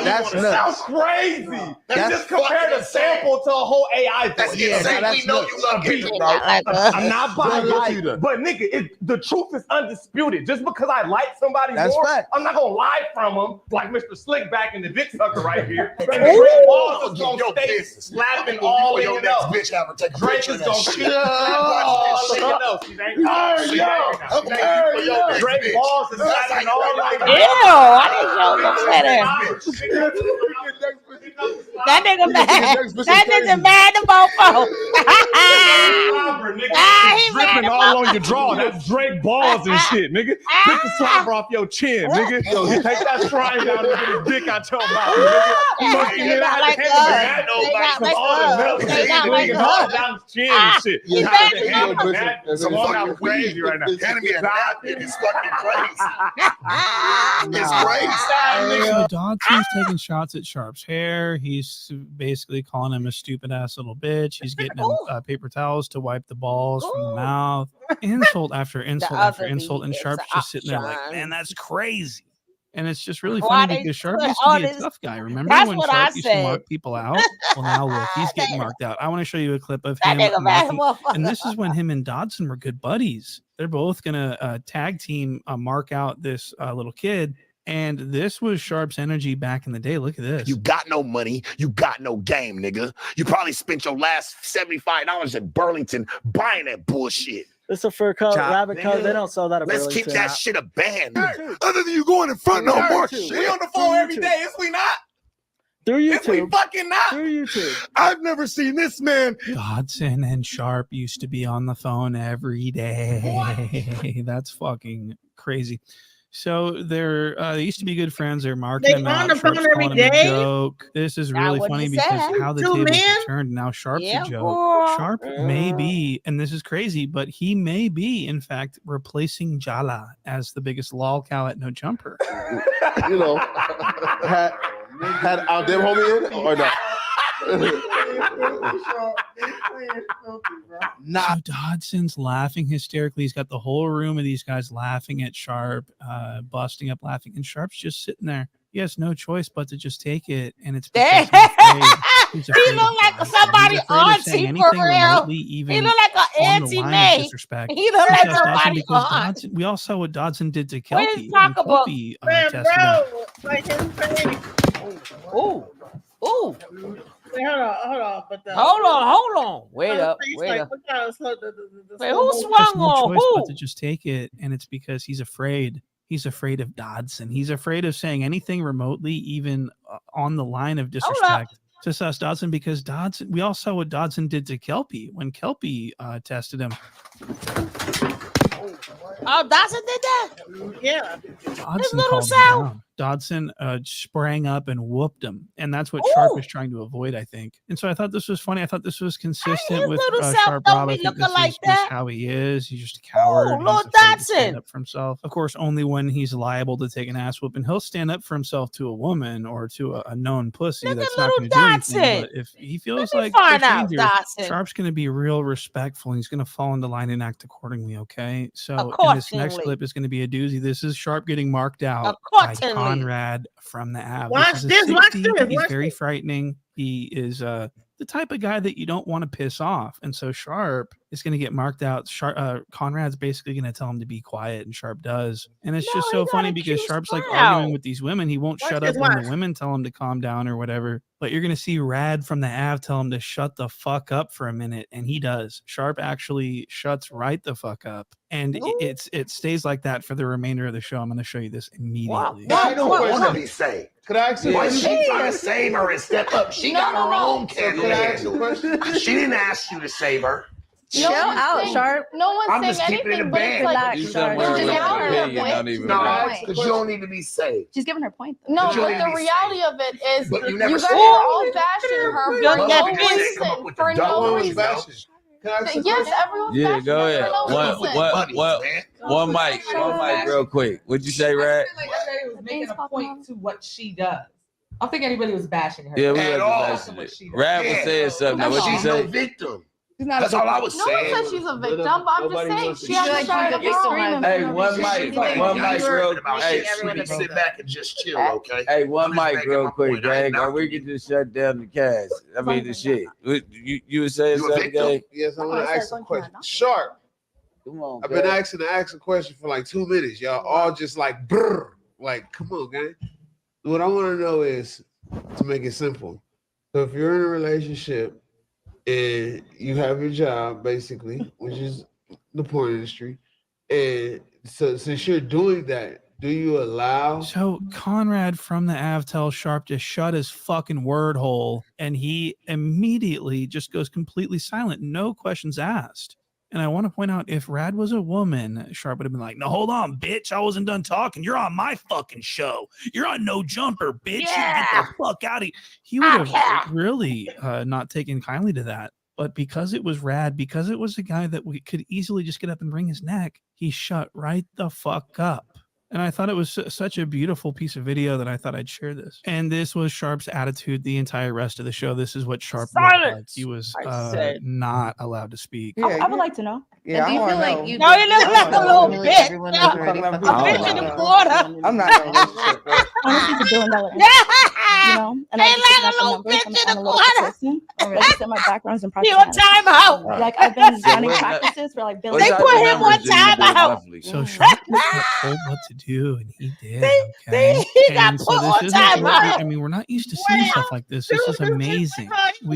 [SPEAKER 10] That's nuts.
[SPEAKER 15] Sounds crazy. You
[SPEAKER 10] That's
[SPEAKER 15] just compared a sample to a whole AI.
[SPEAKER 17] That's
[SPEAKER 15] voice.
[SPEAKER 17] insane.
[SPEAKER 10] that's
[SPEAKER 17] We know
[SPEAKER 10] nuts.
[SPEAKER 17] you love Kendrick, bro.
[SPEAKER 2] Like us.
[SPEAKER 15] I'm not
[SPEAKER 10] Brother,
[SPEAKER 15] biased,
[SPEAKER 10] either.
[SPEAKER 15] but nigga, the truth is undisputed. Just because I like somebody
[SPEAKER 10] That's
[SPEAKER 15] more,
[SPEAKER 10] fact.
[SPEAKER 15] I'm not gonna lie from them like Mr. Slick back in the dick sucker right here. And Drake Balls is gonna stay slapping all in
[SPEAKER 17] your
[SPEAKER 15] your
[SPEAKER 17] next
[SPEAKER 15] nose.
[SPEAKER 17] bitch ever take a
[SPEAKER 15] Drake
[SPEAKER 17] picture
[SPEAKER 15] is
[SPEAKER 17] of
[SPEAKER 15] gonna
[SPEAKER 17] that
[SPEAKER 15] shoot
[SPEAKER 17] shit.
[SPEAKER 15] all in your nose. She's angry.
[SPEAKER 17] I'm married, for your next
[SPEAKER 15] Drake
[SPEAKER 17] bitch.
[SPEAKER 15] Balls is
[SPEAKER 17] That's
[SPEAKER 15] slapping
[SPEAKER 17] how
[SPEAKER 15] all
[SPEAKER 17] you
[SPEAKER 15] in
[SPEAKER 17] like
[SPEAKER 15] your
[SPEAKER 2] Ew,
[SPEAKER 15] nose.
[SPEAKER 2] I didn't show no better. That nigga mad. That nigga mad the mofo. He mad
[SPEAKER 15] Dripping
[SPEAKER 2] the
[SPEAKER 15] all on
[SPEAKER 2] mofo.
[SPEAKER 15] your draw. That's Drake Balls and shit, nigga. Pick the slobber off your chin, nigga. You take that shrine down and get his dick out your mouth, nigga. Fucking
[SPEAKER 2] They
[SPEAKER 15] it
[SPEAKER 2] not
[SPEAKER 15] out
[SPEAKER 2] like
[SPEAKER 15] the hand,
[SPEAKER 2] us.
[SPEAKER 15] man.
[SPEAKER 2] They not like
[SPEAKER 15] All the
[SPEAKER 2] us.
[SPEAKER 15] milk,
[SPEAKER 2] They not
[SPEAKER 15] nigga,
[SPEAKER 2] like
[SPEAKER 15] all
[SPEAKER 2] us.
[SPEAKER 15] down his chin and shit.
[SPEAKER 2] He
[SPEAKER 15] Out
[SPEAKER 2] mad
[SPEAKER 15] the
[SPEAKER 2] the
[SPEAKER 15] hand,
[SPEAKER 2] mofo.
[SPEAKER 15] man.
[SPEAKER 16] That's
[SPEAKER 15] Come on
[SPEAKER 16] fucking
[SPEAKER 15] now, crazy right now.
[SPEAKER 17] Enemy at
[SPEAKER 15] Stop
[SPEAKER 17] that is fucking crazy. It's crazy.
[SPEAKER 8] So Dodson's taking shots at Sharp's hair. He's basically calling him a stupid ass little bitch. He's getting him paper towels to wipe the balls from the mouth. Insult after insult after
[SPEAKER 2] other
[SPEAKER 8] insult, and
[SPEAKER 2] is
[SPEAKER 8] Sharp's just sitting there like,
[SPEAKER 2] option.
[SPEAKER 8] man, that's crazy. And it's just really
[SPEAKER 2] Why
[SPEAKER 8] funny
[SPEAKER 2] they
[SPEAKER 8] because Sharp
[SPEAKER 2] put
[SPEAKER 8] used
[SPEAKER 2] all
[SPEAKER 8] to be a
[SPEAKER 2] this-
[SPEAKER 8] tough guy. Remember
[SPEAKER 2] That's
[SPEAKER 8] when
[SPEAKER 2] what
[SPEAKER 8] Sharp
[SPEAKER 2] I
[SPEAKER 8] used to
[SPEAKER 2] said.
[SPEAKER 8] mark people out? Well, now look, he's getting marked out. I want to show you a clip of
[SPEAKER 2] That
[SPEAKER 8] him
[SPEAKER 2] nigga mad
[SPEAKER 8] marking,
[SPEAKER 2] motherfucker.
[SPEAKER 8] and this is when him and Dodson were good buddies. They're both gonna tag team mark out this little kid. And this was Sharp's energy back in the day. Look at this.
[SPEAKER 17] You got no money. You got no game, nigga. You probably spent your last $75 at Burlington buying that bullshit.
[SPEAKER 20] It's a fur coat,
[SPEAKER 17] Chop,
[SPEAKER 20] rabbit coat.
[SPEAKER 17] nigga.
[SPEAKER 20] They don't sell that at
[SPEAKER 17] Let's keep
[SPEAKER 20] Burlington.
[SPEAKER 17] that shit a band. Other than you going in front no more shit.
[SPEAKER 15] We on the phone every day, is we not?
[SPEAKER 20] Through
[SPEAKER 15] Is we
[SPEAKER 20] YouTube.
[SPEAKER 15] fucking not?
[SPEAKER 20] Through YouTube.
[SPEAKER 17] I've never seen this man.
[SPEAKER 8] Dodson and Sharp used to be on the phone every day. That's fucking crazy. So they used to be good friends. They're marking
[SPEAKER 1] They
[SPEAKER 8] him
[SPEAKER 1] on
[SPEAKER 8] out.
[SPEAKER 1] the
[SPEAKER 8] Sharp's
[SPEAKER 1] phone every
[SPEAKER 8] calling him a
[SPEAKER 1] day?
[SPEAKER 8] joke. This is
[SPEAKER 2] Not
[SPEAKER 8] really
[SPEAKER 2] what
[SPEAKER 8] funny
[SPEAKER 2] he
[SPEAKER 8] because
[SPEAKER 2] said.
[SPEAKER 8] how the
[SPEAKER 1] Two
[SPEAKER 8] tables
[SPEAKER 1] men?
[SPEAKER 8] have turned. Now Sharp's
[SPEAKER 2] Yeah,
[SPEAKER 8] a joke.
[SPEAKER 2] boy.
[SPEAKER 8] Sharp may be, and this is crazy, but he may be, in fact, replacing Jala as the biggest lol cow at No Jumper.
[SPEAKER 16] You know, had our damn homie in or not?
[SPEAKER 8] So Dodson's laughing hysterically. He's got the whole room of these guys laughing at Sharp, busting up laughing, and Sharp's just sitting there. He has no choice but to just take it, and it's because he's
[SPEAKER 2] He
[SPEAKER 8] afraid of
[SPEAKER 2] look like
[SPEAKER 8] Dodson.
[SPEAKER 2] somebody
[SPEAKER 8] He's afraid of saying
[SPEAKER 2] auntie for
[SPEAKER 8] anything
[SPEAKER 2] real.
[SPEAKER 8] remotely even
[SPEAKER 2] He look like an
[SPEAKER 8] on the
[SPEAKER 2] auntie
[SPEAKER 8] line of
[SPEAKER 2] May.
[SPEAKER 8] disrespect.
[SPEAKER 2] He look
[SPEAKER 8] He
[SPEAKER 2] like
[SPEAKER 8] trusts Dodson
[SPEAKER 2] somebody
[SPEAKER 8] because
[SPEAKER 2] aunt.
[SPEAKER 8] Dodson, we all saw what Dodson did to
[SPEAKER 2] What
[SPEAKER 8] Kelpie.
[SPEAKER 2] is talk
[SPEAKER 8] and
[SPEAKER 2] about?
[SPEAKER 8] Kelpie
[SPEAKER 1] Man,
[SPEAKER 8] tested him.
[SPEAKER 1] bro, like his face.
[SPEAKER 2] Ooh, ooh.
[SPEAKER 1] Hold on. But
[SPEAKER 2] hold on. Wait up.
[SPEAKER 1] Wait,
[SPEAKER 2] who swung
[SPEAKER 8] There's no
[SPEAKER 2] on
[SPEAKER 8] choice but
[SPEAKER 2] who?
[SPEAKER 8] to just take it, and it's because he's afraid. He's afraid of Dodson. He's afraid of saying anything remotely, even on the line of disrespect to Sus Dodson, because Dodson. We all saw what Dodson did to Kelpie when Kelpie tested him.
[SPEAKER 2] Oh, Dodson did that?
[SPEAKER 1] Yeah.
[SPEAKER 8] Dodson
[SPEAKER 2] little
[SPEAKER 8] called him
[SPEAKER 2] Sal.
[SPEAKER 8] down. Dodson sprang up and whooped him, and that's what Sharp is trying to avoid, I think. And so I thought this was funny. I thought this was consistent with
[SPEAKER 2] little Sal
[SPEAKER 8] Sharp
[SPEAKER 2] don't
[SPEAKER 8] Rob.
[SPEAKER 2] be
[SPEAKER 8] I think
[SPEAKER 2] looking
[SPEAKER 8] this
[SPEAKER 2] like
[SPEAKER 8] is
[SPEAKER 2] that.
[SPEAKER 8] just how he is. He's just a coward. He's
[SPEAKER 2] Lord
[SPEAKER 8] afraid to stand
[SPEAKER 2] Dodson.
[SPEAKER 8] up for himself. Of course, only when he's liable to take an ass whooping, he'll stand up for himself to a woman or to a known pussy. That's not going to do anything.
[SPEAKER 2] Dodson.
[SPEAKER 8] But if he feels
[SPEAKER 2] me
[SPEAKER 8] like
[SPEAKER 2] find
[SPEAKER 8] there's
[SPEAKER 2] out,
[SPEAKER 8] danger,
[SPEAKER 2] Dodson.
[SPEAKER 8] Sharp's going to be real respectful. And he's going to fall into line and act accordingly. Okay. So in this next
[SPEAKER 2] Accordingly.
[SPEAKER 8] clip is going to be a doozy. This is Sharp getting marked out by
[SPEAKER 2] Accordingly.
[SPEAKER 8] Conrad from the Av.
[SPEAKER 1] Watch
[SPEAKER 8] This is a
[SPEAKER 1] this, watch
[SPEAKER 8] 60.
[SPEAKER 1] this,
[SPEAKER 8] He's
[SPEAKER 1] watch
[SPEAKER 8] very
[SPEAKER 1] this.
[SPEAKER 8] frightening. He is the type of guy that you don't want to piss off. And so Sharp is going to get marked out. Conrad's basically going to tell him to be quiet, and Sharp does. And it's just so funny because Sharp's like arguing with these women. He won't shut up when the women tell him to calm down or whatever. But you're going to see Rad from the Av tell him to shut the fuck up for a minute. And he does. Sharp actually shuts right the fuck up. And it stays like that for the remainder of the show. I'm going to show you this immediately.
[SPEAKER 3] She don't want to be saved.
[SPEAKER 13] Could I ask you a
[SPEAKER 3] Why
[SPEAKER 13] question?
[SPEAKER 3] she trying to save her and step up? She got her own candle.
[SPEAKER 13] Could I ask you a question?
[SPEAKER 3] She didn't ask you to save her.
[SPEAKER 18] Chill out, Sharp.
[SPEAKER 4] No one's
[SPEAKER 3] I'm
[SPEAKER 4] saying
[SPEAKER 3] just keeping it
[SPEAKER 4] anything,
[SPEAKER 3] a
[SPEAKER 4] but it's
[SPEAKER 3] band.
[SPEAKER 4] like
[SPEAKER 18] You
[SPEAKER 4] you're
[SPEAKER 18] somewhere
[SPEAKER 4] just
[SPEAKER 18] with
[SPEAKER 4] giving
[SPEAKER 18] your
[SPEAKER 4] her
[SPEAKER 18] opinion,
[SPEAKER 4] point.
[SPEAKER 18] not even
[SPEAKER 3] No,
[SPEAKER 18] point.
[SPEAKER 3] because you don't need to be saved.
[SPEAKER 4] She's giving her point.
[SPEAKER 3] But
[SPEAKER 4] No,
[SPEAKER 3] you
[SPEAKER 4] but
[SPEAKER 3] ain't
[SPEAKER 4] the
[SPEAKER 3] be
[SPEAKER 4] reality of it is
[SPEAKER 3] But you
[SPEAKER 4] you
[SPEAKER 3] never
[SPEAKER 4] guys
[SPEAKER 3] said
[SPEAKER 4] are all bashing her
[SPEAKER 2] Young
[SPEAKER 4] for
[SPEAKER 2] that
[SPEAKER 4] no
[SPEAKER 2] bitch.
[SPEAKER 4] reason. For no reason. Yes, everyone's
[SPEAKER 12] Yeah,
[SPEAKER 4] bashing
[SPEAKER 12] go
[SPEAKER 4] her
[SPEAKER 12] ahead.
[SPEAKER 4] for no reason.
[SPEAKER 12] One mic real quick. What'd you say, Rad?
[SPEAKER 6] Everybody was making a point to what she does. I don't think anybody was bashing her.
[SPEAKER 12] Yeah, we
[SPEAKER 3] At
[SPEAKER 12] wasn't
[SPEAKER 3] all.
[SPEAKER 12] bashing it. Rad was saying something. Now,
[SPEAKER 3] But
[SPEAKER 12] what you
[SPEAKER 3] she's no
[SPEAKER 12] say?
[SPEAKER 3] victim.
[SPEAKER 4] She's not
[SPEAKER 3] That's
[SPEAKER 4] a
[SPEAKER 3] all I
[SPEAKER 4] victim.
[SPEAKER 3] was
[SPEAKER 4] No
[SPEAKER 3] saying.
[SPEAKER 4] one said she's a victim, but I'm just saying she
[SPEAKER 6] feel
[SPEAKER 4] has
[SPEAKER 6] like
[SPEAKER 4] a side
[SPEAKER 6] she's
[SPEAKER 4] of
[SPEAKER 6] a victim.
[SPEAKER 12] Hey, one mic, one mic real
[SPEAKER 3] Hey,
[SPEAKER 12] Hey,
[SPEAKER 3] sweetie, sit back and just chill, okay?
[SPEAKER 12] Hey, one
[SPEAKER 3] I'm just
[SPEAKER 12] mic
[SPEAKER 3] making
[SPEAKER 12] real
[SPEAKER 3] my
[SPEAKER 12] quick,
[SPEAKER 3] point. I ain't
[SPEAKER 12] gang. Or
[SPEAKER 3] knocking
[SPEAKER 12] we could just shut down the cast. I mean, the shit. You were saying
[SPEAKER 3] You a
[SPEAKER 12] something,
[SPEAKER 3] victim?
[SPEAKER 12] gang?
[SPEAKER 13] Yes, I want to ask a question. Sharp.
[SPEAKER 12] Come on,
[SPEAKER 13] I've been
[SPEAKER 12] gang.
[SPEAKER 13] asking to ask a question for like 2 minutes. Y'all all just like brr. Like, come on, gang. What I want to know is to make it simple. So if you're in a relationship and you have your job, basically, which is the porn industry, and so since you're doing that, do you allow?
[SPEAKER 8] So Conrad from the Av tells Sharp to shut his fucking word hole, and he immediately just goes completely silent, no questions asked. And I want to point out, if Rad was a woman, Sharp would have been like, "No, hold on, bitch. I wasn't done talking. You're on my fucking show. You're on No Jumper, bitch.
[SPEAKER 2] Yeah.
[SPEAKER 8] You get the fuck out of here." He would have really not taken kindly to that. But because it was Rad, because it was a guy that we could easily just get up and wring his neck, he shut right the fuck up. And I thought it was such a beautiful piece of video that I thought I'd share this. And this was Sharp's attitude the entire rest of the show. This is what Sharp looked like.
[SPEAKER 2] Silence!
[SPEAKER 8] He was
[SPEAKER 2] I said.
[SPEAKER 8] not allowed to speak.
[SPEAKER 4] I would like to know.
[SPEAKER 6] Yeah,
[SPEAKER 4] do you feel like you?
[SPEAKER 2] No, you look like a little bitch.
[SPEAKER 4] Everyone
[SPEAKER 2] Yeah.
[SPEAKER 4] is ready for
[SPEAKER 2] A bitch in the water.
[SPEAKER 6] I'm not in a relationship, bro.
[SPEAKER 4] Honestly, it's $1 billion.
[SPEAKER 2] Yeah.
[SPEAKER 4] You know, and
[SPEAKER 2] They
[SPEAKER 4] I just
[SPEAKER 2] like a
[SPEAKER 4] got the
[SPEAKER 2] little
[SPEAKER 4] numbers.
[SPEAKER 2] bitch
[SPEAKER 4] I'm
[SPEAKER 2] in
[SPEAKER 4] an
[SPEAKER 2] the
[SPEAKER 4] analytical
[SPEAKER 2] water.
[SPEAKER 4] person. Like I said, my background's in project
[SPEAKER 2] He on
[SPEAKER 4] management.
[SPEAKER 2] timeout.
[SPEAKER 4] Like I've been running
[SPEAKER 2] Swear.
[SPEAKER 4] practices for like
[SPEAKER 12] What
[SPEAKER 2] They
[SPEAKER 12] type
[SPEAKER 2] put
[SPEAKER 12] of
[SPEAKER 2] him
[SPEAKER 12] numbers
[SPEAKER 2] on
[SPEAKER 12] do you do,
[SPEAKER 2] timeout.
[SPEAKER 12] roughly?
[SPEAKER 8] So Sharp was told what to do, and he did. Okay?
[SPEAKER 2] He got
[SPEAKER 8] And so
[SPEAKER 2] put
[SPEAKER 8] this
[SPEAKER 2] on
[SPEAKER 8] isn't what
[SPEAKER 2] timeout.
[SPEAKER 8] I mean, we're not used to seeing stuff like this. This is amazing.
[SPEAKER 2] Yo,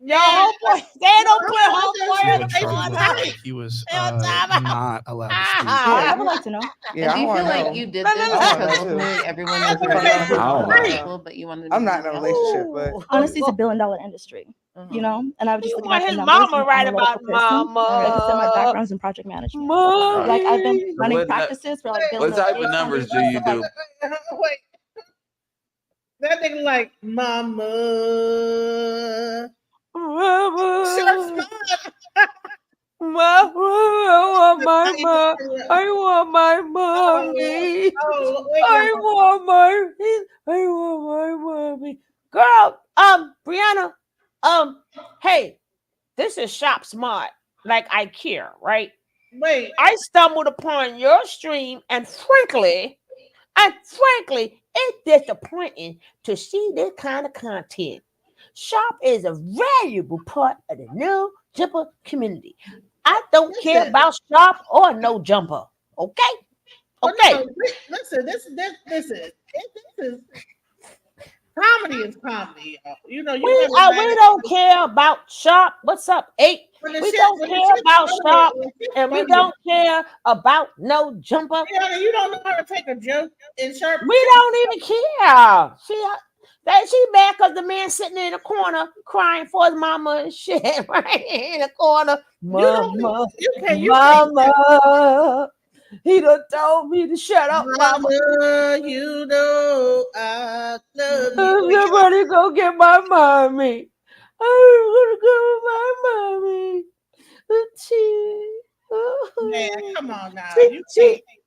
[SPEAKER 8] We're
[SPEAKER 2] yo, homeboy, they don't put homeboy in
[SPEAKER 8] what
[SPEAKER 2] the
[SPEAKER 8] Sharp
[SPEAKER 2] water.
[SPEAKER 8] looked like. He was not allowed to speak.
[SPEAKER 4] I would like to know.
[SPEAKER 6] Yeah,
[SPEAKER 4] And do you
[SPEAKER 6] I
[SPEAKER 4] feel
[SPEAKER 6] wanna
[SPEAKER 4] like
[SPEAKER 6] know.
[SPEAKER 4] you did
[SPEAKER 6] I
[SPEAKER 4] this
[SPEAKER 6] wanna
[SPEAKER 4] because
[SPEAKER 6] know, too.
[SPEAKER 4] ultimately everyone is
[SPEAKER 6] I
[SPEAKER 12] don't know.
[SPEAKER 4] people, but you wanted to
[SPEAKER 6] I'm
[SPEAKER 4] be
[SPEAKER 6] not in a relationship, but
[SPEAKER 4] Honestly, it's $1 billion industry. You know, and I was just
[SPEAKER 2] You
[SPEAKER 4] looking
[SPEAKER 2] want
[SPEAKER 4] at the
[SPEAKER 2] his
[SPEAKER 4] numbers.
[SPEAKER 2] mama
[SPEAKER 4] I'm
[SPEAKER 2] right
[SPEAKER 4] an
[SPEAKER 2] about
[SPEAKER 4] analytical person. Like I said, my
[SPEAKER 2] mama.
[SPEAKER 4] background's in project management.
[SPEAKER 2] Mommy.
[SPEAKER 4] Like I've been running
[SPEAKER 12] What
[SPEAKER 4] practices for like
[SPEAKER 12] What
[SPEAKER 4] building
[SPEAKER 12] type of numbers do you do?
[SPEAKER 1] Wait. That nigga like, mama.
[SPEAKER 2] Mama. I want my mommy. I want my mommy. Girl, Brianna, hey, this is Shop Smart. Like I care, right?
[SPEAKER 1] Wait.
[SPEAKER 2] I stumbled upon your stream, and frankly, it's disappointing to see this kind of content. Shop is a valuable part of the No Jumper community. I don't care about Shop or No Jumper. Okay?
[SPEAKER 1] Oh,
[SPEAKER 2] Okay.
[SPEAKER 1] no, listen, this is Comedy is comedy. You know,
[SPEAKER 2] We don't care about Sharp. What's up, 8?
[SPEAKER 1] When the
[SPEAKER 2] We
[SPEAKER 1] shit-
[SPEAKER 2] don't
[SPEAKER 1] when the
[SPEAKER 2] care
[SPEAKER 1] shit's
[SPEAKER 2] about
[SPEAKER 1] funny,
[SPEAKER 2] Sharp,
[SPEAKER 1] when shit's
[SPEAKER 2] and we
[SPEAKER 1] funny.
[SPEAKER 2] don't care about No Jumper.
[SPEAKER 1] Rihanna, you don't know how to take a joke in Sharp.
[SPEAKER 2] We don't even care. She mad because the man sitting in the corner crying for his mama and shit, right in the corner. Mama, mama, he done told me to shut up, mama.
[SPEAKER 1] You know I love you.
[SPEAKER 2] Somebody go get my mommy. I'm gonna go with my mommy.
[SPEAKER 1] Man, come on now.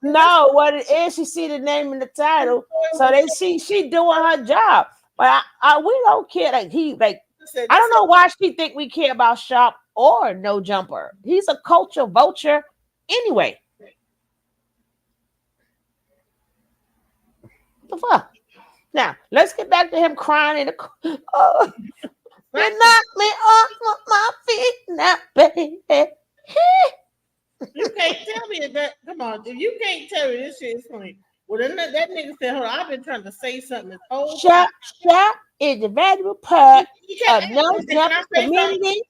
[SPEAKER 2] No, what it is, she see the name in the title, so they see she doing her job. But we don't care. I don't know why she think we care about Sharp or No Jumper. He's a culture vulture anyway. The fuck? Now let's get back to him crying in the. Oh, you knocked me off my feet now, baby.
[SPEAKER 1] You can't tell me that. Come on, if you can't tell me this shit is funny. Well, then that nigga said, "Hold on, I've been trying to say something this whole time."
[SPEAKER 2] Sharp is a valuable part
[SPEAKER 1] can't
[SPEAKER 2] of No
[SPEAKER 1] answer. Can I
[SPEAKER 2] Jumper
[SPEAKER 1] say
[SPEAKER 2] community.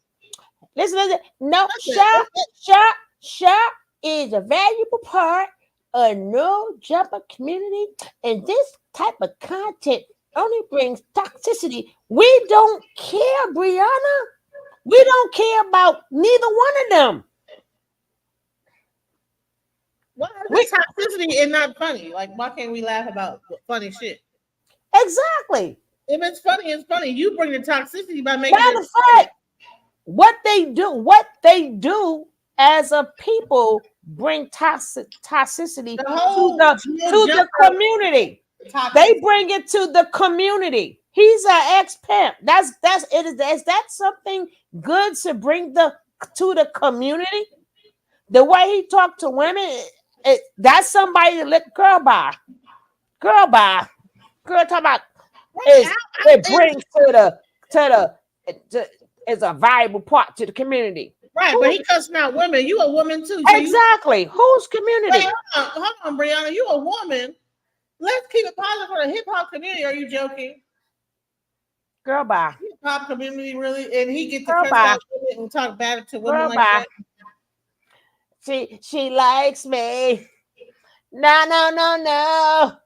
[SPEAKER 2] Listen. No, Sharp is a valuable part of No Jumper community, and this type of content only brings toxicity. We don't care, Brianna. We don't care about neither one of them.
[SPEAKER 1] Why is toxicity and not funny? Like, why can't we laugh about funny shit?
[SPEAKER 2] Exactly.
[SPEAKER 1] If it's funny, it's funny. You bring the toxicity by making
[SPEAKER 2] Matter
[SPEAKER 1] it
[SPEAKER 2] of fact, what they do as a people bring toxicity to the community. They bring it to the community. He's an ex-pimp. Is that something good to bring to the community? The way he talked to women, that's somebody to let girl by. Girl talk about it brings is a valuable part to the community.
[SPEAKER 1] Right, but he cussing out women. You a woman too.
[SPEAKER 2] Exactly. Whose community?
[SPEAKER 1] Wait, hold on, Brianna. You a woman. Let's keep it positive for the hip hop community. Are you joking?
[SPEAKER 2] Girl, bye.
[SPEAKER 1] Hip hop community, really? And he get to
[SPEAKER 2] Girl,
[SPEAKER 1] cuss
[SPEAKER 2] bye.
[SPEAKER 1] out women and talk bad to women
[SPEAKER 2] Girl,
[SPEAKER 1] like
[SPEAKER 2] bye.
[SPEAKER 1] that.
[SPEAKER 2] She likes me. No.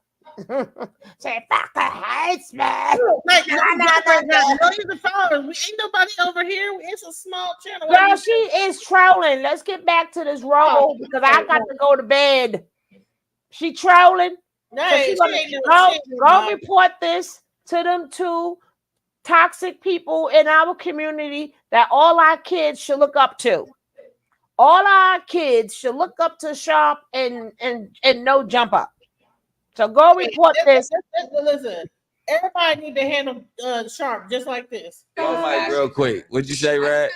[SPEAKER 2] Say fucker hates me.
[SPEAKER 1] Like,
[SPEAKER 2] No.
[SPEAKER 1] millions of followers. We ain't nobody over here. It's a small channel.
[SPEAKER 2] Girl, she is trolling. Let's get back to this role because I got to go to bed. She trolling.
[SPEAKER 1] No,
[SPEAKER 2] So
[SPEAKER 1] she ain't
[SPEAKER 2] go
[SPEAKER 1] doing
[SPEAKER 2] report this to them two toxic people in our community that all our kids should look up to. All our kids should look up to Sharp and No Jumper. So go report this.
[SPEAKER 1] Listen, everybody need to handle Sharp just like this.
[SPEAKER 12] Yo, Mike, real quick. What'd you say, Rad?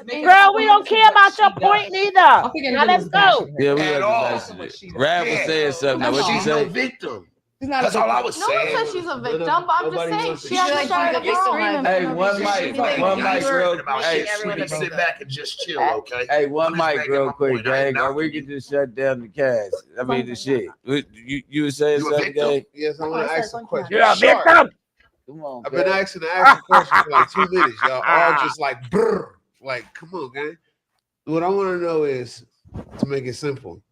[SPEAKER 2] Girl, we don't care about your point neither. Now let's go.
[SPEAKER 12] Yeah, we
[SPEAKER 16] At
[SPEAKER 12] were
[SPEAKER 16] all.
[SPEAKER 12] just Rad was saying something. Now, what'd you
[SPEAKER 16] She's
[SPEAKER 12] say?
[SPEAKER 16] no victim.
[SPEAKER 4] That's
[SPEAKER 16] all I was
[SPEAKER 4] No one
[SPEAKER 16] saying.
[SPEAKER 4] says she's a victim, but I'm just saying she has to start
[SPEAKER 12] Hey, one mic real quick.
[SPEAKER 16] Hey, sit back and just chill, okay?
[SPEAKER 12] Hey, one
[SPEAKER 16] I'm just
[SPEAKER 12] mic
[SPEAKER 16] making
[SPEAKER 12] real
[SPEAKER 16] my
[SPEAKER 12] quick,
[SPEAKER 16] point. I ain't
[SPEAKER 12] gang. Or we can just shut down the cast. I mean, the shit. You were saying
[SPEAKER 16] You a
[SPEAKER 12] something,
[SPEAKER 16] victim?
[SPEAKER 12] gang?
[SPEAKER 13] Yes, I want to ask a question.
[SPEAKER 12] You're a
[SPEAKER 13] Sharp.
[SPEAKER 12] victim. Come on,
[SPEAKER 13] I've been
[SPEAKER 12] gang.
[SPEAKER 13] asking to ask a question for like 2 minutes. Y'all all just like, brr. Like, come on, gang. What I want to know is, to make it simple.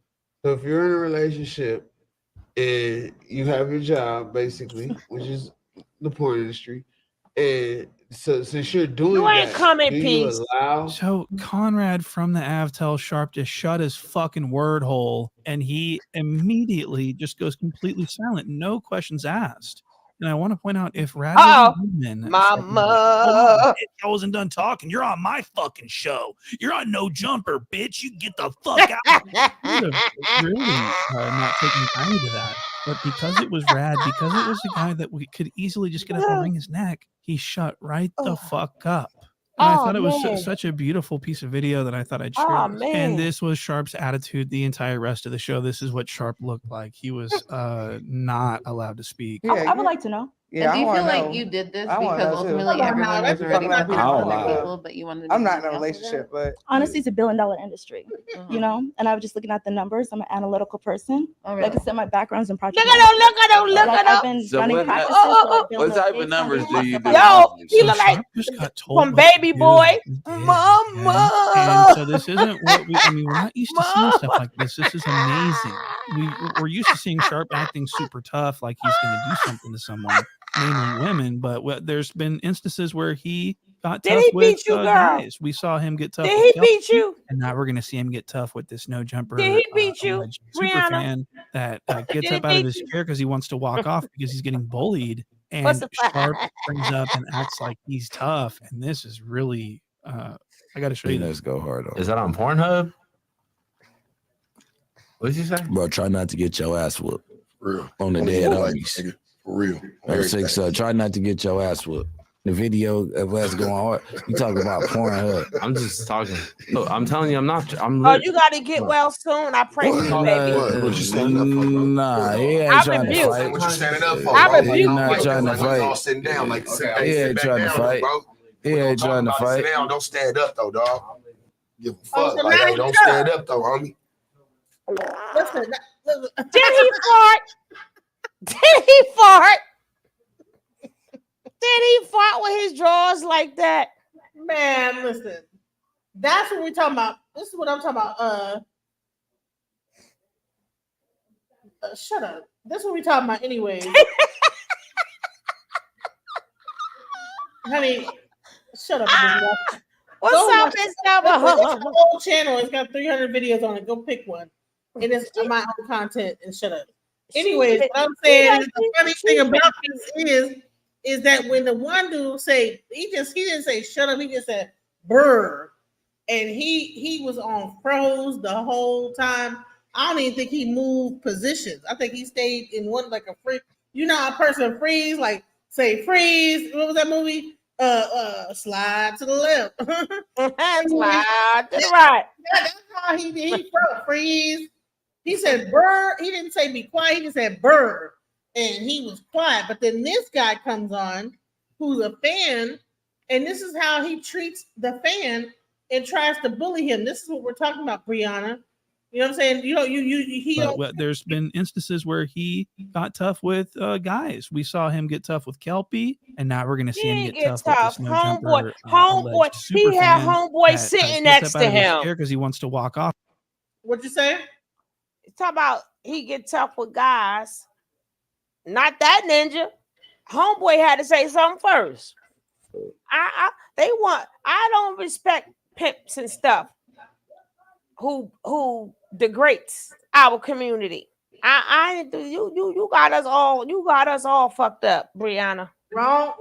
[SPEAKER 13] So if you're in a relationship and you have your job, basically, which is the porn industry, and so since you're doing
[SPEAKER 2] You ain't
[SPEAKER 13] that,
[SPEAKER 2] coming,
[SPEAKER 13] do you
[SPEAKER 2] peace.
[SPEAKER 13] allow?
[SPEAKER 8] So Conrad from the Avtel Sharp just shut his fucking word hole, and he immediately just goes completely silent, no questions asked. And I want to point out, if Rad was a woman,
[SPEAKER 2] Mama.
[SPEAKER 11] I wasn't done talking. You're on my fucking show. You're on No Jumper, bitch. You get the fuck out.
[SPEAKER 8] I would have really not taken kindly to that. But because it was Rad, because it was a guy that we could easily just get up and wring his neck, he shut right the fuck up. And I thought it was
[SPEAKER 2] man.
[SPEAKER 8] such a beautiful piece of video that I thought I'd share.
[SPEAKER 2] Oh,
[SPEAKER 8] this.
[SPEAKER 2] man.
[SPEAKER 8] And this was Sharp's attitude the entire rest of the show. This is what Sharp looked like. He was not allowed to speak.
[SPEAKER 9] I would like to know. Yeah,
[SPEAKER 14] do you
[SPEAKER 9] I
[SPEAKER 14] feel
[SPEAKER 9] wanna
[SPEAKER 14] like
[SPEAKER 9] know.
[SPEAKER 14] you did this
[SPEAKER 9] I wanna
[SPEAKER 14] because
[SPEAKER 9] know, too.
[SPEAKER 14] ultimately
[SPEAKER 9] Come on
[SPEAKER 14] everyone
[SPEAKER 9] now,
[SPEAKER 14] was
[SPEAKER 9] that's
[SPEAKER 14] already
[SPEAKER 9] fucking
[SPEAKER 14] fucking
[SPEAKER 9] up
[SPEAKER 14] with
[SPEAKER 9] people.
[SPEAKER 14] other people, but you wanted to
[SPEAKER 9] I'm
[SPEAKER 14] be
[SPEAKER 9] not in a
[SPEAKER 14] something else with
[SPEAKER 9] relationship, but
[SPEAKER 22] Honestly, it's $1 billion industry, you know. And I was just looking at the numbers. I'm an analytical person. Like I said, my background's in project.
[SPEAKER 2] Look at him!
[SPEAKER 22] I've been
[SPEAKER 18] So
[SPEAKER 22] running
[SPEAKER 18] what-
[SPEAKER 22] practices.
[SPEAKER 18] what type of numbers do you do?
[SPEAKER 2] Yo, he look like
[SPEAKER 8] Just got told
[SPEAKER 2] from
[SPEAKER 8] what to
[SPEAKER 2] Baby
[SPEAKER 8] do.
[SPEAKER 2] Boy.
[SPEAKER 8] And
[SPEAKER 2] Mama.
[SPEAKER 8] so this isn't what we. I mean, we're not used to seeing stuff like this. This is amazing. We're used to seeing Sharp acting super tough, like he's going to do something to someone, namely women. But there's been instances where he got
[SPEAKER 2] Did
[SPEAKER 8] tough
[SPEAKER 2] he
[SPEAKER 8] with
[SPEAKER 2] beat you, girl?
[SPEAKER 8] guys. We saw him get tough.
[SPEAKER 2] Did
[SPEAKER 8] with
[SPEAKER 2] he beat
[SPEAKER 8] Kelsey,
[SPEAKER 2] you?
[SPEAKER 8] And now we're going to see him get tough with this no jumper.
[SPEAKER 2] Did he beat you,
[SPEAKER 8] alleged super
[SPEAKER 2] Brianna?
[SPEAKER 8] fan that gets
[SPEAKER 2] Did he
[SPEAKER 8] up out of
[SPEAKER 2] beat
[SPEAKER 8] his
[SPEAKER 2] you?
[SPEAKER 8] chair because he wants to walk off because he's getting bullied.
[SPEAKER 2] What's
[SPEAKER 8] And
[SPEAKER 2] the-
[SPEAKER 8] Sharp brings up and acts like he's tough. And this is really, I got to show you.
[SPEAKER 12] Let's go hard on.
[SPEAKER 24] Is that on Pornhub? What did you say?
[SPEAKER 12] Bro, try not to get your ass whooped.
[SPEAKER 3] Real.
[SPEAKER 12] On the
[SPEAKER 3] On the
[SPEAKER 12] dead
[SPEAKER 3] real,
[SPEAKER 12] homies.
[SPEAKER 3] nigga. For real.
[SPEAKER 12] I think so. Try not to get your ass whooped. The video of us going hard. You talking about Pornhub.
[SPEAKER 24] I'm just talking. Look, I'm telling you, I'm not. I'm.
[SPEAKER 2] Oh, you got to get well soon. I pray for you, baby.
[SPEAKER 12] Nah, he ain't
[SPEAKER 2] I
[SPEAKER 12] trying to
[SPEAKER 2] rebuke.
[SPEAKER 12] fight.
[SPEAKER 2] What you standing up for,
[SPEAKER 12] I
[SPEAKER 2] bro?
[SPEAKER 12] rebuke. He not trying to fight.
[SPEAKER 5] Sitting down, like
[SPEAKER 12] He ain't trying to fight. He ain't trying to fight.
[SPEAKER 5] Sit down, don't stand up though, dog. Give a
[SPEAKER 1] Oh,
[SPEAKER 5] fuck.
[SPEAKER 1] so
[SPEAKER 5] Like,
[SPEAKER 1] now
[SPEAKER 5] hey,
[SPEAKER 1] he
[SPEAKER 5] don't
[SPEAKER 1] shut
[SPEAKER 5] stand
[SPEAKER 1] up.
[SPEAKER 5] up though, homie.
[SPEAKER 1] Listen,
[SPEAKER 2] Did he fart? Did he fart? Did he fart with his drawers like that?
[SPEAKER 1] man, listen. That's what we're talking about. This is what I'm talking about. Shut up. This is what we're talking about, anyways. Honey, shut up. And just watch.
[SPEAKER 2] What's
[SPEAKER 1] Go
[SPEAKER 2] up,
[SPEAKER 1] watch-
[SPEAKER 2] Miss
[SPEAKER 1] It's a
[SPEAKER 2] Elba?
[SPEAKER 1] whole channel. It's got 300 videos on it. Go pick one. And it's my own content and shut up. Anyways, what I'm saying is the funny thing about this is that when the one dude say he didn't say shut up, he just said brr. And he was on froze the whole time. I don't even think he moved positions. I think he stayed in one like a free. You know, how a person freeze, like say freeze. What was that movie? Slide to the left.
[SPEAKER 2] Slide to the right.
[SPEAKER 1] That's how he froze. Freeze. He said brr. He didn't say be quiet. He just said brr. And he was quiet. But then this guy comes on who's a fan, and this is how he treats the fan and tries to bully him. This is what we're talking about, Brianna. You know what I'm saying?
[SPEAKER 8] But there's been instances where he got tough with guys. We saw him get tough with Kelpie, and now we're going to see him get tough with this no jumper.
[SPEAKER 2] Homeboy. He had homeboy sitting next to him
[SPEAKER 8] because he wants to walk off.
[SPEAKER 1] What'd you say?
[SPEAKER 2] Talk about he get tough with guys. Not that ninja. Homeboy had to say something first. I don't respect pimps and stuff who degrades our community. You got us all fucked up, Brianna.
[SPEAKER 1] Wrong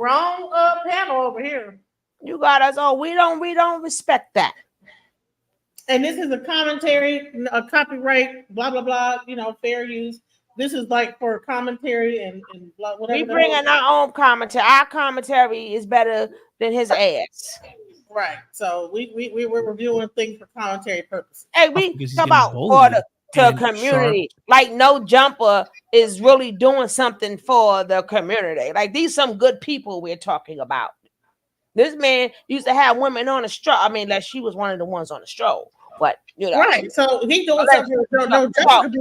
[SPEAKER 1] panel over here.
[SPEAKER 2] You got us all. We don't respect that.
[SPEAKER 1] And this is a commentary, a copyright, blah blah blah. You know, fair use. This is like for commentary and blah, whatever.
[SPEAKER 2] We bring in our own commentary. Our commentary is better than his ass.
[SPEAKER 1] Right. So we're reviewing things for commentary purposes.
[SPEAKER 2] Hey, we talk about for the community. Like No Jumper is really doing something for the community. Like these some good people we're talking about. This man used to have women on the stroll. I mean, unless she was one of the ones on the stroll. But you know,
[SPEAKER 1] right. So he doing something. No
[SPEAKER 2] Jumper.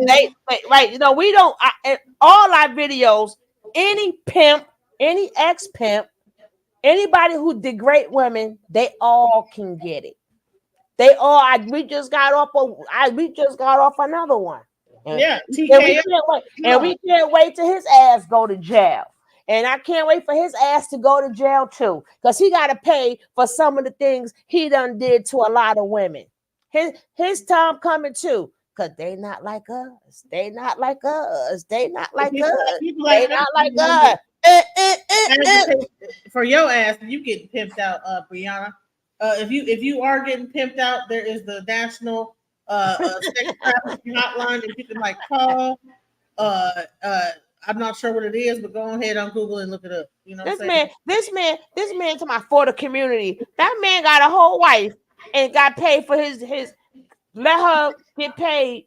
[SPEAKER 2] Right. You know, we don't. In all our videos, any pimp, any ex pimp, anybody who degrade women, they all can get it. They all. We just got off another one. And,
[SPEAKER 1] yeah.
[SPEAKER 2] And we can't wait till his ass go to jail. And I can't wait for his ass to go to jail too, because he got to pay for some of the things he done did to a lot of women. His time coming too, because they not like us. They not like us. They not like us. They not like us.
[SPEAKER 1] For your ass, you getting pimped out, Brianna. If you are getting pimped out, there is the national sex trafficking hotline that you can like call. I'm not sure what it is, but go ahead on Google and look it up. You know,
[SPEAKER 2] this man to my for the community. That man got a whole wife and got paid for his let her get paid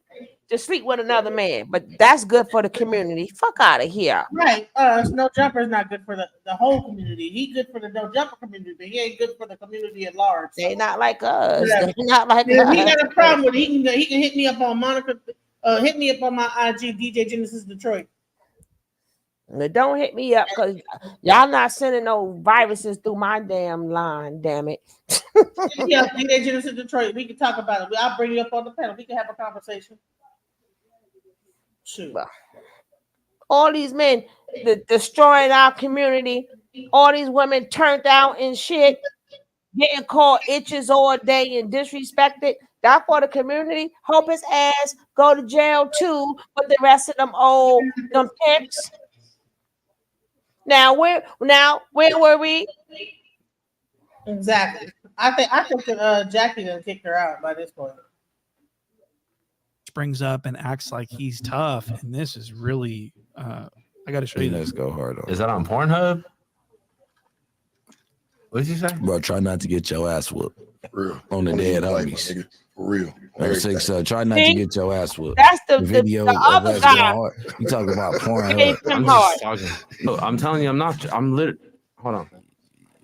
[SPEAKER 2] to sleep with another man, but that's good for the community. Fuck out of here.
[SPEAKER 1] Right. No Jumper is not good for the whole community. He good for the No Jumper community, but he ain't good for the community at large.
[SPEAKER 2] They not like us.
[SPEAKER 1] Yeah.
[SPEAKER 2] They not like
[SPEAKER 1] If
[SPEAKER 2] us.
[SPEAKER 1] he got a problem with it, he can hit me up on Monica. Hit me up on my IG, DJ Genesis Detroit.
[SPEAKER 2] Now, don't hit me up because y'all not sending no viruses through my damn line. Damn it.
[SPEAKER 1] Yeah, DJ Genesis Detroit. We can talk about it. I'll bring you up on the panel. We can have a conversation. Shoot.
[SPEAKER 2] All these men destroying our community. All these women turned out and shit, getting called itches all day and disrespected. That for the community. Hope his ass go to jail too, but the rest of them old them pimps. Now where were we?
[SPEAKER 1] Exactly. I think that Jackie done kicked her out by this point.
[SPEAKER 8] Springs up and acts like he's tough, and this is really I gotta show you this.
[SPEAKER 12] Let's go hard on.
[SPEAKER 24] Is that on Pornhub? What did you say?
[SPEAKER 12] Bro, try not to get your ass whooped.
[SPEAKER 3] Real.
[SPEAKER 12] On the dead homies.
[SPEAKER 3] For real.
[SPEAKER 12] Try not to get your ass whooped.
[SPEAKER 2] That's the
[SPEAKER 12] video
[SPEAKER 2] the
[SPEAKER 12] of
[SPEAKER 2] other
[SPEAKER 12] us
[SPEAKER 2] guy.
[SPEAKER 12] going hard. You talking about porn?
[SPEAKER 2] It ain't
[SPEAKER 24] I'm
[SPEAKER 2] hard.
[SPEAKER 24] just talking. No, I'm telling you, I'm not. I'm literally. Hold on.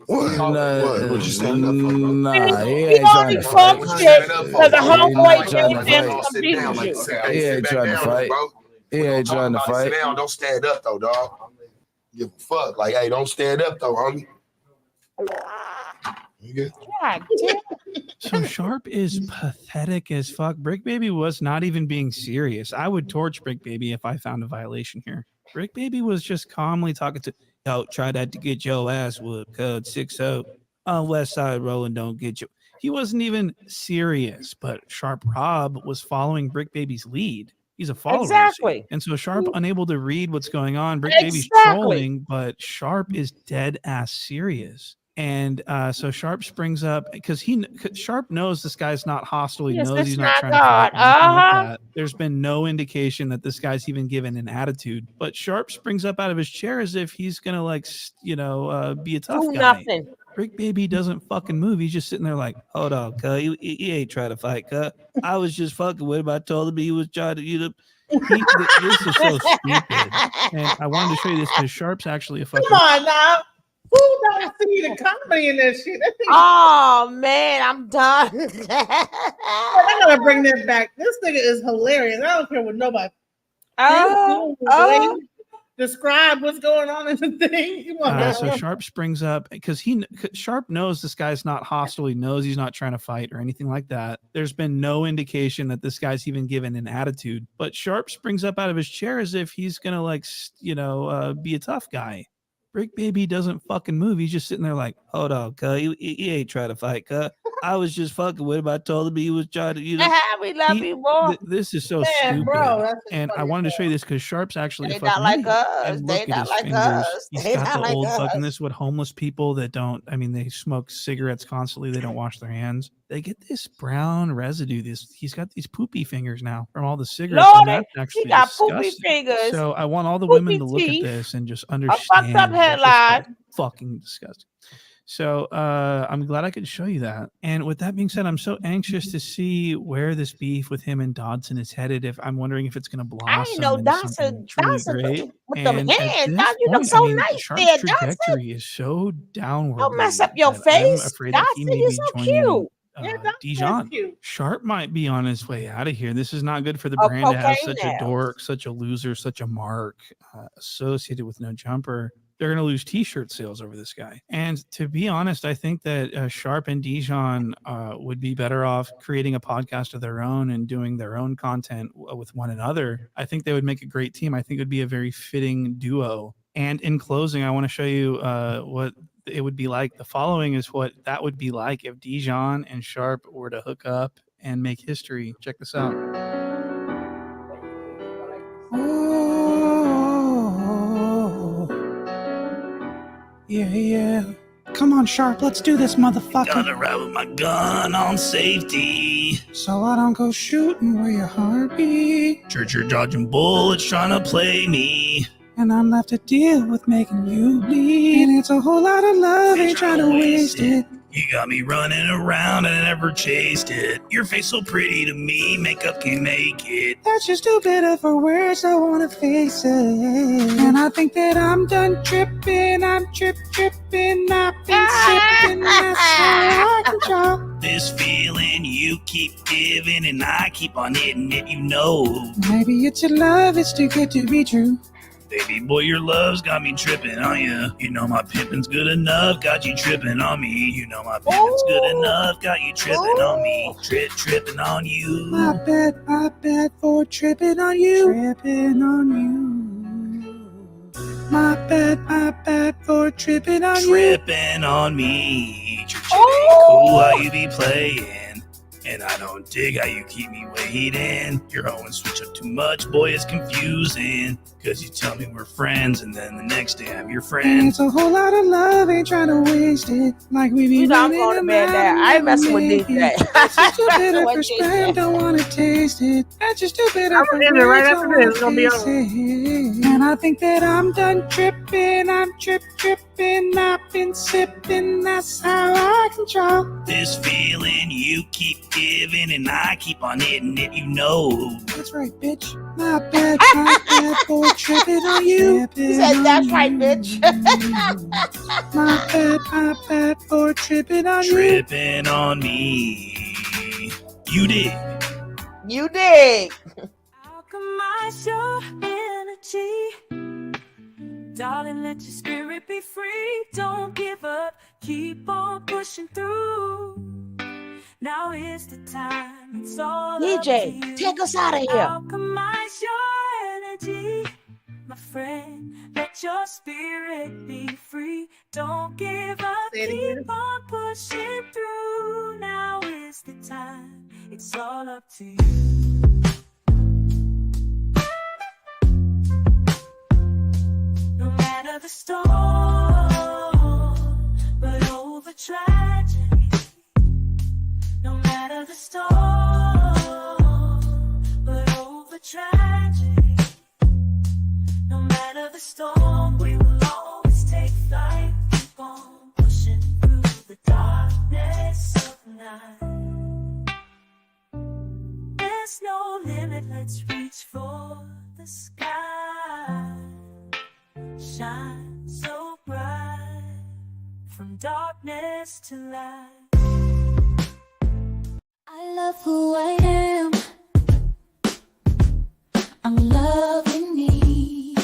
[SPEAKER 3] What you standing up for, bro?
[SPEAKER 12] Nah, he
[SPEAKER 2] He
[SPEAKER 12] ain't trying
[SPEAKER 2] only
[SPEAKER 12] to
[SPEAKER 2] talk
[SPEAKER 12] fight.
[SPEAKER 2] shit because the homeboy
[SPEAKER 12] trying to
[SPEAKER 2] gave him
[SPEAKER 12] fight.
[SPEAKER 2] some beef.
[SPEAKER 12] He ain't trying to fight. He ain't trying to fight.
[SPEAKER 3] Sit down, don't stand up though, dog. Give a fuck. Like, hey, don't stand up though, homie. You good?
[SPEAKER 2] God damn.
[SPEAKER 8] So Sharp is pathetic as fuck. Brick Baby was not even being serious. I would torch Brick Baby if I found a violation here. Brick Baby was just calmly talking to, yo, try that to get your ass whooped. Code 6-0 on West Side rolling, don't get you. He wasn't even serious, but Sharp Rob was following Brick Baby's lead. He's a follower.
[SPEAKER 2] Exactly.
[SPEAKER 8] And so Sharp unable to read what's going on. Brick Baby's
[SPEAKER 2] Exactly.
[SPEAKER 8] trolling, but Sharp is dead ass serious. And so Sharp springs up because Sharp knows this guy's not hostile. He
[SPEAKER 2] Yes,
[SPEAKER 8] knows
[SPEAKER 2] it's
[SPEAKER 8] he's not
[SPEAKER 2] not
[SPEAKER 8] trying to fight
[SPEAKER 2] God.
[SPEAKER 8] or anything like
[SPEAKER 2] Uh-huh.
[SPEAKER 8] that. There's been no indication that this guy's even given an attitude. But Sharp springs up out of his chair as if he's gonna be a tough
[SPEAKER 2] Do
[SPEAKER 8] guy.
[SPEAKER 2] nothing.
[SPEAKER 8] Brick Baby doesn't fucking move. He's just sitting there like, hold on, cuz he ain't trying to fight, cuz. I was just fucking with him. I told him he was trying to, this is so stupid. And I wanted to show you this because Sharp's actually a fucking.
[SPEAKER 1] Come on now. Who don't see the comedy in that shit?
[SPEAKER 2] Oh man, I'm done.
[SPEAKER 1] I gotta bring that back. This nigga is hilarious. I don't care what nobody. Describe what's going on in the thing. You want
[SPEAKER 8] So Sharp springs up because Sharp knows this guy's not hostile. He knows he's not trying to fight or anything like that. There's been no indication that this guy's even given an attitude. But Sharp springs up out of his chair as if he's gonna be a tough guy. Brick Baby doesn't fucking move. He's just sitting there like, hold on, cuz he ain't trying to fight, cuz. I was just fucking with him. I told him he was trying to,
[SPEAKER 2] we love you more.
[SPEAKER 8] This is so
[SPEAKER 2] Man,
[SPEAKER 8] stupid.
[SPEAKER 2] bro, that's
[SPEAKER 8] And I wanted to show you this because Sharp's actually
[SPEAKER 2] They
[SPEAKER 8] a fucking
[SPEAKER 2] not like
[SPEAKER 8] idiot.
[SPEAKER 2] us.
[SPEAKER 8] And
[SPEAKER 2] They
[SPEAKER 8] look
[SPEAKER 2] not
[SPEAKER 8] at his
[SPEAKER 2] like
[SPEAKER 8] fingers.
[SPEAKER 2] us.
[SPEAKER 8] He's
[SPEAKER 2] They
[SPEAKER 8] got
[SPEAKER 2] not
[SPEAKER 8] the
[SPEAKER 2] like
[SPEAKER 8] old
[SPEAKER 2] us.
[SPEAKER 8] fucking this what homeless people that don't, they smoke cigarettes constantly. They don't wash their hands. They get this brown residue. He's got these poopy fingers now from all the cigarettes.
[SPEAKER 2] Lord,
[SPEAKER 8] and that's actually
[SPEAKER 2] he got poopy
[SPEAKER 8] disgusting.
[SPEAKER 2] fingers.
[SPEAKER 8] So I want all the women to look at
[SPEAKER 2] teeth,
[SPEAKER 8] this and just
[SPEAKER 2] a
[SPEAKER 8] understand.
[SPEAKER 2] fucked up
[SPEAKER 8] that this
[SPEAKER 2] headline.
[SPEAKER 8] is fucking disgusting. So I'm glad I could show you that. And with that being said, I'm so anxious to see where this beef with him and Dodson is headed. If I'm wondering if it's going to blossom.
[SPEAKER 2] I ain't know
[SPEAKER 8] into
[SPEAKER 2] Dodson
[SPEAKER 8] something truly great.
[SPEAKER 2] with them
[SPEAKER 8] And at
[SPEAKER 2] hands.
[SPEAKER 8] this
[SPEAKER 2] Dodson, you look
[SPEAKER 8] point,
[SPEAKER 2] so nice
[SPEAKER 8] Sharp's
[SPEAKER 2] there, Dodson.
[SPEAKER 8] trajectory is so downward.
[SPEAKER 2] Don't mess up your
[SPEAKER 8] I'm
[SPEAKER 2] face.
[SPEAKER 8] afraid that he
[SPEAKER 2] Dodson,
[SPEAKER 8] may
[SPEAKER 2] you're
[SPEAKER 8] be
[SPEAKER 2] so
[SPEAKER 8] joining
[SPEAKER 2] cute.
[SPEAKER 8] Dijon. Sharp might be on his way out of here. This is not good for the brand to have
[SPEAKER 2] cocaine
[SPEAKER 8] such
[SPEAKER 2] now.
[SPEAKER 8] a dork, such a loser, such a mark associated with No Jumper. They're going to lose T-shirt sales over this guy. And to be honest, I think that Sharp and Dijon would be better off creating a podcast of their own and doing their own content with one another. I think they would make a great team. I think it would be a very fitting duo. And in closing, I want to show you what it would be like. The following is what that would be like if Dijon and Sharp were to hook up and make history. Check this out.
[SPEAKER 9] Yeah. Come on, Sharp, let's do this, motherfucker.
[SPEAKER 11] Gotta ride with my gun on safety.
[SPEAKER 9] So I don't go shooting where your heart beat.
[SPEAKER 11] Church, you're dodging bullets trying to play me.
[SPEAKER 9] And I'm left to deal with making you bleed. And it's a whole lot of love, ain't trying to waste it.
[SPEAKER 11] You got me running around and I never chased it. Your face so pretty to me, makeup can't make it.
[SPEAKER 9] That's just too bitter for words, I wanna face it. And I think that I'm done tripping, I'm tripping, I've been sipping, that's how I control.
[SPEAKER 11] This feeling you keep giving and I keep on hitting it, you know.
[SPEAKER 9] Maybe it's your love, it's too good to be true.
[SPEAKER 11] Baby boy, your love's got me tripping on you. You know my pimpin's good enough, got you tripping on me. You know my pimpin's good enough, got you tripping on me. Tripping on you.
[SPEAKER 9] My bad for tripping on you. Tripping on you. My bad for tripping on you.
[SPEAKER 11] Tripping on me. Cool how you be playing. And I don't dig how you keep me waiting. You're always switch up too much, boy, it's confusing. Cause you tell me we're friends, and then the next day I'm your
[SPEAKER 9] And
[SPEAKER 11] friend.
[SPEAKER 9] it's a whole lot of love, ain't trying to waste it. Like we be
[SPEAKER 2] You know I'm
[SPEAKER 9] running
[SPEAKER 2] going to bed
[SPEAKER 9] around
[SPEAKER 2] now.
[SPEAKER 9] and
[SPEAKER 2] I ain't
[SPEAKER 9] never
[SPEAKER 2] messing with
[SPEAKER 9] make
[SPEAKER 2] DJ.
[SPEAKER 9] it. That's just too bitter
[SPEAKER 2] What
[SPEAKER 9] for
[SPEAKER 2] DJ?
[SPEAKER 9] sperm, don't wanna taste it. That's just too bitter
[SPEAKER 1] I'm
[SPEAKER 9] for
[SPEAKER 1] gonna end it right
[SPEAKER 9] words,
[SPEAKER 1] after
[SPEAKER 9] don't wanna
[SPEAKER 1] this. It's gonna be
[SPEAKER 9] face
[SPEAKER 1] over.
[SPEAKER 9] it. And I think that I'm done tripping, I'm tripping, I've been sipping, that's how I control.
[SPEAKER 11] This feeling you keep giving and I keep on hitting it, you know.
[SPEAKER 9] That's right, bitch. My bad for tripping on you.
[SPEAKER 2] He said, that's right, bitch.
[SPEAKER 9] My bad for tripping on you.
[SPEAKER 11] Tripping on me. You did.
[SPEAKER 2] You dig.
[SPEAKER 14] Compromise your energy. Darling, let your spirit be free. Don't give up. Keep on pushing through. Now is the time. It's all
[SPEAKER 2] DJ,
[SPEAKER 14] up to you.
[SPEAKER 2] take us out of here.
[SPEAKER 14] Alchemize your energy, my friend. Let your spirit be free. Don't give up.
[SPEAKER 1] Say it again.
[SPEAKER 14] Keep on pushing through. Now is the time. It's all up to you. No matter the storm, but over tragedy. No matter the storm, but over tragedy. No matter the storm, we will always take flight. Keep on pushing through the darkness of night. There's no limit, let's reach for the sky. Shine so bright, from darkness to light. I love who I am. I'm loving me.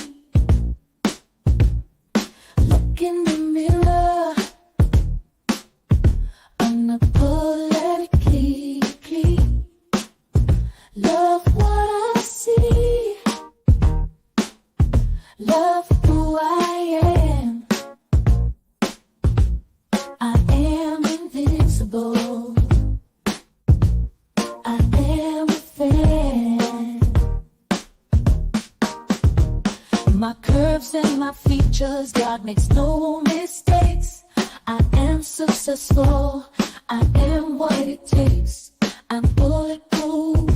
[SPEAKER 14] Look in the mirror. Unapologetically love what I see. Love who I am. I am invincible. I am a fan. My curves and my features, God makes no mistakes. I am successful. I am what it takes. I'm bulletproof.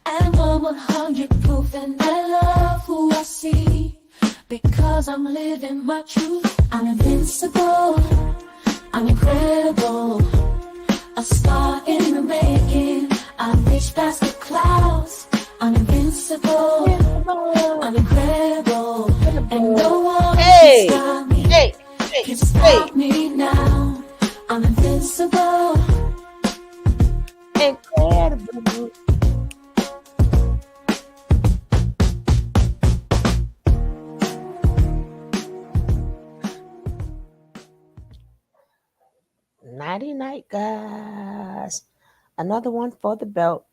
[SPEAKER 14] And I'm 100 proof. And I love who I see. Because I'm living my truth. I'm invincible. I'm incredible. A star in the making. I reach past the clouds. I'm invincible. I'm incredible. And no one can stop me. Can stop me now. I'm invincible.
[SPEAKER 2] Incredible. Nighty night, guys. Another one for the belt.